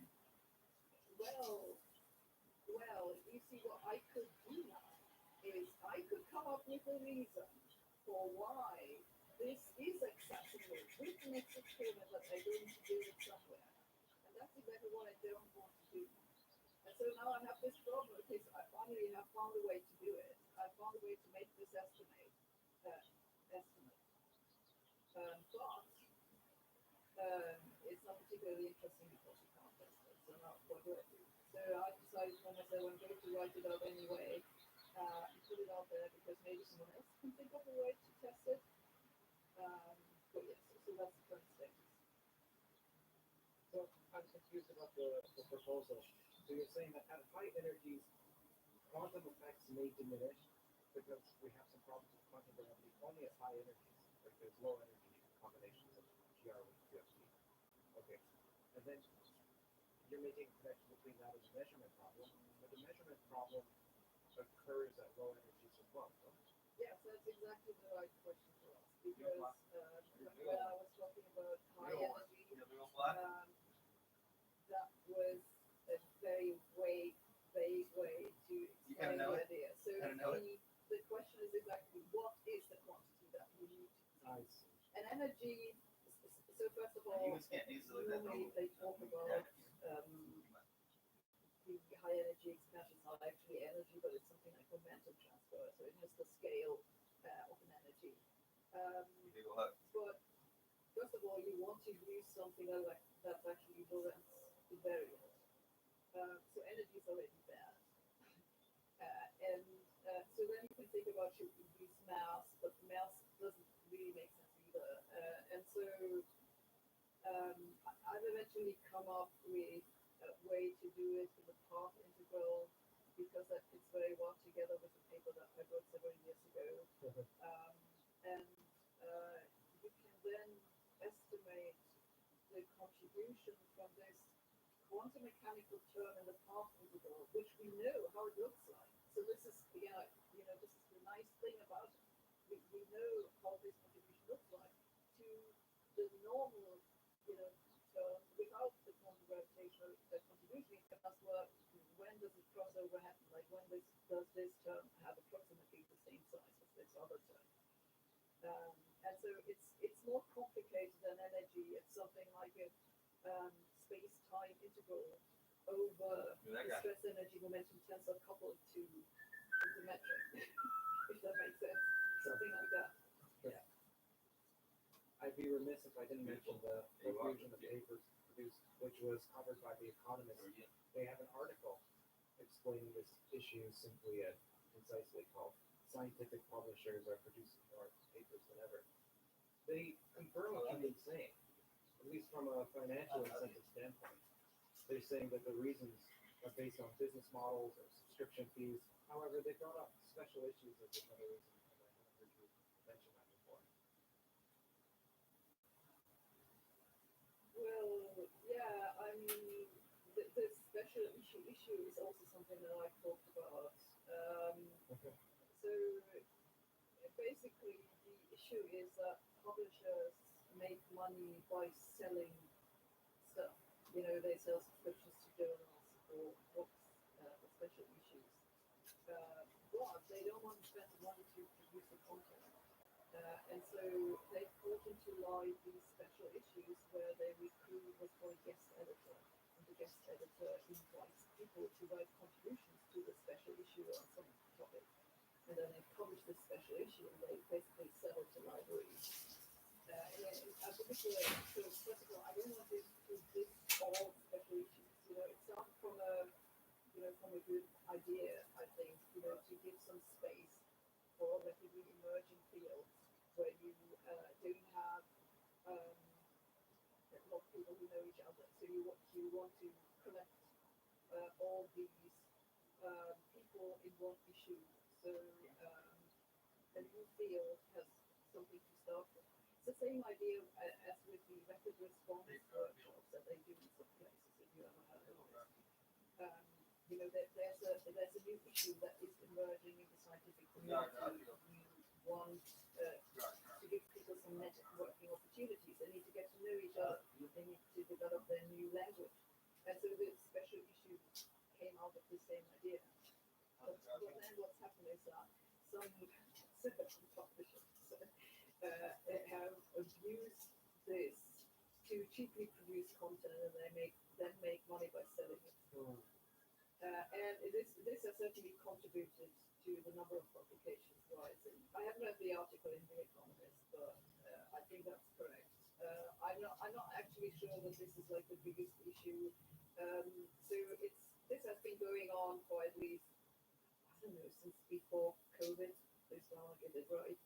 Well, you see, what I could do now is I could come up with a reason for why this is accessible with the next experiment that I'm going to do it somewhere. And that's exactly what I don't want to do. And so now I have this problem because I finally have found a way to do it. I found a way to make this estimate. But it's not particularly interesting because you can't test it. So now what do I do? So I decided for myself I'm going to write it out anyway and put it out there because maybe someone else can think of a way to test it. But yes, so that's the current status. So I'm confused about the proposal. So you're saying that at high energies, quantum effects may diminish because we have some problems with quantum gravity only at high energies. Like there's low energy combinations of GR with QFT. Okay. And then you're making a connection between that and the measurement problem. But the measurement problem occurs at low energies as well. So Yes, that's exactly the right question to ask because when I was talking about high energy, that was a very vague way to explain the idea. So the question is exactly what is the quantity that we need to use? And energy. So first of all, normally they talk about the high energy expansion is not actually energy, but it's something like momentum transfer. So it's just the scale of an energy. But first of all, you want to use something that's actually Lorentz invariant. So energy is already bad. So then you can think about should we use mass, but mass doesn't really make sense either. And so I've eventually come up with a way to do it in the path integral because that fits very well together with the paper that I wrote several years ago. And you can then estimate the contribution from this quantum mechanical term in the path integral, which we know how it looks like. So this is, again, this is the nice thing about it. We know how this contribution looks like to the normal, term without the quantum gravitational contribution. You can ask, well, when does it crossover happen? Like when does this term have approximately the same size as this other term? And so it's more complicated than energy. It's something like a space-time integral over the stress energy momentum tensor coupled to the metric, if that makes sense. Something like that. yeah. I'd be remiss if I didn't mention the profusion of papers produced, which was covered by The Economist. They have an article explaining this issue simply and concisely called "Scientific Publishers Are Producing More Papers Than Ever." They confirm what you've been saying, at least from a financial incentive standpoint. They're saying that the reasons are based on business models or subscription fees. However, they brought up special issues as another reason, and I haven't heard you mention that before. Well, yeah, I mean, the special issue is also something that I talked about. So basically, the issue is that publishers make money by selling stuff. They sell subscriptions to journals or books for special issues. But they don't want to spend the money to produce the content. And so they brought into light these special issues where they recruit what's called a guest editor. And the guest editor invites people to write contributions to the special issue on some topic. And then they publish this special issue and they basically sell it to libraries. And so first of all, I don't want this to list all special issues. It started from a good idea, I think, to give some space for relatively emerging fields where you don't have a lot of people who know each other. So you want to collect all these people in one issue. So a new field has something to start with. It's the same idea as with the rapid response workshops that they do in some places, if you ever heard of this. There's a new issue that is emerging in the scientific community. You want to give people some networking opportunities. They need to get to know each other. They need to develop their new language. And so the special issue came out of the same idea. But then what's happened is that some publishers have abused this to cheaply produce content and then make money by selling it. And this has certainly contributed to the number of publications rising. I haven't read the article in The Economist, but I think that's correct. I'm not actually sure that this is like the biggest issue. So this has been going on for at least, I don't know, since before COVID. Please don't get it right.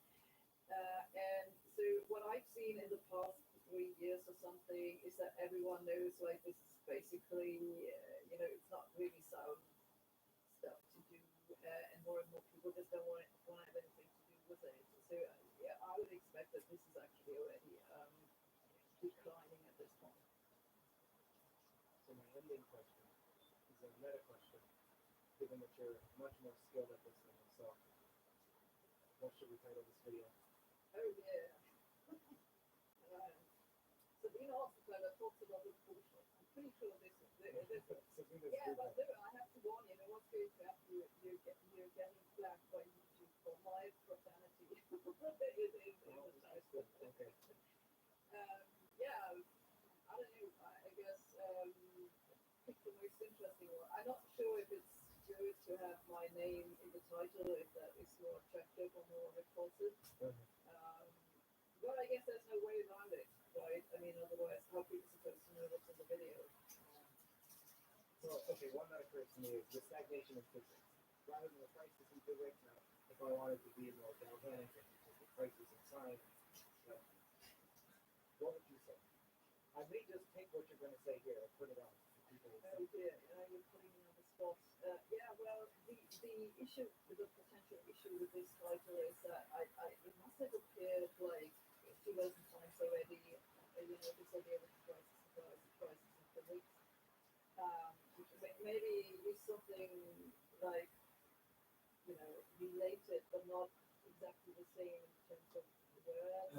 And so what I've seen in the past 3 years or something is that everyone knows like this is basically, it's not really sound stuff to do, and more people just don't want to have anything to do with it. So yeah, I would expect that this is actually already declining at this point. So my ending question is a meta question. Given that you're much more skilled at this than myself, what should we title this video? Oh yeah. Sabrina also kind of talks about the bullshit. I'm pretty sure this is yeah, but I have to warn you, what's going to happen, you're getting flagged by YouTube for my profanity. Okay. Yeah, I don't know, I guess pick the most interesting one. I'm not sure if it's good to have my name in the title, if that is more attractive or more repulsive. But I guess there's no way around it, right? I mean, otherwise, how are people supposed to know what's in the video? So, okay, one that occurs to me is the stagnation of physics. Rather than the crisis in physics, now, if I wanted to be more galvanic and the crisis in science, what would you say? I may just take what you're going to say here and put it on. People Oh dear, you're putting me on the spot. Yeah, well, the issue, the potential issue with this title is that it must have appeared like 2,000 times already. This idea of crisis in physics. Maybe use something like, related, but not exactly the same in terms of words.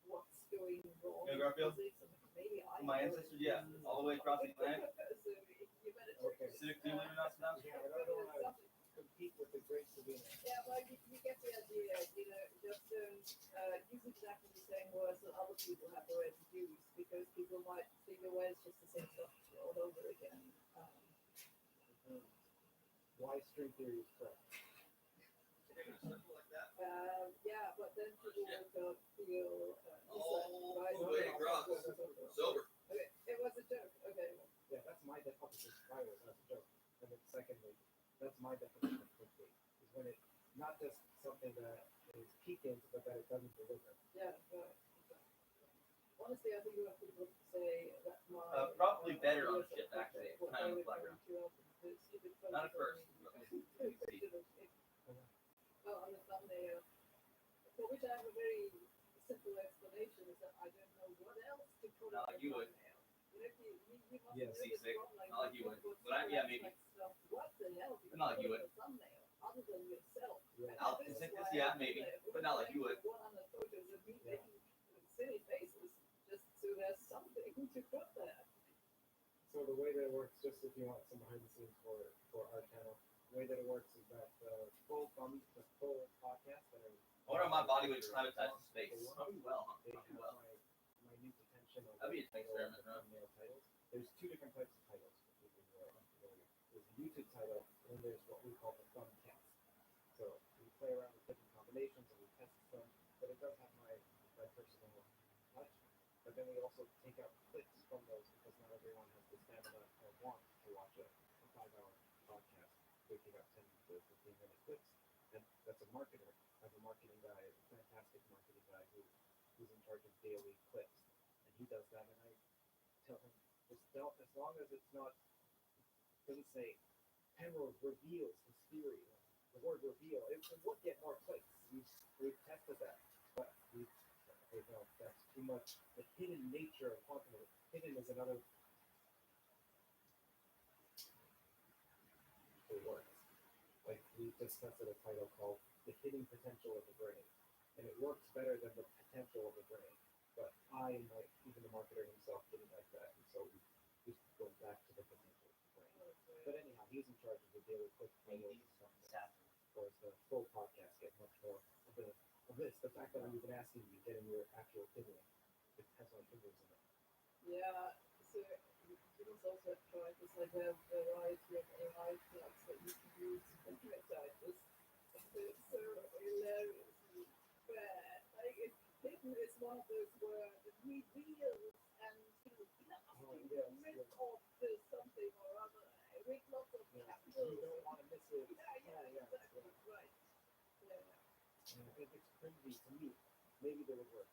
What's going wrong in physics? Maybe My ancestors, yeah, all the way across the Atlantic. So you better Okay. Acidic feeling or not, Saddam? Yeah, I don't want to compete with the great Sabina. Yeah, but you get the idea, just don't use exactly the same words that other people have already used, because people might figure, well, it's just the same stuff all over again. Why string theory is correct. Yeah, but then people will feel Sober. Okay, it was a joke. Okay. Yeah, that's my definition. That's a joke. And then secondly, that's my definition of clickbait. Is when it's not just something that is piquant, but that it doesn't deliver. Yeah, right. Honestly, I think you have people say that my Probably better on shit, actually. Kind of background. Not at first. Well, on the thumbnail, for which I have a very simple explanation, is that I don't know what else to put on the thumbnail. You must Yeah, know this seasick. one, like, Not like you would. put But yeah, maybe. stuff. What the hell do you Not like put you on would. the thumbnail other than yourself? Yeah. This is This, why yeah, I maybe. put it. But not like you would. 100 photos of me making silly faces, just so there's something to put there. So the way that it works, just if you want some behind the scenes for our channel, the way that it works is that the full podcast that are I wonder if my body would climatize to space. Probably well, huh? they Probably have well. my new detention of That'd be an experiment, huh? thumbnail titles. There's two different types of titles for people who are unfamiliar. There's a YouTube title, and then there's what we call the thumbcast. So we play around with different combinations and we test them, but it does have my personal touch. But then we also take out clips from those because not everyone has the stamina or want to watch a 5-hour podcast, picking up 10 to 15-minute clips. And that's a marketer. I have a marketing guy, a fantastic marketing guy who's in charge of daily clips. And he does that, and I tell him, just don't, as long as it's not, doesn't say, Penrose reveals his theory. The word reveal, it would get more clicks. We've tested that. But no, that's too much. The hidden nature of quantum. Hidden is another words. Like we just tested a title called "The Hidden Potential of the Brain," and it works better than the potential of the brain. But I, and even the marketer himself, didn't like that, and so we just go back to the potential of the brain. But anyhow, he's in charge of the daily clip titles and stuff. Whereas the full podcast get much more of of this. The fact that I'm even asking you, getting your actual opinion, it has my fingers in it. Yeah, so you must also try this like a variety of AI plugs that you can use to type this. It's so hilariously bad. Like it's one of those where it reveals and rip off this something or other with lots of capitals. You don't want to miss it. Yeah, exactly. Right. Yeah. If it's cringy to me, maybe they would work.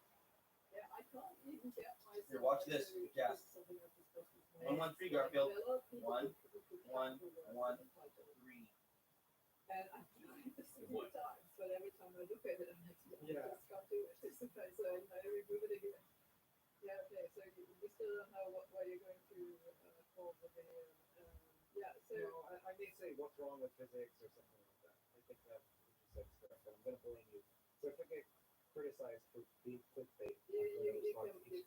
Yeah, I can't even get myself. Here, watch this, to Jazz. do something like this. 113 Garfield. There are a lot of people 1, who could 1, capture words 1, in the title. 3. And I've tried this a few times, but every time I look at it, I'm like, I just can't do it. It's okay, so I remove it again. Yeah, okay, so you still don't know what you're going to call the video. Yeah, so. No, I may say what's wrong with physics or something like that. I think that you just said stuff, but I'm going to blame you. So if I get criticized for being clickbait, You can blame me.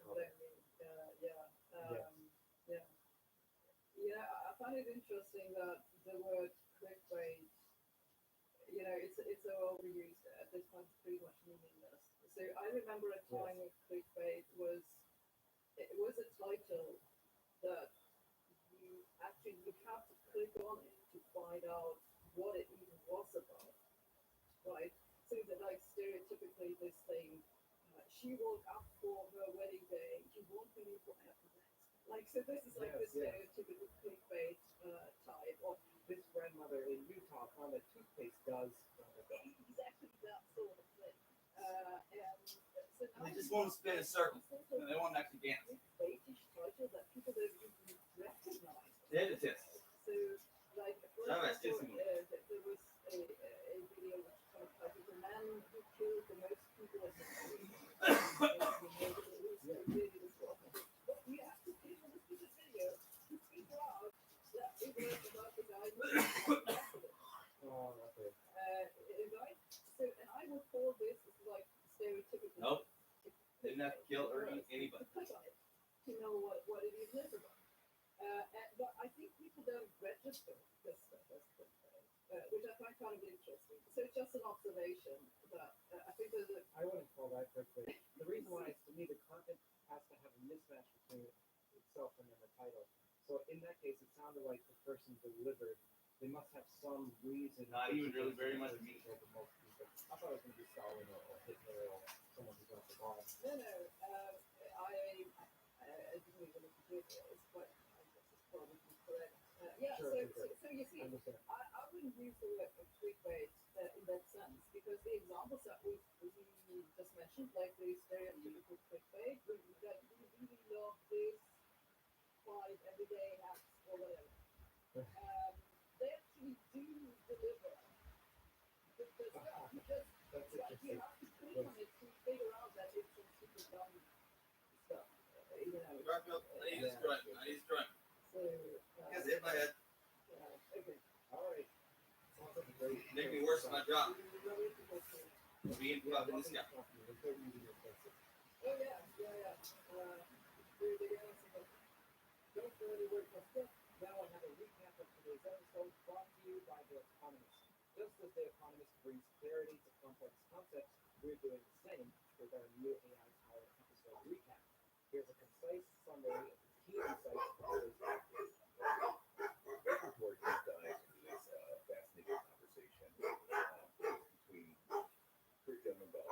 Yeah, I find it interesting that the word clickbait, it's so overused at this point, it's pretty much meaningless. So I remember a time when clickbait was a title that you have to click on it to find out what it even was about, right? So that like stereotypically this thing, she woke up for her wedding day, you won't believe what happened next. Like, so this is like the stereotypical clickbait type of this grandmother in Utah found that toothpaste does. exactly that sort of thing. And so now They just won't spin in circles. They won't actually dance. Clickbaitish title that people don't even recognize. Hypnotist. So, like, for example, there was a video which kind of titled "The Man Who Killed the Most People in History." But you have to click on this piece of video to figure out that it was about the guy who arrested it. Right? So, and I would call this like stereotypical. Nope. Didn't have to kill or eat anybody. To click on it to know what it even is about. But I think people don't register this stuff as clickbait, which I find kind of interesting. So it's just an observation that I think there's a. I wouldn't call that clickbait. The reason why is, to me, the content has to have a mismatch between itself and then the title. So in that case, it sounded like the person delivered. They must have some reason. Not even really very much meat. I thought it was going to be Stalin or Hitler or someone who got the bomb. No. I didn't even look at this, but I guess it's probably correct. So you see, I wouldn't use the word clickbait in that sense, because the examples that we just mentioned, like the stereotypical clickbait, we really love this 5 everyday hacks or whatever. They actually do deliver the stuff. You just you have to click on it to figure out that it's some super dumb stuff. Garfield, I need to destroy him. So, Because hit my head. okay. All right. Sounds like a great. Make me worse than my job. Being fucking this guy. Oh yeah. Don't go anywhere just yet. Now I have a recap of today's episode brought to you by The Economist. Just as The Economist brings clarity to complex concepts, we're doing the same with our new AI-powered episode recap. Here's a concise summary of the key insights from today's topic. Looking for a deep dive into this fascinating conversation between Kurt Bell,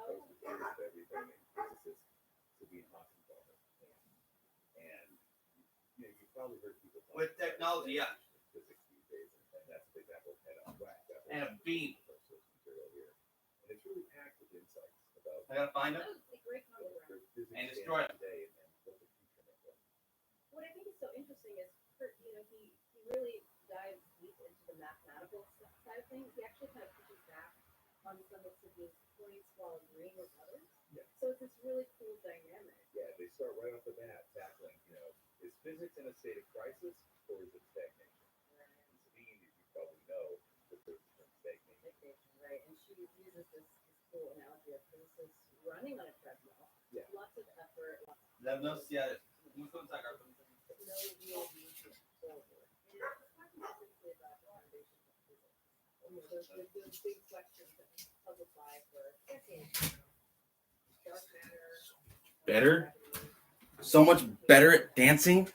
host of Theories of Everything, and physicist Sabine Hassenfelder. And you've probably heard people talk With technology, about physics these days, and that's a big apple head on whack. And a beam. Material here, and it's really packed with insights about. I gotta find him and destroy him. What I think is so interesting is Kurt, he really dives deep into the mathematical side of things. He actually kind of pushes back on some of his points while agreeing with others. Yeah. So it's this really cool dynamic. Yeah, they start right off the bat tackling, is physics in a state of crisis or is it stagnation? Right. And Sabine, as you probably know, the term stagnation. Right. And she uses this cool analogy of physicists running on a treadmill. Yeah. Lots of effort, lots of Let them know, Mucho en sacar. no real movement forward. And it's talking specifically about the foundations of physics. The big question thing. puzzled by for decades. Dark matter. Better? So much better at dancing?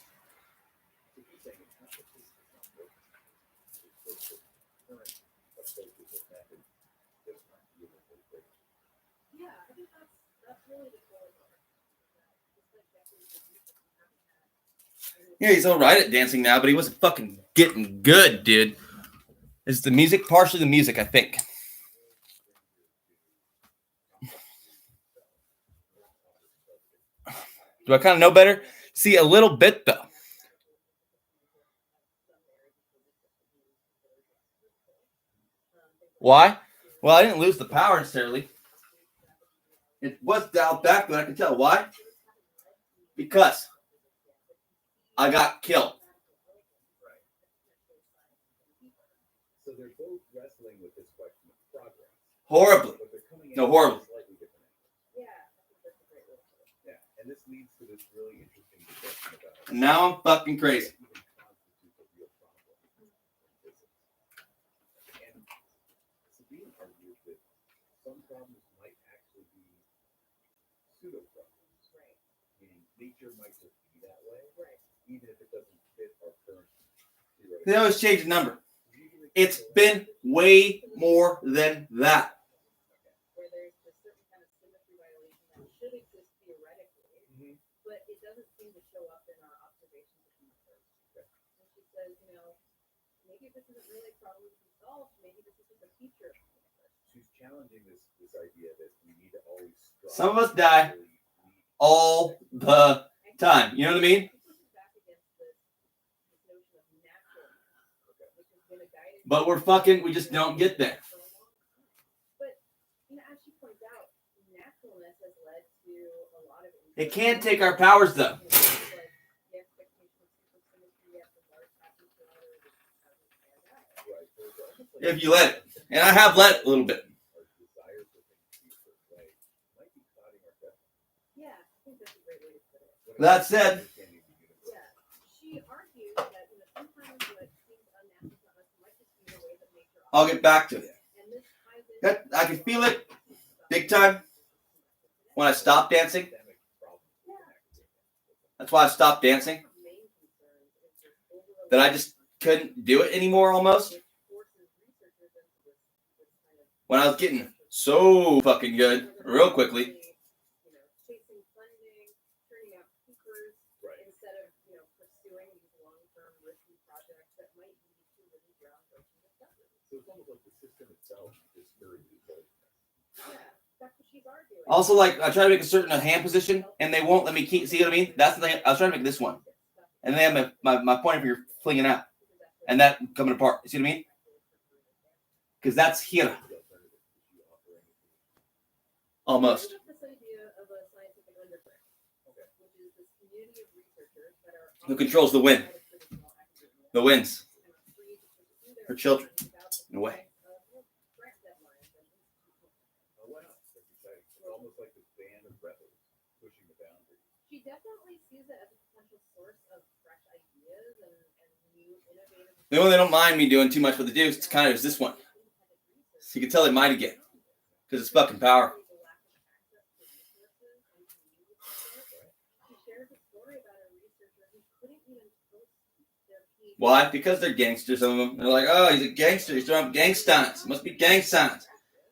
Yeah, I think that's really the goal of it. Just like decades of music, we haven't had. Yeah, he's all right at dancing now, but he wasn't fucking getting good, dude. Is the music partially the music, I think. Do I kind of know better? See, a little bit, though. Why? Well, I didn't lose the power necessarily. It was dialed back, but I can tell. Why? Because I got killed. So they're both wrestling with this question of progress. Horribly. But they're coming No, at horribly. it slightly different angles. Yeah, I think that's a great way to put it. Yeah, and this leads to this really interesting discussion about And now I'm fucking crazy. what even constitutes a real problem in physics. And Sabine argues that some problems might actually be pseudo problems. Right. Meaning nature might just be that way, Right. even if it doesn't fit our current theoretical. They always change the number. It's been way more than that. Where there's a certain kind of symmetry violation that should exist theoretically, but it doesn't seem to show up in our observations of the universe. And she says, maybe this isn't really a problem to be solved. Maybe this is just a feature of the universe. She's challenging this idea that we need to always strive. Some of us die all the time. You know what I mean? But we just don't get there. But as she points out, naturalness has led to a lot of. It can't take our powers, though. If you let it. And I have let it a little bit. Yeah, I think that's a great way to put it. That said, Yeah, she argues that sometimes what seems unnatural to us might just be the way that nature. I'll get back to it. And this ties in. I can feel it big time when I stop dancing. That's why I stopped dancing. That I just couldn't do it anymore almost. When I was getting so fucking good real quickly. Chasing funding, turning out papers, instead of pursuing these long-term risky projects that might lead to really groundbreaking discoveries. So it's almost like the system itself discourages both. Yeah, that's what she's arguing. Also, like, I try to make a certain hand position, and they won't let me keep. See what I mean? That's the thing. I was trying to make this one, and they have my pointer finger flinging out, and that coming apart. You see what I mean? Because that's here. Almost. This idea of a scientific underground, which is this community of researchers that are Who controls the wind? The winds. For children, in a way. Almost like this band of rebels pushing the boundaries. She definitely sees it as a potential source of fresh ideas and new innovative. The only they don't mind me doing too much with the dudes, it's kind of is this one. So you can tell they might again. Because it's fucking power. Why? Because they're gangsters, some of them. They're like, oh, he's a gangster. He's throwing up gang signs. Must be gang signs.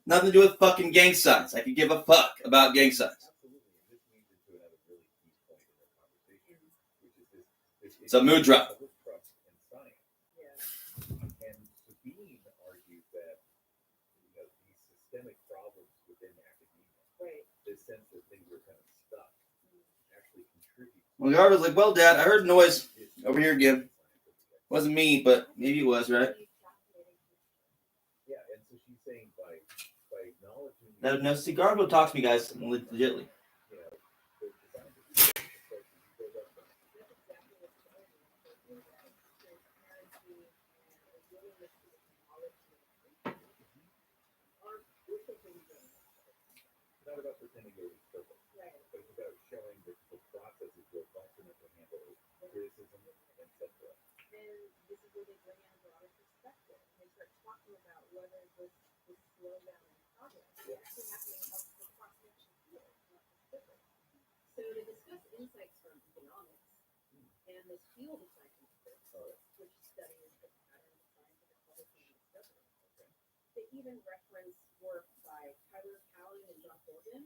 Nothing to do with fucking gang signs. I could give a fuck about gang signs. It's a mood drop. And Sabine argues that these systemic problems within academia, this sense that things are kind of stuck, actually contribute. Well, the was like, well, Dad, I heard noise over here again. Wasn't me, but maybe it was, right? Yeah, and so she's saying by acknowledging. No, see, Garbo talks to me, guys, legitly. Not about pretending it was perfect, but it's about showing that the processes will fundamentally handle criticism, etc. And this is where they bring in a broader perspective. And they start talking about whether this slowdown in progress actually happening of the cross-section field, not specific. So to discuss insights from economics and this field of scientific physics, which studies the patterns of scientific publishing and discovery, they even reference work by Tyler Cowen and John Horgan,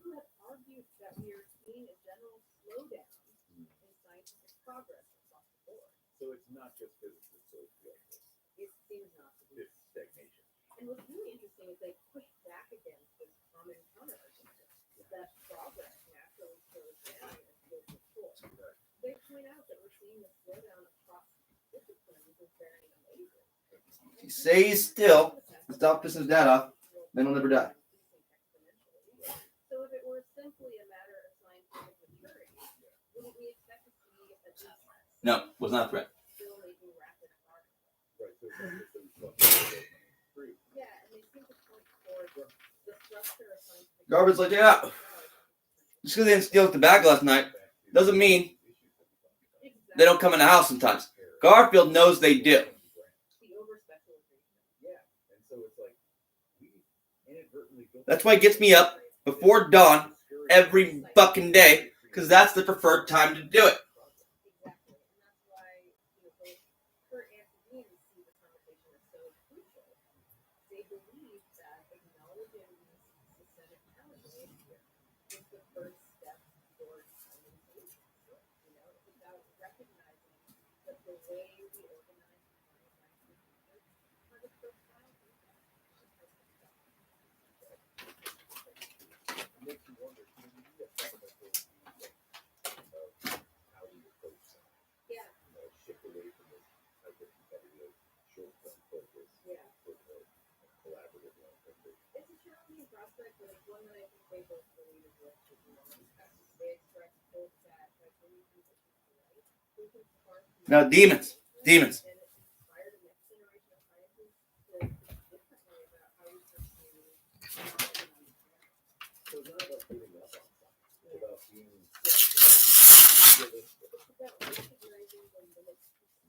who have argued that we are seeing a general slowdown in scientific progress across the board. So it's not just physicists who feel this. It seems not to be. It's stagnation. And what's really interesting is they push back against this common counter-argument that progress naturally slows down as we go before. They point out that we're seeing the slowdown across disciplines is very amazing. Stay still. Stop pissing his dad off. Then he'll never die. So if it were simply a matter of scientific maturity, wouldn't we expect to see at least No, was not a threat. still making rapid progress? Right. So Yeah, and they seem to point toward the structure of scientific Garvin's like, yeah. Just because they didn't steal the bag last night doesn't mean they don't come in the house sometimes. Garfield knows they do. That's why he gets me up before dawn every fucking day, because that's the preferred time to do it. Exactly, and that's why both Kurt and Sabine see the conversation as so crucial. They believe that acknowledging these systemic challenges is the first step towards finding solutions. It's about recognizing that the way we organize scientific research has a profound impact on how it makes you wonder, do you need a fundamental of how we approach science? Yeah. Shift away from this hyper-competitive, short-term focus for the collaborative long-term vision. It's a challenging prospect, but it's one that I think they both believe is worth taking on. They express hope that by bringing conditions to light, we can spark Now, demons. and inspire the next generation of scientists to think differently about how we pursue So it's not about giving up on science. It's about being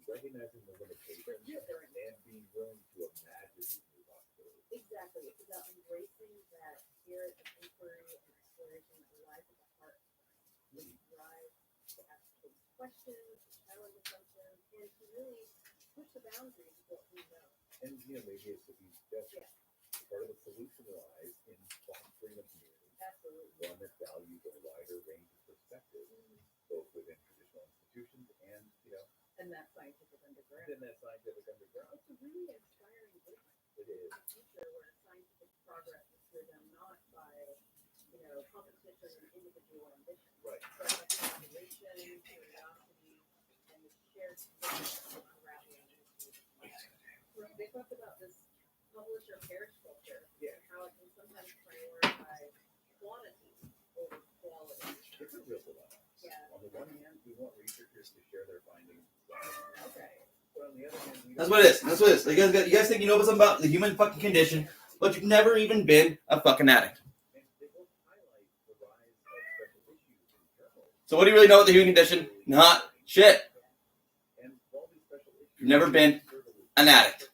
recognizing the limitations and being willing to imagine these new possibilities. Exactly. It's about embracing that spirit of inquiry and exploration that lies at the heart of science. We strive to ask questions, to challenge assumptions, and to really push the boundaries of what we know. And maybe it's to be just part of the solution lies in fostering a community. Absolutely. One that values a wider range of perspectives, both within traditional institutions and, And that scientific underground. in that scientific underground. It's a really inspiring vision. It is. A future where scientific progress is driven not by, competition and individual ambition, Right. but by collaboration, curiosity, and the shared vision of unraveling issues. They talked about this publisher perish culture, and how it can sometimes prioritize quantity over quality. It's a real dilemma. Yeah. On the one hand, we want researchers to share their findings. Okay. But on the other hand, That's what it is. That's what it is. You guys think you know something about the human fucking condition, but you've never even been a fucking addict. So what do you really know about the human condition? Not shit. You've never been an addict.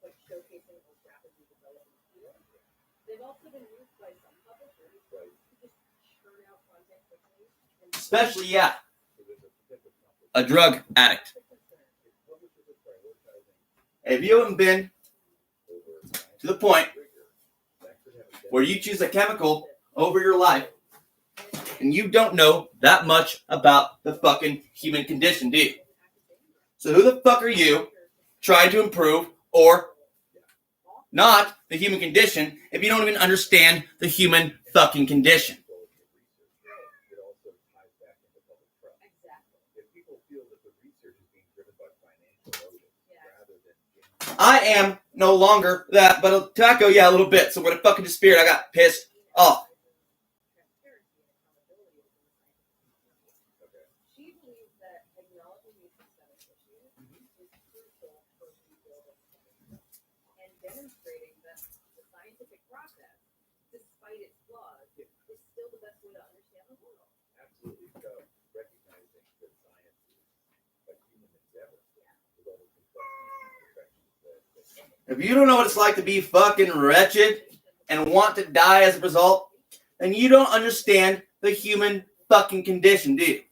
Like showcasing a rapidly developing field. They've also been used by some publishers to just churn out content quickly. Especially, a drug addict. If you haven't been to the point where you choose a chemical over your life, and you don't know that much about the fucking human condition, do you? So who the fuck are you trying to improve or not the human condition if you don't even understand the human fucking condition? I am no longer that, but tobacco, a little bit. So when it fucking disappeared, I got pissed off. She believes that acknowledging these systemic issues is crucial for rebuilding science and demonstrating that the scientific process, despite its flaws, is still the best way to understand the world. Absolutely. So recognizing that science is a human endeavor with all the complexities and imperfections that If you don't know what it's like to be fucking wretched, and want to die as a result, then you don't understand the human fucking condition, do you?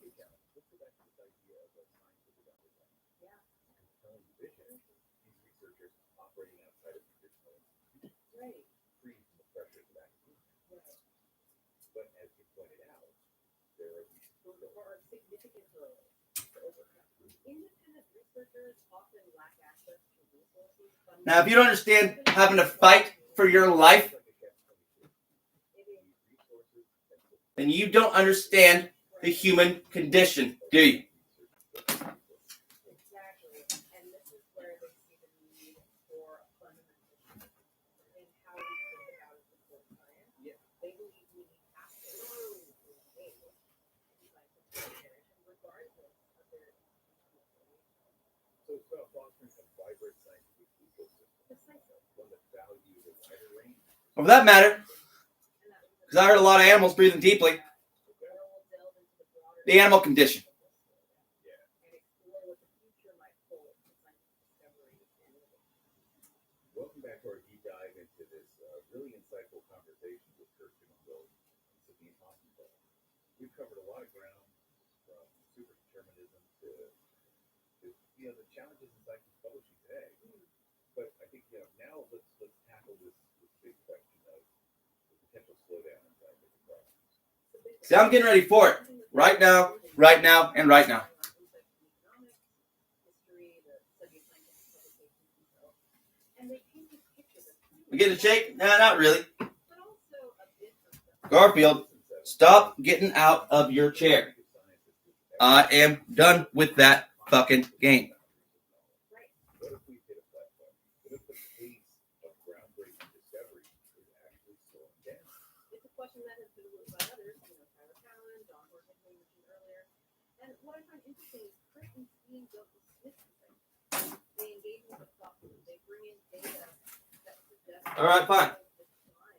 Now, if you don't understand having to fight for your life, then you don't understand the human condition, do you? Or for that matter, because I heard a lot of animals breathing deeply, the animal condition. Welcome back to our deep dive into this really insightful conversation with Kurt Kimmel and Sabine Hossenthal. We've covered a lot of ground from superdeterminism to the challenges in science publishing today. But I think now let's tackle this big question of the potential slowdown in scientific progress. See, I'm getting ready for it. Right now, and right now. We get a shake? Nah, not really. Garfield, stop getting out of your chair. I am done with that fucking game. All right, fine.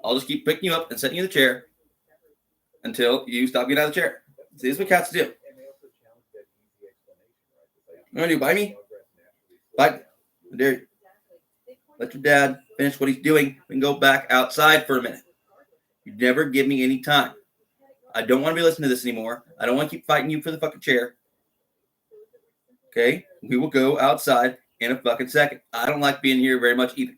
I'll just keep picking you up and setting you in the chair until you stop getting out of the chair. See, this is what cats do. What are you gonna do? Bite me? Bite? I dare you. Let your dad finish what he's doing. We can go back outside for a minute. You never give me any time. I don't want to be listening to this anymore. I don't want to keep fighting you for the fucking chair. Okay? We will go outside in a fucking second. I don't like being here very much either.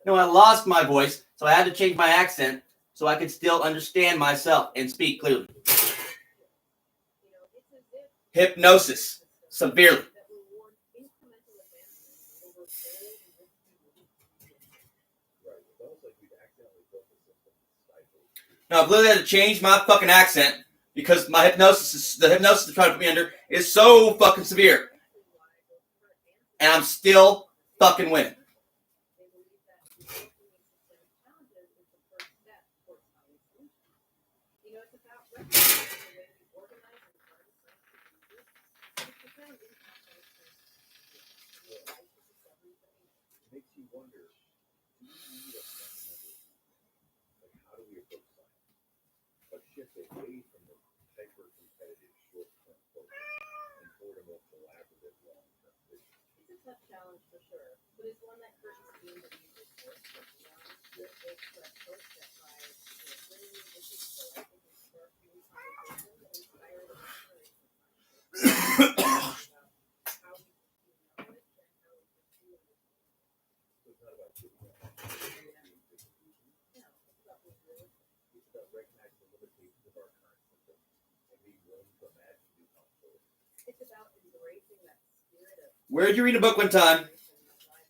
No, I lost my voice, so I had to change my accent so I could still understand myself and speak clearly. Hypnosis, severely. No, I've literally had to change my fucking accent because the hypnosis they're trying to put me under is so fucking severe. And I'm still fucking winning. Makes you wonder, do you need a fundamental, how do we approach science? A shift away from the hyper-competitive short-term focus and toward a more collaborative long-term vision. It's a tough challenge for sure, but it's one that Kurt and Sabine believes is worth taking on. They express hope that by bringing these issues to light, they can spark new conversations and inspire the next generation of scientists about how we pursue knowledge and how we pursue it. So it's not about giving up. It's about being realistic. It's about recognizing the limitations of our current systems and being willing to imagine new possibilities. It's about embracing that spirit of Where'd you read a book one time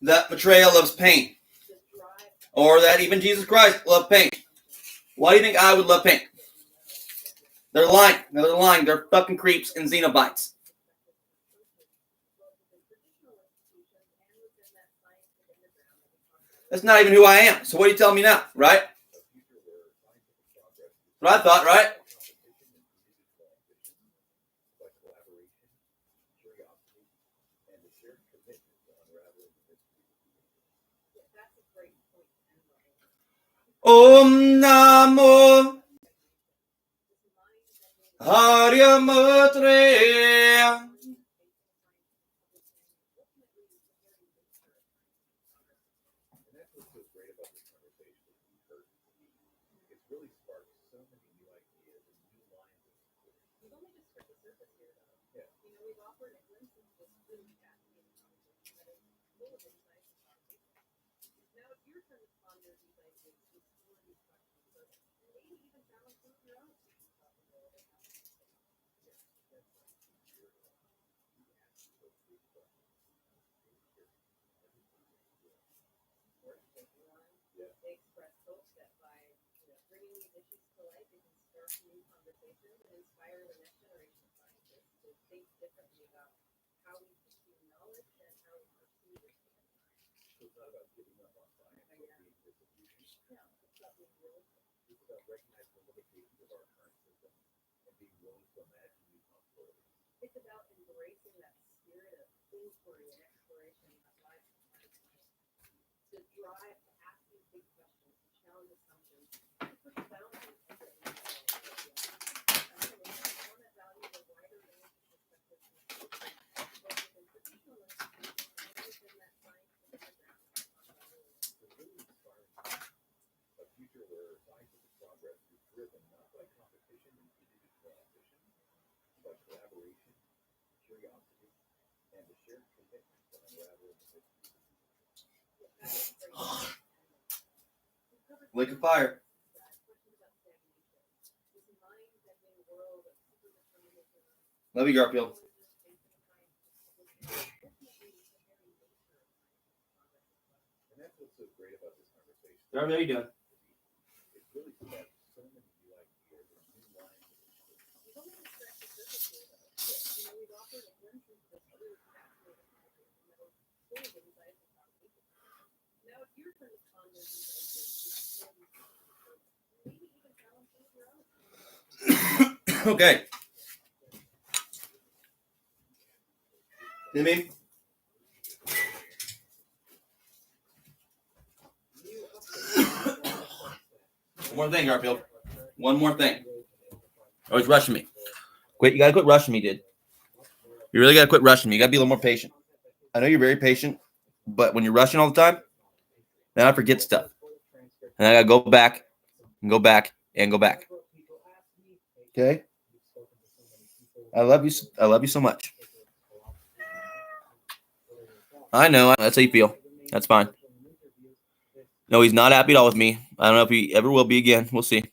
that betrayal loves pain? Or that even Jesus Christ loved pain? Why do you think I would love pain? They're lying. No, they're lying. They're fucking creeps and xenobites. That's not even who I am. So what are you telling me now, right? What I thought, right? Om Namo Aria Madre. And that's what's so great about this conversation with you, Kurt. It's really sparked so many new ideas and new lines of support. We've only just scratched the surface here, though. Yeah. You know, we've offered a glimpse into this really fascinating conversation that is full of insights and conversation. Now it's your turn to ponder these ideas, to explore these questions further, and maybe even challenge some of your own assumptions about the world and how things fit. Yes, that's right. You're you ask those big questions. And here, every time you Worth taking on. Yeah. They express hope that by bringing these issues to light, they can start new conversations and inspire the next generation of scientists to think differently about how we pursue knowledge and how we pursue this given time. So it's not about giving up on science or being disillusioned. No, it's about being realistic. It's about recognizing the limitations of our current system and being willing to imagine new possibilities. It's about embracing that spirit of inquiry and exploration that lies behind science. To drive to ask these big questions, to challenge assumptions, to push the boundaries of what we know. One that values a wider range of perspectives and approaches, both within traditional institutions and within that scientific underground. It's a really inspiring time. A future where scientific progress is driven not by competition and individual ambition, but collaboration, curiosity, and the shared commitment to unraveling the mysteries of Lake of Fire. Love you, Garfield. And that's what's so great about this conversation. Garfield, how you doing? It's really sparked so many new ideas and new lines of inquiry. We've only just scratched the surface here, though. We've offered a glimpse into this really fascinating conversation that is full of insights and conversation. Now it's your turn to ponder these ideas, to explore these questions further, and maybe even challenge some of your own. Okay. Timmy? One more thing, Garfield. One more thing. Always rushing me. Quit. You gotta quit rushing me, dude. You really gotta quit rushing me. You gotta be a little more patient. I know you're very patient, but when you're rushing all the time, then I forget stuff. And I gotta go back and go back and go back. Okay? I love you. I love you so much. I know. That's how you feel. That's fine. No, he's not happy at all with me. I don't know if he ever will be again. We'll see.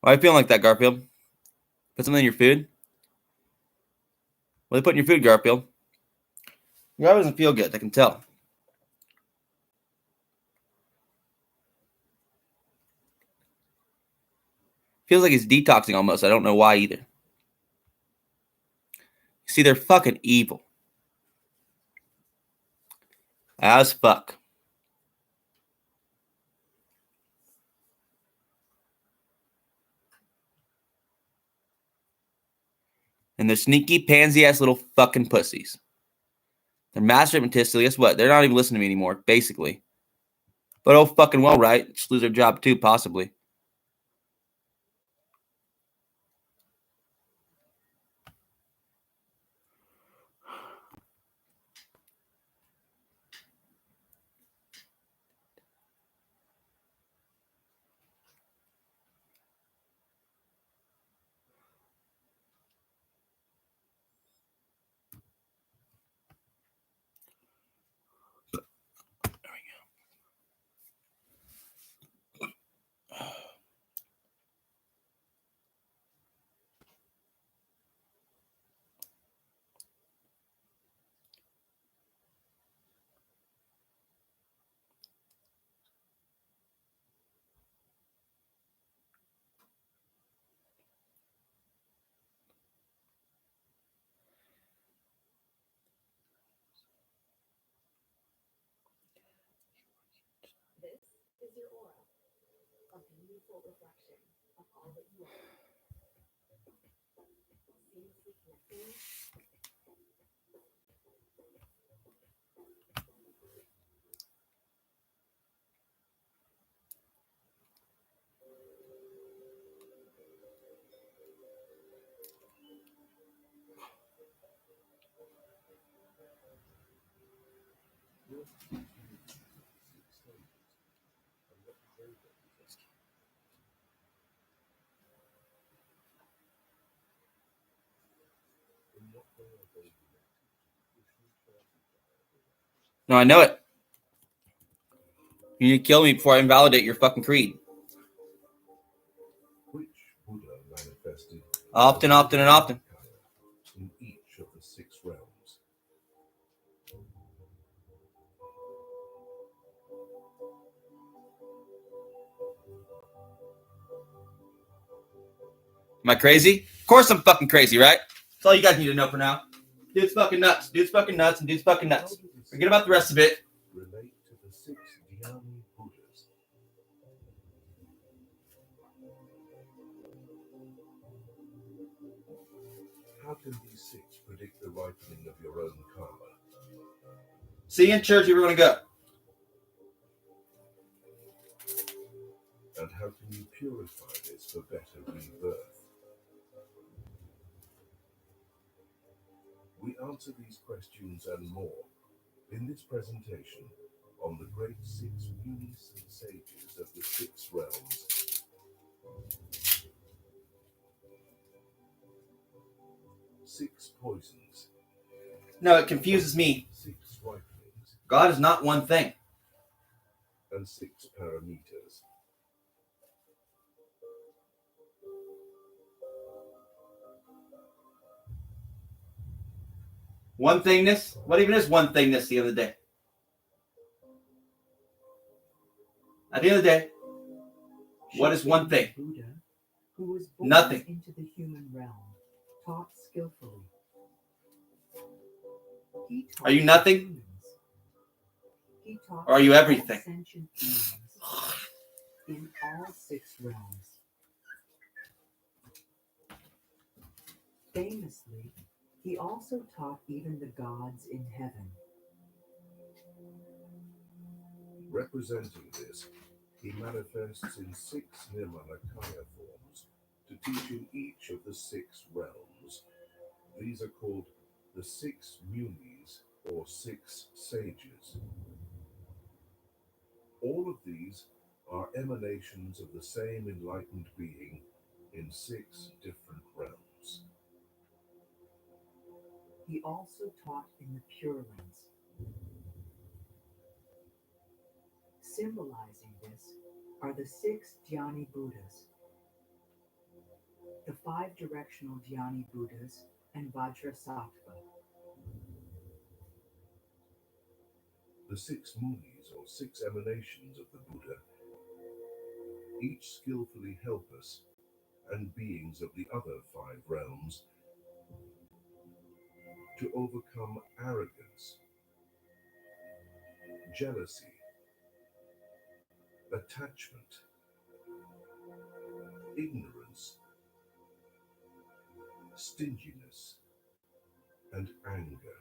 Why are you feeling like that, Garfield? Put something in your food? What are they putting in your food, Garfield? Your guy doesn't feel good. I can tell. Feels like he's detoxing almost. I don't know why either. See, they're fucking evil. As fuck. And they're sneaky, pansy-ass little fucking pussies. They're master hypnotists, so guess what? They're not even listening to me anymore, basically. But oh fucking well, right? Just lose their job too, possibly. There we go. is your aura, a beautiful reflection of all that you are. Seamlessly connecting. No, I know it. You need to kill me before I invalidate your fucking creed. Which Buddha manifested Often, often, and often. in each of the 6 realms? Am I crazy? Of course I'm fucking crazy, right? That's all you guys need to know for now. Dude's fucking nuts. Dude's fucking nuts, and dude's fucking nuts. Forget about the rest of it. Relate to the 6 Dhyani Buddhas. How can these 6 predict the ripening of your own karma? See you in church if you want to go. And how can you purify this for better rebirth? We answer these questions and more in this presentation on the great 6 munis and sages of the 6 realms. Six poisons. No, it confuses me. 6 ripenings. God is not one thing. And 6 parameters. One thingness? What even is one thingness the other day? At the end of the day, what is one thing? Buddha, who was born Nothing. into the human realm, taught skillfully. He taught Are you nothing? humans. He taught Or are you everything? all sentient beings in all 6 realms. Famously, he also taught even the gods in heaven. Representing this, he manifests in 6 Nirmanakaya forms to teach in each of the 6 realms. These are called the 6 munis or 6 sages. All of these are emanations of the same enlightened being in 6 different realms. He also taught in the Pure Lands. Symbolizing this are the 6 Dhyani Buddhas, the 5 directional Dhyani Buddhas, and Vajrasattva. The 6 munis or 6 emanations of the Buddha each skillfully help us and beings of the other 5 realms to overcome arrogance, jealousy, attachment, ignorance, stinginess, and anger.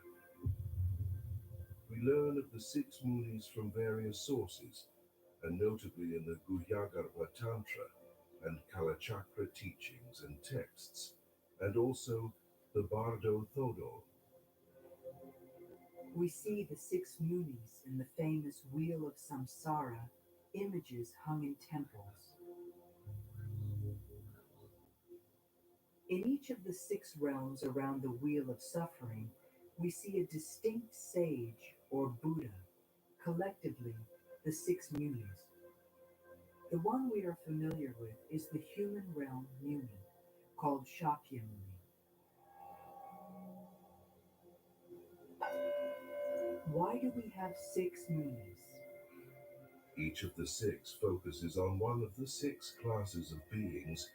We learn of the 6 munis from various sources, and notably in the Guhyagarbha Tantra and Kalachakra teachings and texts, and also the Bardo Thodo. We see the 6 munis in the famous Wheel of Samsara, images hung in temples. In each of the 6 realms around the Wheel of Suffering, we see a distinct sage or Buddha, collectively the 6 munis. The one we are familiar with is the human realm muni, called Shakyamuni. Why do we have 6 munis? Each of the 6 focuses on one of the 6 classes of beings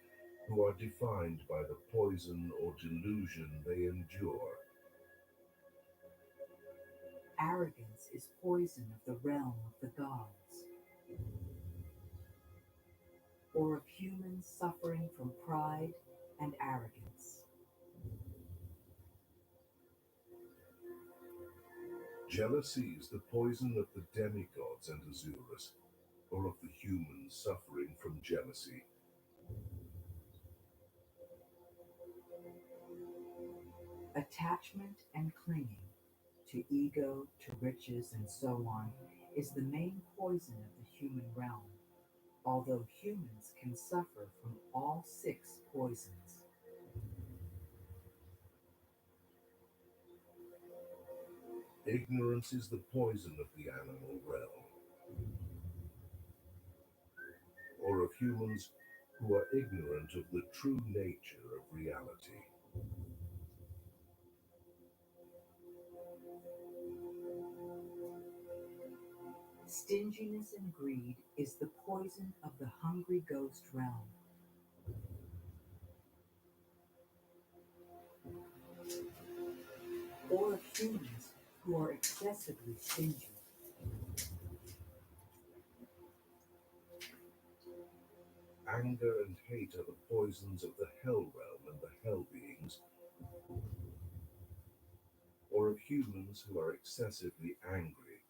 who are defined by the poison or delusion they endure. Arrogance is poison of the realm of the gods. or of humans suffering from pride and arrogance. Jealousy is the poison of the demigods and Azurus, or of the humans suffering from jealousy. Attachment and clinging to ego, to riches, and so on is the main poison of the human realm, although humans can suffer from all 6 poisons. Ignorance is the poison of the animal realm, or of humans who are ignorant of the true nature of reality. Stinginess and greed is the poison of the hungry ghost realm. Or of humans who are excessively stingy. Anger and hate are the poisons of the hell realm and the hell beings, or of humans who are excessively angry.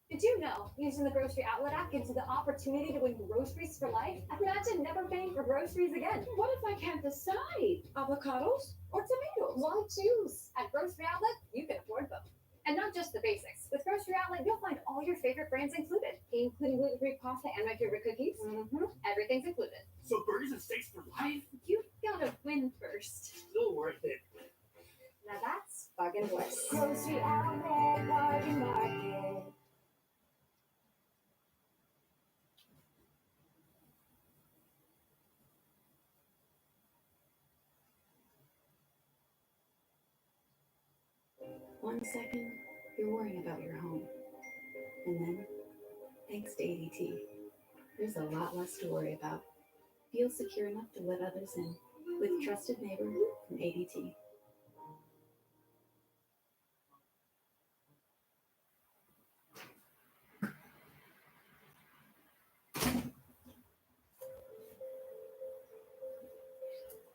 Did you know using the grocery outlet app gives you the opportunity to win groceries for life? Imagine never paying for groceries again. What if I can't decide? Avocados or tomatoes? Why choose? At Grocery Outlet, you can afford them. And not just the basics. With Grocery Outlet, you'll find all your favorite brands included, including gluten-free pasta and my favorite cookies. Everything's included. So burgers and steaks for life? You gotta win first. Still worth it. Now that's bargain bliss. Grocery Outlet, bargain market. One second, you're worrying about your home. And then, thanks to ADT, there's a lot less to worry about. Feel secure enough to let others in with Trusted Neighbor from ADT.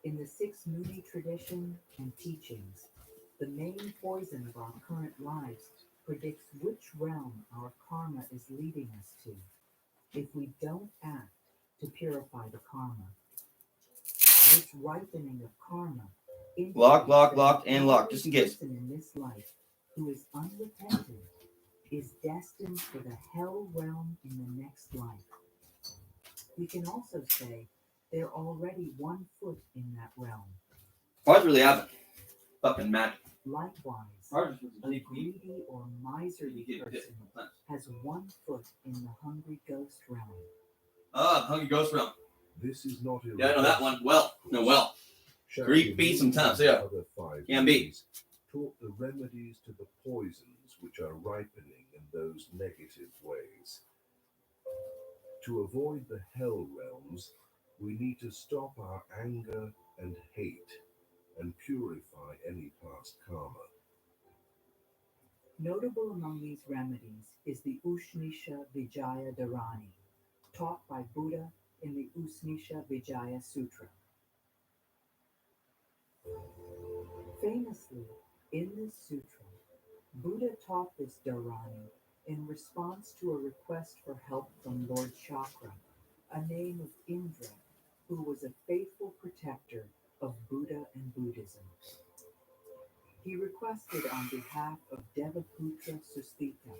In the 6 Moody tradition and teachings, the main poison of our current lives predicts which realm our karma is leading us to if we don't act to purify the karma. This ripening of karma Lock, and lock, just in case. person in this life who is unrepentant is destined for the hell realm in the next life. We can also say they're already 1 foot in that realm. Ours really haven't. Fucking magic. Likewise, Ours a greedy or miserly person has 1 foot in the hungry ghost realm. Hungry Ghost Realm. This is not Yeah, I know that one well. Greek beat sometimes, yeah. Can be. Taught the remedies to the poisons which are ripening in those negative ways. To avoid the hell realms, we need to stop our anger and hate and purify any past karma. Notable among these remedies is the Ushnisha Vijaya Dharani, taught by Buddha in the Ushnisha Vijaya Sutra. Famously, in this sutra, Buddha taught this Dharani in response to a request for help from Lord Chakra, a name of Indra, who was a faithful protector of Buddha and Buddhism. He requested on behalf of Devaputra Sustita,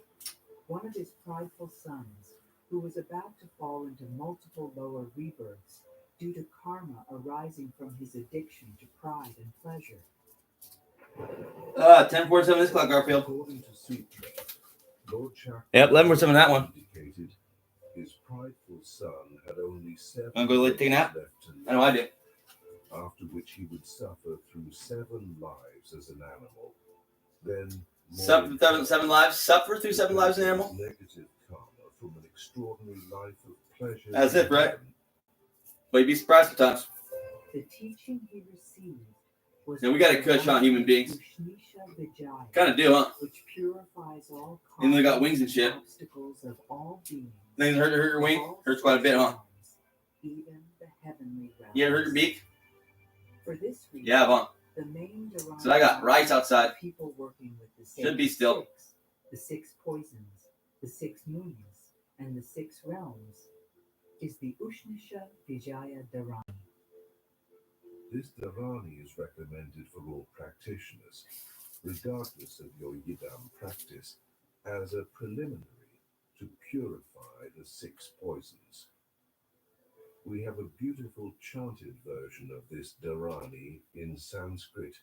one of his prideful sons, who was about to fall into multiple lower rebirths due to karma arising from his addiction to pride and pleasure. 10:47 this clock, Garfield. According to Sutra, Lord Chakra Yep, 11:47 that one. indicated his prideful son had only 7 Wanna go take a nap? left to live, I know I do. after which he would suffer through 7 lives as an animal. Then Seven lives. Suffer through 7 lives as an animal. Negative karma from an extraordinary life of pleasure. That's it, right? But you'd be surprised sometimes. The teaching he received was Yeah, we got a cush on human beings. Ushnisha Vijaya, Kind of do, huh? which purifies all Even though they got wings and shit. obstacles of all beings. Things hurt your wing? Hurts quite a bit, huh? Even the heavenly realms. You ever hurt your beak? For this reason, Yeah, Vaughn. the main Taran So I got rice outside. people working with the Should be still. six, the 6 poisons, the 6 munis, and the 6 realms is the Ushnisha Vijaya Dharani. This Dharani is recommended for all practitioners, regardless of your Yidam practice, as a preliminary to purify the 6 poisons. We have a beautiful chanted version of this Dharani in Sanskrit,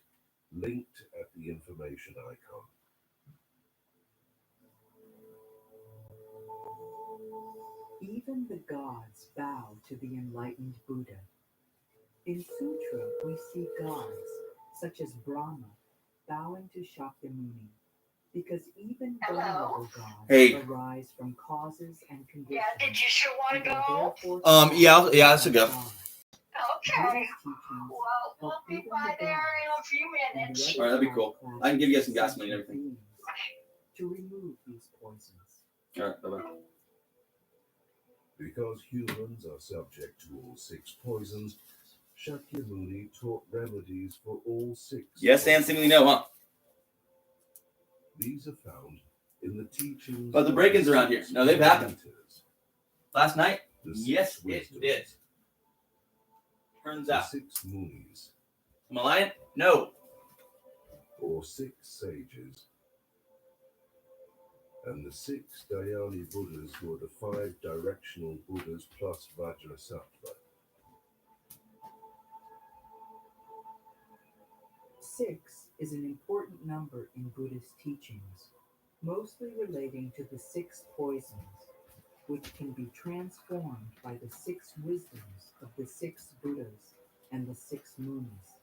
linked at the information icon. Even the gods bow to the enlightened Buddha. In Sutra, we see gods, such as Brahma, bowing to Shakyamuni, because even God-level gods arise from causes and conditions. Yeah, did you sure want to go? Yeah, I should go. Okay. Well, we'll be by there in a few minutes. All right, that'd be cool. I can give you guys some gas money and everything. To remove these poisons. All right, bye-bye. Because humans are subject to all 6 poisons, Shakyamuni taught remedies for all 6. Yes, and seemingly no, huh? These are found in the teachings. But the break-ins around here. No, they've happened. Last night? Yes, it did. Turns out. 6 munis. Am I lying? No. Or 6 sages. And the 6 Dhyani Buddhas, who are the 5 directional Buddhas plus Vajrasattva. 6 is an important number in Buddhist teachings, mostly relating to the 6 poisons, which can be transformed by the 6 wisdoms of the 6 Buddhas and the 6 munis.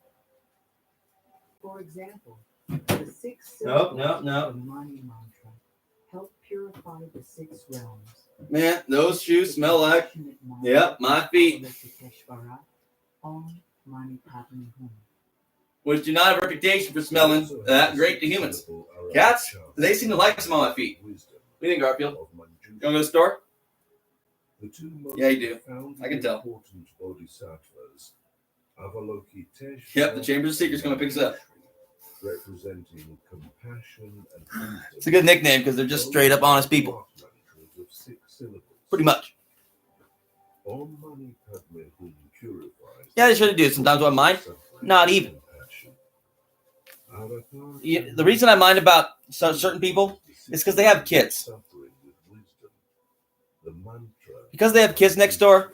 For example, the 6 syllables of the Mani Mantra help purify the 6 realms. Man, those shoes smell like, my feet. Which do not have a reputation for smelling that great to humans. Cats, they seem to like to smell my feet. What do you think, Garfield? You want to go to the store? Yeah, you do. I can tell. Yep, the Chambers of Secrets going to pick us up. Representing compassion and it's a good nickname because they're just straight up honest people. Pretty much. Yeah, they sure do. Sometimes I mind. Not even. Yeah, the reason I mind about certain people is because they have kids. Because they have kids next door,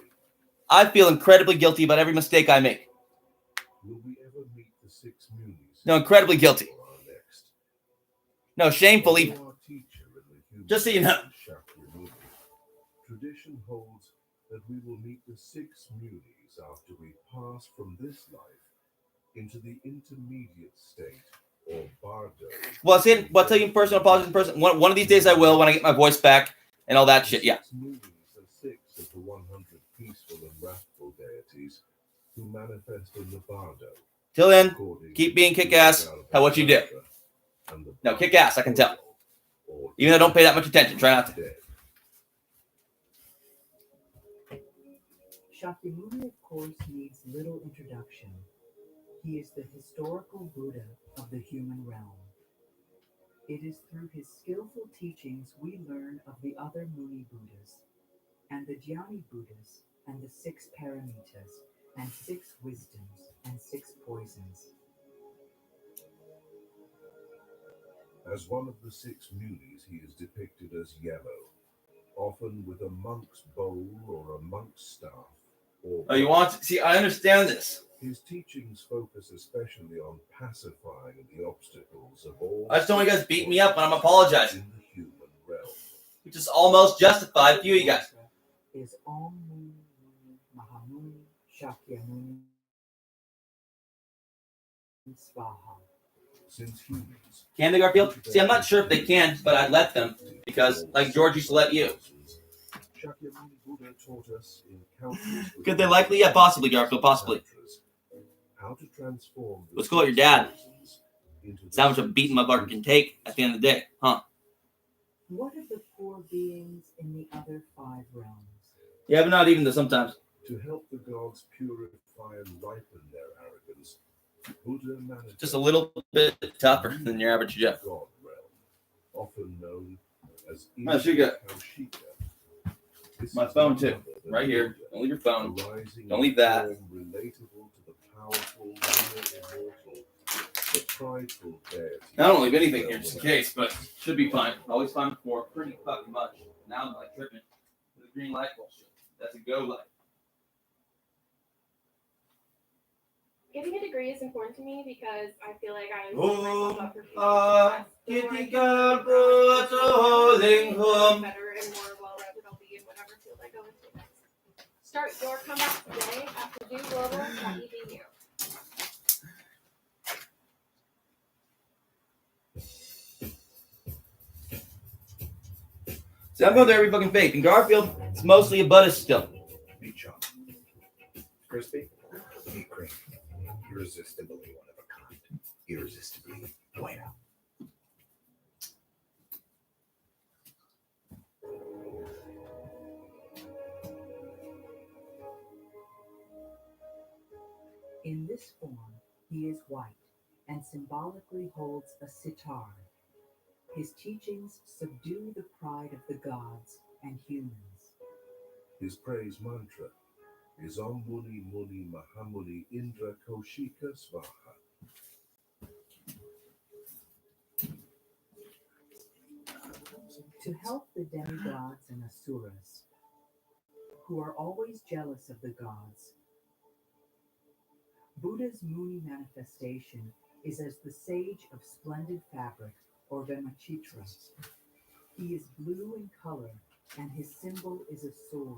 I feel incredibly guilty about every mistake I make. No, incredibly guilty. No, shameful even. Just so you know. Tradition holds that we will meet the 6 munis after we pass from this life into the intermediate state, or bardo. Well, I'll tell you in person, I'll pause in person. One of these days I will when I get my voice back and all that shit, yeah. 6 munis are 6 of the 100 peaceful and wrathful deities who manifest in the bardo. Till then, keep being kick-ass at what you do. No, kick-ass, I can tell. Even though I don't pay that much attention, try not to. Shakyamuni, of course, needs little introduction. He is the historical Buddha of the human realm. It is through his skillful teachings we learn of the other Muni Buddhas, and the Jnani Buddhas, and the 6 paramitas, and 6 wisdoms, and 6 poisons. As one of the 6 munis, he is depicted as yellow, often with a monk's bowl or a monk's staff. Oh, you want to see? I understand this. His teachings focus especially on pacifying the obstacles of all. I just don't want you guys beat me up when I'm apologizing. In the human realm. Which is almost justified for you guys. Is Om Muni Muni Mahamuni Shakyamuni Svaha. Since humans. Can they, Garfield? See, I'm not sure if they can, but I'd let them because, like George used to let you. Shakyamuni Buddha taught us in countless. Could they likely? Yeah, possibly, Garfield, possibly. how to transform the Let's call it your dad. seasons into It's how much a beating my butt can take at the end of the day, huh? What of the poor beings in the other 5 realms? Yeah, but not even the sometimes. To help the gods purify and ripen their arrogance, Buddha manifested Just a little bit tougher than your average Jeff. God realm, often known as Oh, so you got Kaushika. my phone too, right here. Don't leave your phone. Don't leave that. Relatable to the powerful, immortal, but prideful deity. I don't leave anything here just in case, but should be fine. Always fine before, pretty fucking much. Now I'm like tripping with the green light bullshit. That's a go light. Getting a degree is important to me because I feel like I am Kitty girl, brought a holding home. better and more well-rounded I'll be in whatever field I go into next. Start your comeback today after Do Global at EDU. See, I'm going to every fucking faith. In Garfield, it's mostly a Buddhist still. Be chopped. Crispy, be creamy. Irresistibly one of a kind. Irresistibly bueno. In this form, he is white and symbolically holds a sitar. His teachings subdue the pride of the gods and humans. His praise mantra is Om Muni Muni Mahamuni Indra Kaushika Svaha. To help the demigods and asuras, who are always jealous of the gods, Buddha's Muni manifestation is as the sage of splendid fabric, or Vemachitra. He is blue in color, and his symbol is a sword.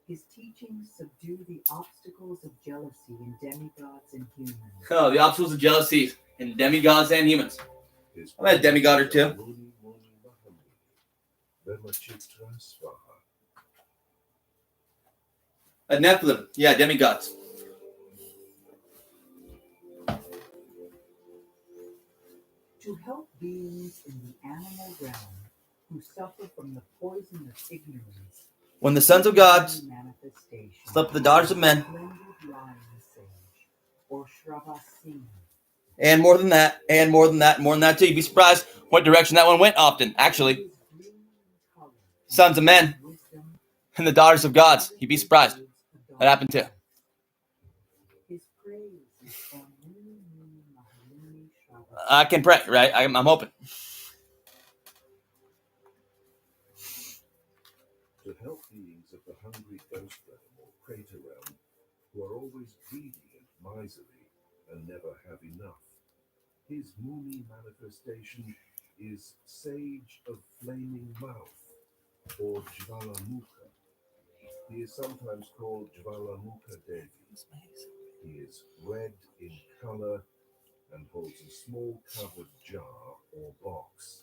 His teachings subdue the obstacles of jealousy in demigods and humans. Oh, the obstacles of jealousy in demigods and humans. I'm a demigod or two. Muni Muni Mahamuni Vemachitra Svaha. A Nephilim. Yeah, demigods. To help beings in the animal realm who suffer from the poison of ignorance, When the sons of gods slept with the daughters of men, or Shravasena, and more than that, and more than that, more than that too. You'd be surprised what direction that one went often, actually. Sons of men and the daughters of gods. You'd be surprised. That happened too. his praise is Om Muni Muni Mahamuni Shravasena. I can pray, right? I'm hoping. To help beings of the hungry ghost realm or crater realm who are always greedy and miserly and never have enough, his Muni manifestation is Sage of Flaming Mouth, or Jvalamukha. He is sometimes called Jvalamukha Devi. He is red in color and holds a small covered jar or box.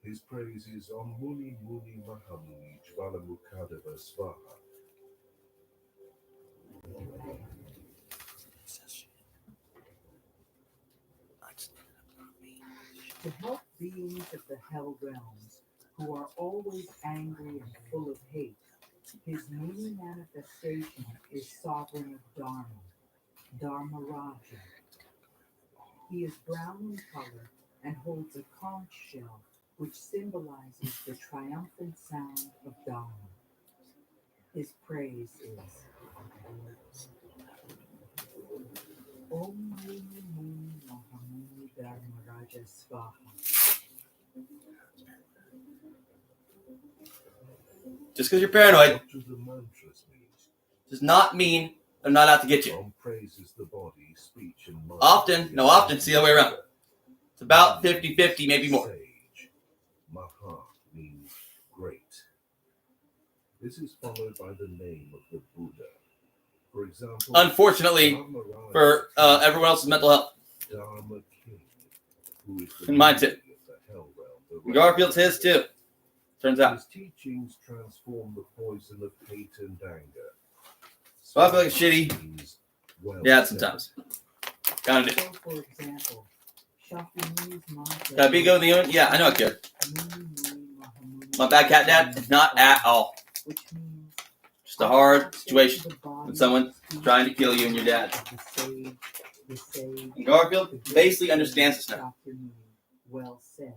His praise is Om Muni Muni Mahamuni Jvalamukadeva Svaha. To help beings of the hell realms who are always angry and full of hate, his Muni manifestation is sovereign of Dharma, Dharmaraja. He is brown in color and holds a conch shell which symbolizes the triumphant sound of Dharma. His praise is Om Muni Muni Mahamuni Dharmaraja Svaha. Just because you're paranoid What do the mantras mean? does not mean they're not out to get you. Om praises the body, speech, and mind. Often, it's the other way around. It's about 50-50, maybe more. Sage. Maha means great. This is followed by the name of the Buddha. For example, Unfortunately, for everyone else's mental health. Dharma King, who is the And mine leader too. of the hell realm, the Garfield's his too. Turns out. His teachings transform the poison of hate and anger. So I feel like shitty. Means Well Yeah, said. sometimes. Kind of do. So, for example, Shakyamuni's mantra. Can I be good with the unit? Yeah, I know I could. My bad cat dad? Not at all. Which means Just a hard situation when someone trying to kill you and your dad. And Garfield basically understands this now. Shakyamuni, well said.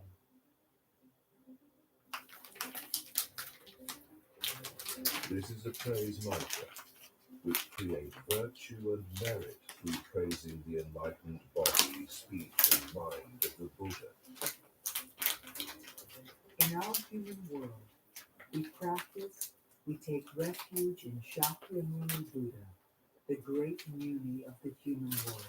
This is a praise mantra, which creates virtue and merit through praising the enlightened body, speech, and mind of the Buddha. In our human world, we practice, we take refuge in Shakyamuni Buddha, the great Muni of the human world.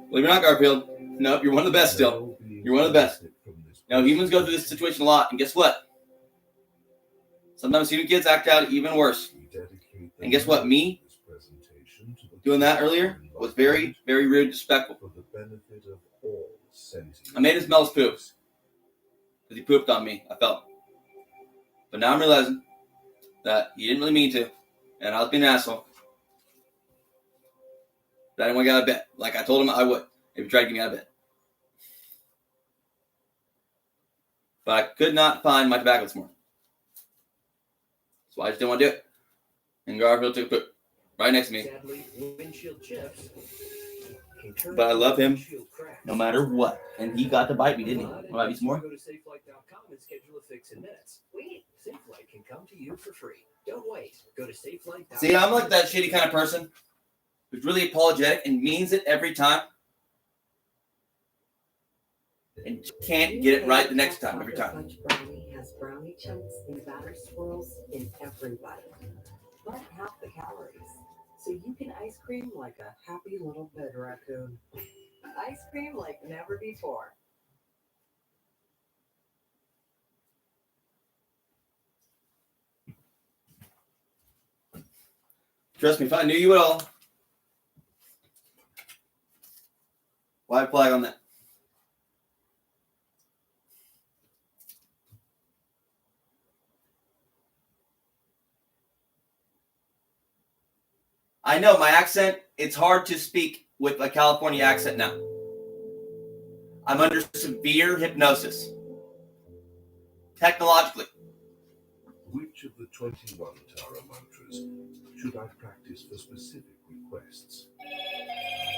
Believe it or not, Garfield. Nope, you're one of the best still. You're one of the best. Now, humans go through this situation a lot, and guess what? Sometimes human kids act out even worse. And guess what? Me doing that earlier was very, very rude and disrespectful. For the benefit of all sentient. I made him smell his poop. Because he pooped on me, I felt. But now I'm realizing that he didn't really mean to. And I was being an asshole. But I didn't want to get out of bed. Like I told him I would if he tried to get me out of bed. But I could not find my tobacco this morning. So I just didn't want to do it. And Garfield took a poop right next to me. Sadly, windshield chips can turn But I love him windshield cracks. no matter what. And he got to bite me, didn't he? Want to bite me some more? Go to safelight.com and schedule a fix in minutes. Wait. SafeLight can come to you for free. Don't wait. Go to safelight.com. See, I'm like that shitty kind of person who's really apologetic and means it every time. And can't get it right the next time, every time. Fudge brownie has brownie chunks and batter swirls in every bite, but half the calories. So you can ice cream like a happy little bed raccoon. Ice cream like never before. Trust me, if I knew you at all, white flag on that. I know my accent, it's hard to speak with a California accent now. I'm under severe hypnosis. Technologically. Which of the 21 Tara mantras should I practice for specific requests?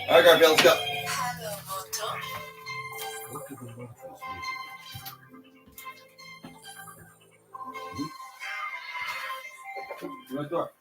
All right, Garfield, let's go. What do the mantras mean? Right door.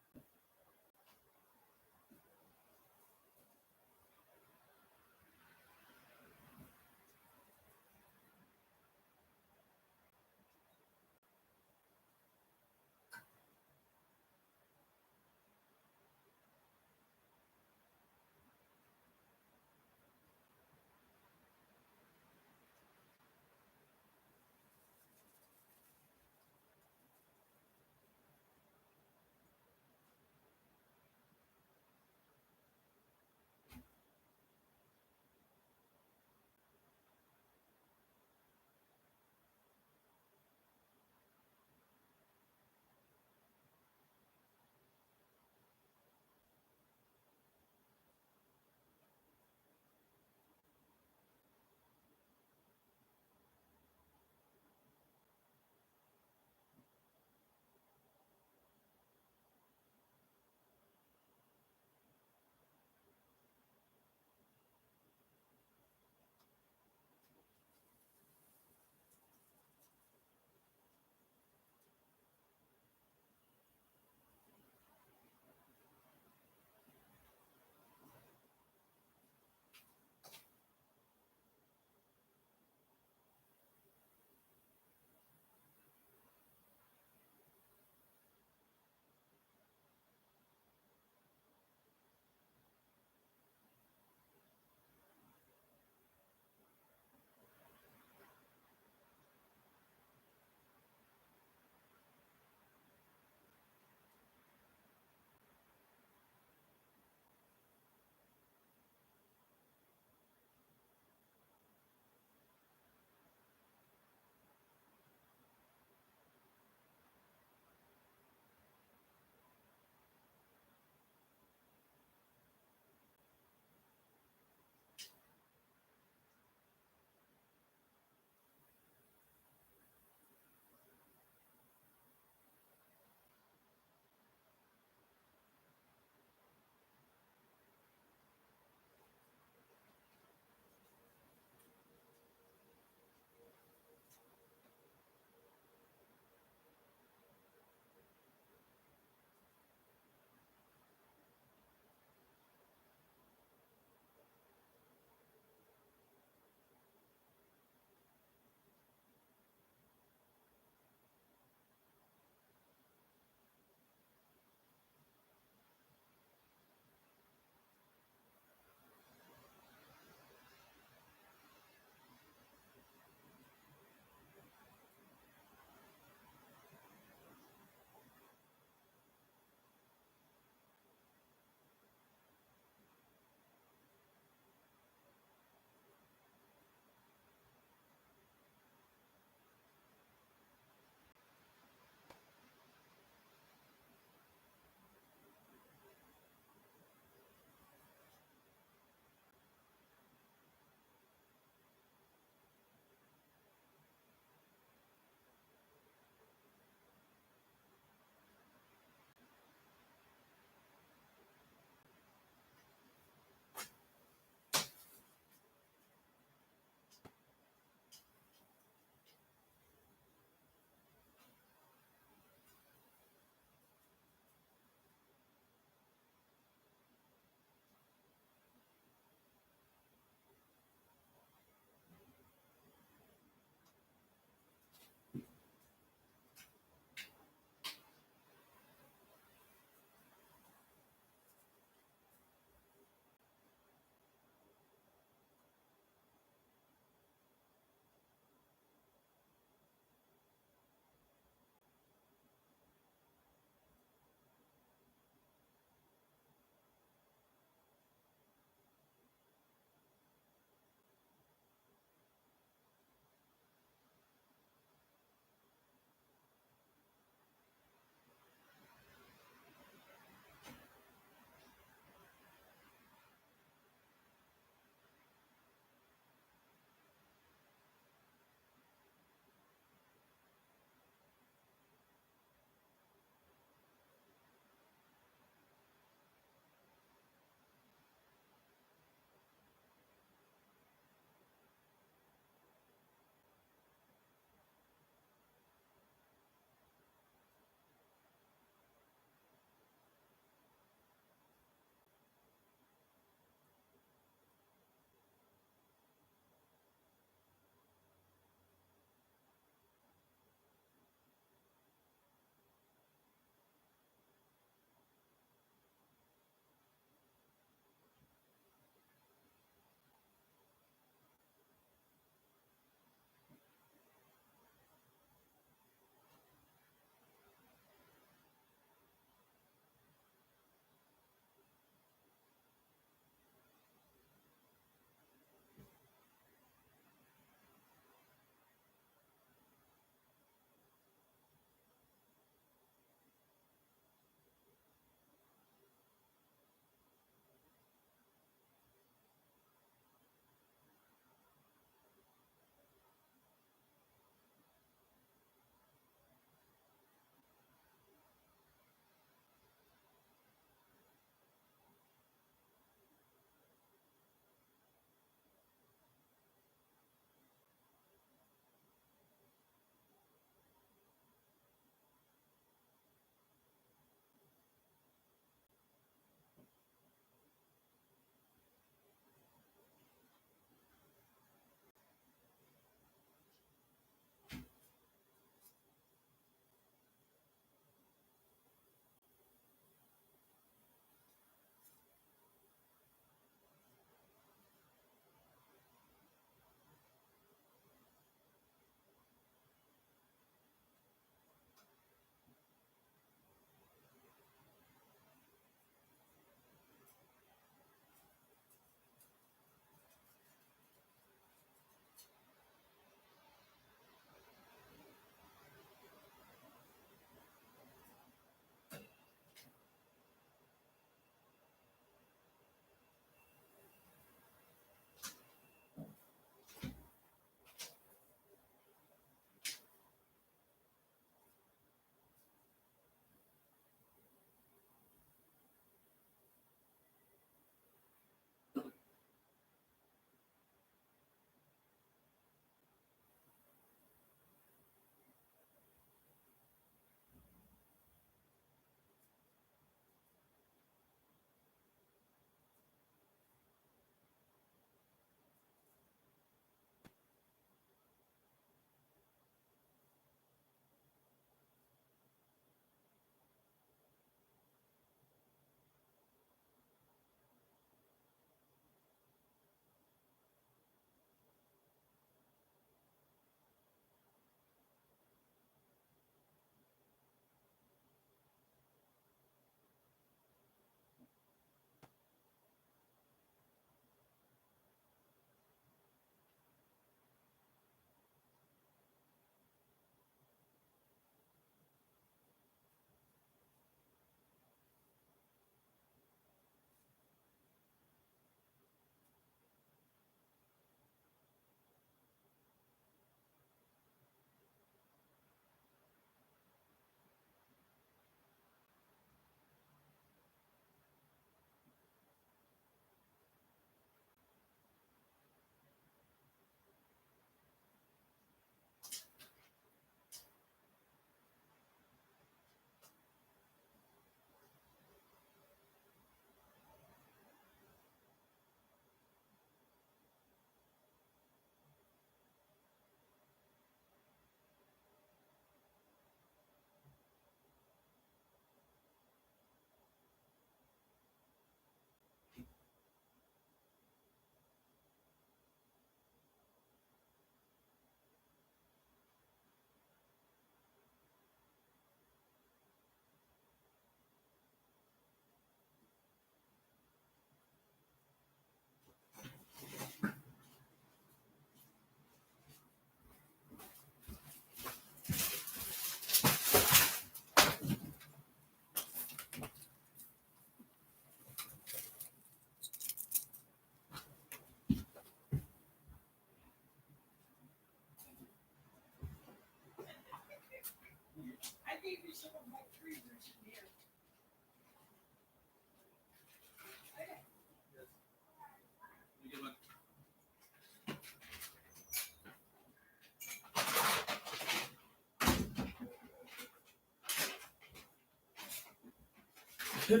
All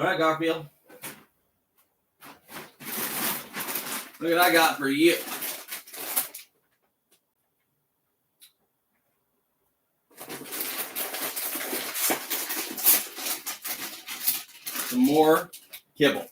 right, Garfield. Look what I got for you. Some more kibble.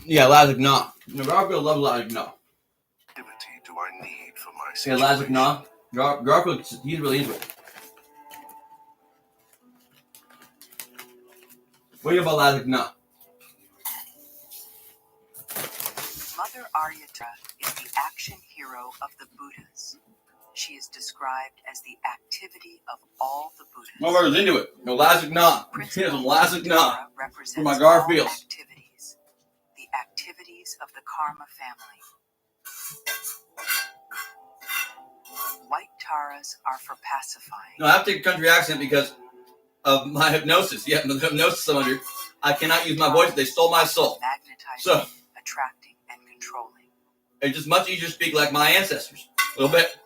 Yeah, Lasagna. No, Garfield loves Lasagna. Activity do I need for my Yeah, situation? Lasagna. Garfield, he's really into it. What do you about Lasagna? Mother Aryatra is the action hero of the Buddhas. She is described as the activity of all the Buddhas. Mother's into it. No Lasagna. Here's some Lasagna for my Garfields. Activities, the activities of the karma family. White taras are for pacifying. No, I have to take a country accent because of my hypnosis. Yeah, the hypnosis I'm under. I cannot use my voice. They stole my soul. So, Attracting and controlling. it's just much easier to speak like my ancestors. A little bit.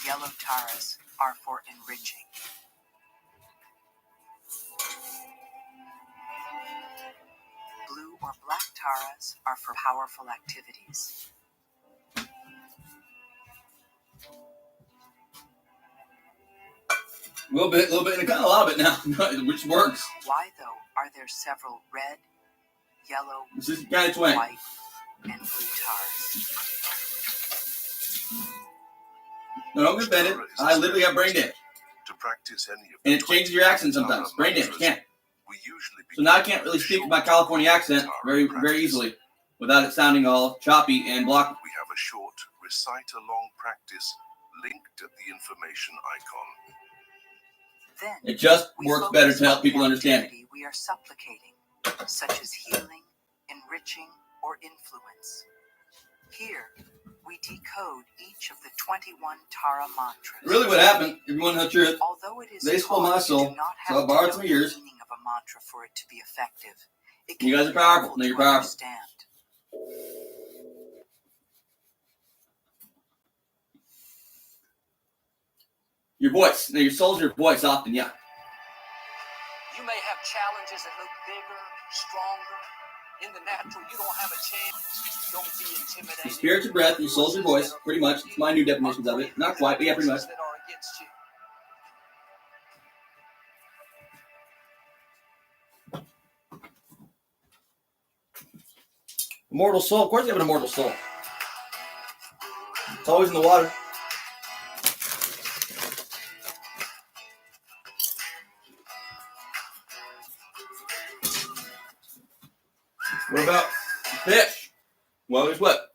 Yellow taras are for enriching. Blue or black taras are for powerful activities. A little bit, and kind of a lot of it now, which works. Why, though, are there several red, yellow, This is kind of twang. white, and blue taras? No, don't get offended. I literally got brain damage. To practice any of And it changes your accent sometimes. Brain damage, can't. we usually So now I can't really speak with my California accent very easily without it sounding all choppy and blocky. We have a short recite-along practice linked at the information icon. Then It just we works focus better to help on people the understand. activity we are supplicating, such as healing, enriching, or influence. Here, we decode each of the 21 Tara mantras. Really what happened, if you want to know the truth, Although it is they stole my taught, you soul, do not so have I borrowed to some know of yours. the meaning of a mantra for it to be effective. It You can guys be are powerful. helpful No, you're to powerful. understand. Your voice. Now, your soul's your voice often, yeah. You may have challenges that look bigger, stronger. In the natural, you don't have a chance. Don't be Your intimidated. spirit's your breath, your soul's your voice, pretty much. It's my new definitions of it. Not quite, but yeah, pretty much. That are against you. Immortal soul. Of course you have an immortal soul. It's always in the water. What about fish? Well, guess what?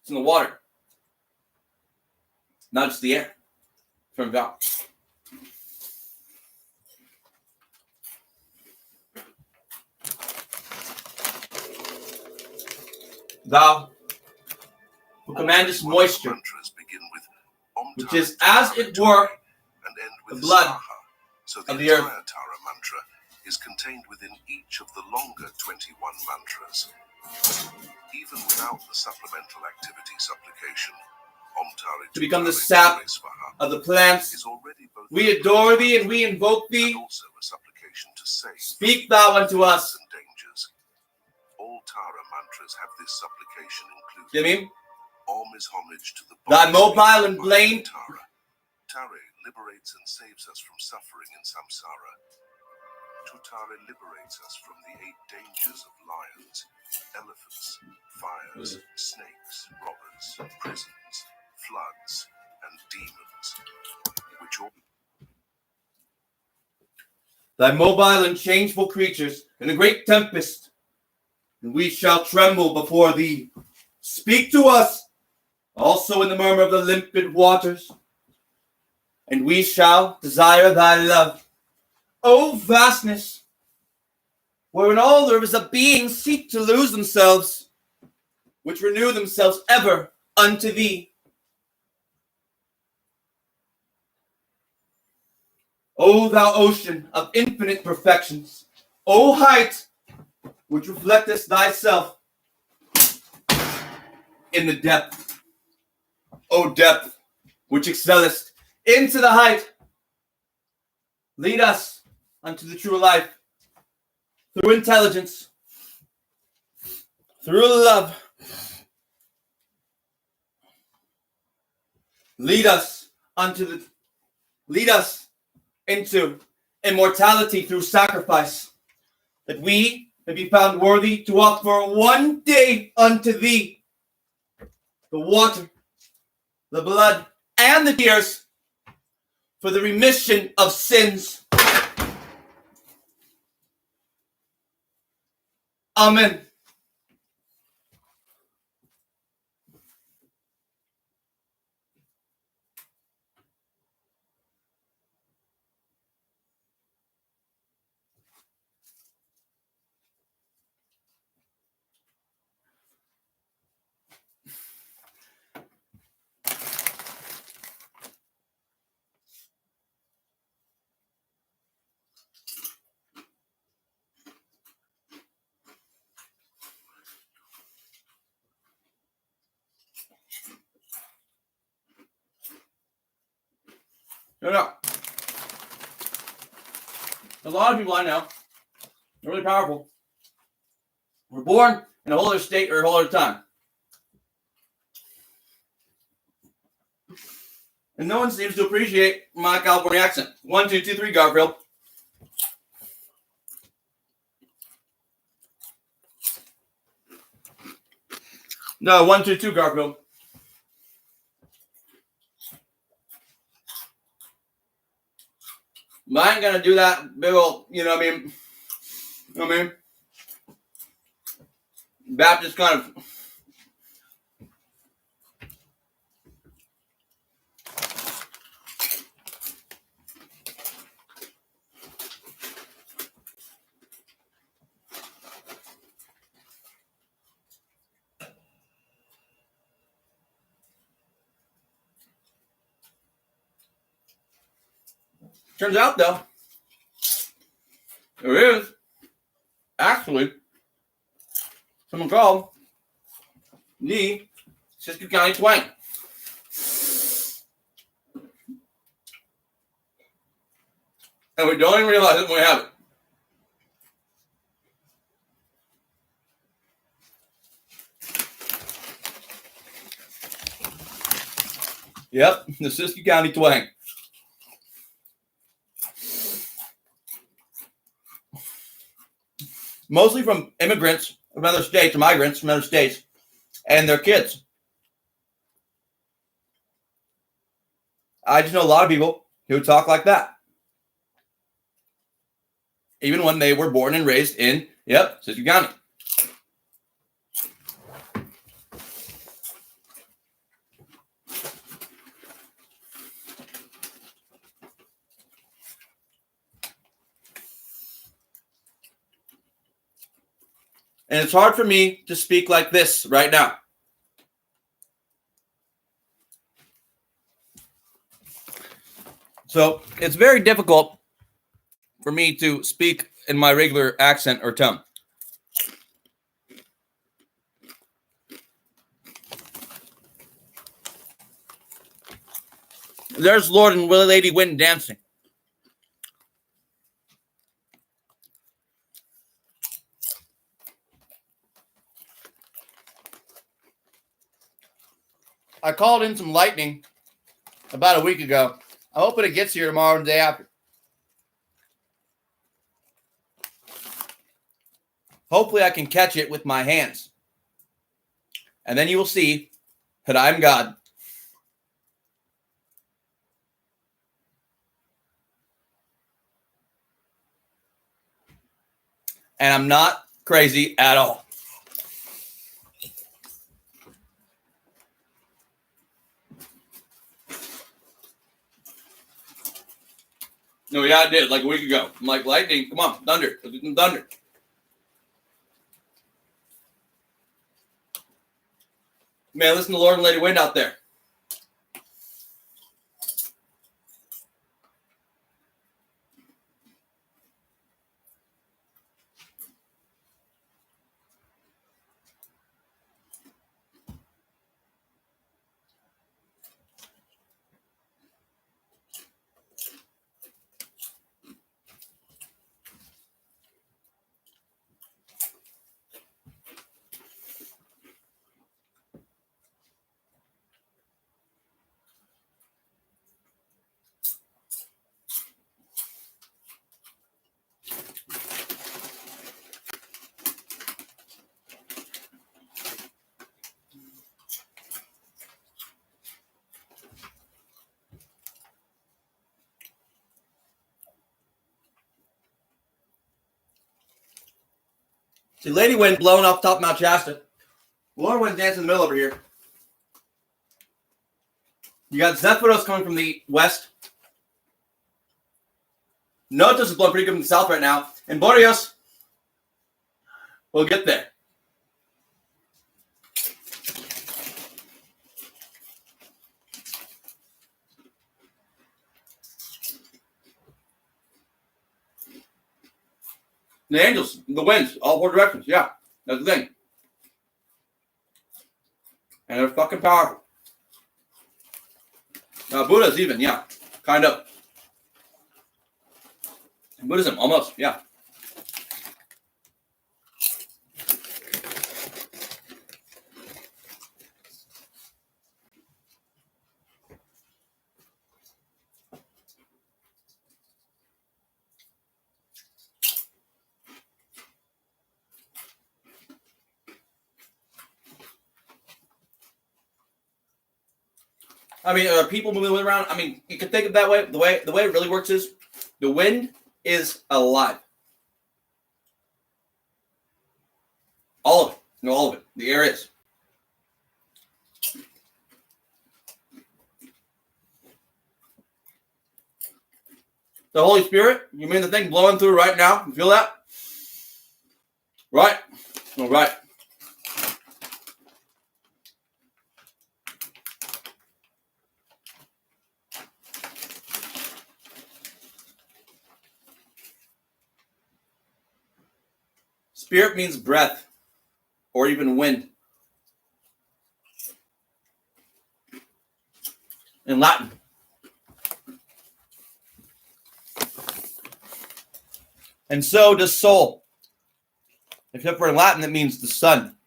It's in the water. Not just the air. From God. Thou who commandest moisture, which is as it were the blood So of the the earth. entire Tara mantra is contained within each of the longer 21 mantras. Even without the supplemental activity supplication, Om Tara To become the sap of the plants, is already both we adore thee and we invoke thee. also a supplication to save Speak thou unto us. and dangers. All Tara mantras have this supplication included. You know what I mean? Om is homage to the Thy body mobile and blame. Tara. Tare liberates and saves us from suffering in samsara. Tutare liberates us from the 8 dangers of lions, elephants, fires, snakes, robbers, prisons, floods, and demons, which all Thy mobile and changeful creatures in a great tempest, and we shall tremble before thee. Speak to us, also in the murmur of the limpid waters, and we shall desire thy love. O vastness, wherein all rivers of being seek to lose themselves, which renew themselves ever unto thee. O thou ocean of infinite perfections, O height, which reflectest thyself in the depth, O depth, which excellest into the height, lead us unto the true life, through intelligence, through love. Lead us into immortality through sacrifice, that we may be found worthy to offer one day unto thee the water, the blood, and the tears for the remission of sins. Amen. No. A lot of people I know, they're really powerful, were born in a whole other state or a whole other time. And no one seems to appreciate my California accent. 1, 2, 2, 3, Garfield. No, 1, 2, 2, Garfield. But I ain't gonna do that big old, you know what I mean? Baptist kind of. Turns out, though, there is actually someone called the Siskiyou County twang. And we don't even realize it when we have it. Yep, the Siskiyou County twang. Mostly from immigrants from other states, or migrants from other states, and their kids. I just know a lot of people who talk like that. Even when they were born and raised in, Siskiyou County. And it's hard for me to speak like this right now. So it's very difficult for me to speak in my regular accent or tone. There's Lord and Lady Wind dancing. I called in some lightning about a week ago. I'm hoping it gets here tomorrow and the day after. Hopefully I can catch it with my hands. And then you will see that I'm God. And I'm not crazy at all. No, yeah, I did like a week ago. I'm like, lightning, come on, thunder, let's do some thunder. Man, listen to Lord and Lady Wind out there. See, Lady Wind blowing off top of Mount Shasta. Lord Wind's dancing in the middle over here. You got Zephyros coming from the west. Notos is blowing pretty good from the south right now. And Boreas will get there. The angels, the winds, all four directions. Yeah, that's the thing. And they're fucking powerful. Buddha's even, yeah, kind of. Buddhism, almost, yeah. I mean, are people moving around? I mean, you can think of it that way. The way it really works is the wind is alive. All of it. No, all of it. The air is. The Holy Spirit, you mean the thing blowing through right now? You feel that? Right. All right. Spirit means breath or even wind in Latin. And so does soul. Except for in Latin, it means the sun.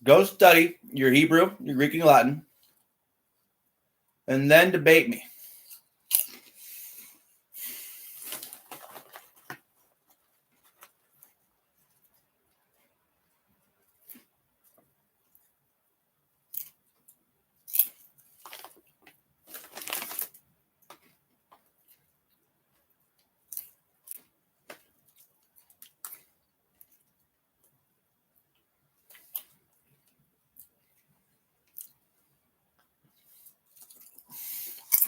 Go study your Hebrew, your Greek, and Latin, and then debate me.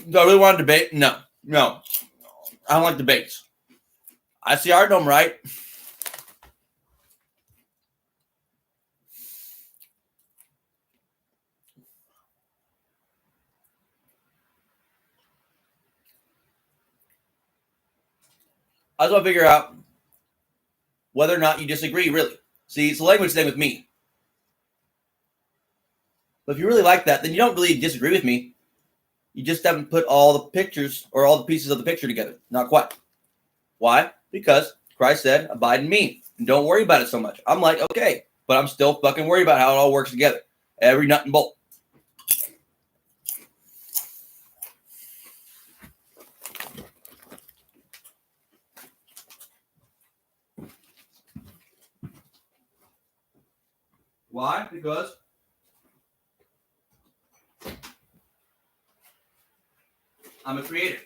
Do I really want to debate? No. I don't like debates. I see our dome right. I just want to figure out whether or not you disagree, really. See, it's a language thing with me. But if you really like that, then you don't really disagree with me. You just haven't put all the pictures or all the pieces of the picture together. Not quite. Why? Because Christ said, abide in me. And don't worry about it so much. I'm like, okay. But I'm still fucking worried about how it all works together. Every nut and bolt. Why? Because I'm a creator.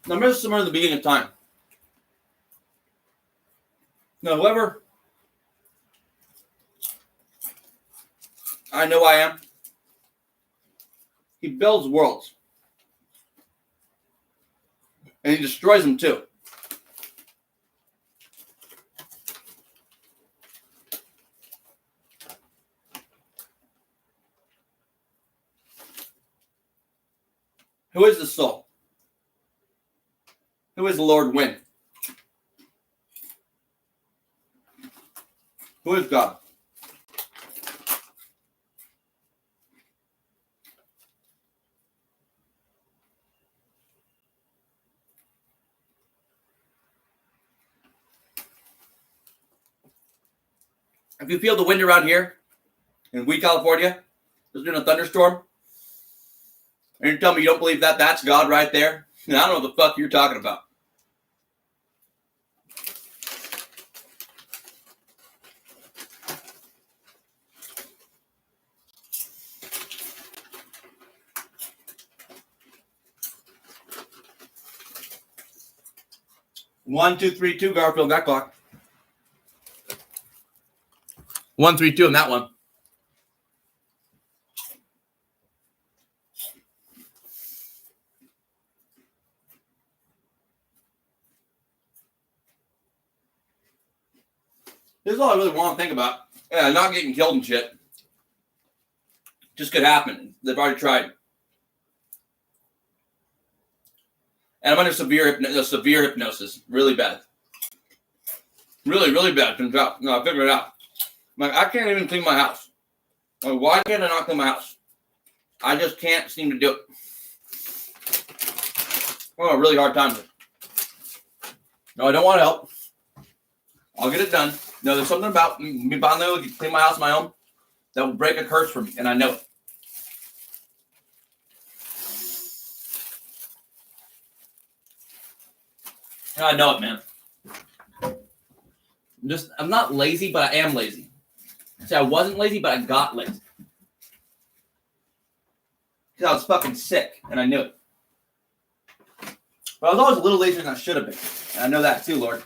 Now, remember somewhere in the beginning of time. Now, whoever I know I am, he builds worlds. And he destroys them too. Who is the soul? Who is the Lord Wind? Who is God? If you feel the wind around here in Wheat, California, there's been a thunderstorm, and you tell me you don't believe that that's God right there, then I don't know what the fuck you're talking about. One, two, three, two, Garfield, that clock. 1, 3, 2 on that one. This is all I really want to think about. Yeah, not getting killed and shit. Just could happen. They've already tried. And I'm under severe hypnosis. Really bad. Really, really bad. Turns out. No, I figured it out. Like, I can't even clean my house. Like, why can't I not clean my house? I just can't seem to do it. I'm having a really hard time with it. No, I don't want to help. I'll get it done. No, there's something about me being able to clean my house on my own that will break a curse for me, and I know it. And I know it, man. I'm not lazy, but I am lazy. See, I wasn't lazy, but I got lazy. Because I was fucking sick, and I knew it. But I was always a little lazier than I should have been. And I know that too, Lord.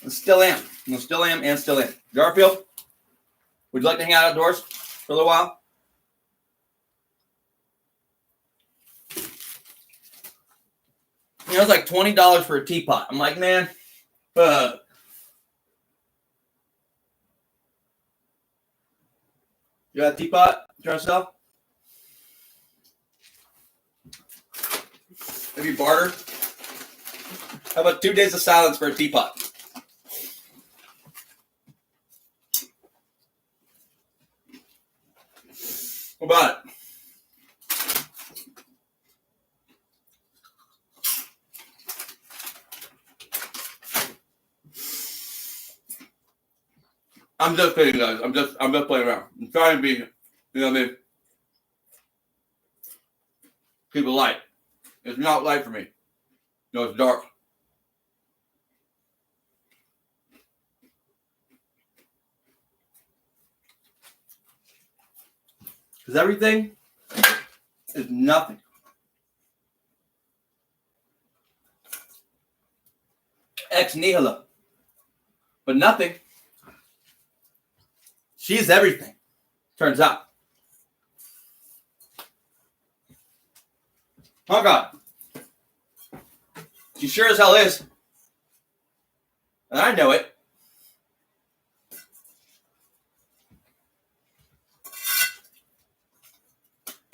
And still am. And still am and still am. Garfield, would you like to hang out outdoors for a little while? You know, it's like $20 for a teapot. I'm like, man, fuck. You got a teapot? Trying to sell? Maybe barter? How about 2 days of silence for a teapot? What about it? I'm just kidding, guys. I'm just playing around. I'm trying to be, you know what I mean? Keep it light. It's not light for me. No, it's dark. Because everything is nothing. Ex nihilo. But nothing. She's everything. Turns out. Oh, God. She sure as hell is. And I know it.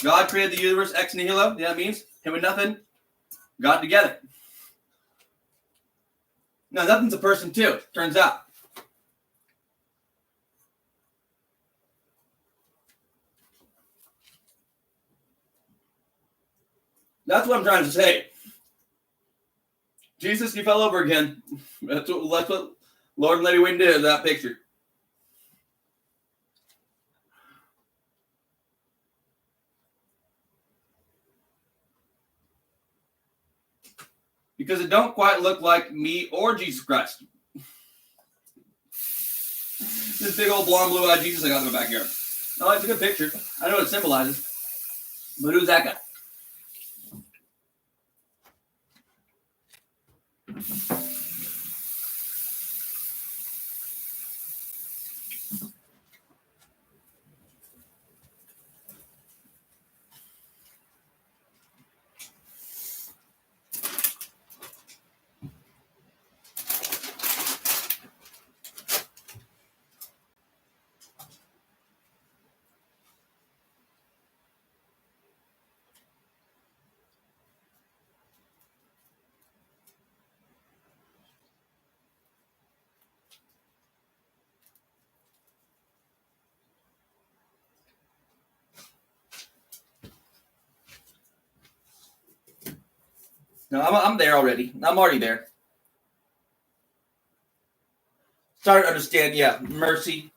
God created the universe ex nihilo. You know what that means? Him and nothing got together. No, nothing's a person too, turns out. That's what I'm trying to say. Jesus, you fell over again. That's what Lord and Lady wouldn't do that picture. Because it don't quite look like me or Jesus Christ. This big old blonde blue-eyed Jesus I got in my backyard. No, it's a good picture. I know what it symbolizes. But who's that guy? No, I'm there already. I'm already there. Starting to understand, mercy,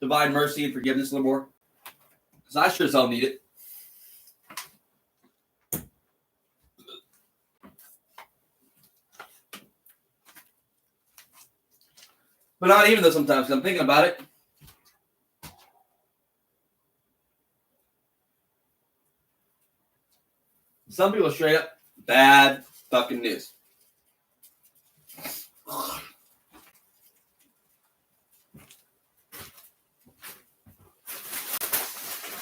divine mercy and forgiveness a little more. Because I sure as hell need it. But not even though sometimes, 'cause I'm thinking about it. Some people are straight up bad fucking news.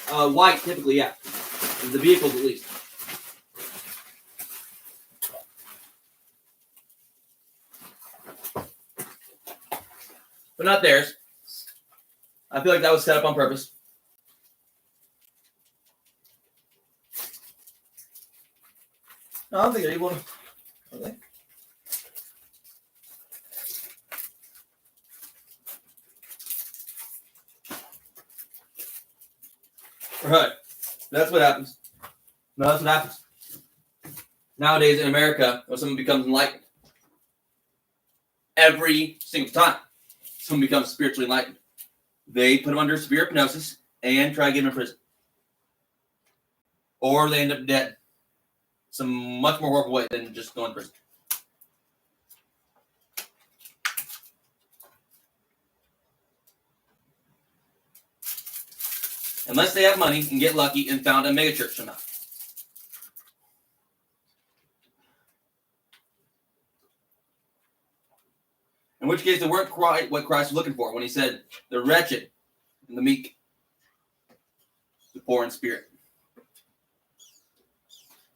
White, typically, yeah. The vehicles, at least. But not theirs. I feel like that was set up on purpose. No, I don't think they're evil. Are they? Right. That's what happens. No, that's what happens. Nowadays in America, when someone becomes enlightened, every single time someone becomes spiritually enlightened, they put them under severe hypnosis and try to get them in prison. Or they end up dead. Some much more horrible way than just going to prison. Unless they have money and get lucky and found a megachurch somehow. In which case, they weren't quite what Christ was looking for when he said, the wretched and the meek, the poor in spirit.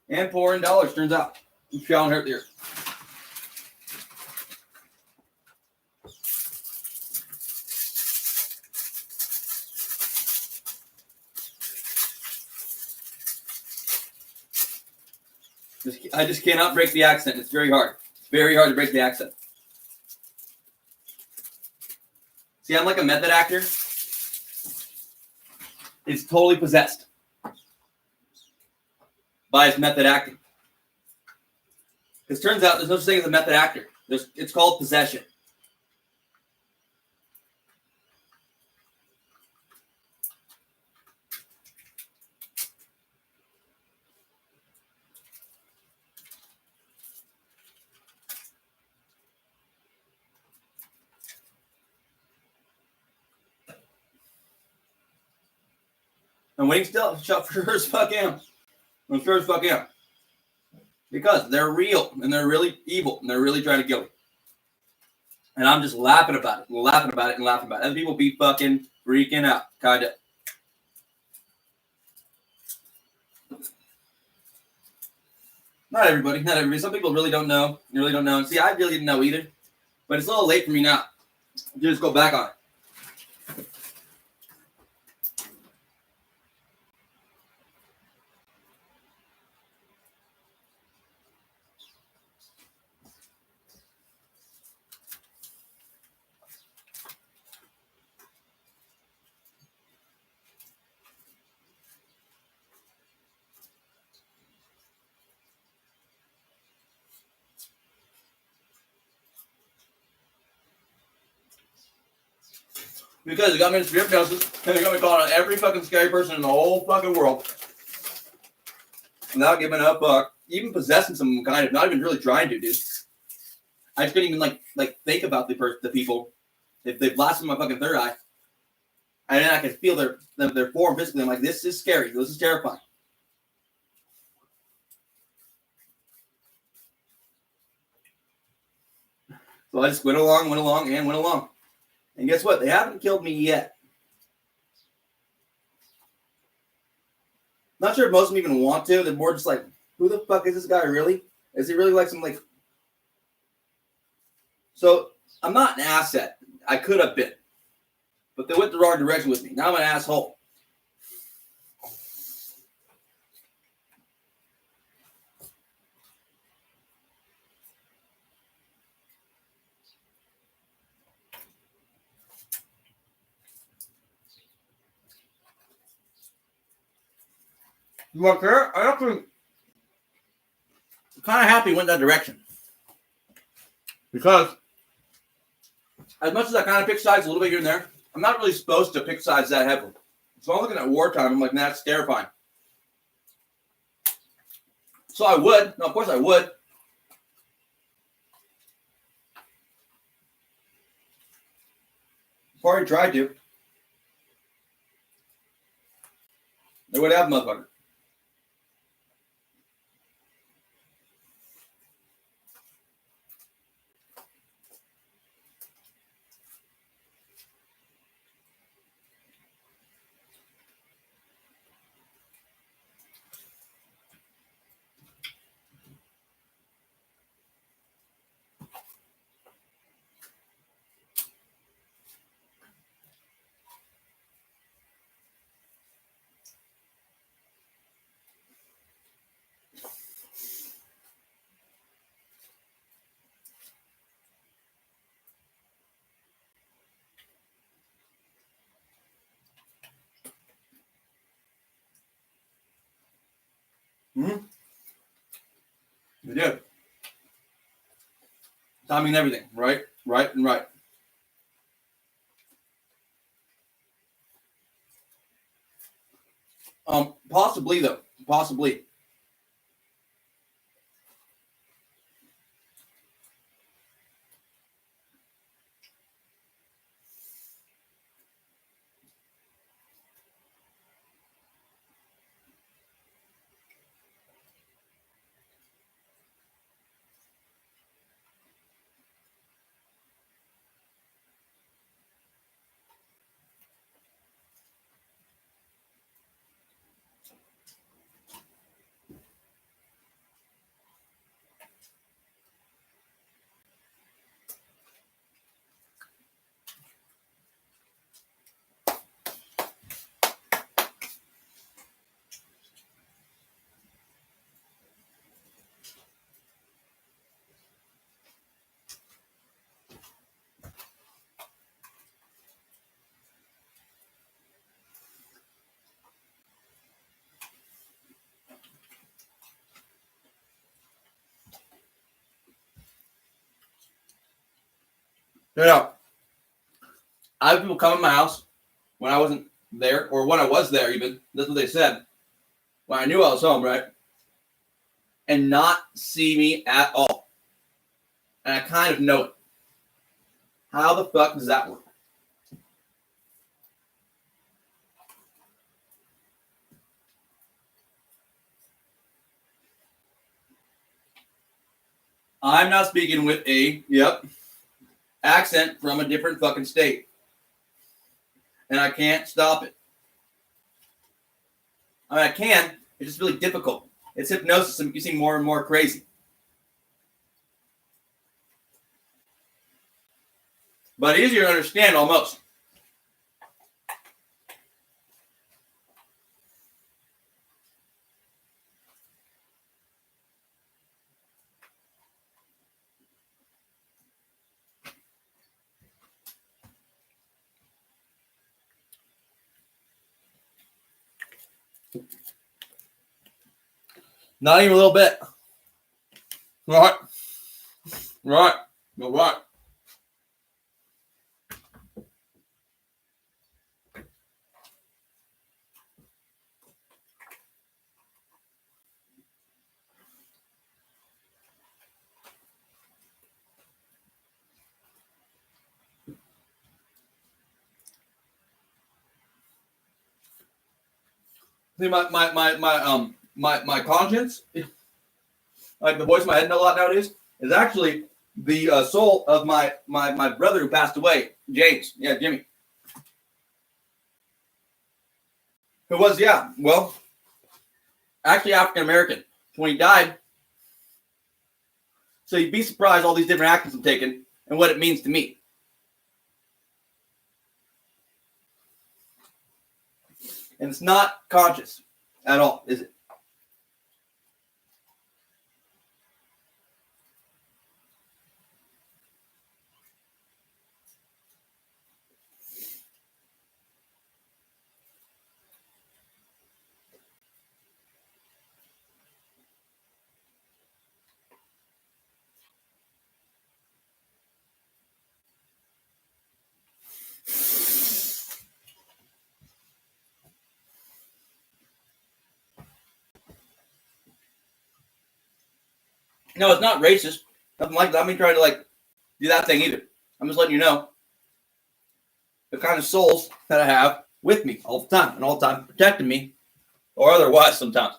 And poor in dollars, turns out. You shall hurt the earth. I just cannot break the accent. It's very hard. It's very hard to break the accent. See, I'm like a method actor. It's totally possessed by his method acting. Because turns out there's no such thing as a method actor. It's called possession. And winning still, sure as fuck am. I'm sure as fuck am. Because they're real, and they're really evil, and they're really trying to kill me. And I'm just laughing about it, and laughing about it, and laughing about it. And people be fucking freaking out, kinda. Not everybody, not everybody. Some people really don't know. You really don't know. See, I really didn't know either. But it's a little late for me now to just go back on it. Because they got me in strip hypnosis, and they got me calling out every fucking scary person in the whole fucking world. Without giving a fuck. Even possessing some kind of, not even really trying to, dude. I just couldn't even like think about the people if they blasted my fucking third eye. And then I could feel their form physically. I'm like, this is scary. This is terrifying. So I just went along. And guess what? They haven't killed me yet. Not sure if most of them even want to. They're more just like, who the fuck is this guy really? Is he really like some like... So I'm not an asset. I could have been. But they went the wrong direction with me. Now I'm an asshole. You want to care? I actually kind of happy went that direction. Because as much as I kind of pick sides a little bit here and there, I'm not really supposed to pick sides that heavily. So I'm looking at wartime. I'm like, nah, that's terrifying. So I would. No, of course I would. I've already tried to. They would have motherfucker. Mm-hmm. They do. Timing and everything. Right. Possibly though. Possibly. Yeah. I have people come in my house when I wasn't there, or when I was there even. That's what they said. When I knew I was home, right? And not see me at all. And I kind of know it. How the fuck does that work? I'm not speaking with a, accent from a different fucking state. And I can't stop it. I mean, I can. It's just really difficult. It's hypnosis and you seem more and more crazy. But easier to understand almost. Not even a little bit. Right. See, my conscience, like the voice in my head a lot nowadays, is actually the soul of my brother who passed away, James. Yeah, Jimmy. Who was, actually African American. When he died, so you'd be surprised all these different actions I'm taking and what it means to me. And it's not conscious at all, is it? No, it's not racist. Nothing like that. I'm not trying to do that thing either. I'm just letting you know the kind of souls that I have with me all the time and all the time protecting me or otherwise sometimes.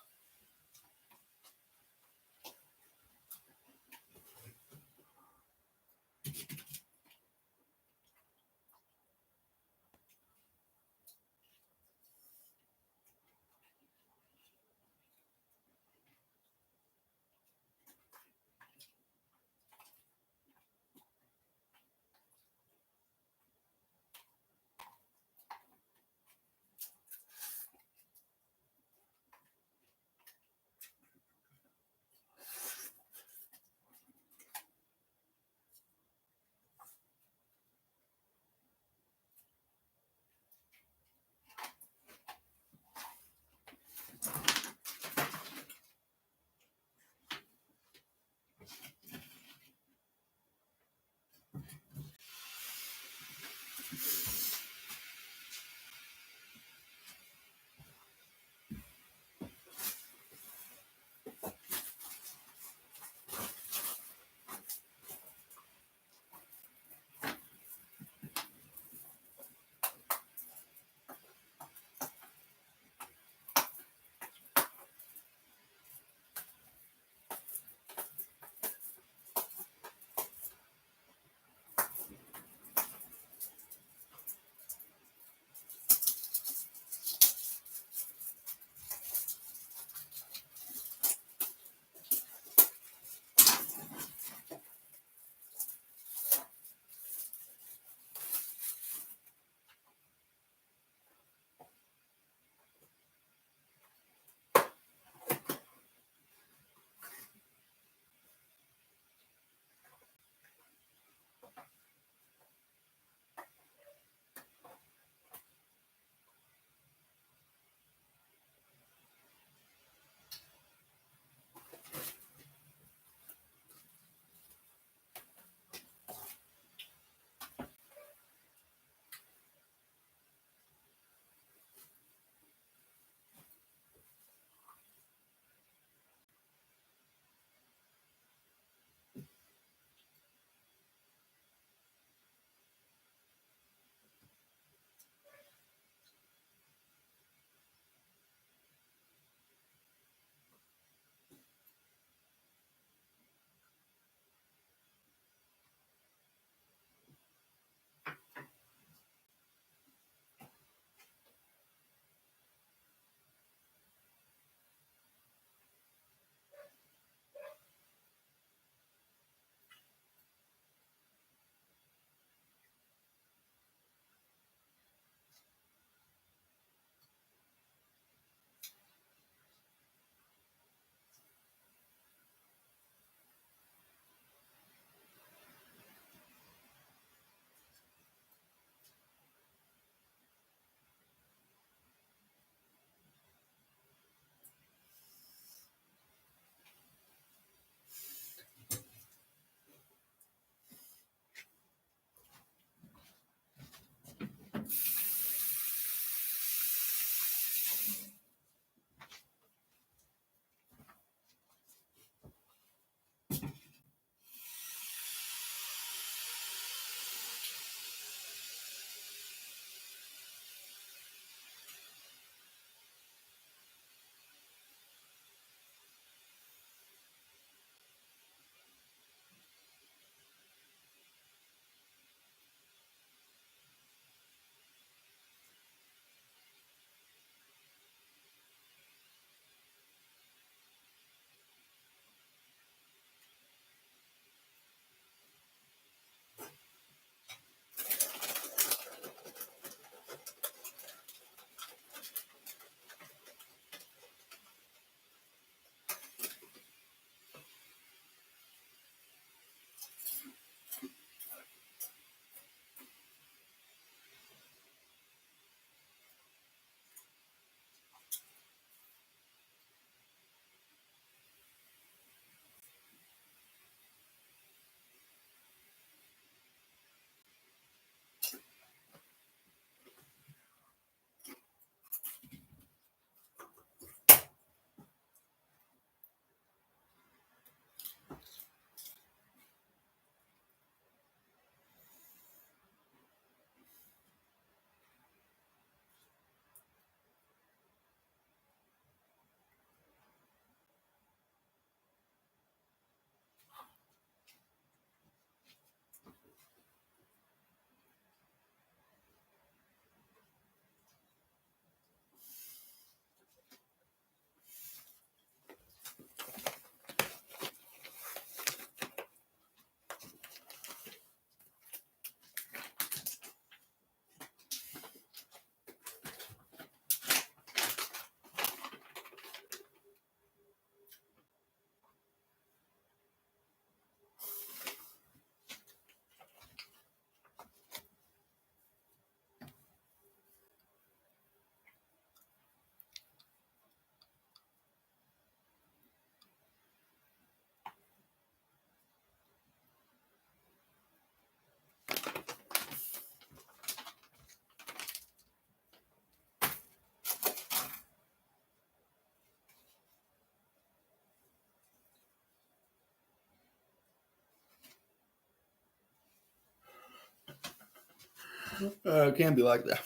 It can be like that.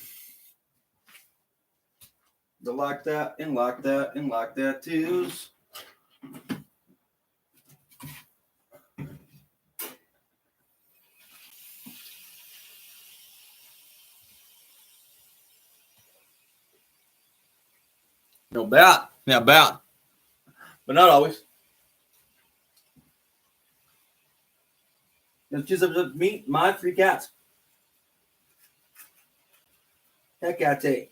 The like that and like that and like that twos. No bad. Yeah, bad. But not always. It's just me, my 3 cats. Heck, I tell you.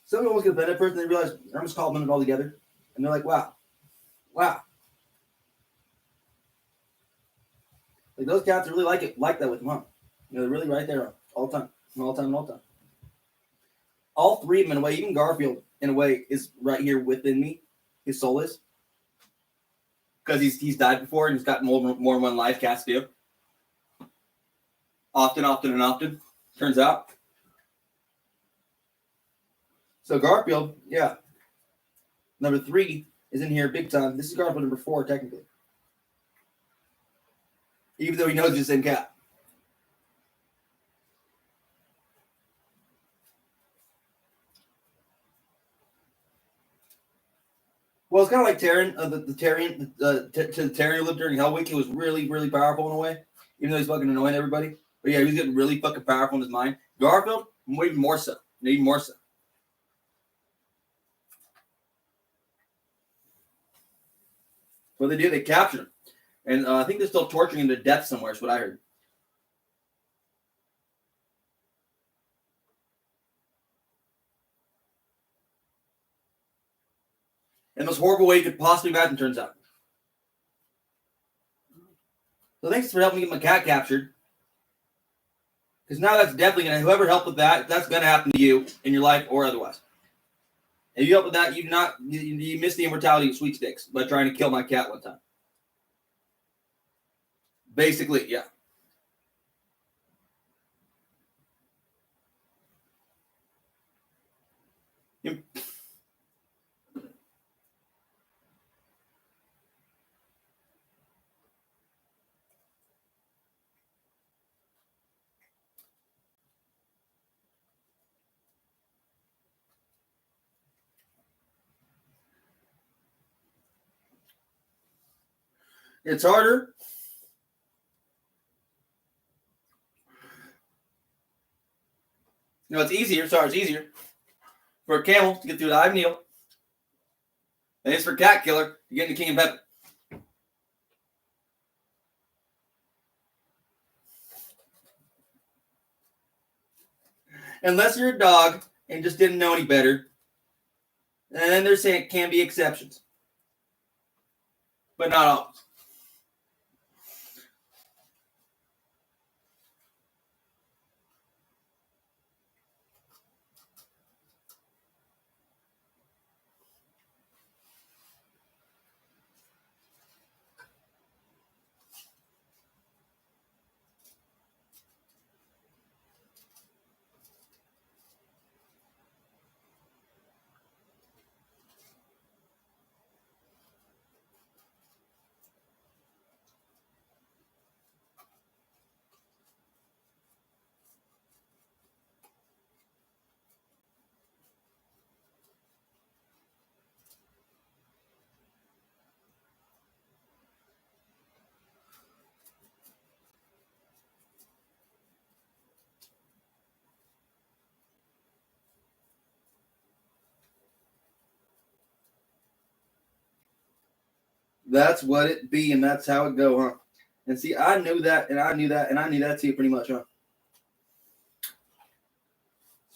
Some people almost get offended at first and they realize they're almost complimented all together. And they're like, wow. Wow. Like those cats really like that with them, huh? You know, they're really right there all the time. All the time and all the time. All 3 of them in a way, even Garfield in a way is right here within me. His soul is. Because he's died before and he's got more than one life, cats do. Often. Turns out. So Garfield, yeah. Number 3 is in here big time. This is Garfield number 4, technically. Even though he knows he's the same cat. Well, it's kind of like Taran, the Tarian, Taran who lived during Hell Week. He was really, really powerful in a way, even though he's fucking annoying everybody. But yeah, he was getting really fucking powerful in his mind. Garfield, even more so. Even more so. What they do, they capture him. And I think they're still torturing him to death somewhere, is what I heard. In the most horrible way you could possibly imagine, turns out. So thanks for helping me get my cat captured. Because now that's definitely going to, whoever helped with that, that's going to happen to you in your life or otherwise. If you help with that, you miss the immortality of sweet sticks by trying to kill my cat one time. Basically, yeah. It's harder. No, it's easier. Sorry, it's easier for a camel to get through the eye of Needle than it is for a cat killer to get into King of Heaven. Unless you're a dog and just didn't know any better, and then they're saying it can be exceptions, but not always. That's what it be, and that's how it go, huh? And see, I knew that, and I knew that, and I knew that too, pretty much, huh?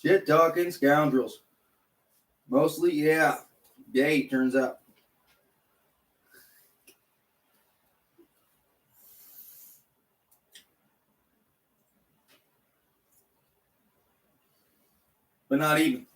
Shit talking scoundrels. Mostly, yeah. Gay, turns out. But not even.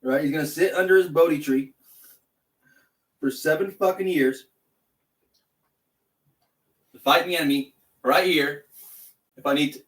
Right? He's gonna sit under his Bodhi tree for 7 fucking years to fight the enemy right here if I need to.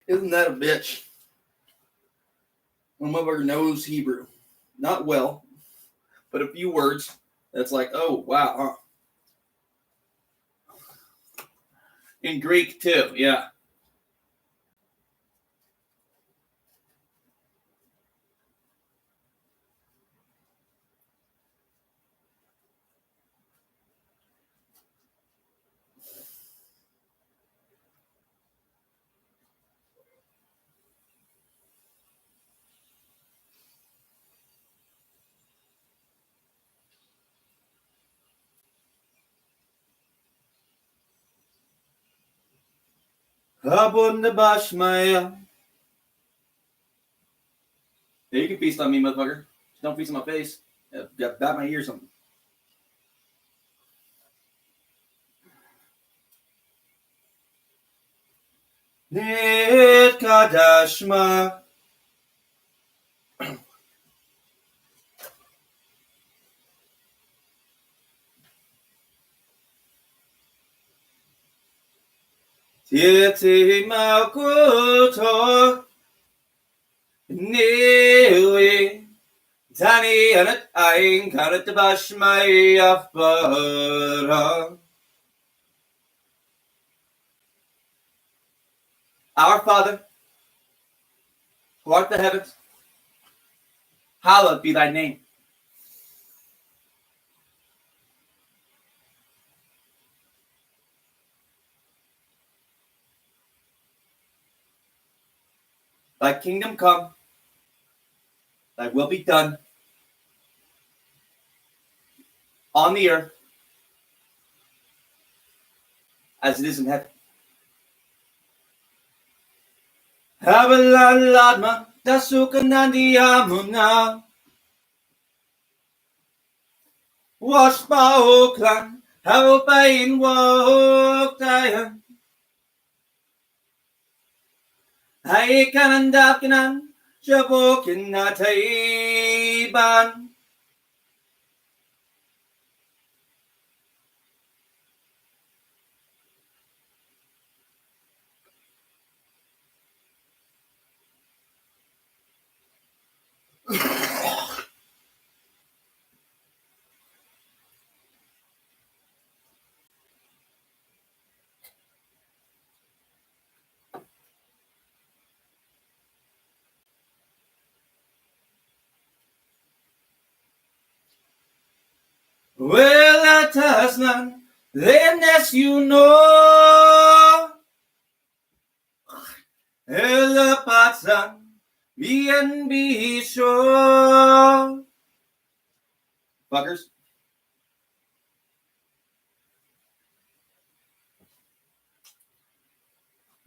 Isn't that a bitch? One motherfucker knows Hebrew. Not well, but a few words. That's like, oh, wow. In Greek, too, yeah. Habon the Bashmaya. Yeah, you can feast on me, motherfucker. Just don't feast on my face. Got my ear or something. Nit Kadashma. Tieti Makuto. Niwi. Tani Anat Ain Kanat Bashmaya Afbara. Our Father, who art in the heavens, hallowed be thy name. Thy kingdom come, thy will be done on the earth as it is in heaven. Habaladma dasukanandiyamuna. Washpa oklan, haopain woktayan. Haikanandapkinan, shabokin nataiban. Well, atasnan, lenes you know. Elapatsan, bien be sure. Fuckers.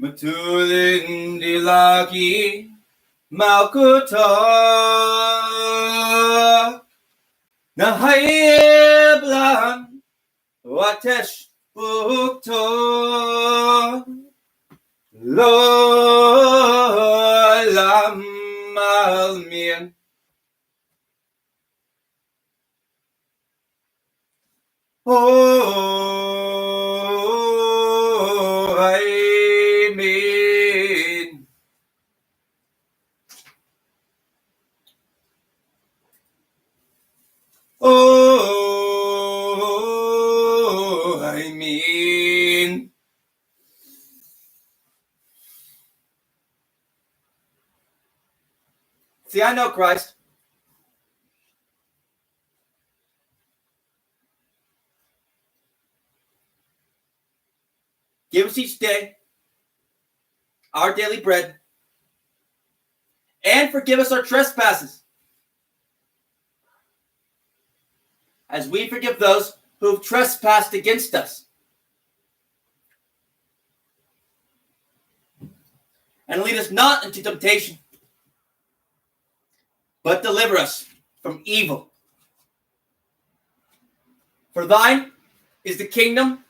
Matulin dilaki, malkuta. Nahayeblan, watesh bukto. Lo lam almien. Oh. mean. See, I know Christ. Give us each day our daily bread, and forgive us our trespasses, as we forgive those who have trespassed against us. And lead us not into temptation, but deliver us from evil. For thine is the kingdom,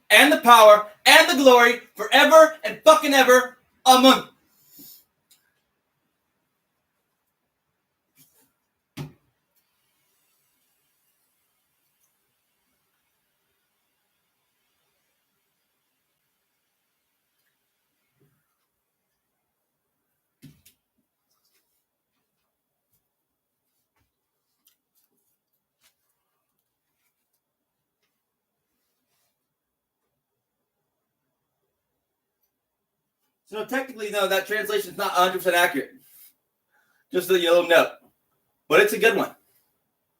and the power, and the glory, forever and fucking ever. Amen. So technically, no, that translation is not 100% accurate. Just a little note. But it's a good one.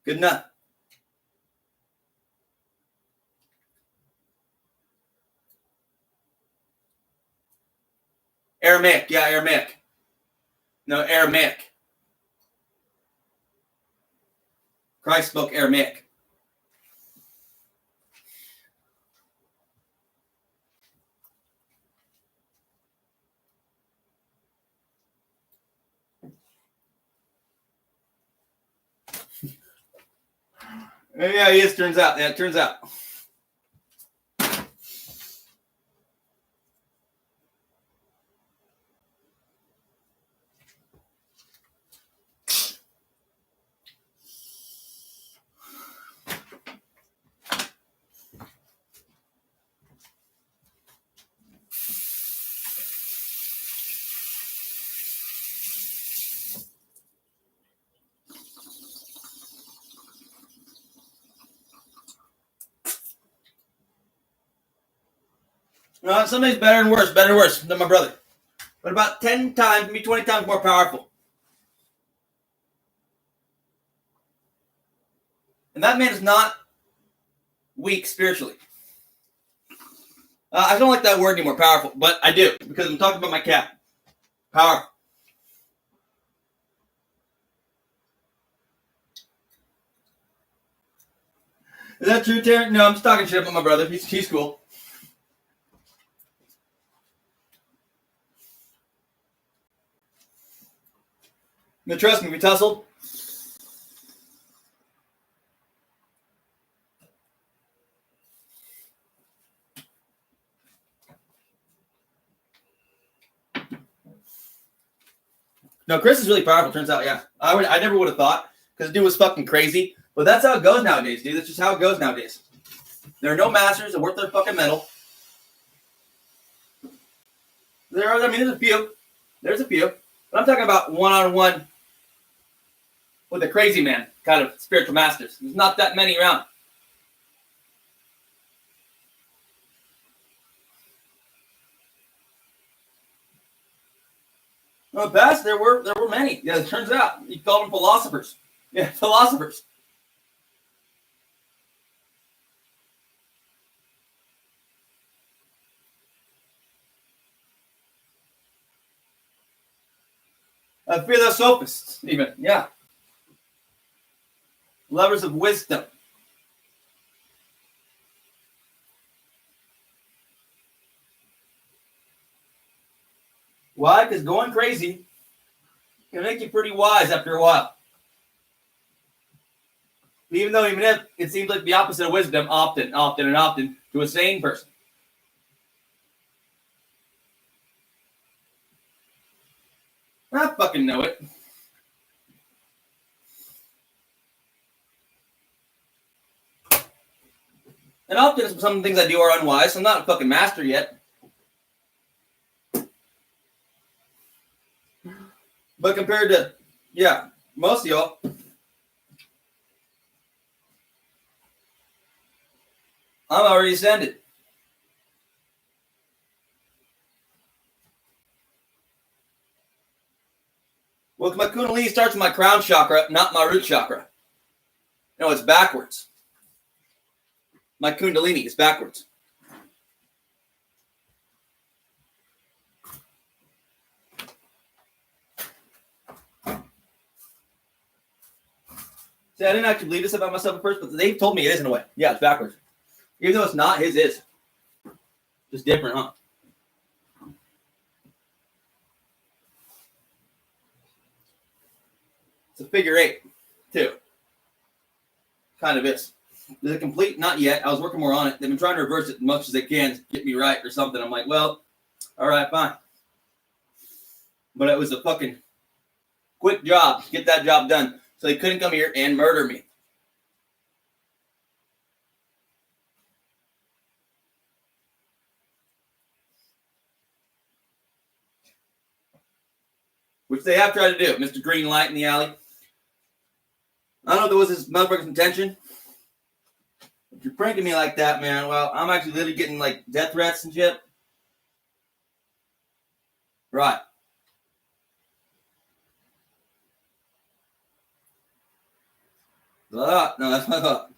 Good enough. Aramaic. Yeah, Aramaic. No, Aramaic. Christ spoke Aramaic. Yeah, he is, turns out. Yeah, it turns out. Some days better and worse than my brother. But about 10 times, maybe 20 times more powerful. And that man is not weak spiritually. I don't like that word anymore, powerful, but I do, because I'm talking about my cat. Power. Is that true, Taran? No, I'm just talking shit about my brother. He's cool. No, trust me, we tussled. No, Chris is really powerful, turns out, yeah. I never would have thought, because the dude was fucking crazy. But that's how it goes nowadays, dude. That's just how it goes nowadays. There are no masters that worth their fucking metal. There's a few. There's a few. But I'm talking about one-on-one with a crazy man kind of spiritual masters. There's not that many around. Well, past there were many. Yeah, it turns out you call them philosophers. Yeah, philosophers. Philosophists, even, yeah. Lovers of wisdom. Why? Because going crazy can make you pretty wise after a while. Even if it seems like the opposite of wisdom often to a sane person. I fucking know it. And often some things I do are unwise. I'm not a fucking master yet. But compared to, most of y'all, I'm already ascended. Well, my Kundalini starts with my crown chakra, not my root chakra. No, it's backwards. My Kundalini is backwards. See, I didn't actually believe this about myself at first, but they told me it is in a way. Yeah, it's backwards. Even though it's not, his is. Just different, huh? It's a figure 8, too. Kind of is. Is it complete? Not yet. I was working more on it. They've been trying to reverse it as much as they can to get me right or something. I'm like, well, all right, fine. But it was a fucking quick job to get that job done. So they couldn't come here and murder me. Which they have tried to do. Mr. Green Light in the alley. I don't know if that was his motherfucker's intention. If you're pranking me like that, man, well, I'm actually literally getting like death threats and shit. Right. No, that's my thought.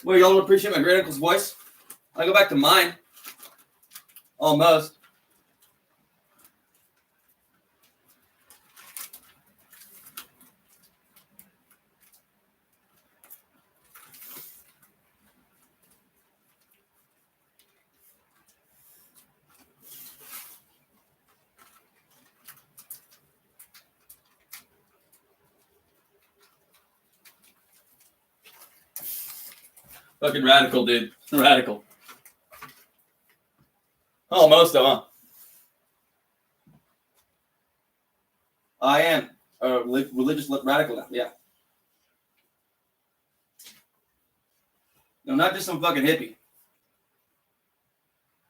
Well, y'all don't appreciate my great uncle's voice? I go back to mine. Almost. Fucking radical, dude. Radical. Almost, though, huh? I am a religious radical now, yeah. No, not just some fucking hippie.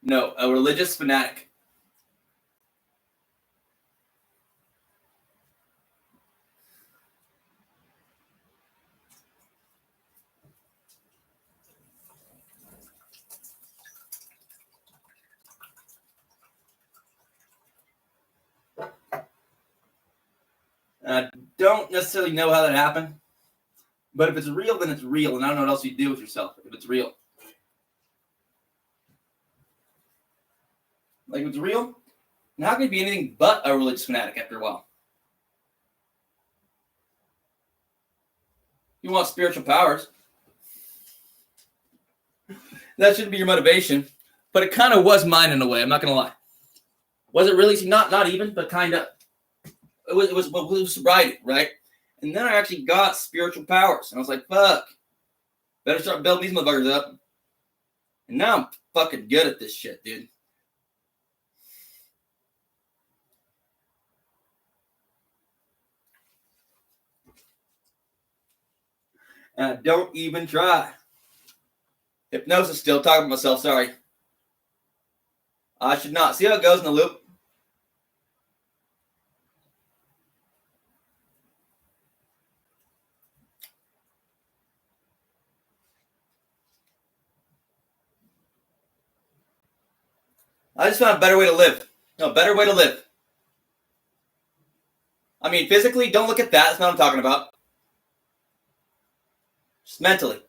No, a religious fanatic. I don't necessarily know how that happened, but if it's real, then it's real, and I don't know what else you do with yourself if it's real. Like, if it's real, then how can you be anything but a religious fanatic after a while? You want spiritual powers. That shouldn't be your motivation, but it kind of was mine in a way, I'm not going to lie. Was it really? Not even, but kind of. It was sobriety, right? And then I actually got spiritual powers. And I was like, fuck. Better start building these motherfuckers up. And now I'm fucking good at this shit, dude. And I don't even try. Hypnosis still. Talking about myself, sorry. I should not. See how it goes in the loop? I just found a better way to live. No, a better way to live. I mean, physically, don't look at that. That's not what I'm talking about. Just mentally.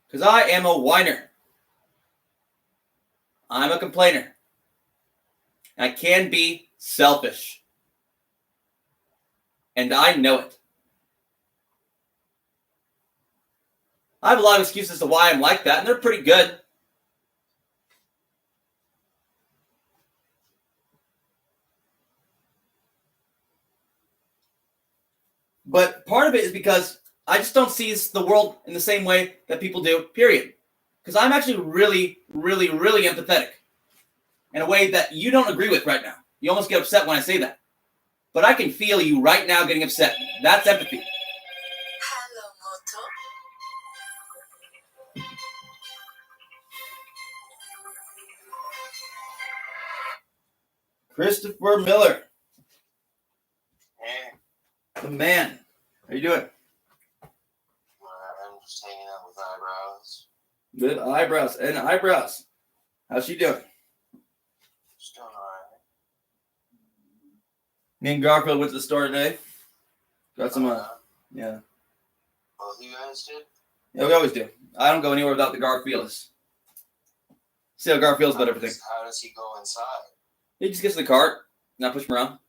Because I am a whiner. I'm a complainer. I can be selfish. And I know it. I have a lot of excuses as to why I'm like that, and they're pretty good. But part of it is because I just don't see the world in the same way that people do, period. Because I'm actually really, really, really empathetic. in a way that you don't agree with right now. You almost get upset when I say that. But I can feel you right now getting upset. That's empathy. Christopher Miller. Hey, The man. How you doing? I'm just hanging out with eyebrows. Good eyebrows. And eyebrows. How's she doing? Just doing alright. Me and Garfield went to the store today. Got some, yeah. Both you guys did? Yeah, we always do. I don't go anywhere without the Garfields. See how Garfield's about everything. How does he go inside? He just gets in the cart, and I push him around.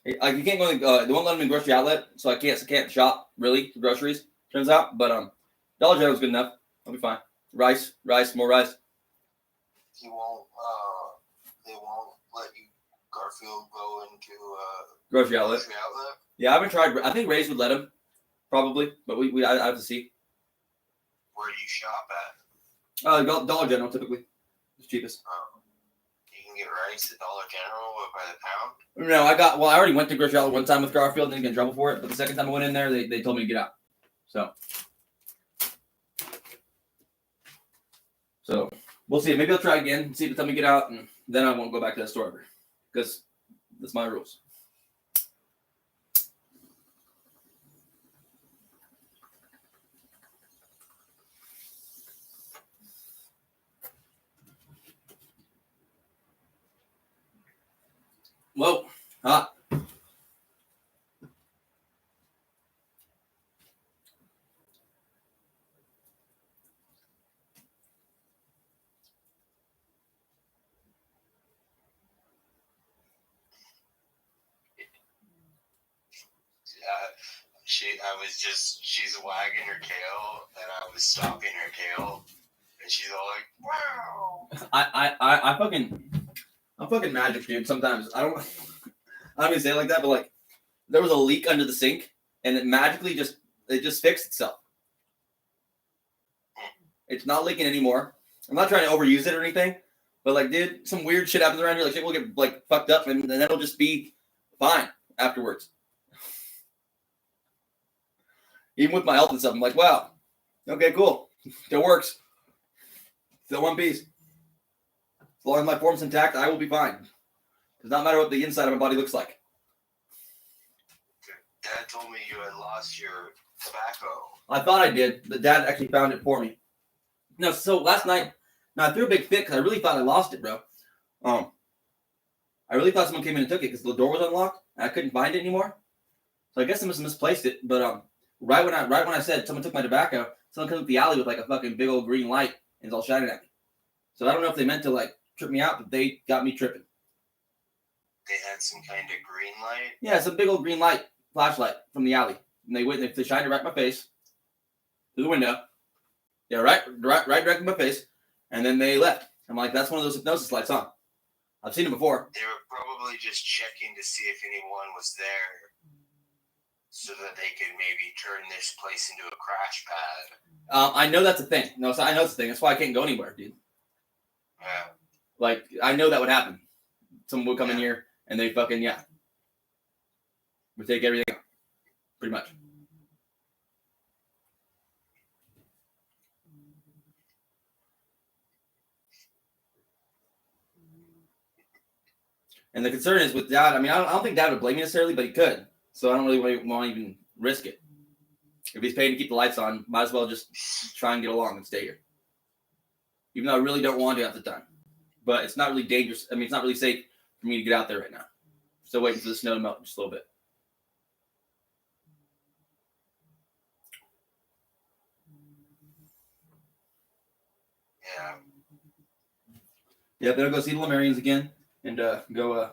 Like, you can't go in they won't let him in the grocery outlet, so I can't shop, really, for groceries, turns out. But, Dollar General's good enough. I'll be fine. Rice, more rice. He won't, they won't let you, Garfield, go into, Grocery outlet. Yeah, I haven't tried. I think Ray's would let him, probably, but I have to see. Where do you shop at? Dollar General, typically. It's cheapest. You can get rice at Dollar General by the pound? No, I already went to grocery outlet one time with Garfield and didn't get in trouble for it, but the second time I went in there, they told me to get out. So we'll see. Maybe I'll try again, see if they tell me to get out, and then I won't go back to that store ever, because that's my rules. Whoa, hot. She's wagging her tail, and I was stopping her tail, and she's all like, wow. I'm fucking magic, dude. Sometimes I don't even say it like that, but like there was a leak under the sink, and it magically just fixed itself. It's not leaking anymore. I'm not trying to overuse it or anything, but like, dude, some weird shit happens around here. Like shit will get like fucked up, and then it'll just be fine afterwards. Even with my health and stuff, I'm like, wow, okay, cool, still works, still one piece. As long as my form's intact, I will be fine. Does not matter what the inside of my body looks like. Dad told me you had lost your tobacco. I thought I did, but Dad actually found it for me. No, so last night, I threw a big fit because I really thought I lost it, bro. I really thought someone came in and took it because the door was unlocked and I couldn't find it anymore. So I guess I must have misplaced it. But right when I said someone took my tobacco, someone comes up the alley with like a fucking big old green light and it's all shining at me. So I don't know if they meant to like trip me out, but they got me tripping. They had some kind of green light? Yeah, it's a big old green light flashlight from the alley. And they shined it right in my face through the window. Yeah, right directly in my face. And then they left. I'm like, that's one of those hypnosis lights, huh? I've seen it before. They were probably just checking to see if anyone was there so that they could maybe turn this place into a crash pad. I know that's a thing. No, so I know it's a thing. That's why I can't go anywhere, dude. Yeah. Like, I know that would happen. Someone would come in here and they fucking, would take everything out. Pretty much. And the concern is with Dad. I mean, I don't think Dad would blame me necessarily, but he could. So I don't really want to even risk it. If he's paying to keep the lights on, might as well just try and get along and stay here. Even though I really don't want to at the time. But it's not really dangerous. I mean, it's not really safe for me to get out there right now. Still waiting for the snow to melt just a little bit. Yeah. Yeah, better go see the Lemurians again and go.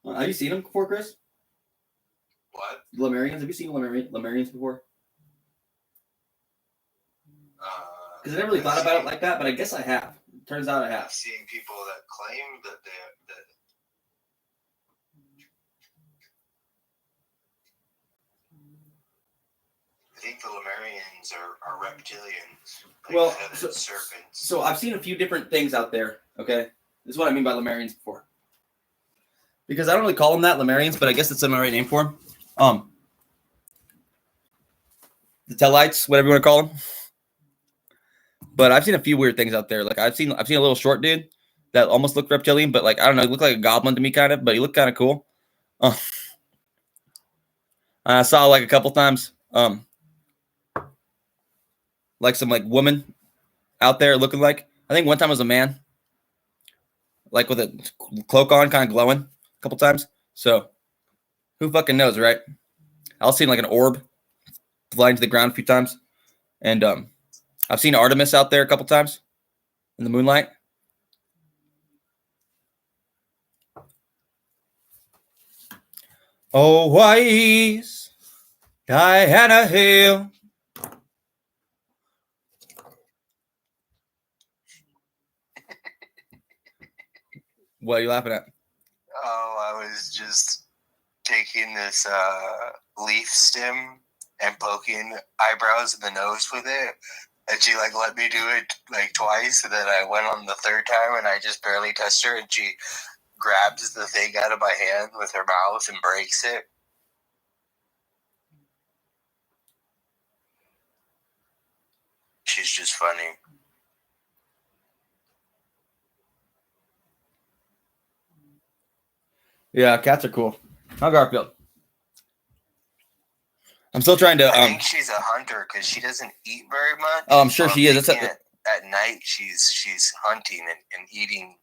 Have you seen them before, Chris? What? The Lemurians? Have you seen Lemurians before? Because I never really thought about it like that, but I guess I have. Turns out I have. I've seen people that claim that think the Lemurians are reptilians. Like Well, feathered serpents. So I've seen a few different things out there. Okay, this is what I mean by Lemurians before. Because I don't really call them that, Lemurians, but I guess it's the right name for them. The Tellites, whatever you want to call them. But I've seen a few weird things out there. Like I've seen a little short dude that almost looked reptilian, but like I don't know, he looked like a goblin to me, kind of. But he looked kind of cool. I saw like a couple times, like some like woman out there looking like. I think one time it was a man, like with a cloak on, kind of glowing. A couple times. So who fucking knows, right? I've seen like an orb flying to the ground a few times, and I've seen Artemis out there a couple times in the moonlight. Oh, wise Diana Hill. What are you laughing at? Oh, I was just taking this leaf stem and poking eyebrows in the nose with it. And she like let me do it like twice, and then I went on the third time and I just barely touched her, and she grabs the thing out of my hand with her mouth and breaks it. She's just funny. Yeah, cats are cool. How Garfield? I'm still trying to. I think she's a hunter because she doesn't eat very much. Oh, I'm sure she is. That's at night, she's hunting and eating.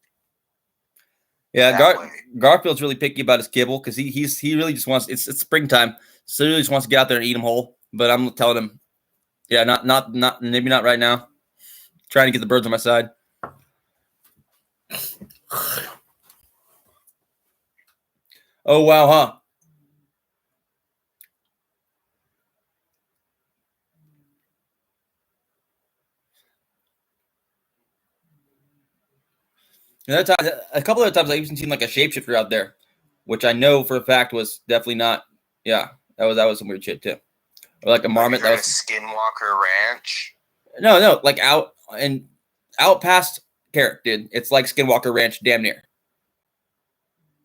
Yeah, Garfield's really picky about his kibble because he really just wants. It's springtime, so he really just wants to get out there and eat them whole. But I'm telling him, yeah, not maybe not right now. Trying to get the birds on my side. Oh wow, huh? And a couple of times I even seen like a shapeshifter out there, which I know for a fact was definitely not. Yeah, that was some weird shit too. Or like a marmot that was Skinwalker Ranch. No, like out past Carrick, dude. It's like Skinwalker Ranch, damn near.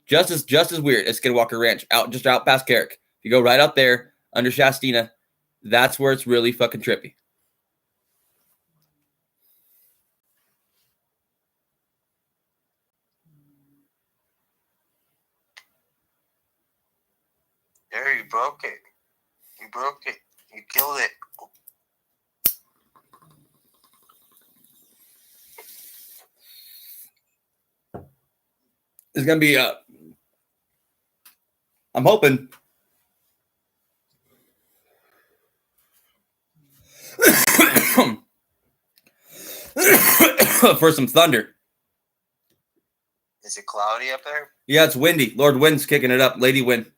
Just as weird as Skinwalker Ranch, out past Carrick. If you go right out there under Shastina, that's where it's really fucking trippy. There, you broke it. You broke it. You killed it. It's gonna be I'm hoping for some thunder. Is it cloudy up there? Yeah, it's windy. Lord Wind's kicking it up. Lady Wind.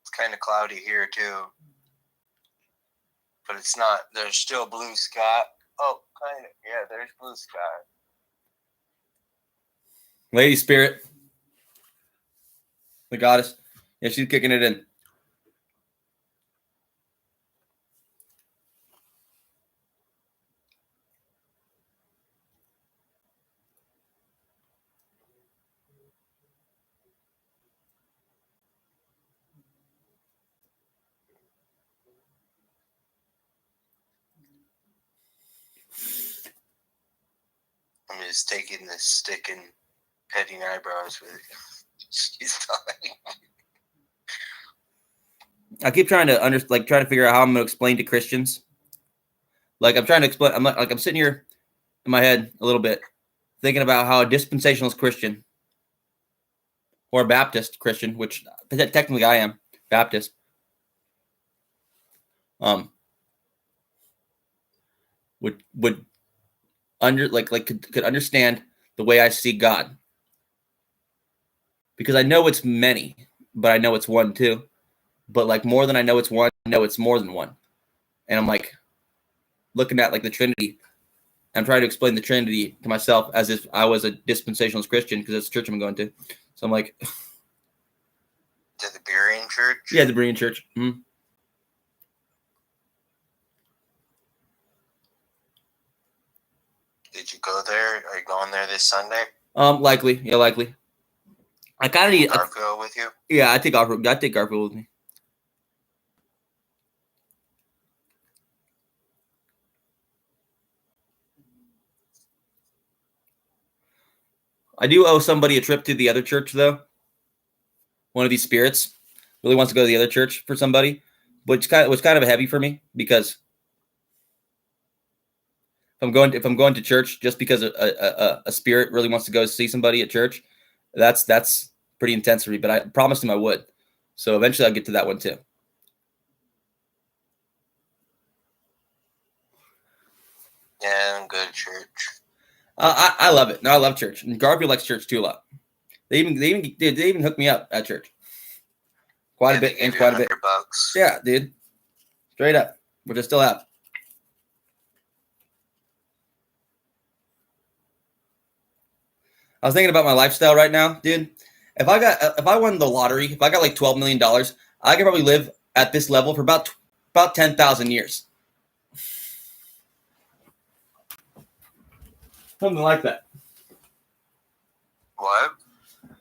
It's kind of cloudy here too. But it's not. There's still blue sky. Oh, kind of. Yeah, there's blue sky. Lady Spirit. The goddess. Yeah, she's kicking it in. I'm just taking this stick and petting eyebrows with it. She's fine. I keep trying to trying to figure out how I'm going to explain to Christians. Like I'm trying to explain. I'm sitting here in my head a little bit, thinking about how a dispensationalist Christian or a Baptist Christian, which technically I am Baptist, would could understand the way I see God, because I know it's many, but I know it's one too. But like more than I know it's one, I know it's more than one. And I'm like looking at like the Trinity. I'm trying to explain the Trinity to myself as if I was a dispensationalist Christian, because that's the church I'm going to. So I'm like, to the Berean Church? Yeah, the Berean Church. Mm-hmm. Did you go there? Are you going there this Sunday? Likely. Yeah, likely. I kind of need Garfield with you? Yeah, I take Garfield. I take Garfield with me. I do owe somebody a trip to the other church, though. One of these spirits really wants to go to the other church for somebody, which was kind of heavy for me because if I'm going to church just because a spirit really wants to go see somebody at church, that's pretty intense for me. But I promised him I would, so eventually I'll get to that one too. Yeah, I'm good at church. I love it. No, I love church, and Garfield likes church too a lot. They even hooked me up at church quite a bit and quite a bit. $100. Yeah, dude, straight up, which I still have. I was thinking about my lifestyle right now, dude. If I won the lottery, if I got like $12 million, I could probably live at this level for about 10,000 years. Something like that. What?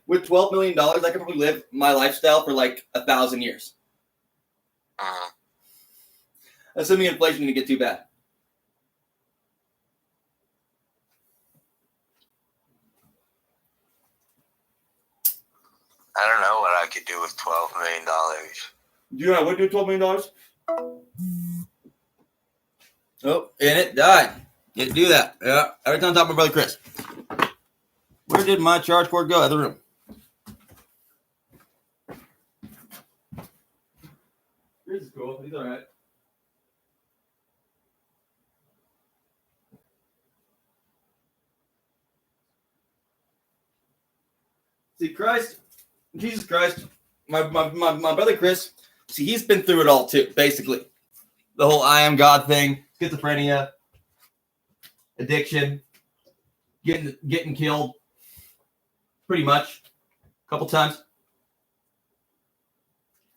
With $12 million, I could probably live my lifestyle for like 1,000 years. Assuming inflation didn't get too bad. I don't know what I could do with $12 million. Do you know what I would do with $12 million? Oh, and it died. Didn't do that. Yeah. Every time I talk to my brother Chris. Where did my charge cord go? Other room. Chris is cool. He's all right. See, Jesus Christ, my brother Chris, see, he's been through it all too, basically. The whole I am God thing, schizophrenia, addiction, getting killed, pretty much, a couple times.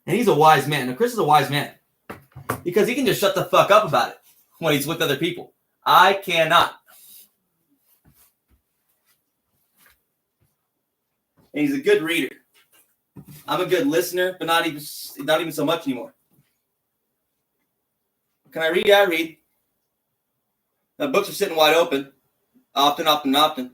And he's a wise man. Now, Chris is a wise man because he can just shut the fuck up about it when he's with other people. I cannot. And he's a good reader. I'm a good listener, but not even so much anymore. Can I read? Yeah, I read. The books are sitting wide open. Often.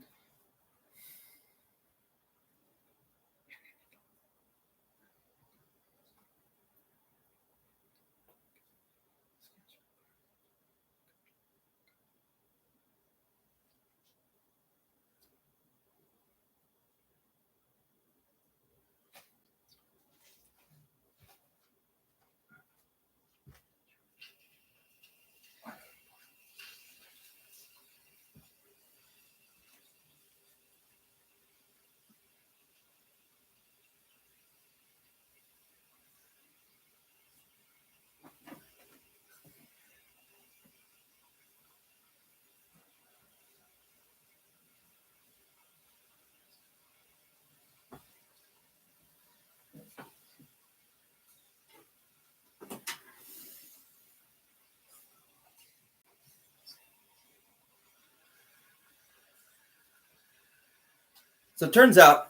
So it turns out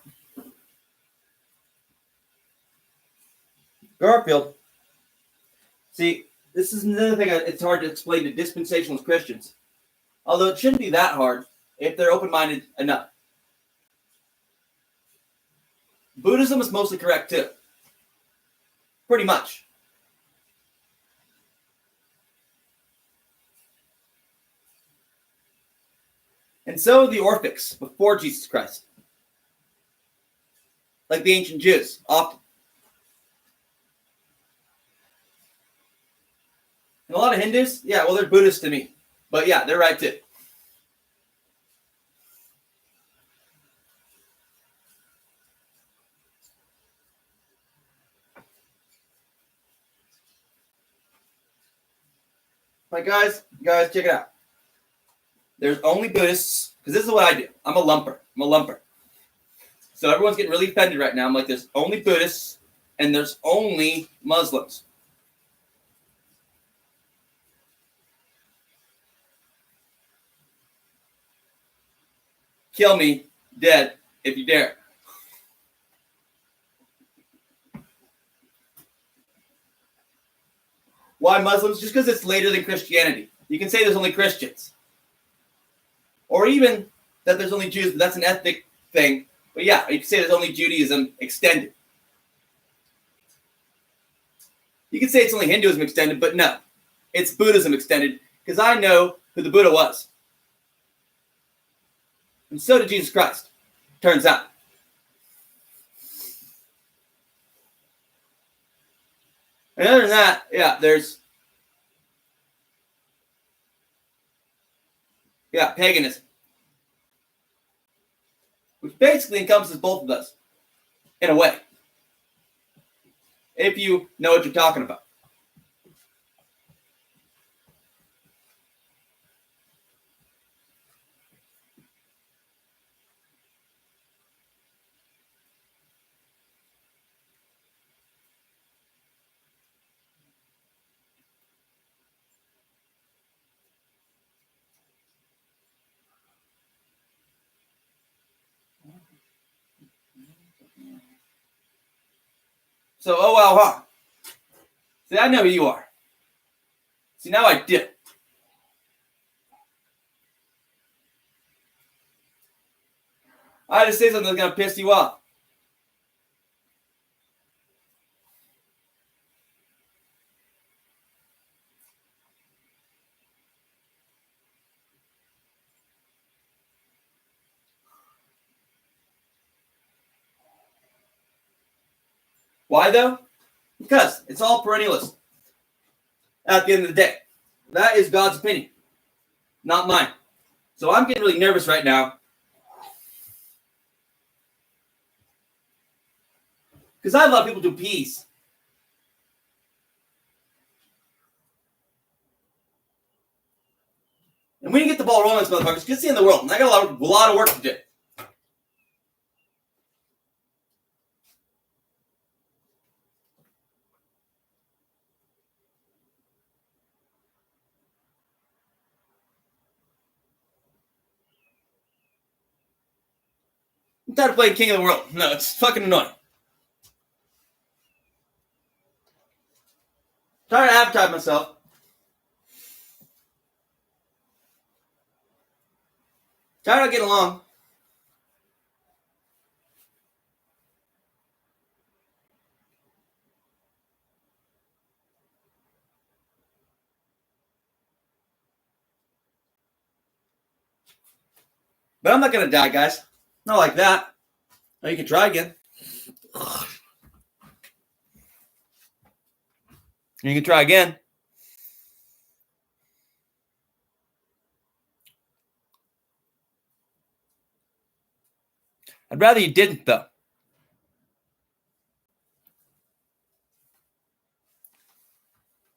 Garfield, see, this is another thing it's hard to explain to dispensationalist Christians. Although it shouldn't be that hard if they're open-minded enough. Buddhism is mostly correct too. Pretty much. And so the Orphics before Jesus Christ. Like the ancient Jews, often. And a lot of Hindus, yeah, well, they're Buddhists to me. But yeah, they're right too. Like, guys, check it out. There's only Buddhists, because this is what I do. I'm a lumper. So everyone's getting really offended right now. I'm like, there's only Buddhists, and there's only Muslims. Kill me dead if you dare. Why Muslims? Just because it's later than Christianity. You can say there's only Christians. Or even that there's only Jews, but that's an ethnic thing. But yeah, you can say there's only Judaism extended. You can say it's only Hinduism extended, but no. It's Buddhism extended, because I know who the Buddha was. And so did Jesus Christ, turns out. And other than that, yeah, there's paganism. Which basically encompasses both of those, in a way. If you know what you're talking about. So, oh wow, huh? See, I know who you are. See, now I do. I had to say something that's going to piss you off. Why though? Because it's all perennialist. At the end of the day. That is God's opinion. Not mine. So I'm getting really nervous right now. Because I have a lot of people do peace. And we can get the ball rolling, motherfuckers. Get see in the world. And I got a lot of work to do. I'm tired of playing King of the World. No, it's fucking annoying. I'm tired of advertising myself. Tired of getting along. But I'm not going to die, guys. Not like that. Oh, you can try again. You can try again. I'd rather you didn't, though.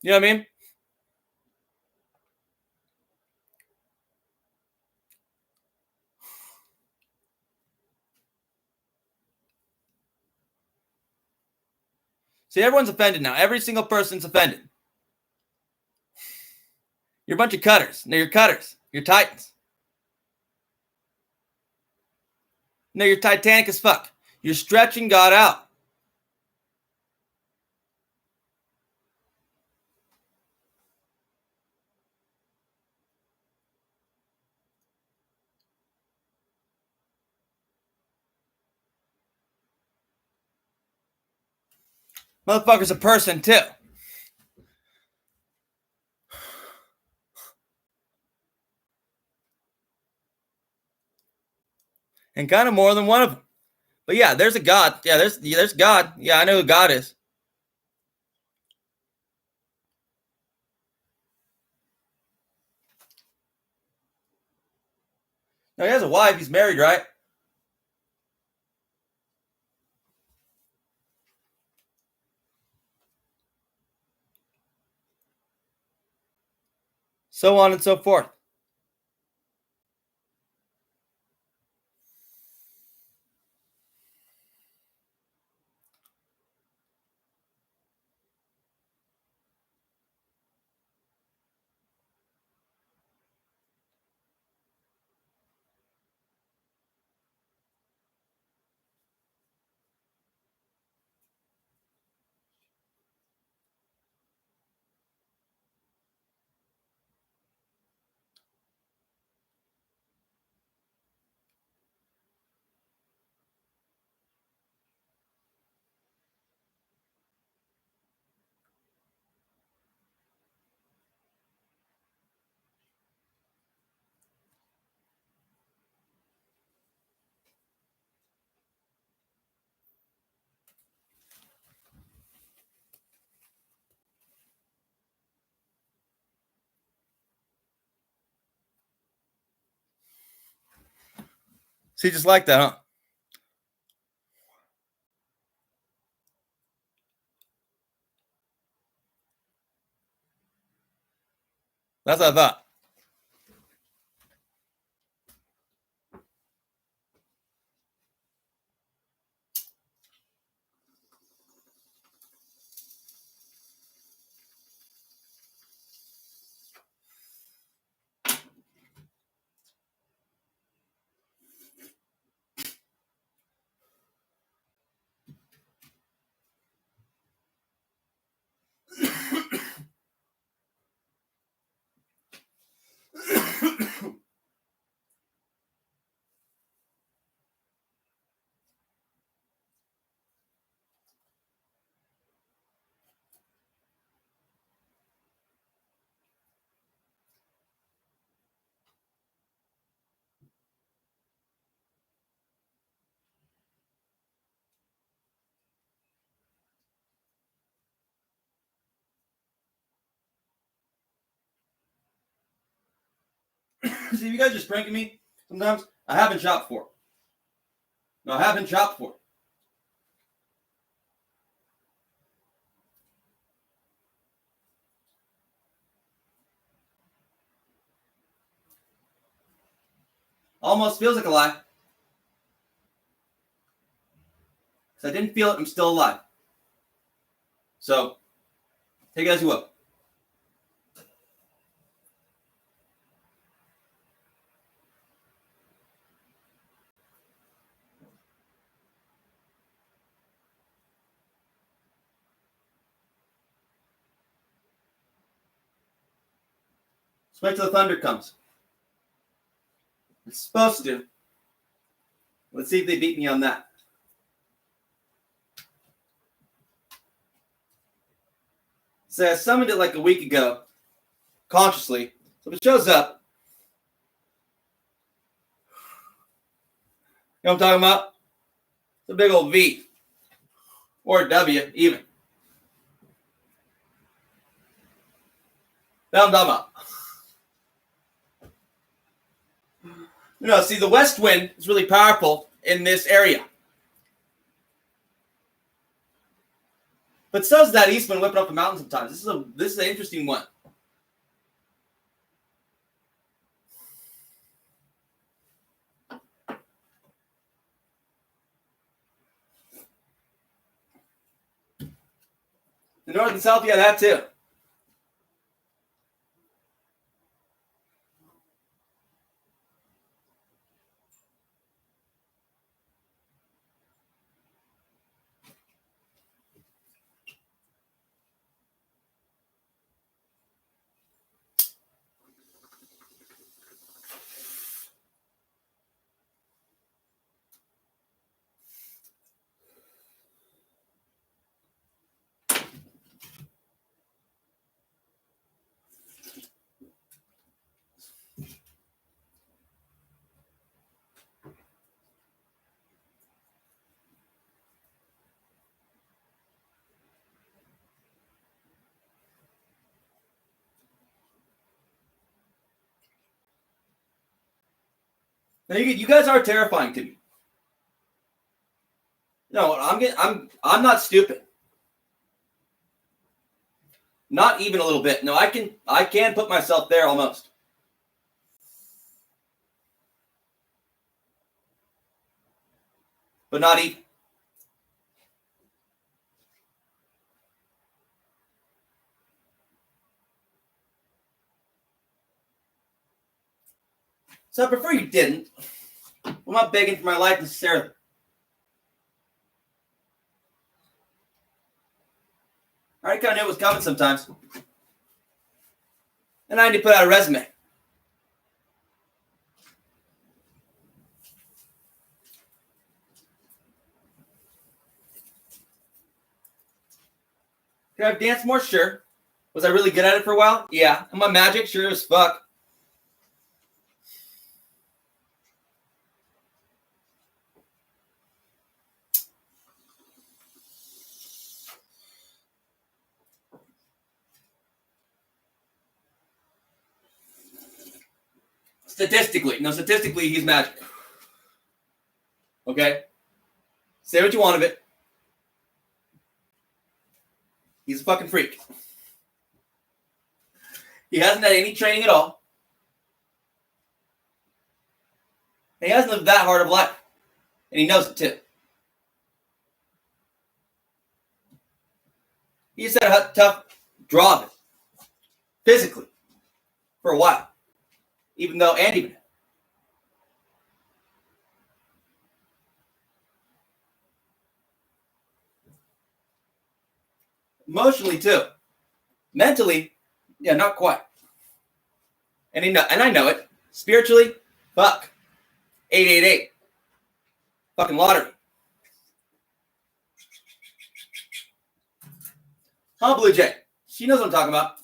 You know what I mean? See, everyone's offended now. Every single person's offended. You're a bunch of cutters. No, you're cutters. You're titans. No, you're Titanic as fuck. You're stretching God out. Motherfucker's a person, too. And kind of more than one of them. But yeah, there's a God. Yeah, there's God. Yeah, I know who God is. Now, he has a wife. He's married, right? So on and so forth. See, just like that, huh? That's what I thought. See, you guys just pranking me sometimes. I haven't shopped for. No, I haven't shopped for. Almost feels like a lie. Because I didn't feel it, I'm still alive. So, take it as you will. Let's wait till the thunder comes. It's supposed to. Let's see if they beat me on that. So I summoned it like a week ago, consciously. So if it shows up, you know what I'm talking about? It's a big old V. Or a W, even. That's what I'm talking about. No, see, the west wind is really powerful in this area. But so is that east wind whipping up the mountain sometimes. This is an interesting one. The north and south, yeah, that too. Now you guys are terrifying to me. No, I'm not stupid. Not even a little bit. No, I can put myself there almost. But not even. So I prefer you didn't. I'm not begging for my life necessarily. I already kind of knew it was coming sometimes. And I need to put out a resume. Can I dance more? Sure. Was I really good at it for a while? Yeah. Am I magic? Sure as fuck. Statistically, he's magic. Okay? Say what you want of it. He's a fucking freak. He hasn't had any training at all. And he hasn't lived that hard of a life. And he knows it too. He just had a tough draw of it. Physically. For a while. Even though Andy would. Emotionally too. Mentally, yeah, not quite. And I know it. Spiritually, fuck. 888. Fucking lottery. Huh, Blue Jay? She knows what I'm talking about.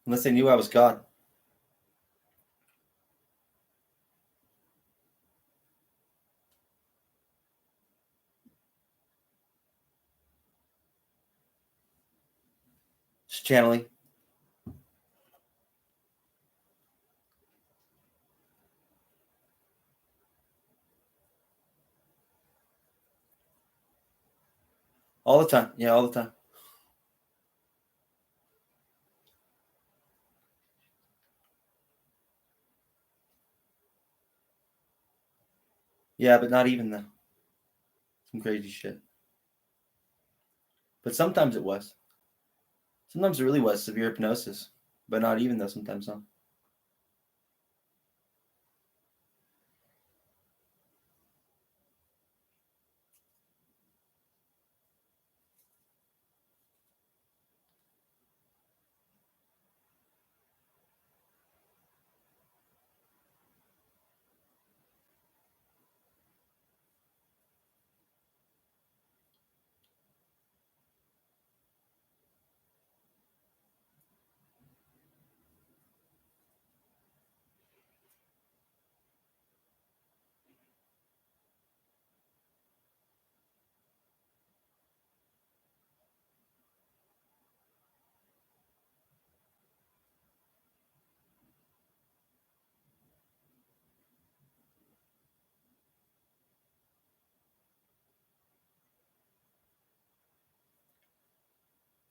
Unless they knew I was God. Just channeling. All the time. Yeah, all the time. Yeah, but not even though. Some crazy shit. But sometimes it was. Sometimes it really was severe hypnosis. But not even though sometimes no.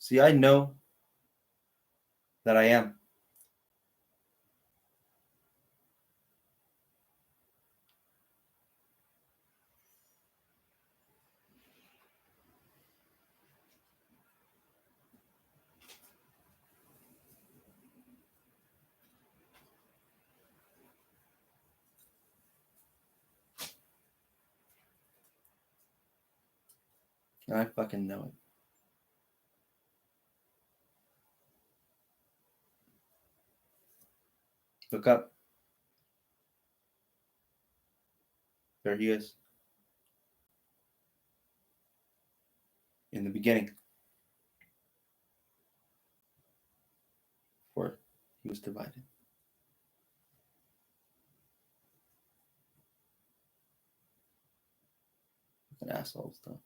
See, I know that I am. I fucking know it. Look up. There he is. In the beginning. Before he was divided. Fucking assholes, though.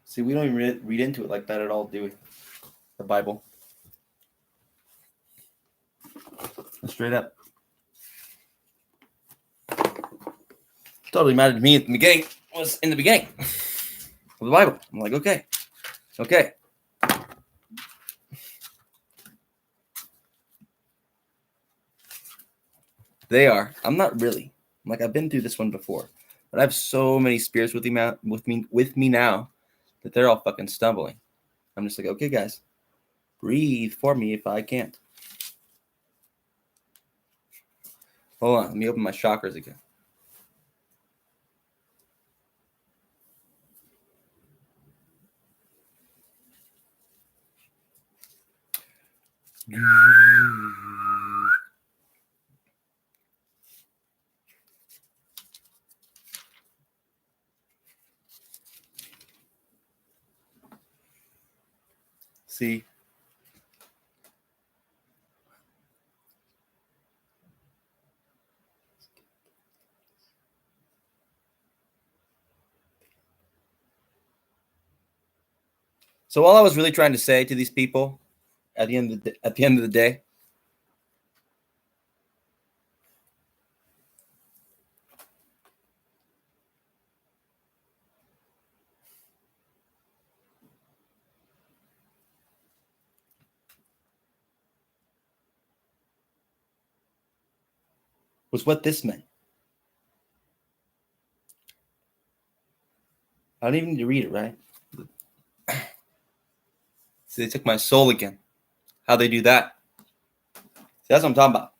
See, we don't even read into it like that at all, do we? The Bible. Straight up. Totally mattered to me at the beginning. Was in the beginning of the Bible. I'm like, okay. They are. I'm not really. I'm like, I've been through this one before, but I have so many spirits with me now that they're all fucking stumbling. I'm just like, okay, guys, breathe for me if I can't. Hold on, let me open my chakras again. See? So all I was really trying to say to these people at the end of the day was what this meant. I don't even need to read it, right? See, they took my soul again. How'd they do that? See, that's what I'm talking about.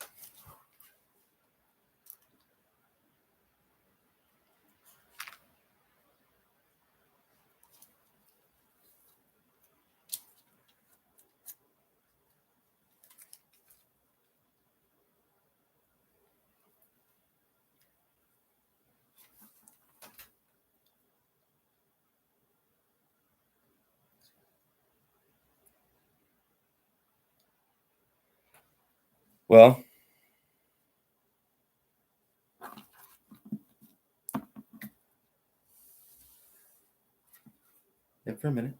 Well, yeah, for a minute.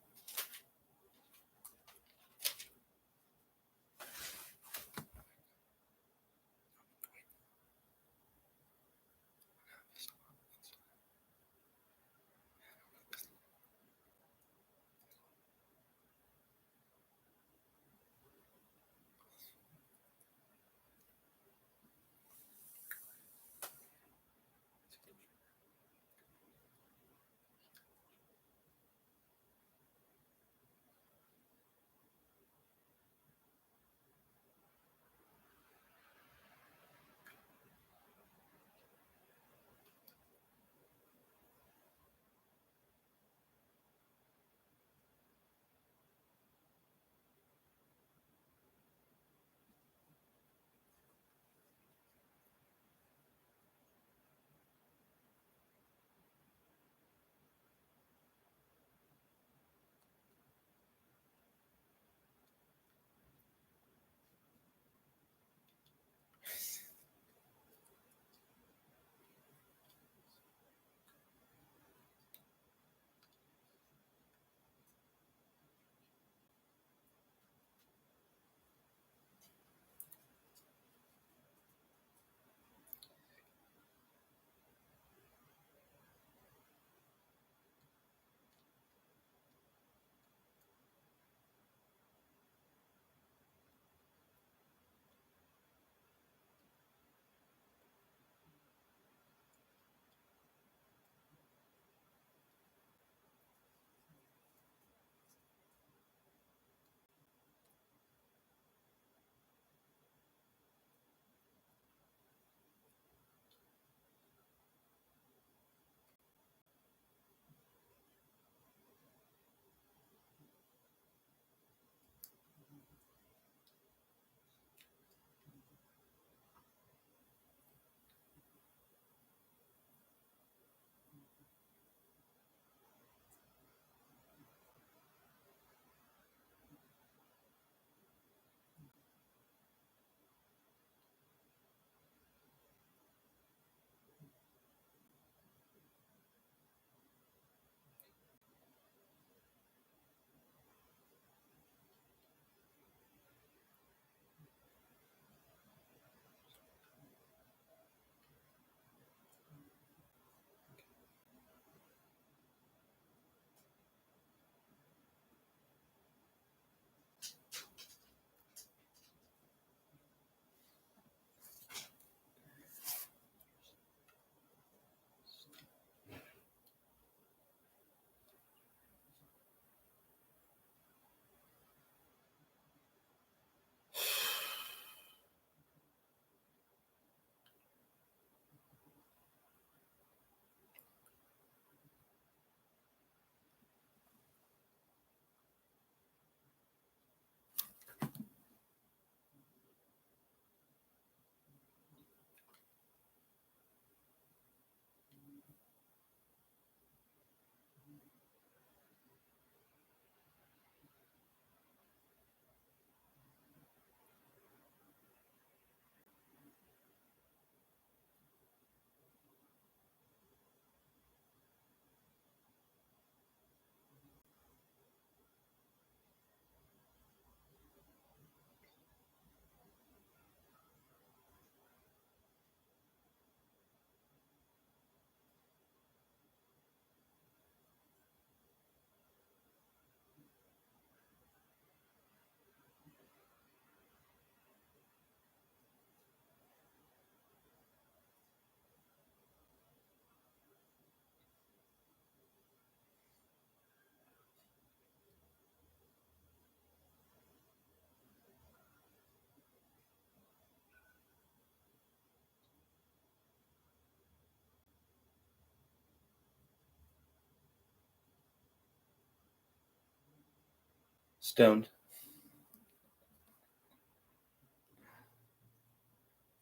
Stoned.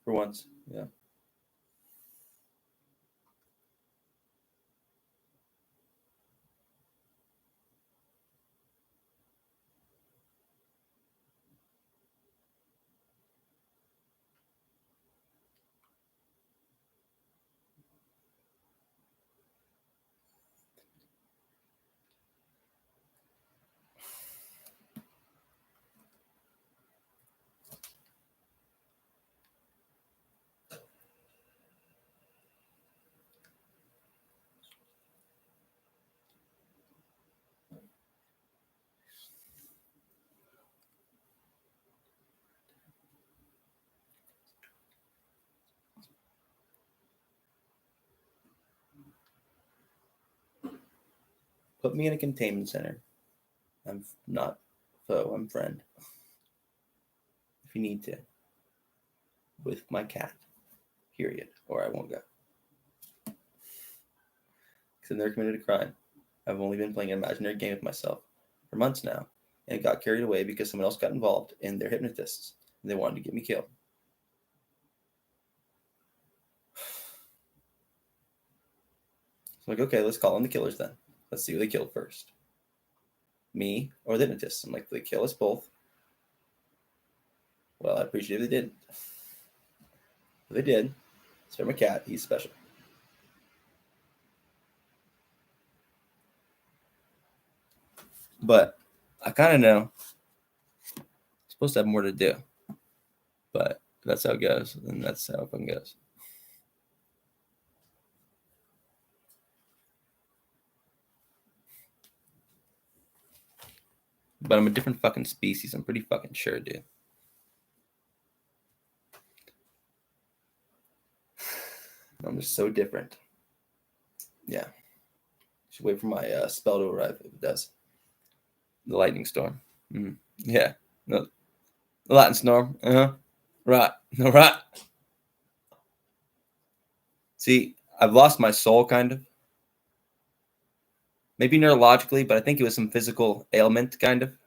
For once, yeah. Put me in a containment center. I'm not foe, I'm friend. If you need to. With my cat. Period. Or I won't go. Because I've never committed a crime. I've only been playing an imaginary game with myself for months now, and it got carried away because someone else got involved and they're hypnotists, and they wanted to get me killed. So I'm like, okay, let's call in the killers then. Let's see who they killed first. Me or the hypnotists. I'm like, they kill us both. Well, I appreciate if they didn't. If they did, spare my cat, he's special. But I kind of know I'm supposed to have more to do. But if that's how it goes, then that's how it fucking goes. But I'm a different fucking species. I'm pretty fucking sure, dude. I'm just so different. Yeah. Should wait for my spell to arrive if it does. The lightning storm. Yeah. No. The Latin storm. Right. No, right. See, I've lost my soul, kind of. Maybe neurologically, but I think it was some physical ailment, kind of.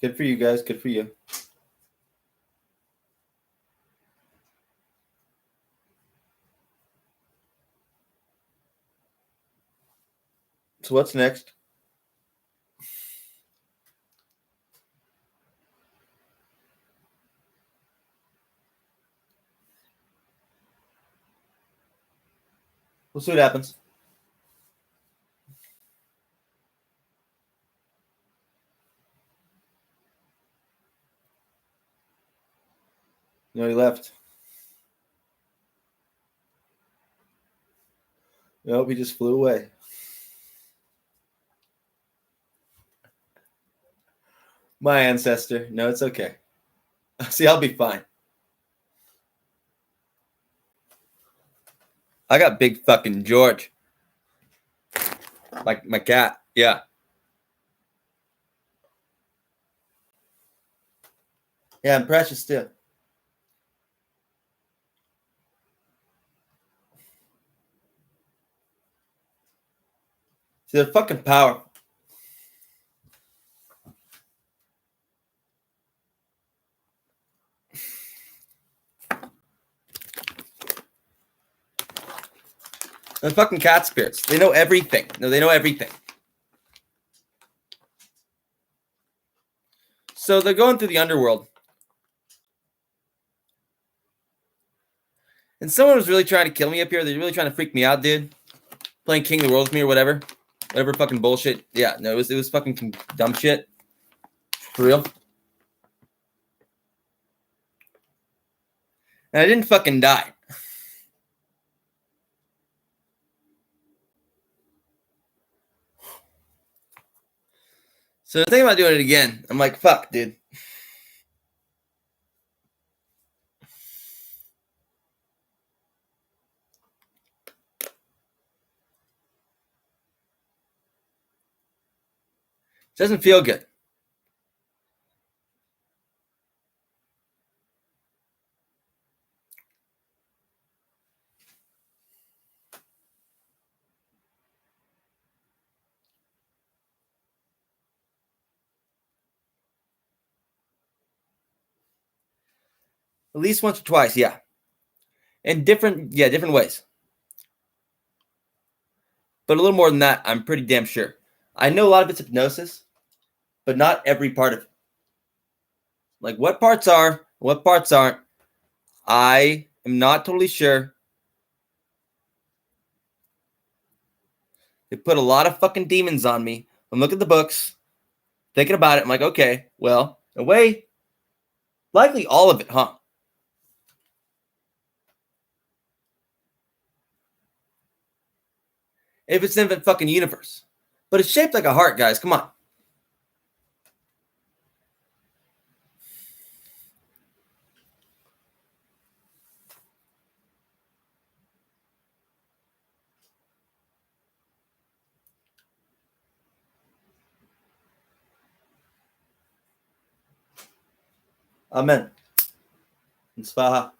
Good for you guys. Good for you. So what's next? We'll see what happens. No, he left. Nope, he just flew away. My ancestor. No, it's okay. See, I'll be fine. I got big fucking George. Like my cat. Yeah. Yeah, I'm precious too. See, they're fucking powerful. They're fucking cat spirits. They know everything. No, they know everything. So they're going through the underworld. And someone was really trying to kill me up here. They're really trying to freak me out, dude. Playing King of the World with me or whatever. Whatever fucking bullshit. Yeah, no, it was fucking dumb shit. For real. And I didn't fucking die. So thinking about doing it again. I'm like, fuck, dude. Doesn't feel good. At least once or twice, yeah. In different ways. But a little more than that, I'm pretty damn sure. I know a lot of it's hypnosis, but not every part of it. Like what parts are, what parts aren't, I am not totally sure. They put a lot of fucking demons on me. I'm looking at the books, thinking about it. I'm like, okay, well, in a way, likely all of it, huh? If it's in the fucking universe. But it's shaped like a heart, guys. Come on. Amen. And Svaha.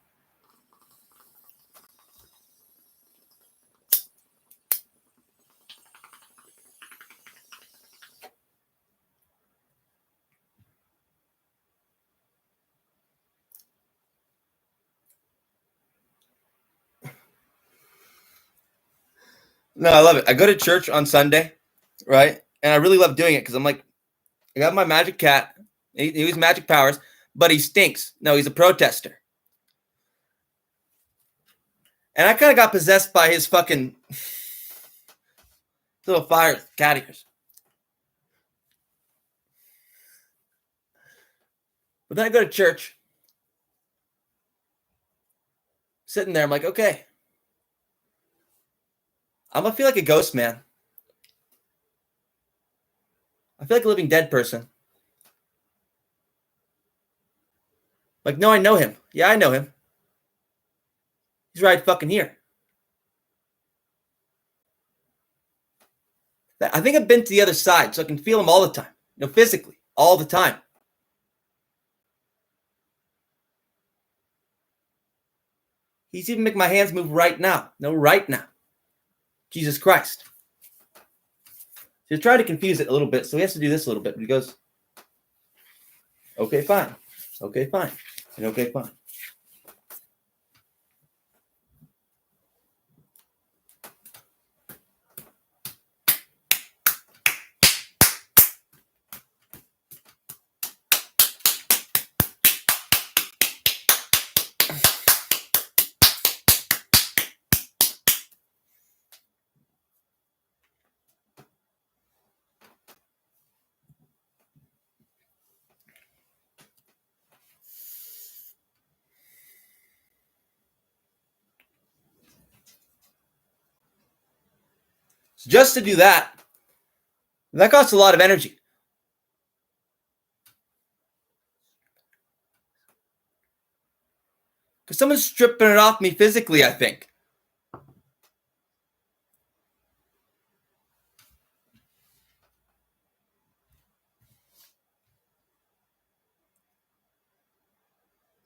No, I love it. I go to church on Sunday, right? And I really love doing it because I'm like, I got my magic cat. He has magic powers, but he stinks. No, he's a protester. And I kind of got possessed by his fucking little fire cat ears. But then I go to church. Sitting there, I'm like, okay. I'm going to feel like a ghost, man. I feel like a living dead person. Like, no, I know him. Yeah, I know him. He's right fucking here. I think I've been to the other side, so I can feel him all the time. You know, physically, all the time. He's even making my hands move right now. No, right now. Jesus Christ. So he's trying to confuse it a little bit, so he has to do this a little bit. He goes, Okay, fine. Okay, fine. And okay, fine. Just to do that costs a lot of energy. Because someone's stripping it off me physically, I think.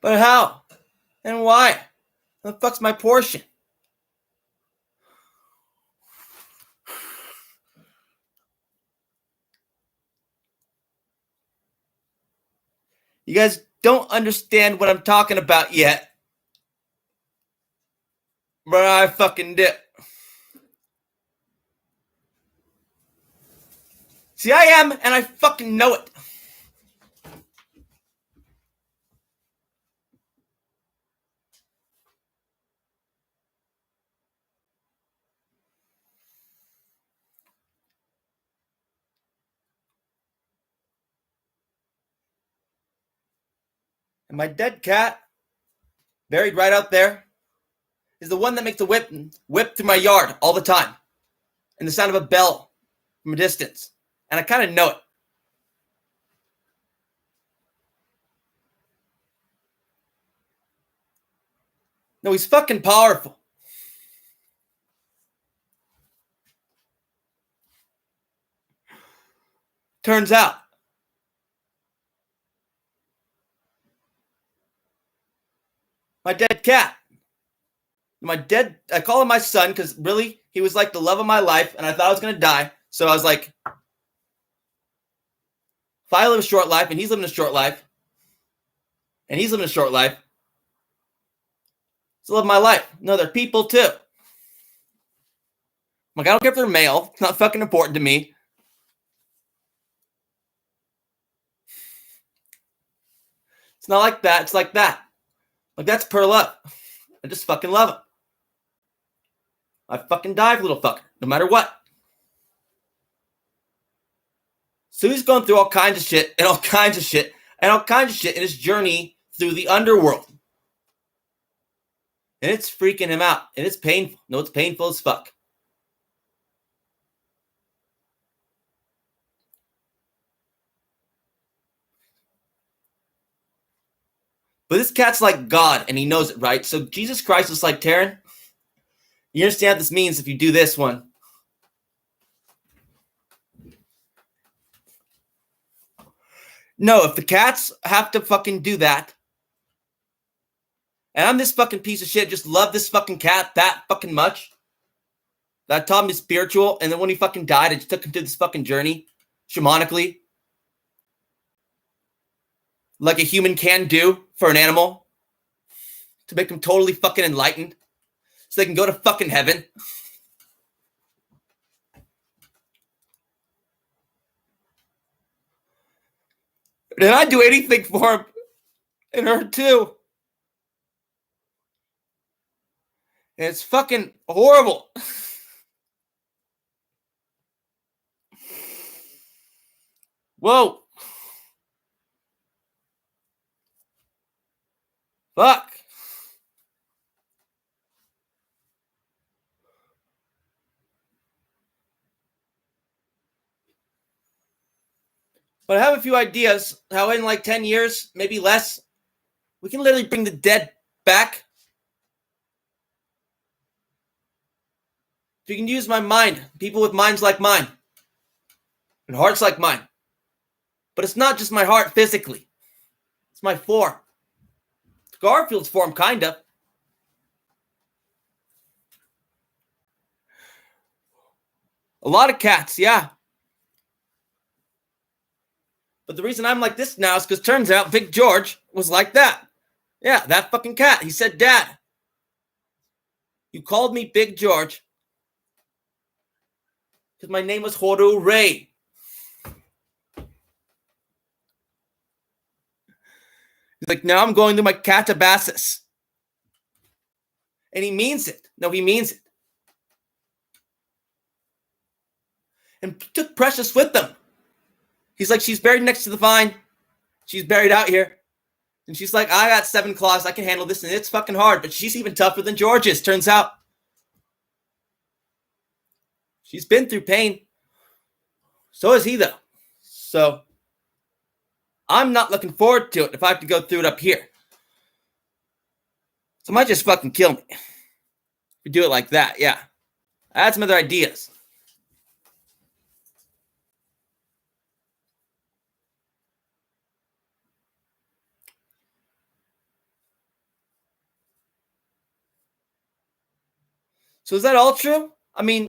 But how? And why? What the fuck's my portion? You guys don't understand what I'm talking about yet. But I fucking did. See, I am, and I fucking know it. And my dead cat, buried right out there, is the one that makes a whip through my yard all the time. And the sound of a bell from a distance. And I kind of know it. No, he's fucking powerful. Turns out. My dead cat. I call him my son because really, he was like the love of my life and I thought I was going to die. So I was like, if I live a short life and he's living a short life, and he's living a short life, it's the love of my life. No, they're people too. Like, I don't care if they're male. It's not fucking important to me. It's not like that. It's like that. Like, that's pure love. I just fucking love him. I fucking die for little fucker, no matter what. So he's going through all kinds of shit and all kinds of shit and all kinds of shit in his journey through the underworld. And it's freaking him out. And it's painful. No, it's painful as fuck. But this cat's like God, and he knows it, right? So Jesus Christ is like, Taran, you understand what this means if you do this one. No, if the cats have to fucking do that, and I'm this fucking piece of shit, just love this fucking cat that fucking much, that I taught him he's spiritual, and then when he fucking died, I just took him to this fucking journey, shamanically, like a human can do for an animal, to make them totally fucking enlightened, so they can go to fucking heaven. Did I do anything for him? And her too. And it's fucking horrible. Whoa. Fuck. But I have a few ideas how in like 10 years, maybe less, we can literally bring the dead back. If you can use my mind, people with minds like mine, and hearts like mine. But it's not just my heart physically. It's my form. Garfield's form, kind of. A lot of cats, yeah. But the reason I'm like this now is because turns out Big George was like that. Yeah, that fucking cat. He said, Dad, you called me Big George because my name was Horu Ray. He's like, now I'm going to my catabasis. And he means it. No, he means it. And took Precious with them. He's like, she's buried next to the vine. She's buried out here. And she's like, I got 7 claws. I can handle this. And it's fucking hard. But she's even tougher than George is, turns out. She's been through pain. So is he, though. So I'm not looking forward to it if I have to go through it up here. So it might just fucking kill me. If we do it like that, yeah. I had some other ideas. So is that all true? I mean,